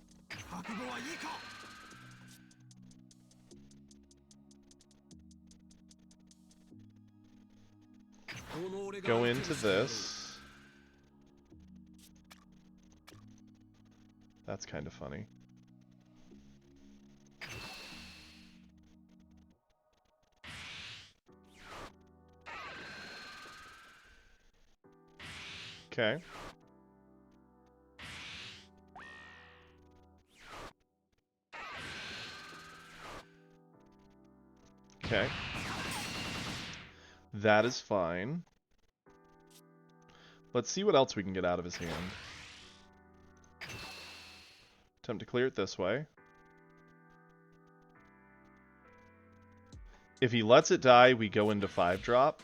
Go into this. That's kind of funny. Okay. Okay. That is fine. Let's see what else we can get out of his hand. Attempt to clear it this way. If he lets it die, we go into 5-drop.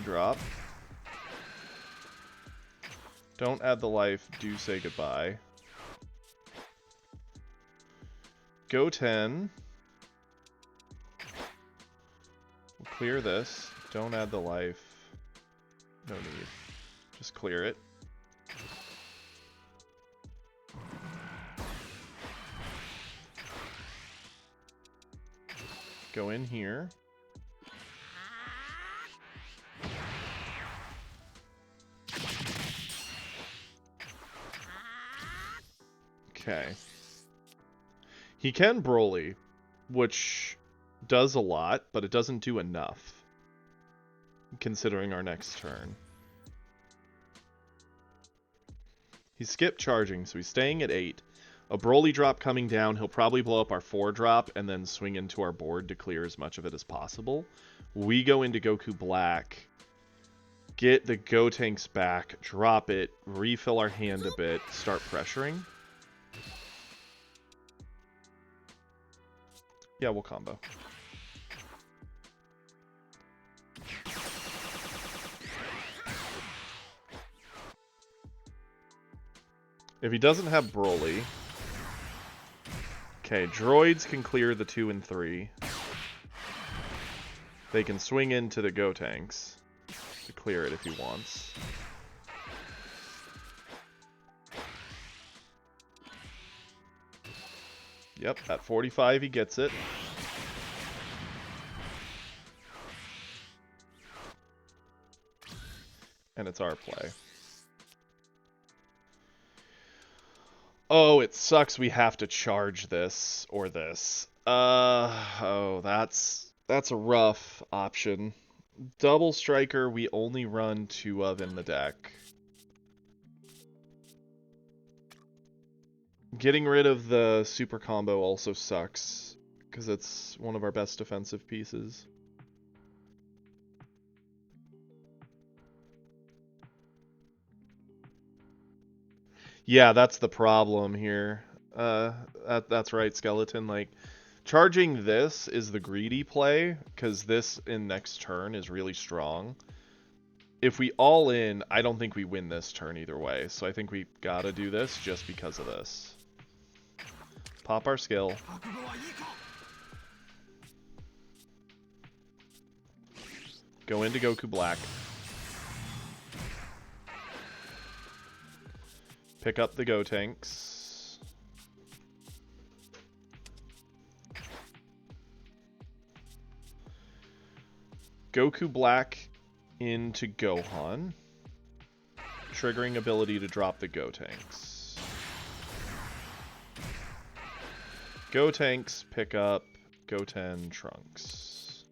Drop. Don't add the life, do say goodbye. Go 10. We'll clear this. Don't add the life. No need. Just clear it. Go in here. Okay. He can Broly, which does a lot, but it doesn't do enough, considering our next turn. He skipped charging, so he's staying at 8. A Broly drop coming down, he'll probably blow up our 4-drop and then swing into our board to clear as much of it as possible. We go into Goku Black, get the Gotenks back, drop it, refill our hand a bit, start pressuring. Yeah, we'll combo. If he doesn't have Broly... Okay, droids can clear the 2 and 3. They can swing into the Gotenks to clear it if he wants. Yep, at 45 he gets it. And it's our play. Oh, it sucks we have to charge this or this. Oh, that's a rough option. Double Striker we only run 2 of in the deck. Getting rid of the super combo also sucks, because it's one of our best defensive pieces. Yeah, that's the problem here. That's right, Skeleton. Like, charging this is the greedy play, because this in next turn is really strong. If we all in, I don't think we win this turn either way, so I think we gotta do this just because of this. Pop our skill. Go into Goku Black. Pick up the Gotenks. Goku Black into Gohan. Triggering ability to drop the Gotenks. Gotenks pick up Goten Trunks.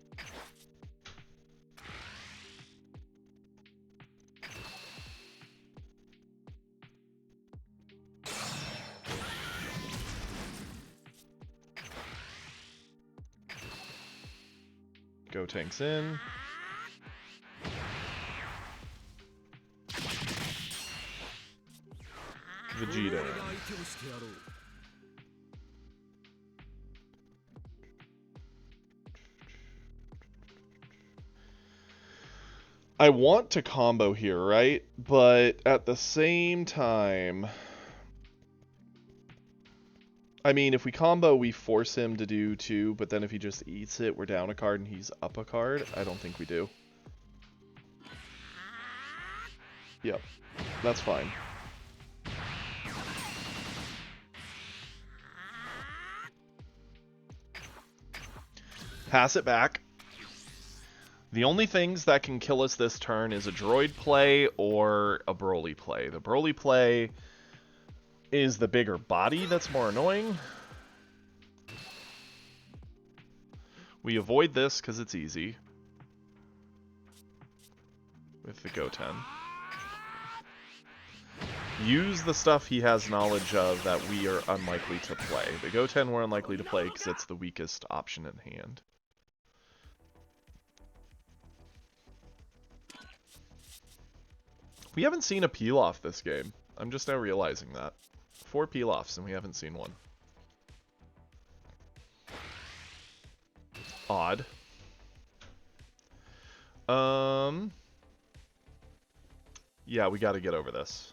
Go tanks in. Vegeta. I want to combo here, right? But at the same time, I mean, if we combo, we force him to do 2, but then if he just eats it, we're down a card and he's up a card. I don't think we do. Yep, that's fine. Pass it back. The only things that can kill us this turn is a droid play or a Broly play. The Broly play is the bigger body that's more annoying. We avoid this because it's easy with the Goten. Use the stuff he has knowledge of that we are unlikely to play. The Goten we're unlikely to play because it's the weakest option in hand. We haven't seen a peel-off this game. I'm just now realizing that. 4 peel-offs and we haven't seen one. Odd. Yeah, we gotta get over this.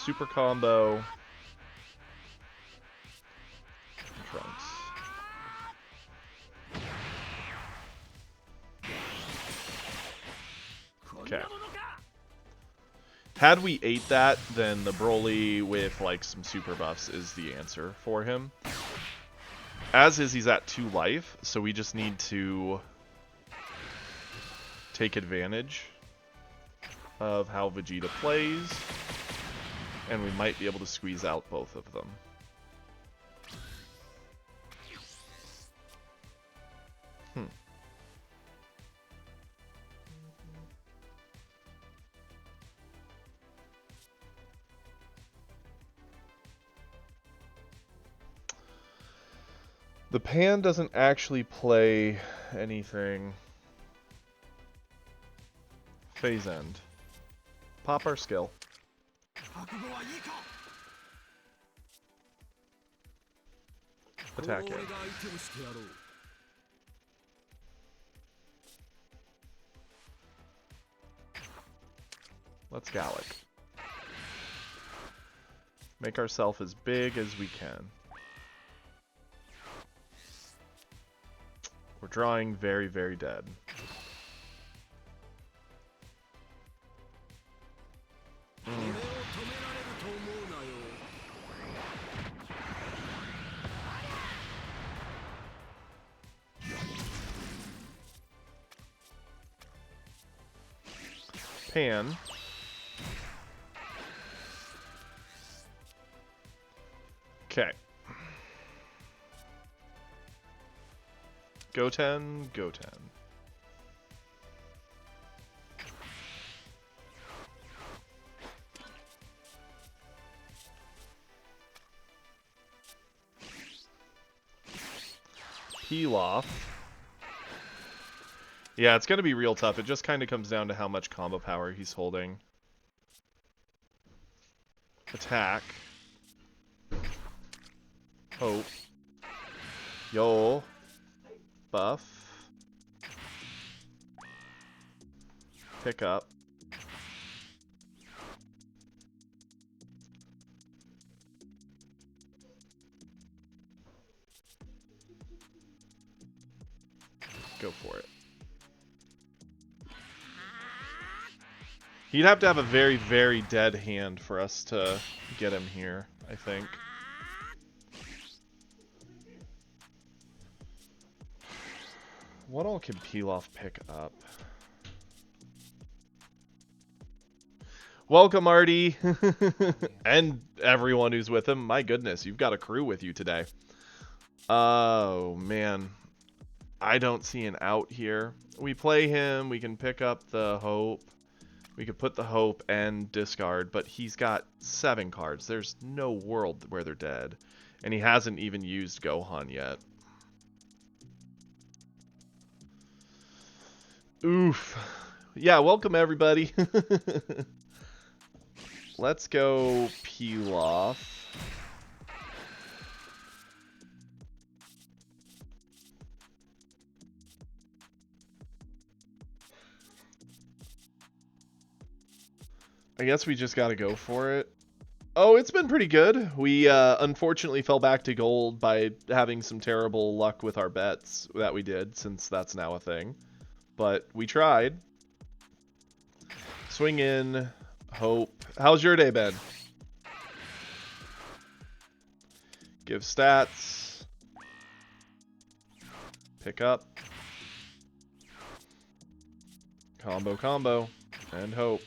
Super combo. Trunks. Okay. Had we ate that, then the Broly with like some super buffs is the answer for him. As is, he's at 2 life, so we just need to take advantage of how Vegeta plays, and we might be able to squeeze out both of them. The Pan doesn't actually play anything. Phase end. Pop our skill. Attack it. Let's Gallic. Make ourselves as big as we can. We're drawing very, very dead. Pan. Okay. Goten, Goten. Peel off. Yeah, it's going to be real tough. It just kind of comes down to how much combo power he's holding. Attack. Hope. Yo. Buff. Pick up. Go for it. He'd have to have a very, very dead hand for us to get him here, I think. What all can Pilaf pick up? Welcome, Artie! And everyone who's with him. My goodness, you've got a crew with you today. Oh, man. I don't see an out here. We play him, we can pick up the Hope. We could put the Hope and discard, but he's got 7 cards. There's no world where they're dead. And he hasn't even used Gohan yet. Oof. Yeah, welcome everybody. Let's go peel off. I guess we just gotta go for it. Oh, it's been pretty good. We unfortunately fell back to gold by having some terrible luck with our bets that we did, since that's now a thing. But we tried. Swing in. Hope. How's your day been? Give stats. Pick up. Combo. And hope.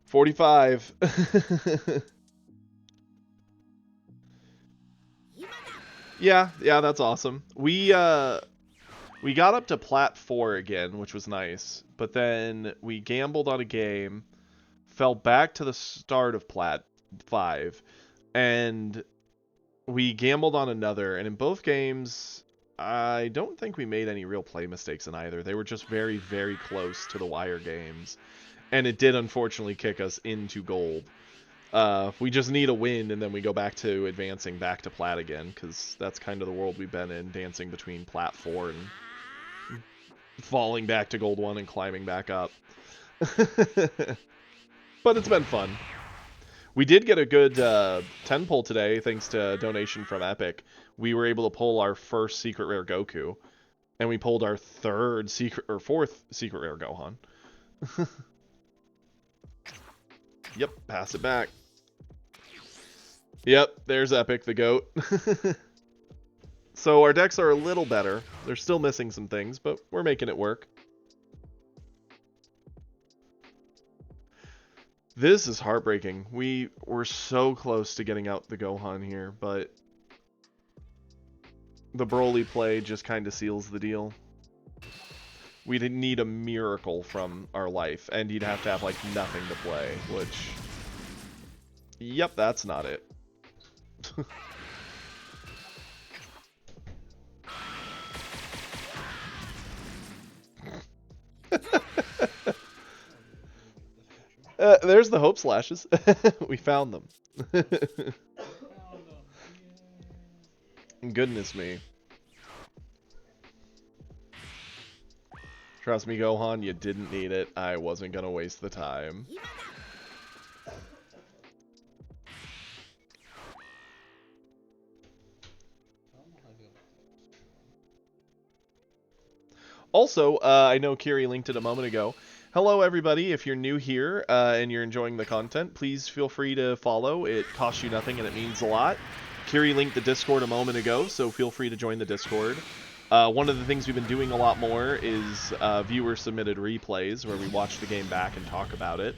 45. Yeah, that's awesome. We got up to Plat 4 again, which was nice. But then we gambled on a game, fell back to the start of Plat 5, and we gambled on another. And in both games, I don't think we made any real play mistakes in either. They were just very, very close to the wire games. And it did unfortunately kick us into gold. We just need a win, and then we go back to advancing back to Plat again, because that's kind of the world we've been in, dancing between Plat 4 and falling back to Gold 1 and climbing back up. But it's been fun. We did get a good 10 pull today, thanks to a donation from Epic. We were able to pull our first secret rare Goku, and we pulled our fourth secret rare Gohan. Yep, pass it back. Yep, there's Epic, the GOAT. So our decks are a little better. They're still missing some things, but we're making it work. This is heartbreaking. We were so close to getting out the Gohan here, but the Broly play just kind of seals the deal. We didn't need a miracle from our life, and you'd have to have, like, nothing to play, which... Yep, that's not it. There's the hope slashes. We found them. Goodness me. Trust me, Gohan, you didn't need it. I wasn't gonna waste the time. Also, I know Kiri linked it a moment ago. Hello, everybody. If you're new here and you're enjoying the content, please feel free to follow. It costs you nothing and it means a lot. Kiri linked the Discord a moment ago, so feel free to join the Discord. One of the things we've been doing a lot more is viewer-submitted replays, where we watch the game back and talk about it.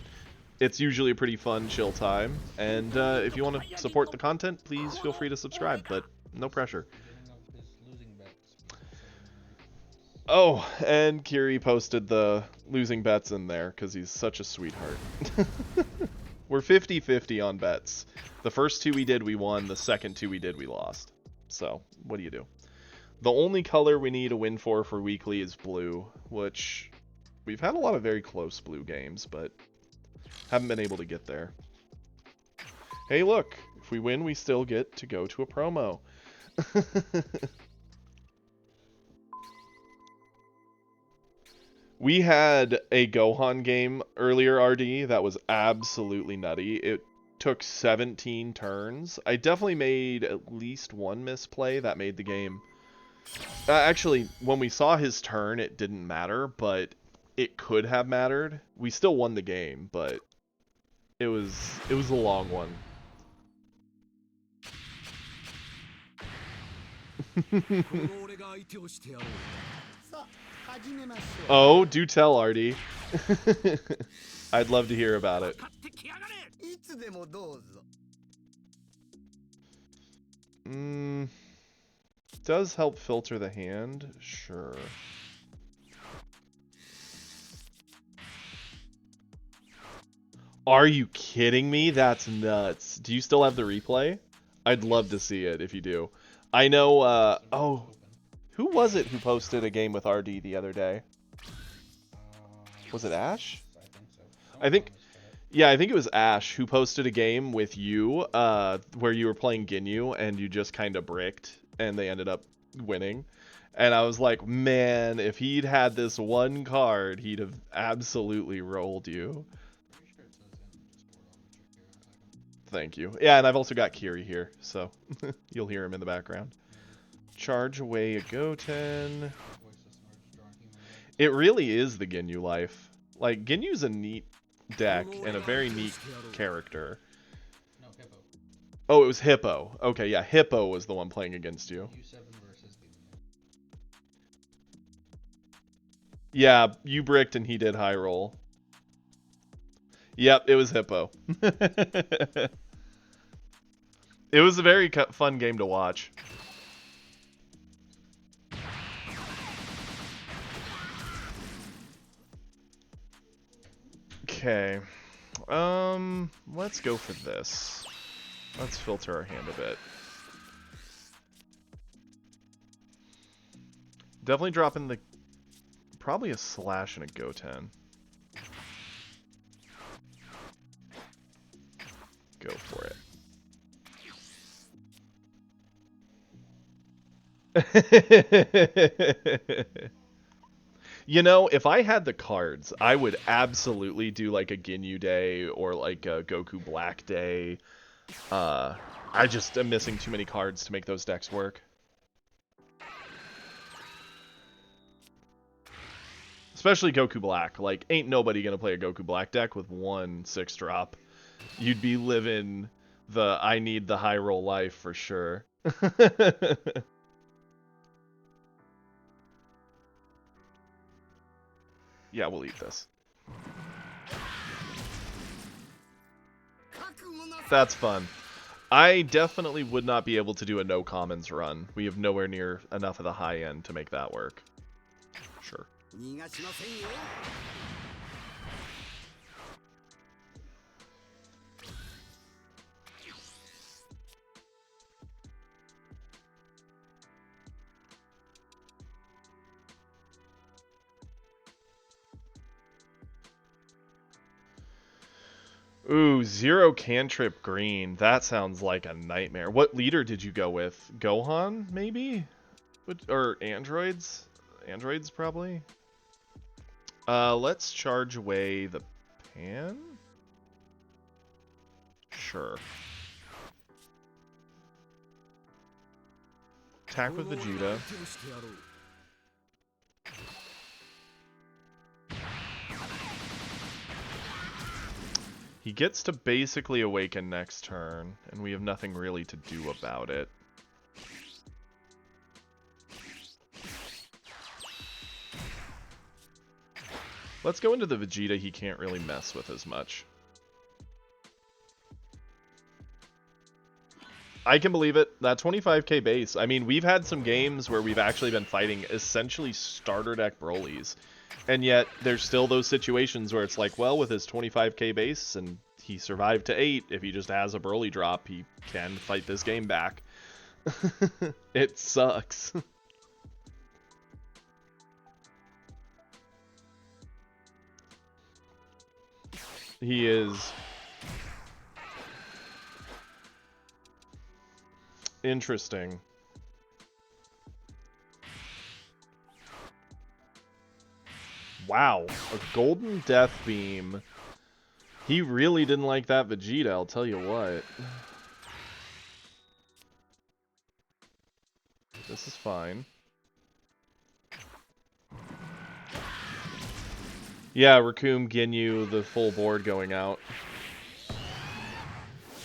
It's usually a pretty fun, chill time, and if you want to support the content, please feel free to subscribe, but no pressure. Oh, and Kiri posted the losing bets in there, because he's such a sweetheart. We're 50-50 on bets. The first two we did, we won. The second two we did, we lost. So, what do you do? The only color we need a win for weekly is blue, which we've had a lot of very close blue games, but haven't been able to get there. Hey, look, if we win, we still get to go to a promo. We had a Gohan game earlier, RD, that was absolutely nutty. It took 17 turns. I definitely made at least one misplay that made the game... actually, when we saw his turn, it didn't matter, but it could have mattered. We still won the game, but it was a long one. Oh, do tell, Artie. I'd love to hear about it. Does help filter the hand? Sure. Are you kidding me? That's nuts. Do you still have the replay? I'd love to see it if you do. I know, oh, Who was it who posted a game with RD the other day? Was it Uh, Ash? I think so. I think- Someone on this chat. Yeah, I think it was Ash who posted a game with you, where you were playing Ginyu and you just kind of bricked, and they ended up winning. And I was like, man, if he'd had this one card, he'd have absolutely rolled you. Pretty sure it says in Discord. I'll go check here in a second. Thank you. Yeah, and I've also got Kiri here, so you'll hear him in the background. Charge away a Goten. Voice this large drawn human being. It really is the Ginyu life. Like, Ginyu's a neat deck and a very neat character. No, Hippo. Oh, it was Hippo. Okay, yeah, Hippo was the one playing against you. U7 versus Ginyu. Yeah, you bricked and he did high roll. Yep, it was Hippo. It was a very fun game to watch. Okay. Let's go for this. Let's filter our hand a bit. Definitely dropping the... Probably a Slash and a Goten. Go for it. You know, if I had the cards, I would absolutely do like a Ginyu day or like a Goku Black day. I just am missing too many cards to make those decks work. Especially Goku Black. Like, ain't nobody gonna play a Goku Black deck with one 6-drop. You'd be living the I need the high roll life for sure. Yeah, we'll eat this. That's fun. I definitely would not be able to do a no commons run. We have nowhere near enough of the high end to make that work. Sure. 逃がしませんよ Ooh, 0 cantrip green. That sounds like a nightmare. What leader did you go with? Gohan, maybe? Or androids? Androids, probably? Let's charge away the pan? Sure. Attack with Vegeta. He gets to basically awaken next turn, and we have nothing really to do about it. Let's go into the Vegeta he can't really mess with as much. I can believe it. That 25k base. I mean, we've had some games where we've actually been fighting essentially starter deck Brolys. And yet, there's still those situations where it's like, well, with his 25k base, and he survived to 8, if he just has a Broly drop, he can fight this game back. It sucks. He is... interesting. Wow, a golden death beam. He really didn't like that Vegeta, I'll tell you what. This is fine. Yeah, Raccoon, Ginyu, the full board going out.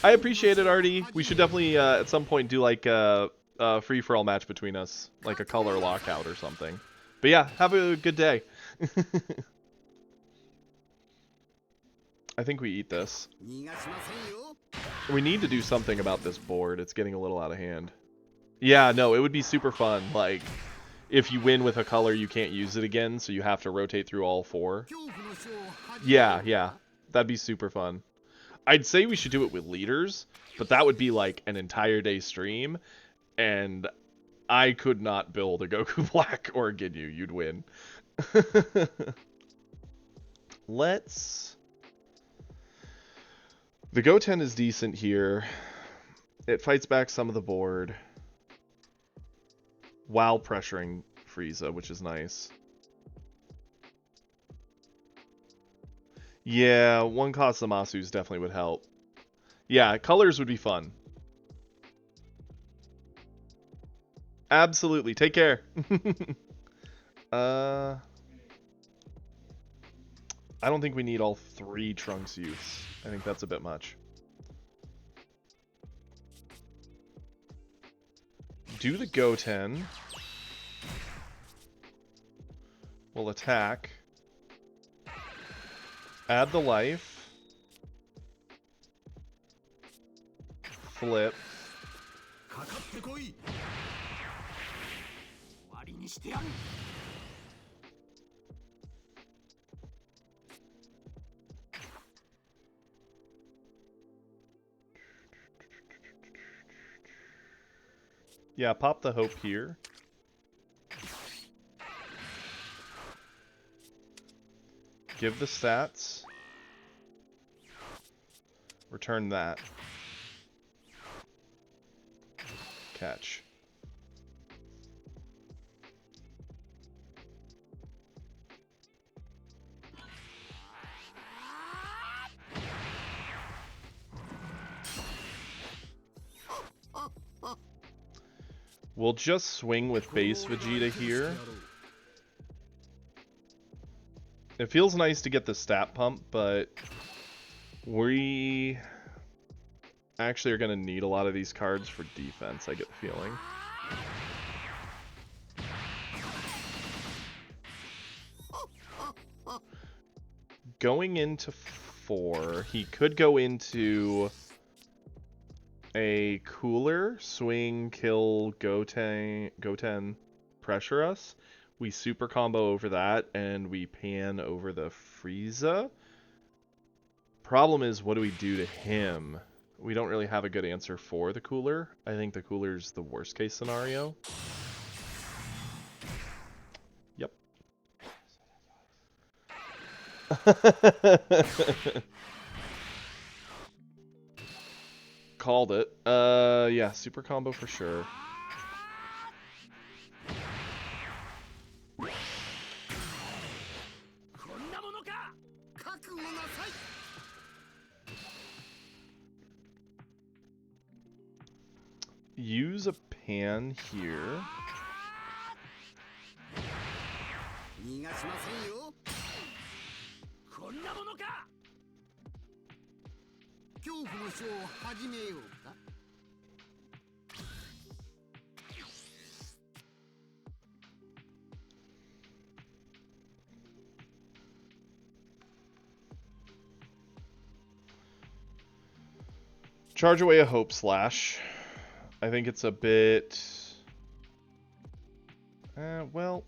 I appreciate it, Artie. We should definitely, at some point, do like a free-for-all match between us. Like a color lockout or something. But yeah, have a good day. I think we eat this. 逃がしませんよ We need to do something about this board. It's getting a little out of hand. Yeah, no, it would be super fun. Like, if you win with a color, you can't use it again, so you have to rotate through all 4. 恐怖の書を始め Yeah, yeah. That'd be super fun. I'd say we should do it with leaders, but that would be like an entire day stream, and I could not build a Goku Black or a Ginyu. You'd win. Let's... The Goten is decent here. It fights back some of the board while pressuring Frieza, which is nice. Yeah, one Kasamasu's definitely would help. Yeah, colors would be fun. Absolutely. Take care. I don't think we need all 3 Trunks youths. I think that's a bit much. Do the Goten. We'll attack. Add the life. Flip. かかってこい。終わりにしてやる。Yeah, pop the hope here. Give the stats. Return that. Catch. We'll just swing with base Vegeta here. It feels nice to get the stat pump, but we actually are going to need a lot of these cards for defense, I get the feeling. Going into 4, he could go into a cooler, swing, kill, Goten, pressure us. We super combo over that, and we pan over the Frieza. Problem is, what do we do to him? We don't really have a good answer for the cooler. I think the cooler's the worst case scenario. Yep. Called it. Yeah, super combo for sure. Use a pan here. 逃がしませんよ。こんなものか。恐怖のショーを始めようか。Charge away a Hope Slash. I think it's a bit... well,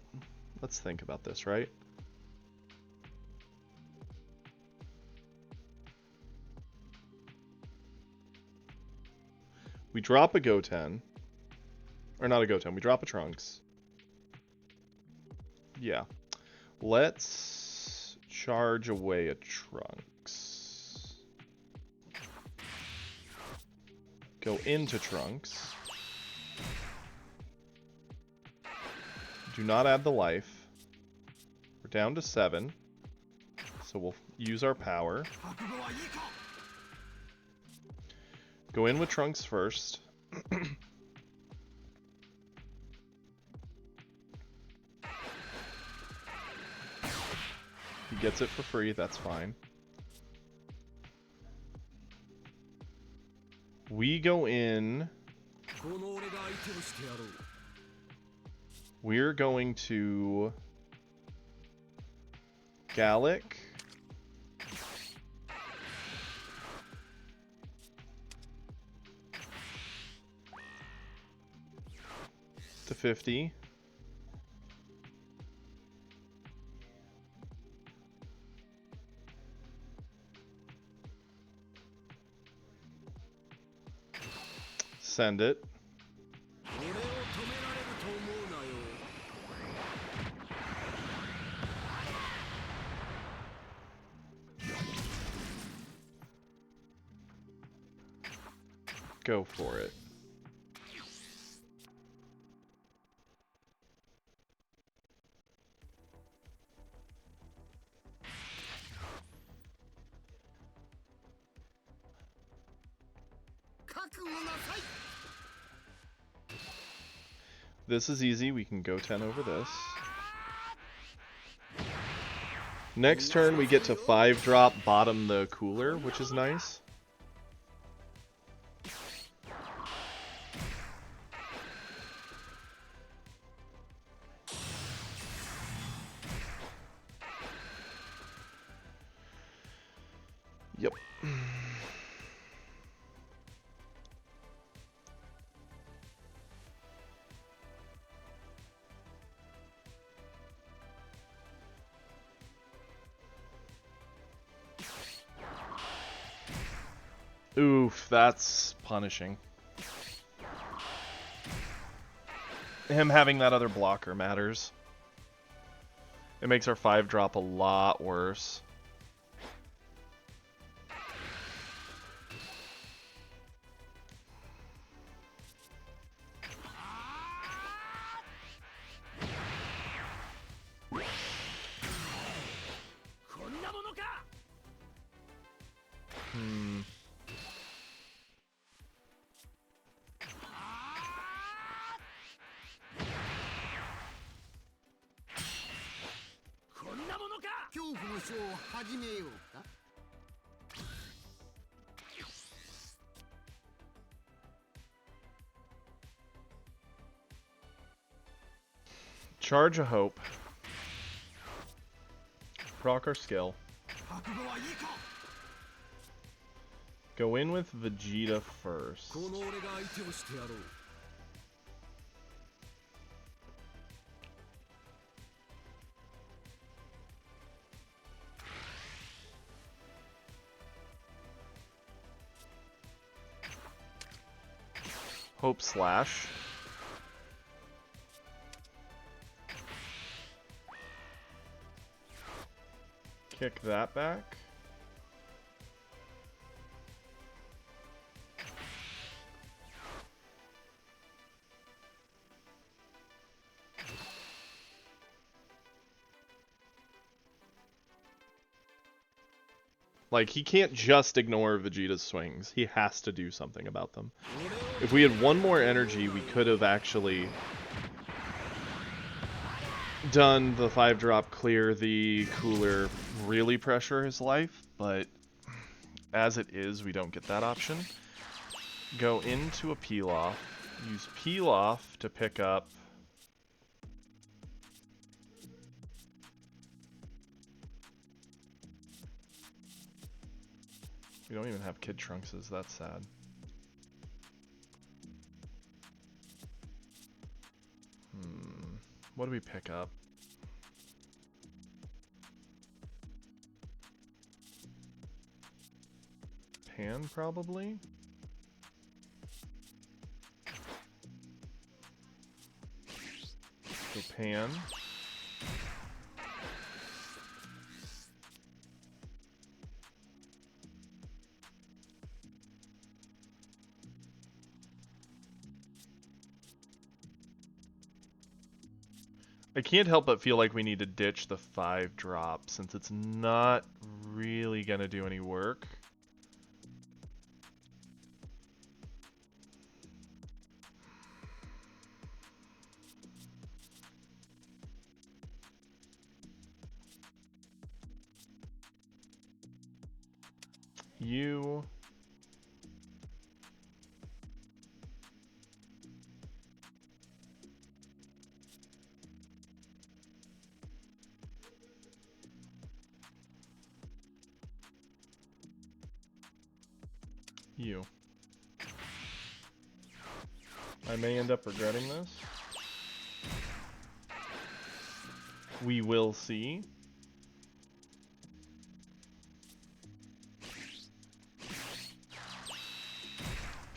let's think about this, right? We drop a Goten. Or not a Goten, we drop a Trunks. Yeah. Let's charge away a Trunks. Go into Trunks. Do not add the life. We're down to 7. So we'll use our power. Go in with Trunks first. He gets it for free, that's fine. We go in. We're going to Gallic. To 50. Send it. Go for it. This is easy. We can go 10 over this. Next turn, we get to 5-drop bottom the cooler, which is nice. Yep. Oof, that's punishing. Him having that other blocker matters. It makes our 5-drop a lot worse. Hmm. Charge a hope. Proc our skill. Go in with Vegeta first. Hope slash. Kick that back. Like, he can't just ignore Vegeta's swings. He has to do something about them. If we had one more energy, we could have actually done the 5-drop, clear the cooler, really pressure his life, but as it is, we don't get that option. Go into a peel-off, use peel-off to pick up we don't even have Kid Trunkses, that's sad. What do we pick up? Pan, probably? So Pan. I can't help but feel like we need to ditch the 5-drop since it's not really gonna do any work. You... You. I may end up regretting this. We will see.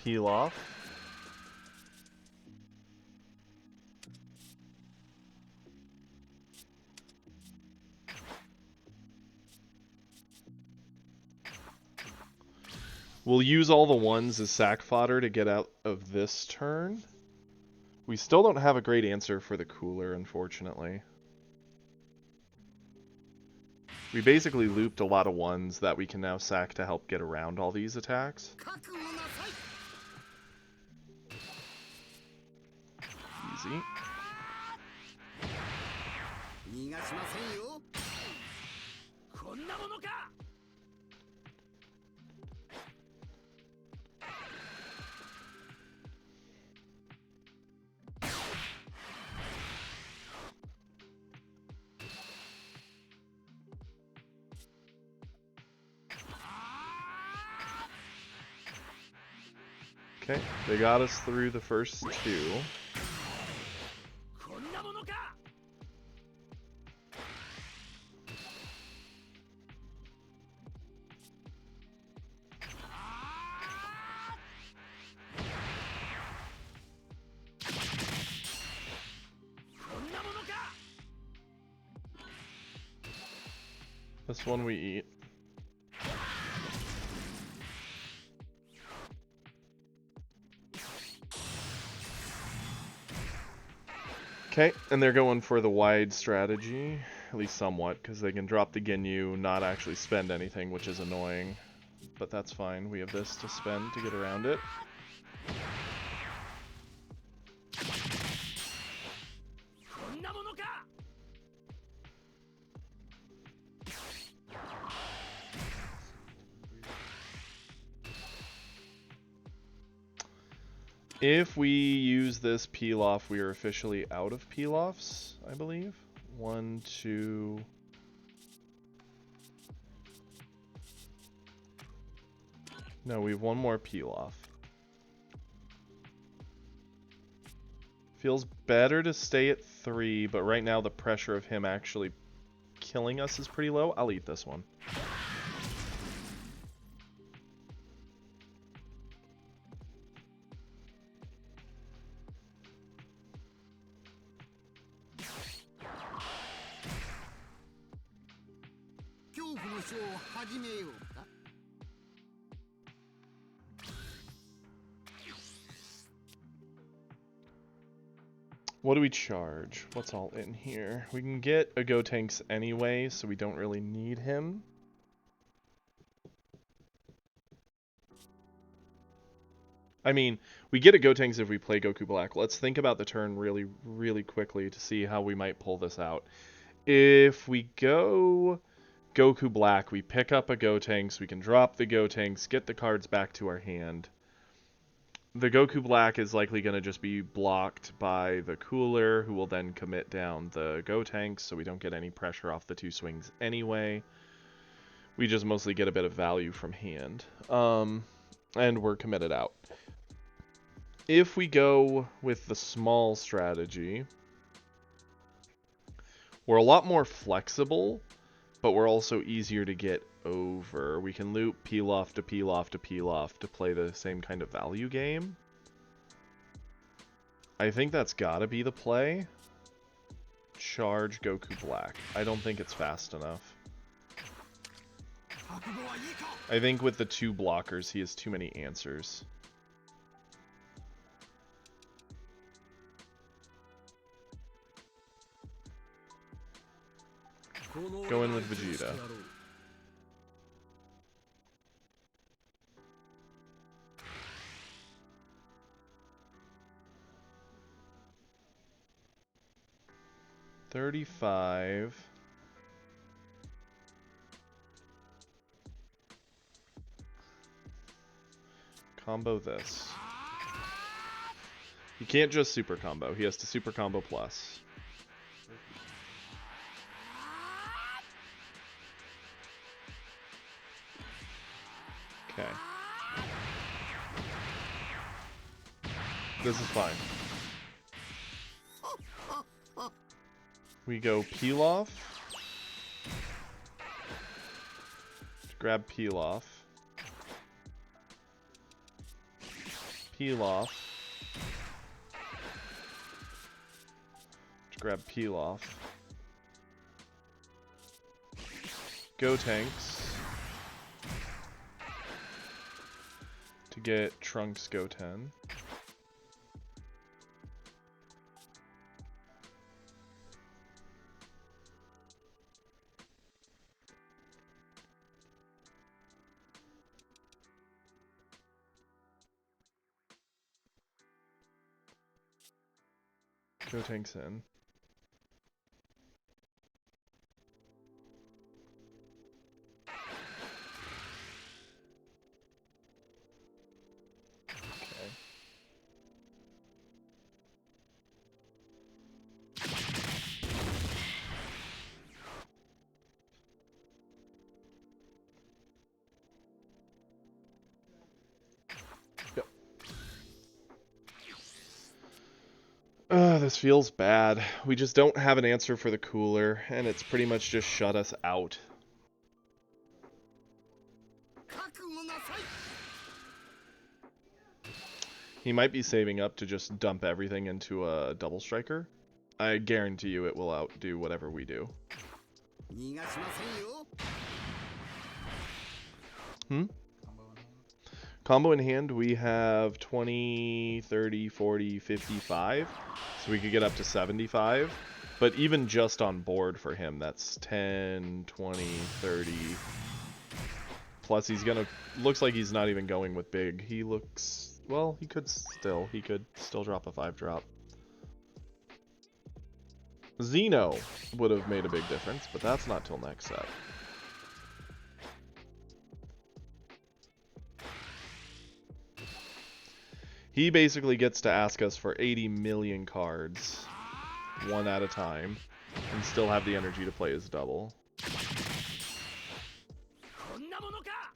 Peel off. We'll use all the ones as sack fodder to get out of this turn. We still don't have a great answer for the cooler, unfortunately. We basically looped a lot of ones that we can now sack to help get around all these attacks. 覚悟なさい Easy. 逃がしませんよ こんなものか Okay, they got us through the first two. こんなものか こんなものか This one we eat. Okay, and they're going for the wide strategy, at least somewhat, because they can drop the Ginyu, not actually spend anything, which is annoying. But that's fine, we have this to spend to get around it. こんなものか If we use this peel off, we are officially out of peel offs, I believe. 1, 2. No, we have one more peel off. Feels better to stay at 3, but right now the pressure of him actually killing us is pretty low. I'll eat this one. What do we charge? What's all in here? We can get a Gotenks anyway, so we don't really need him. I mean, we get a Gotenks if we play Goku Black. Let's think about the turn really, really quickly to see how we might pull this out. If we go Goku Black, we pick up a Gotenks, we can drop the Gotenks, get the cards back to our hand. The Goku Black is likely going to just be blocked by the Cooler, who will then commit down the Gotenks, so we don't get any pressure off the two swings anyway. We just mostly get a bit of value from hand. And we're committed out. If we go with the small strategy, we're a lot more flexible, but we're also easier to get over. We can loop peel off to peel off to peel off to play the same kind of value game. I think that's gotta be the play. Charge Goku Black. I don't think it's fast enough. I think with the two blockers, he has too many answers. Go in with Vegeta. $35. Combo this. He can't just super combo. He has to super combo plus. Okay. This is fine. We go peel off. Grab peel off. Peel off. Grab peel off. Gotenks. to get Trunks Goten. Gotenks in. Okay. Yep. This feels bad. We just don't have an answer for the cooler, and it's pretty much just shut us out. 覚悟なさい He might be saving up to just dump everything into a double striker. I guarantee you it will outdo whatever we do. 逃がしませんよ Combo Combo in in hand. hand, we have 20, 30, 40, 55. So we could get up to 75. But even just on board for him, that's 10, 20, 30. Plus he's gonna... Looks like he's not even going with big. He looks... Well, he could still. He could still drop a 5-drop. Xeno would have made a big difference, but that's not till next set. He basically gets to ask us for 80 million cards, one at a time, and still have the energy to play his double. こんなものか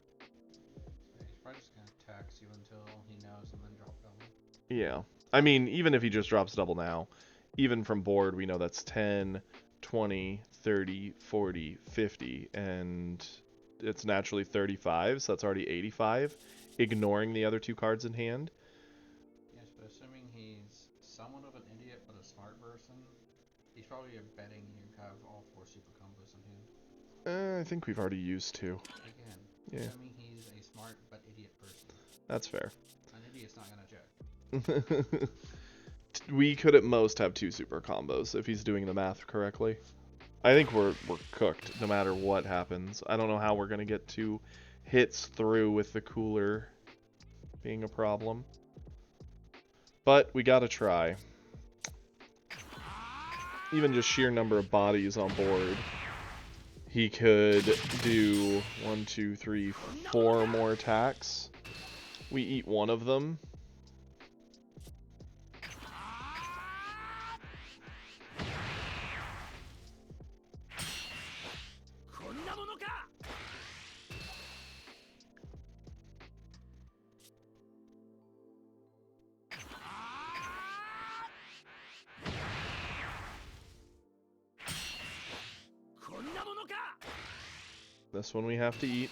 Yeah, he's probably just gonna tax you until he knows and then drop double. Yeah. I mean, even if he just drops double now, even from board, we know that's 10, 20, 30, 40, 50, and it's naturally 35, so that's already 85, ignoring the other two cards in hand. Yes, but assuming he's somewhat of an idiot but a smart person, he's probably betting you have all 4 super combos in hand. I think we've already used two. Again, Yeah. assuming he's a smart but idiot person. That's fair. An idiot's not gonna check. We could at most have 2 super combos if he's doing the math correctly. I think we're cooked no matter what happens. I don't know how we're gonna get 2 hits through with the cooler being a problem. But we gotta try. Even just sheer number of bodies on board. He could do 1, 2, 3, 4 more attacks. We eat one of them. This one we have to eat.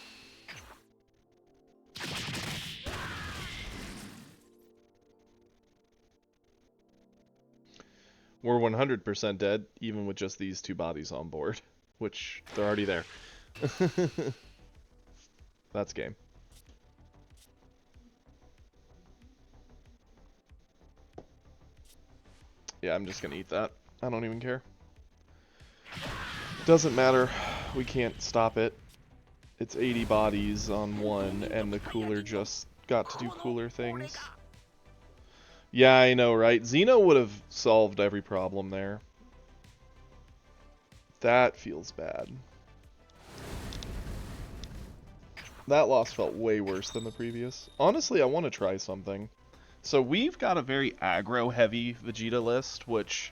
We're 100% dead, even with just these 2 bodies on board. Which, they're already there. That's game. Yeah, I'm just gonna eat that. I don't even care. Doesn't matter. We can't stop it. It's 80 bodies on one, and the cooler just got to do cooler things. Yeah, I know, right? Xeno would have solved every problem there. That feels bad. That loss felt way worse than the previous. Honestly, I want to try something. So we've got a very aggro-heavy Vegeta list, which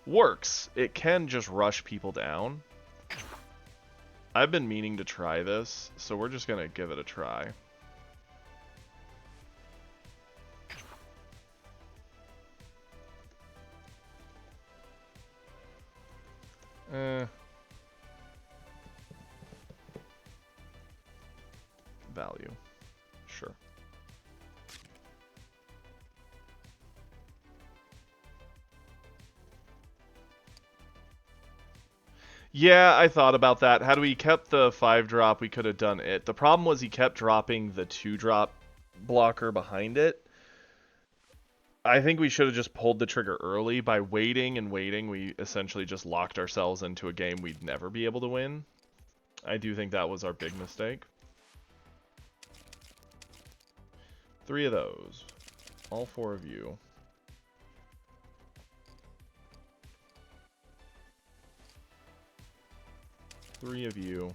works. It can just rush people down. I've been meaning to try this, so we're just gonna give it a try. Value. Sure. Yeah, I thought about that. Had we kept the 5-drop, we could have done it. The problem was he kept dropping the 2-drop blocker behind it. I think we should have just pulled the trigger early. By waiting and waiting, we essentially just locked ourselves into a game we'd never be able to win. I do think that was our big mistake. 3 of those. All 4 of you. Three of you.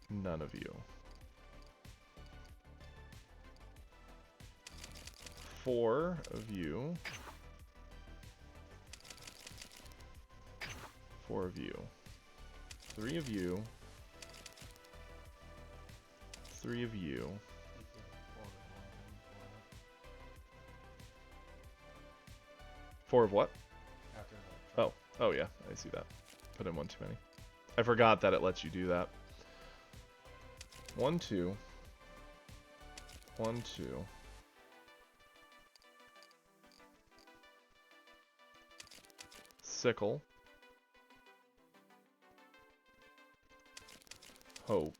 None of you. 4 of you. 4 of you. 3 of you. 3 of you. 4 of what? After that. Oh. Oh yeah, I see that. Put in 1 too many. I forgot that it lets you do that. 1, 2. 1, 2. Sickle. Hope.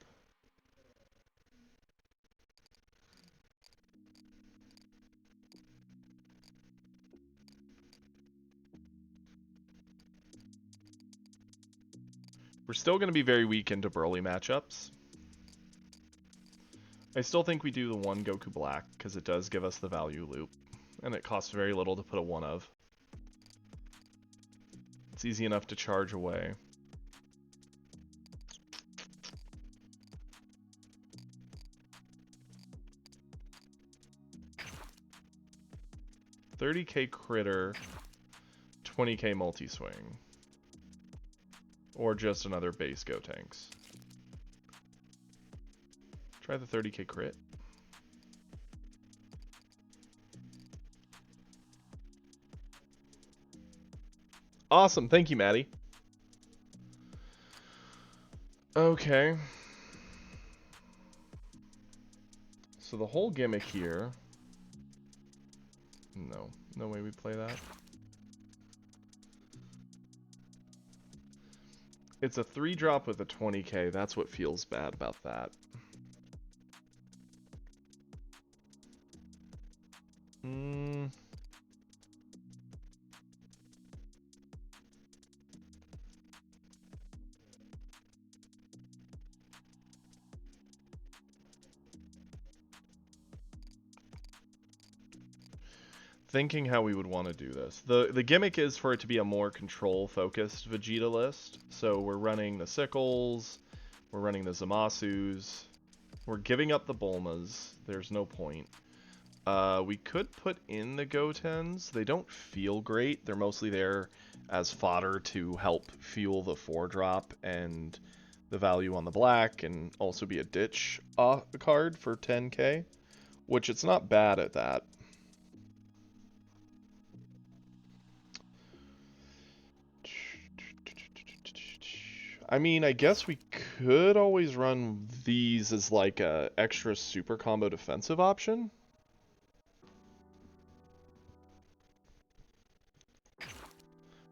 We're still going to be very weak into Broly matchups. I still think we do the 1 Goku Black, because it does give us the value loop. And it costs very little to put a 1 of. It's easy enough to charge away. $30K critter, 20K multi-swing. Or just another base Gotenks. Try the 30K crit. Awesome, thank you, Maddie. Okay. So the whole gimmick here... No, no way we play that. It's a 3-drop with a 20K. That's what feels bad about that. Thinking how we would want to do this. The gimmick is for it to be a more control-focused Vegeta list. So we're running the Sickles, we're running the Zamasus, we're giving up the Bulmas. There's no point. We could put in the Gotens. They don't feel great. They're mostly there as fodder to help fuel the 4-drop and the value on the black, and also be a ditch card for 10K, which it's not bad at that. I mean, I guess we could always run these as like a extra super combo defensive option.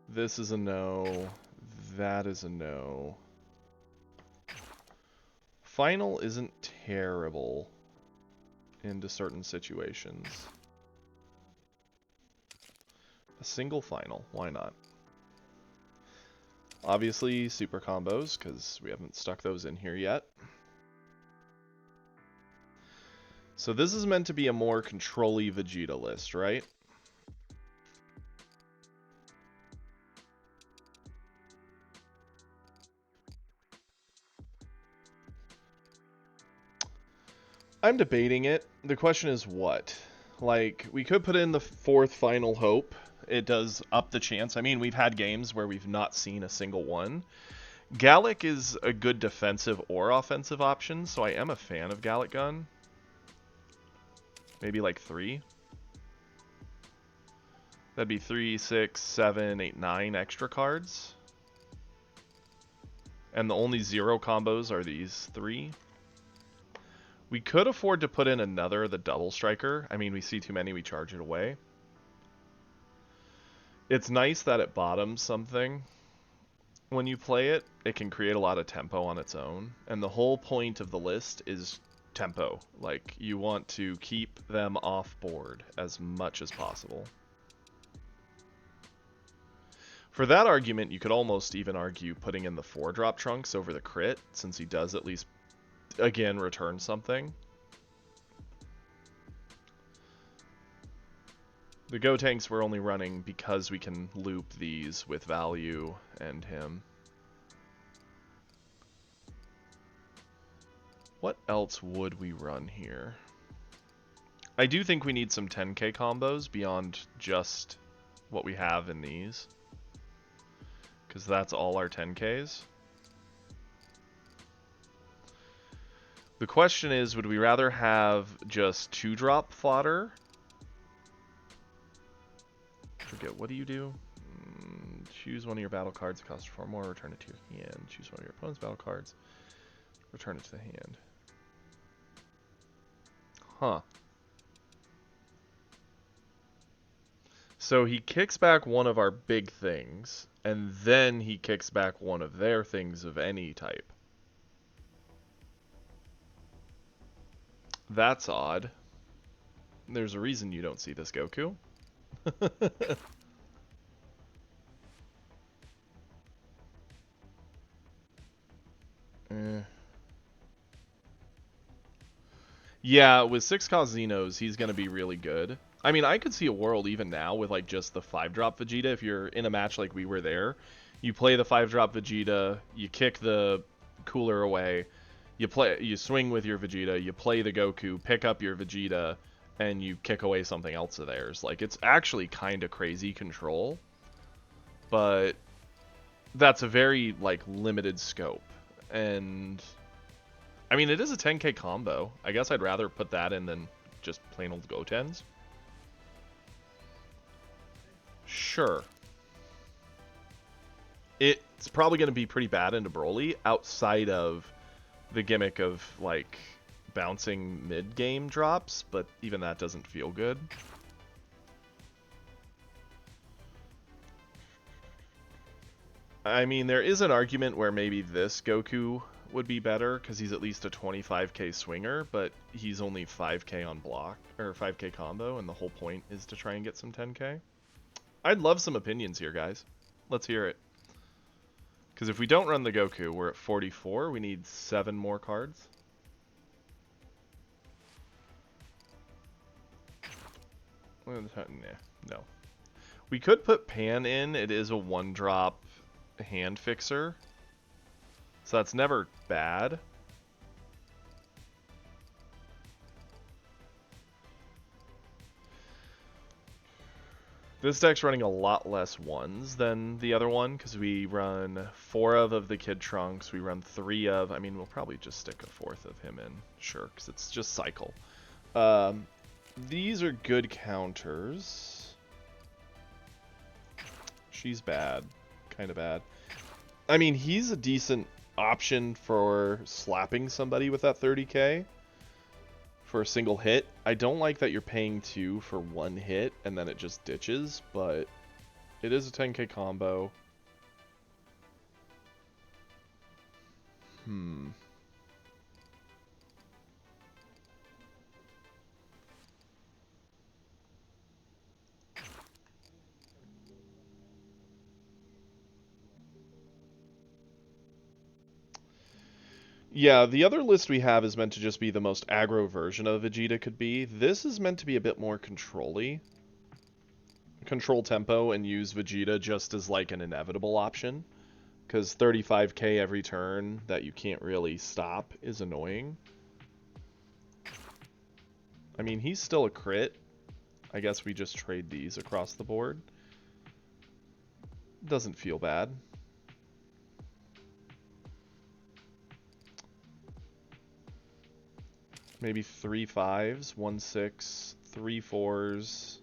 This is a no. That is a no. Final isn't terrible into certain situations. A single final, why not? Obviously, super combos, because we haven't stuck those in here yet. So this is meant to be a more control-y Vegeta list, right? I'm debating it. The question is what? Like, we could put in the 4th Final Hope. It does up the chance. I mean, we've had games where we've not seen a single one. Gallic is a good defensive or offensive option, so I am a fan of Gallic Gun. Maybe like 3. That'd be 3, 6, 7, 8, 9 extra cards. And the only 0 combos are these 3. We could afford to put in another, the Double Striker. I mean, we see too many, we charge it away. It's nice that it bottoms something. when you play it, it can create a lot of tempo on its own, and the whole point of the list is tempo. Like, you want to keep them off board as much as possible. For that argument, you could almost even argue putting in the 4-drop Trunks over the crit, since he does at least, again, return something. The Gotenks we're only running because we can loop these with value and him. What else would we run here? I do think we need some 10k combos beyond just what we have in these, because that's all our 10ks. The question is, would we rather have just 2-drop fodder? Forget, what do you do? Choose one of your battle cards, it costs 4 more, return it to your hand. Choose one of your opponent's battle cards, return it to the hand. Huh. So he kicks back one of our big things, and then he kicks back one of their things of any type. That's odd. There's a reason you don't see this Goku. Yeah, with 6-cost Xenos, he's going to be really good. I mean, I could see a world even now with like just the 5-drop Vegeta. If you're in a match like we were there, you play the 5-drop Vegeta, you kick the cooler away, you swing with your Vegeta, you play the Goku, pick up your Vegeta, and you kick away something else of theirs. Like, it's actually kind of crazy control, but that's a very like limited scope. And I mean, it is a 10k combo. I guess I'd rather put that in than just plain old Gotens. Sure. It's probably going to be pretty bad into Broly outside of the gimmick of, like, bouncing mid-game drops, but even that doesn't feel good. I mean, there is an argument where maybe this Goku would be better because he's at least a 25k swinger, but he's only 5k on block, or 5k combo, and the whole point is to try and get some 10k. I'd love some opinions here, guys. Let's hear it. Because if we don't run the Goku, we're at 44. We need 7 more cards. Nah, no. We could put Pan in. It is a 1-drop hand fixer, so that's never bad. This deck's running a lot less 1s than the other one, because we run 4 of the Kid Trunks, we run 3 of, I mean, we'll probably just stick a 4th of him in, sure, because it's just cycle. These are good counters. She's bad. Kind of bad. I mean, he's a decent option for slapping somebody with that 30k for a single hit. I don't like that you're paying 2 for 1 hit and then it just ditches, but it is a 10k combo. Yeah, the other list we have is meant to just be the most aggro version of Vegeta could be. This is meant to be a bit more control-y. Control tempo and use Vegeta just as like an inevitable option. Because 35k every turn that you can't really stop is annoying. I mean, he's still a crit. I guess we just trade these across the board. Doesn't feel bad. Maybe 3 5s, 1 6, 3 4s.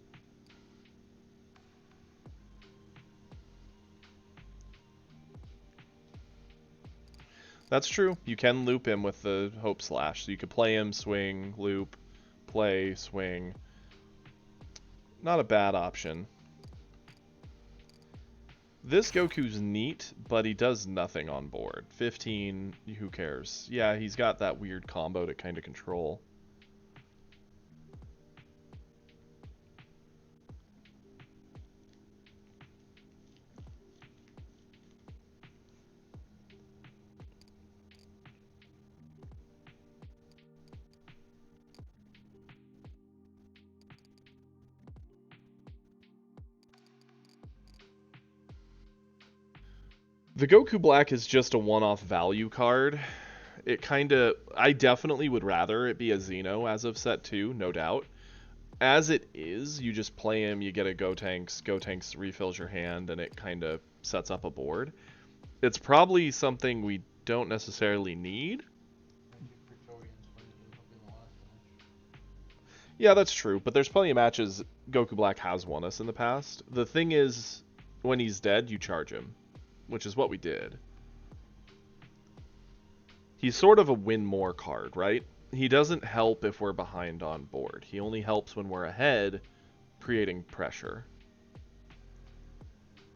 That's true. You can loop him with the Hope Slash. So you could play him, swing, loop, play, swing. Not a bad option. This Goku's neat, but he does nothing on board. 15, who cares? Yeah, he's got that weird combo to kind of control. The Goku Black is just a one-off value card. It I definitely would rather it be a Xeno as of set 2, no doubt. As it is, you just play him, you get a Gotenks, Gotenks refills your hand, and it kind of sets up a board. It's probably something we don't necessarily need. Yeah, that's true, but there's plenty of matches Goku Black has won us in the past. The thing is, when he's dead, you charge him, which is what we did. He's sort of a win more card, right? He doesn't help if we're behind on board. He only helps when we're ahead, creating pressure.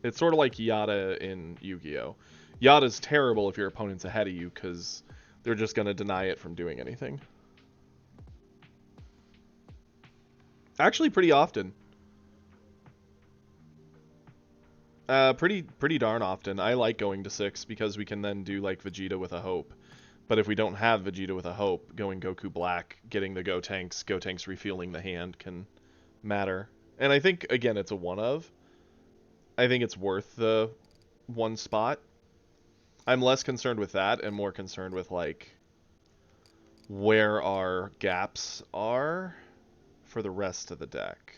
It's sort of like Yada in Yu-Gi-Oh! Yada's terrible if your opponent's ahead of you, because they're just going to deny it from doing anything. Actually, pretty often. Pretty darn often. I like going to 6 because we can then do like Vegeta with a Hope. But if we don't have Vegeta with a Hope, going Goku Black, getting the Gotenks refueling the hand can matter. And I think, again, it's a one of. I think it's worth the one spot. I'm less concerned with that and more concerned with, like, where our gaps are for the rest of the deck.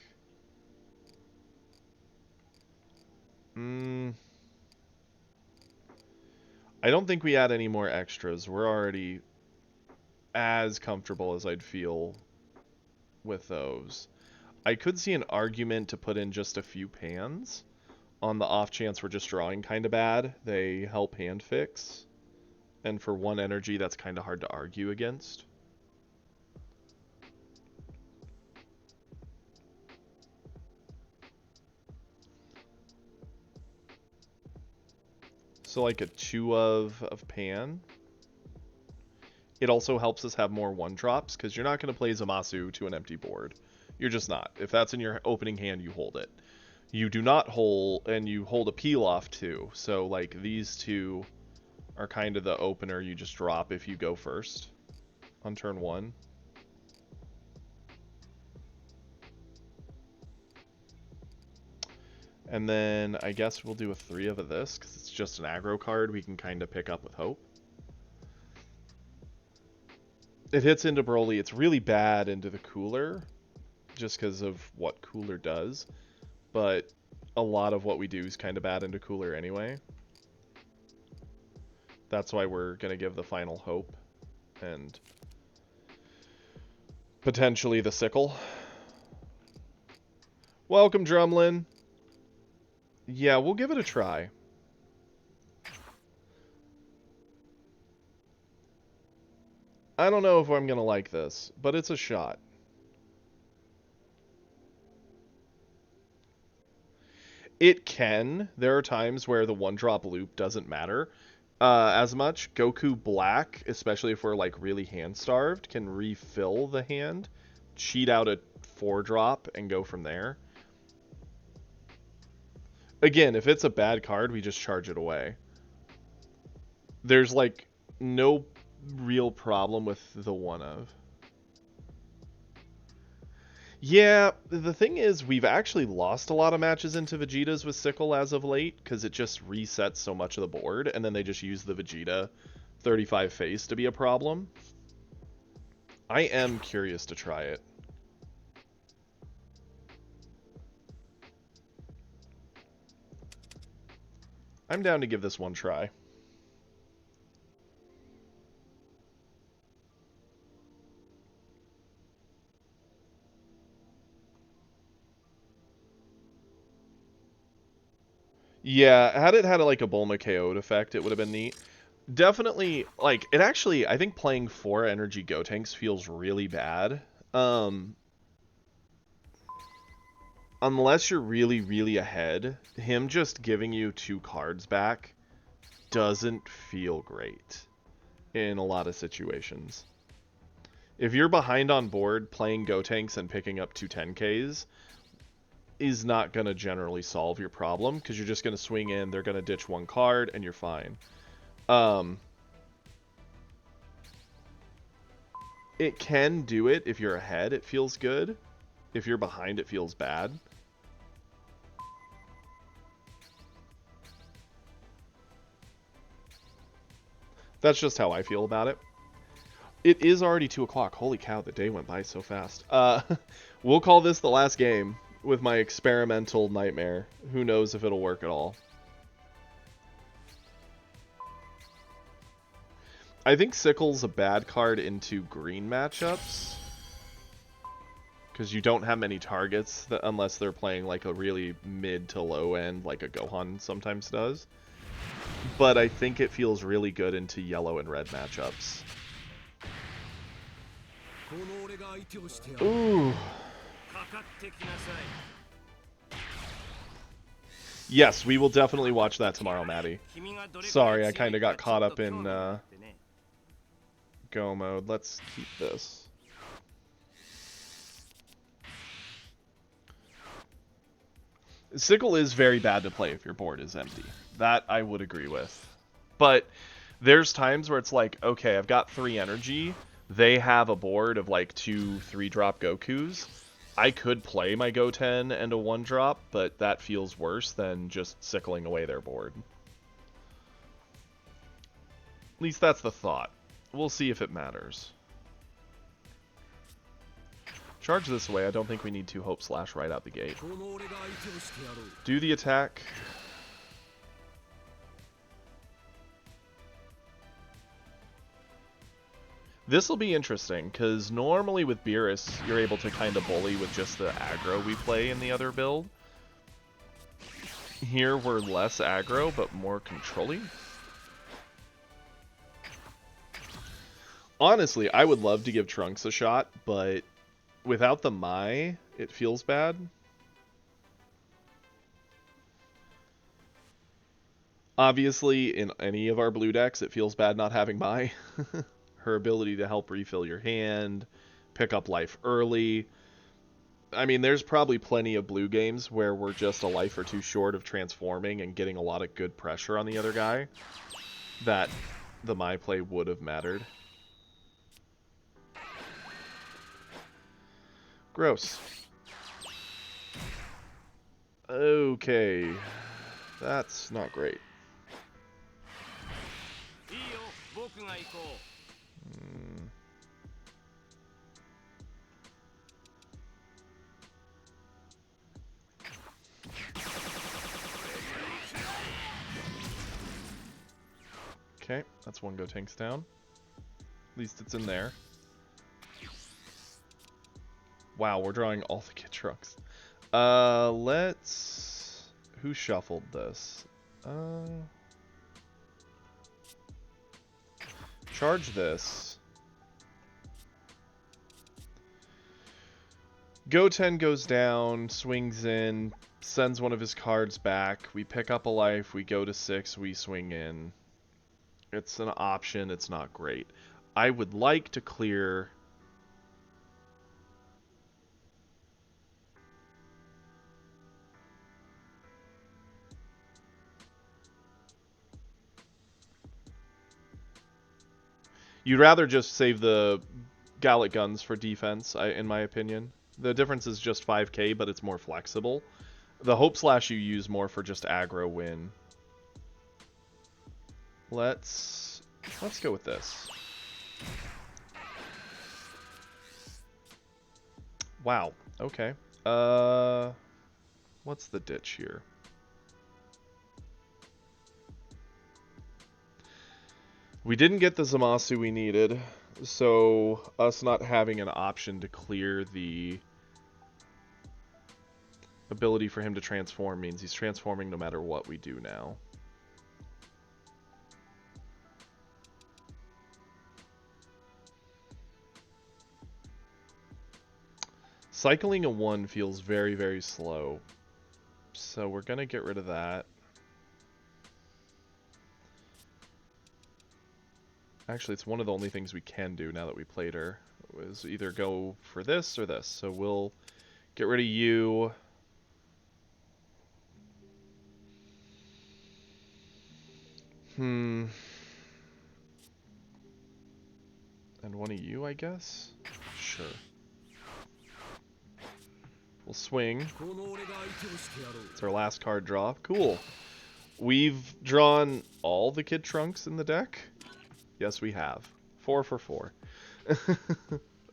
I don't think we add any more extras. We're already as comfortable as I'd feel with those. I could see an argument to put in just a few pans on the off chance we're just drawing kind of bad. They help hand fix. And for 1 energy, that's kind of hard to argue against. So like a 2 of pan. It also helps us have more 1-drops, because you're not going to play Zamasu to an empty board. You're just not. If that's in your opening hand, you hold it. You do not hold, and you hold a peel-off too. So like these two are kind of the opener you just drop if you go first on turn 1. And then I guess we'll do a 3 of this, because it's just an aggro card we can kind of pick up with Hope. It hits into Broly. It's really bad into the Cooler, just because of what Cooler does. But a lot of what we do is kind of bad into Cooler anyway. That's why we're going to give the final Hope. And potentially the Sickle. Welcome, Drumlin. Yeah, we'll give it a try. I don't know if I'm going to like this, but it's a shot. It can. There are times where the 1-drop loop doesn't matter as much. Goku Black, especially if we're like really hand-starved, can refill the hand, cheat out a 4-drop, and go from there. Again, if it's a bad card, we just charge it away. There's like no real problem with the 1 of. Yeah, the thing is, we've actually lost a lot of matches into Vegetas with Sickle as of late, because it just resets so much of the board, and then they just use the Vegeta 35 face to be a problem. I am curious to try it. I'm down to give this one try. Yeah, had it had like a Bulma KO'd effect, it would have been neat. Definitely, like, it actually, I think playing 4 energy Gotenks feels really bad. unless you're really, really ahead, him just giving you 2 cards back doesn't feel great in a lot of situations. If you're behind on board, playing Gotenks and picking up 2 10Ks is not going to generally solve your problem, because you're just going to swing in, they're going to ditch 1 card, and you're fine. It can do it if you're ahead, it feels good. If you're behind, it feels bad. That's just how I feel about it. It is already 2 o'clock. Holy cow, the day went by so fast. We'll call this the last game with my experimental nightmare. Who knows if it'll work at all. I think Sickle's a bad card into green matchups, because you don't have many targets that, unless they're playing like a really mid to low end, like a Gohan sometimes does. But I think it feels really good into yellow and red matchups. Ooh. Yes, we will definitely watch that tomorrow, Maddie. Sorry, I kind of got caught up in go mode. Let's keep this. Sickle is very bad to play if your board is empty. That I would agree with. But there's times where it's like, okay, I've got 3 energy. They have a board of like 2 3-drop Gokus. I could play my Goten and a 1-drop, but that feels worse than just sickling away their board. At least that's the thought. We'll see if it matters. Charge this way. I don't think we need to Hope Slash right out the gate. Do the attack. This will be interesting, because normally with Beerus, you're able to kind of bully with just the aggro we play in the other build. Here we're less aggro, but more controlling. Honestly, I would love to give Trunks a shot, but without the Mai, it feels bad. Obviously, in any of our blue decks, it feels bad not having Mai. Her ability to help refill your hand, pick up life early. I mean, there's probably plenty of blue games where we're just a life or 2 short of transforming and getting a lot of good pressure on the other guy, that the Mai play would have mattered. Gross. Okay. That's not great. Okay, that's 1 Gotenks down. At least it's in there. Wow, we're drawing all the Kid Trunks. Let's... Who shuffled this? Charge this. Goten goes down, swings in, sends one of his cards back. We pick up a life, we go to 6, we swing in. It's an option, it's not great. I would like to clear... You'd rather just save the Gallic Guns for defense, in my opinion. The difference is just 5k, but it's more flexible. The Hope Slash you use more for just aggro win. Let's go with this. Wow, okay. What's the ditch here? We didn't get the Zamasu we needed, so us not having an option to clear the ability for him to transform means he's transforming no matter what we do now. Cycling a 1 feels very, very slow. So we're going to get rid of that. Actually, it's one of the only things we can do now that we played her. Was either go for this or this. So we'll get rid of you. And one of you, I guess? Sure. We'll swing. It's our last card draw. Cool. We've drawn all the Kid Trunks in the deck. Yes, we have. 4 for 4.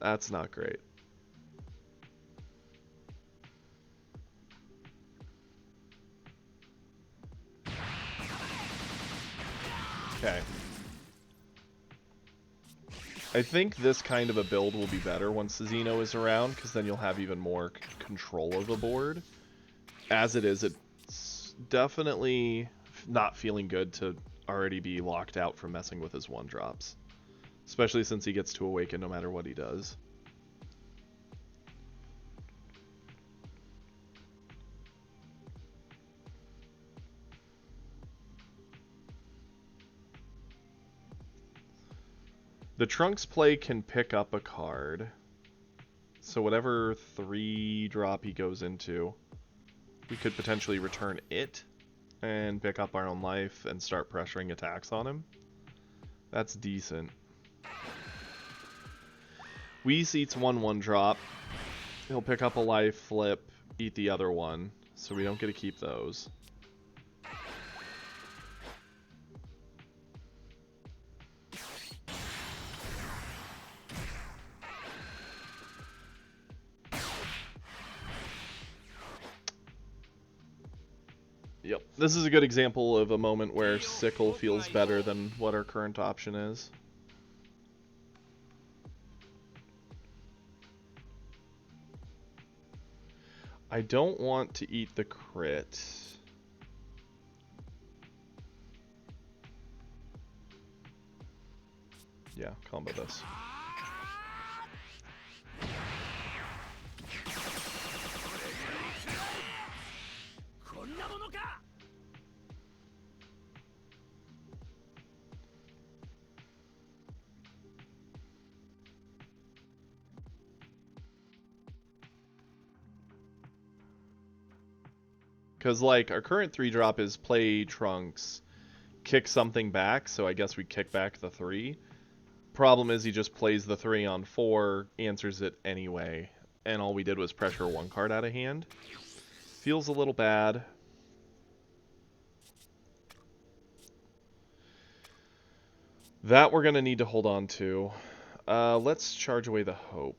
That's not great. Okay. I think this kind of a build will be better once the Xeno is around, because then you'll have even more control of the board. As it is, it's definitely not feeling good to already be locked out from messing with his 1-drops. Especially since he gets to awaken no matter what he does. The Trunks play can pick up a card. So whatever 3-drop he goes into, we could potentially return it and pick up our own life and start pressuring attacks on him. That's decent. Whis eats 1/1-drop. He'll pick up a life, flip, eat the other one, so we don't get to keep those. Yep, this is a good example of a moment where Sickle feels better than what our current option is. I don't want to eat the crit. Yeah, combo this. Because, like, our current 3-drop is play Trunks, kick something back, so I guess we kick back the 3. Problem is he just plays the 3 on 4, answers it anyway, and all we did was pressure 1 card out of hand. Feels a little bad. That we're going to need to hold on to. Let's charge away the Hope.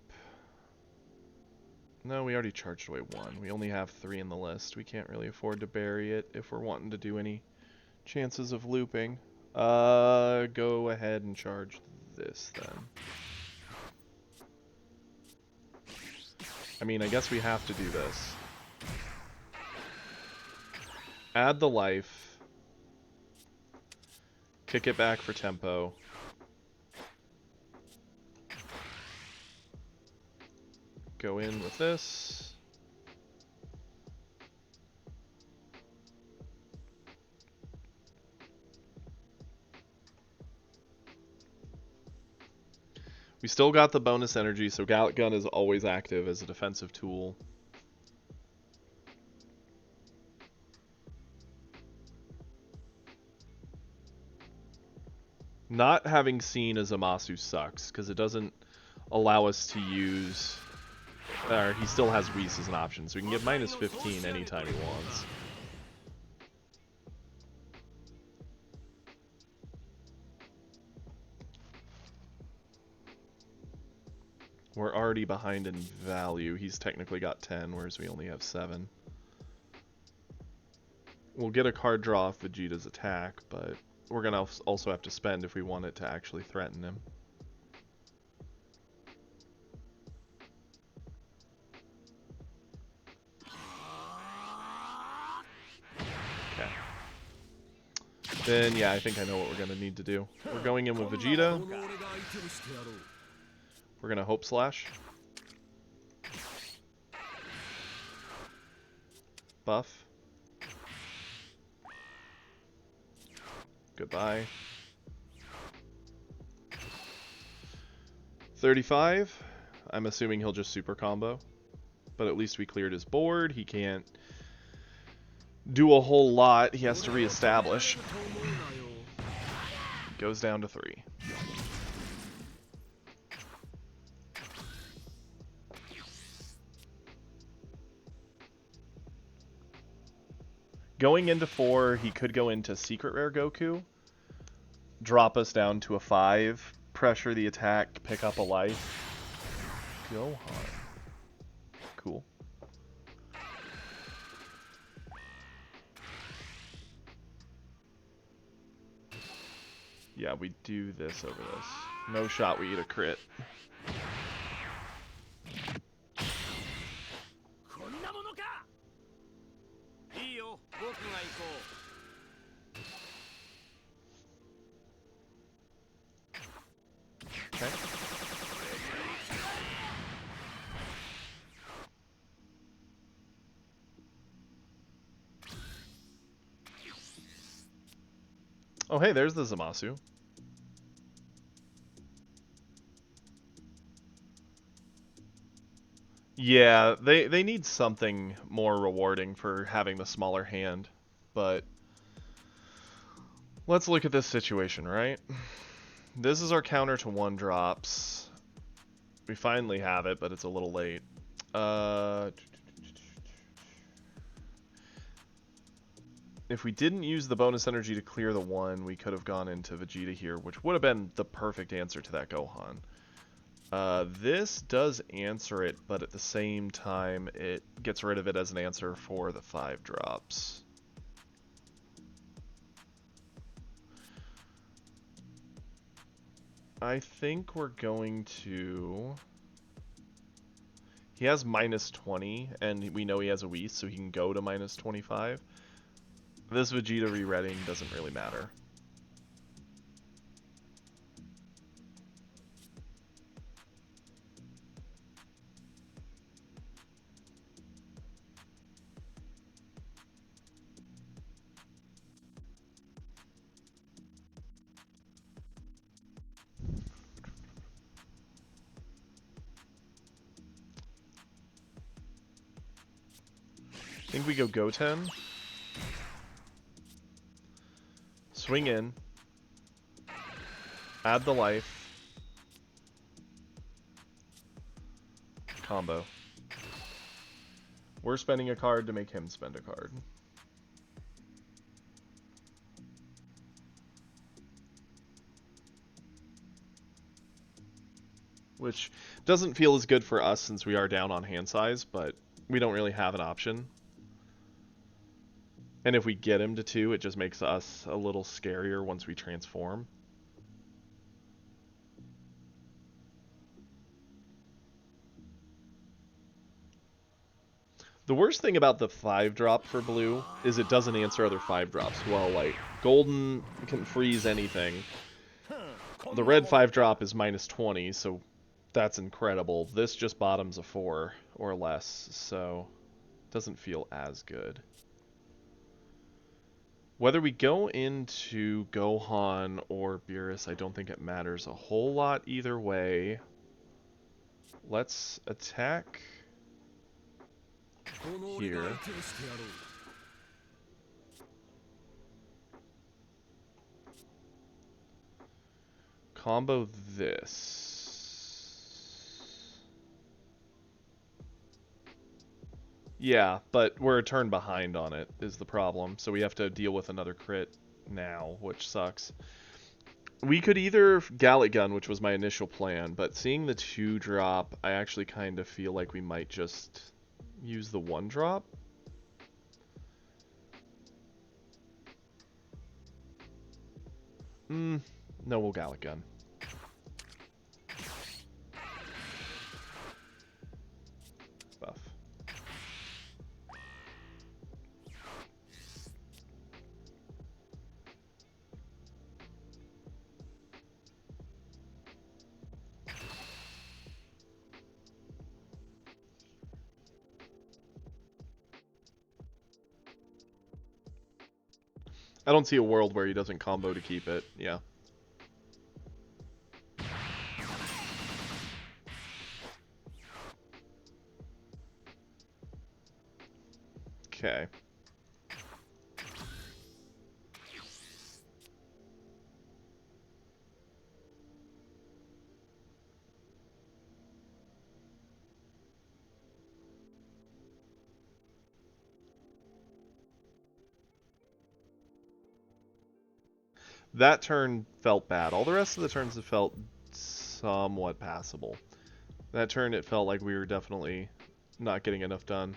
No, we already charged away 1. We only have 3 in the list. We can't really afford to bury it if we're wanting to do any chances of looping. Go ahead and charge this then. I mean, I guess we have to do this. Add the life. Kick it back for tempo. Go in with this. We still got the bonus energy, so Gallic Gun is always active as a defensive tool. Not having seen as Zamasu sucks, because it doesn't allow us to use... Or he still has Whis as an option, so we can get minus 15 anytime he wants. We're already behind in value. He's technically got 10, whereas we only have 7. We'll get a card draw off Vegeta's attack, but we're going to also have to spend if we want it to actually threaten him. Okay. Then, yeah, I think I know what we're going to need to do. We're going in with Vegeta. We're going to Hope Slash. Buff. Goodbye. 35. I'm assuming he'll just super combo. But at least we cleared his board. He can't do a whole lot. He has to reestablish. Goes down to 3. Going into 4, he could go into Secret Rare Goku, drop us down to a 5, pressure the attack, pick up a life. Gohan. Cool. Yeah, we do this over this. No shot we eat a crit. Okay. Oh hey, there's the Zamasu. Yeah, they need something more rewarding for having the smaller hand, but let's look at this situation, right? This is our counter to 1-drops. We finally have it, but it's a little late. If we didn't use the bonus energy to clear the 1, we could have gone into Vegeta here, which would have been the perfect answer to that Gohan. This does answer it, but at the same time, it gets rid of it as an answer for the 5-drops. I think we're going to... He has minus 20, and we know he has a Whis, so he can go to minus 25. This Vegeta re-reading doesn't really matter. I think we go Goten. Swing in. Add the life. Combo. We're spending a card to make him spend a card. Which doesn't feel as good for us since we are down on hand size, but we don't really have an option. And if we get him to 2, it just makes us a little scarier once we transform. The worst thing about the 5-drop for blue is it doesn't answer other 5-drops. Well, like, golden can freeze anything. The red 5-drop is minus 20, so that's incredible. This just bottoms a 4 or less, so it doesn't feel as good. Whether we go into Gohan or Beerus, I don't think it matters a whole lot either way. Let's attack here. Combo this. Yeah, but we're a turn behind on it is the problem, so we have to deal with another crit now, which sucks. We could either Gallic Gun, which was my initial plan, but seeing the 2-drop, I actually kind of feel like we might just use the 1-drop. No, we'll Gallic Gun. Buff. I don't see a world where he doesn't combo to keep it. Yeah. Okay. That turn felt bad. All the rest of the turns have felt somewhat passable. That turn, it felt like we were definitely not getting enough done.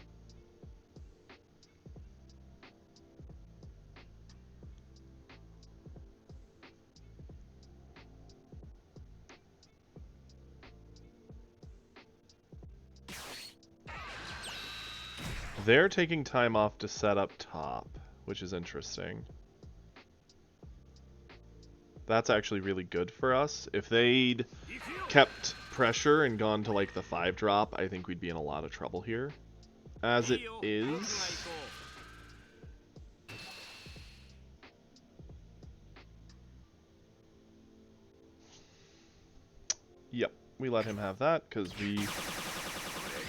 They're taking time off to set up top, which is interesting. That's actually really good for us. If they'd kept pressure and gone to like the 5-drop, I think we'd be in a lot of trouble here. As it is... Yep, we let him have that because we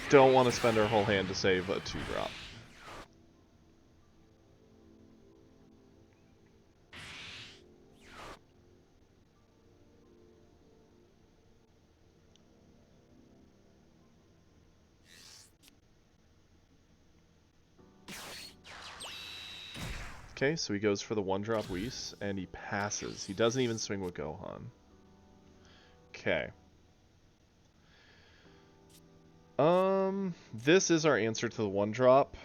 don't want to spend our whole hand to save a 2-drop. Okay, so he goes for the 1-drop Whis, and he passes. He doesn't even swing with Gohan. Okay. This is our answer to the 1-drop.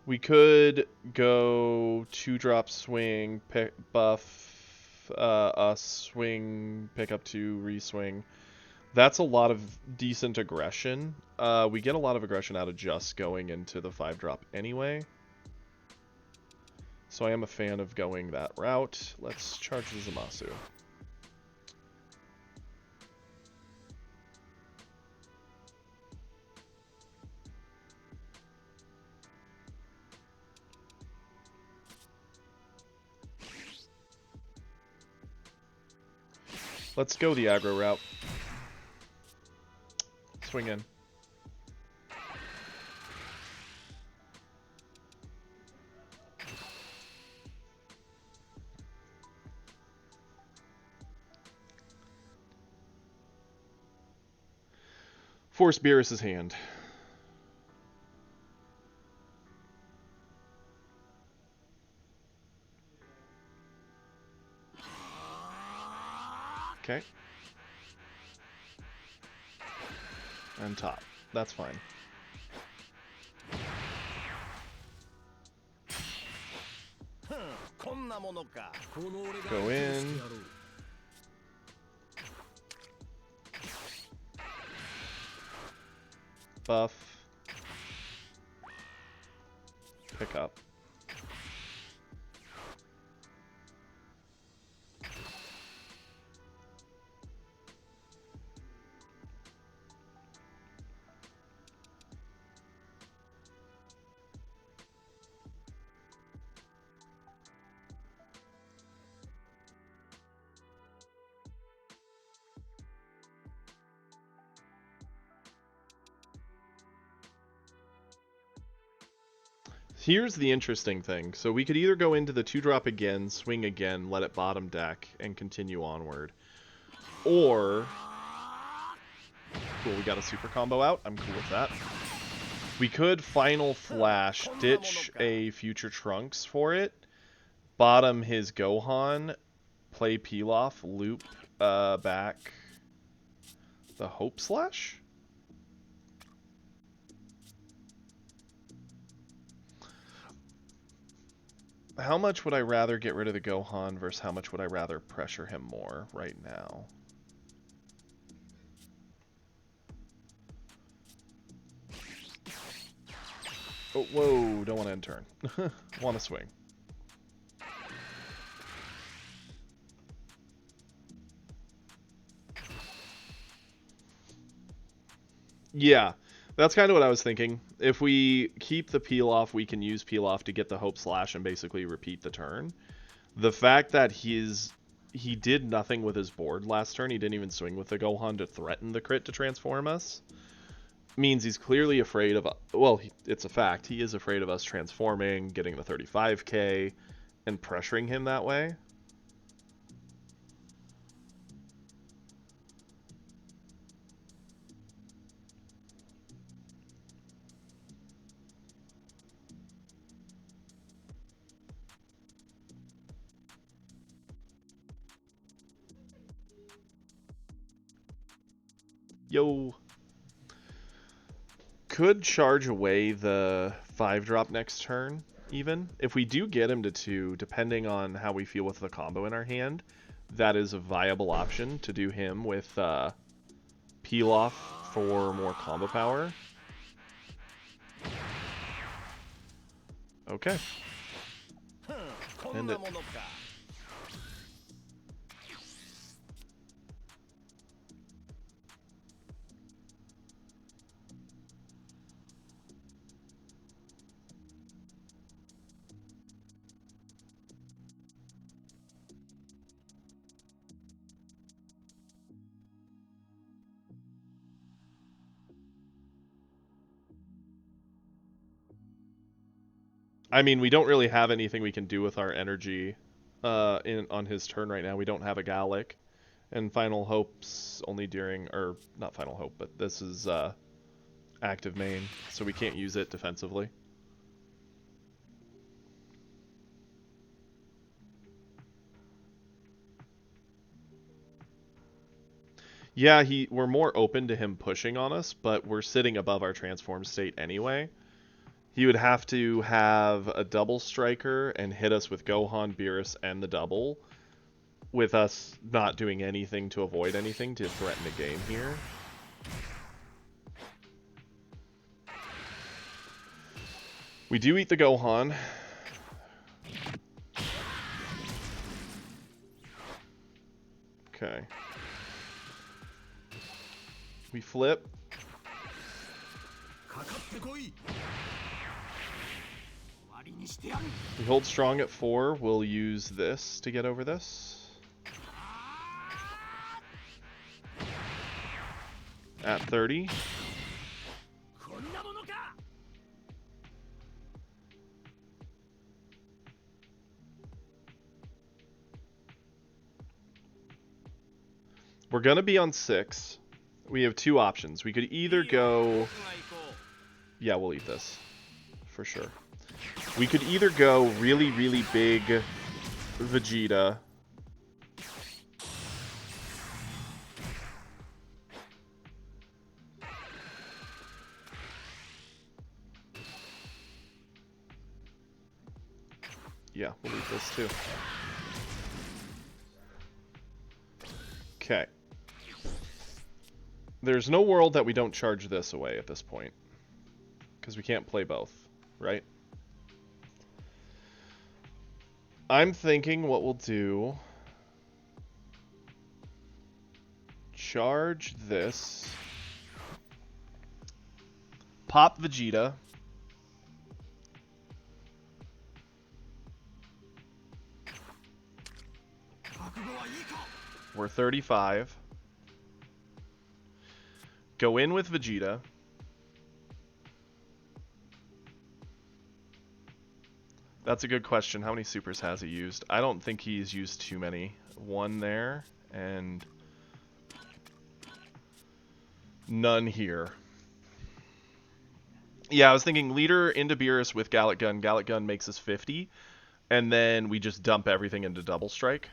We could go 2-drop swing, buff, swing, pick up 2, re-swing. That's a lot of decent aggression. We get a lot of aggression out of just going into the 5-drop anyway. So I am a fan of going that route. Let's charge the Zamasu. Let's go the aggro route. Swing in. Force Beerus' hand. Okay. And top. That's fine. Go in. Buff. Pick up. Here's the interesting thing. So we could either go into the 2-drop again, swing again, let it bottom deck, and continue onward. Or... Cool, we got a super combo out. I'm cool with that. We could Final Flash, ditch a future Trunks for it, bottom his Gohan, play Pilaf, loop back the Hope Slash? How much would I rather get rid of the Gohan versus how much would I rather pressure him more right now? Oh, whoa, don't want to end turn. Want to swing. Yeah, That's kind of what I was thinking. If we keep the peel off, we can use peel off to get the hope slash and basically repeat the turn. The fact that he did nothing with his board last turn, he didn't even swing with the Gohan to threaten the crit to transform us, means he's clearly afraid of, well, it's a fact, he is afraid of us transforming, getting the 35k, and pressuring him that way. Yo. Could charge away the 5-drop next turn, even. If we do get him to 2, depending on how we feel with the combo in our hand, that is a viable option to do him with peel off for more combo power. Okay. End it. I mean, we don't really have anything we can do with our energy on his turn right now. We don't have a Gallic. And Final Hope's only during, or not Final Hope, but this is active main, so we can't use it defensively. Yeah, we're more open to him pushing on us, but we're sitting above our transform state anyway. He would have to have a double striker and hit us with Gohan, Beerus, and the double, with us not doing anything to avoid anything to threaten the game here. We do eat the Gohan. Okay. We flip. We hold strong at 4. We'll use this to get over this. At 30. We're going to be on 6. We have 2 options. We could either go... Yeah, we'll eat this. For sure. We could either go really, really big Vegeta. Yeah, we'll eat this too. Okay. There's no world that we don't charge this away at this point. Because we can't play both, right? I'm thinking what we'll do... Charge this. Pop Vegeta. We're 35. Go in with Vegeta. That's a good question. How many supers has he used? I don't think he's used too many. 1 there, and none here. Yeah, I was thinking leader into Beerus with Gallic Gun. Gallic Gun makes us 50, and then we just dump everything into Double Strike.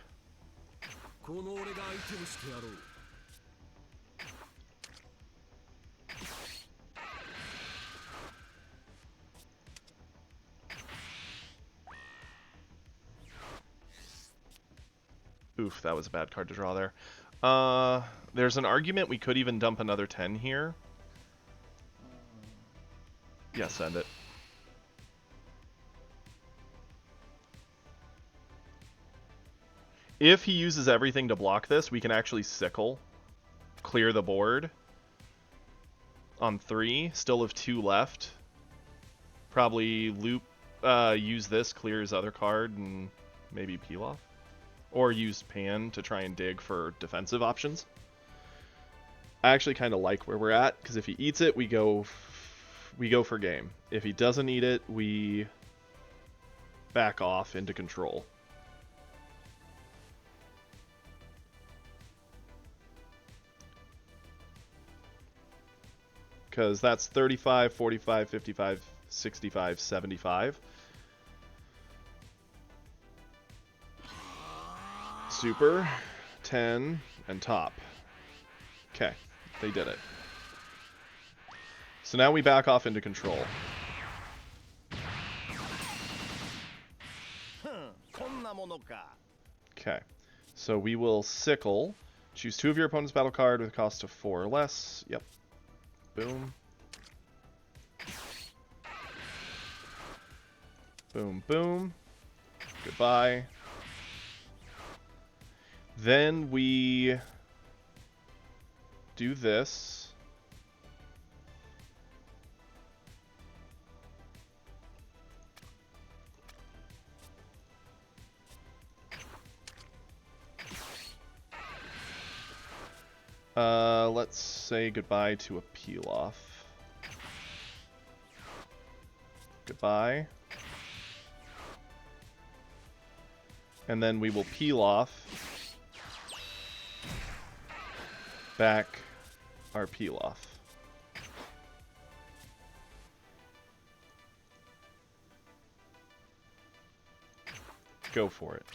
Oof, that was a bad card to draw there. There's an argument we could even dump another 10 here. Yeah, send it. If he uses everything to block this, we can actually sickle, clear the board. on 3. Still have 2 left. Probably loop, use this, clear his other card, and maybe peel off. Or use Pan to try and dig for defensive options. I actually kind of like where we're at, because if he eats it, we go for game. If he doesn't eat it, we back off into control. Because that's 35, 45, 55, 65, 75. Super, 10, and top. Okay, they did it. So now we back off into control. Okay, so we will sickle. Choose 2 of your opponent's battle card with a cost of 4 or less. Yep. Boom. Boom, boom. Goodbye. Then we do this. Let's say goodbye to a peel off. Goodbye. And then we will peel off back our peel off. Go for it.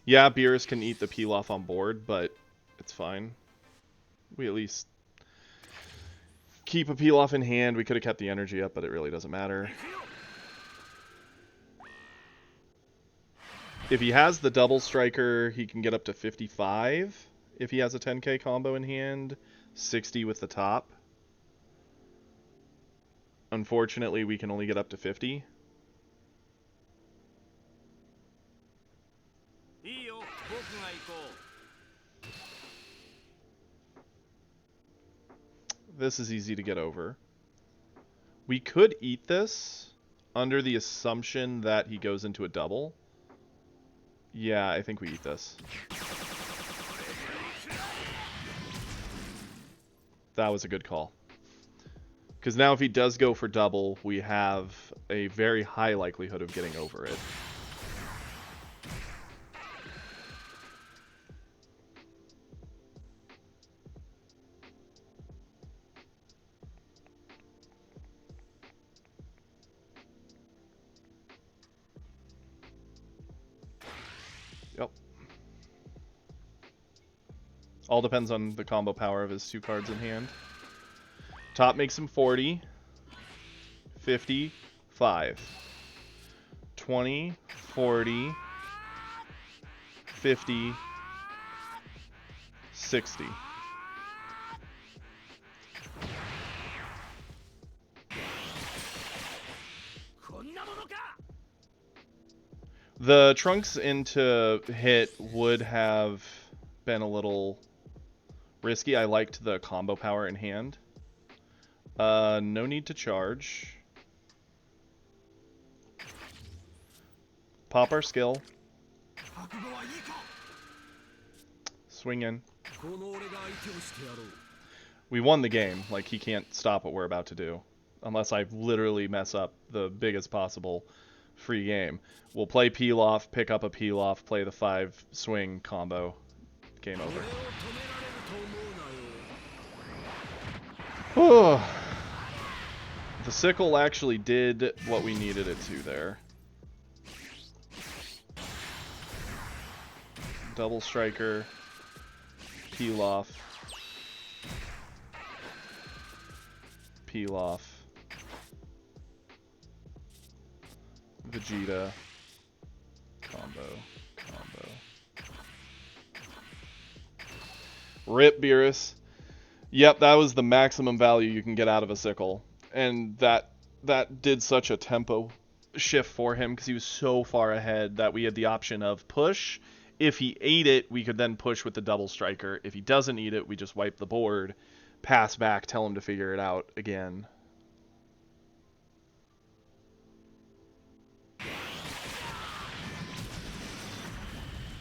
Yeah, Beerus can eat the peel off on board, but it's fine. We at least keep a peel off in hand. We could have kept the energy up, but it really doesn't matter. If he has the double striker, he can get up to 55 if he has a 10k combo in hand, 60 with the top. Unfortunately, we can only get up to 50. This is easy to get over. We could eat this under the assumption that he goes into a double. Yeah, I think we eat this. That was a good call. Because now if he does go for double, we have a very high likelihood of getting over it. Yep. All depends on the combo power of his 2 cards in hand. Top makes him 40, 50, 5, 20, 40, 50, 60. The Trunks into hit would have been a little risky. I liked the combo power in hand. No need to charge. Pop our skill. Swing in. We won the game. Like, he can't stop what we're about to do. Unless I literally mess up the biggest possible free game. We'll play peel off, pick up a peel off, play the 5 swing combo. Game over. Oh. The sickle actually did what we needed it to there. Double striker, peel off, peel off, Vegeta, combo. Rip Beerus. Yep, that was the maximum value you can get out of a sickle. And that did such a tempo shift for him because he was so far ahead that we had the option of push. If he ate it, we could then push with the double striker. If he doesn't eat it, we just wipe the board. pass back, tell him to figure it out again.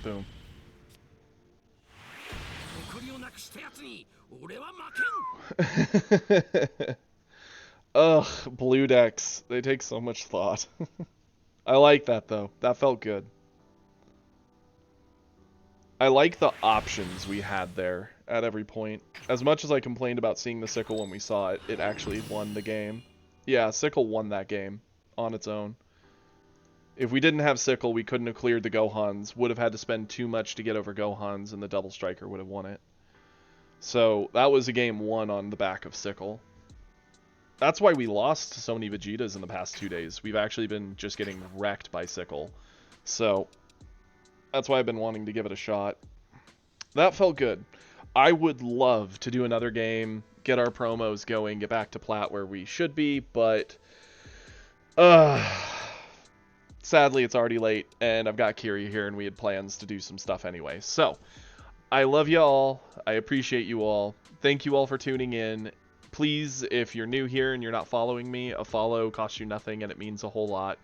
Boom. 誇りをなくしたやつに俺は負けん Ugh, blue decks. They take so much thought. I like that, though. That felt good. I like the options we had there at every point. As much as I complained about seeing the sickle when we saw it, it actually won the game. Yeah, sickle won that game on its own. If we didn't have sickle, we couldn't have cleared the Gohans. Would have had to spend too much to get over Gohans, and the double striker would have won it. So that was a game won on the back of sickle. That's why we lost so many Vegetas in the past 2 days. We've actually been just getting wrecked by sickle. So that's why I've been wanting to give it a shot. That felt good. I would love to do another game, get our promos going, get back to plat where we should be, but sadly it's already late, and I've got Kiri here, and we had plans to do some stuff anyway. So, I love you all. I appreciate you all. Thank you all for tuning in. Please, if you're new here and you're not following me, a follow costs you nothing, and it means a whole lot.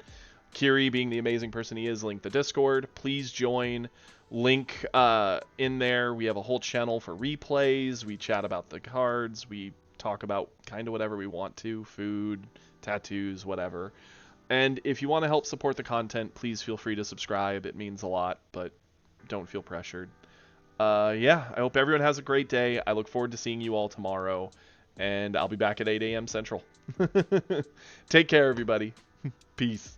Kiri, being the amazing person he is, link the Discord. Please join. Link in there. We have a whole channel for replays. We chat about the cards. We talk about kind of whatever we want to. Food, tattoos, whatever. And if you want to help support the content, please feel free to subscribe. It means a lot, but don't feel pressured. Yeah, I hope everyone has a great day. I look forward to seeing you all tomorrow. And I'll be back at 8 a.m. Central. Take care, everybody. Peace.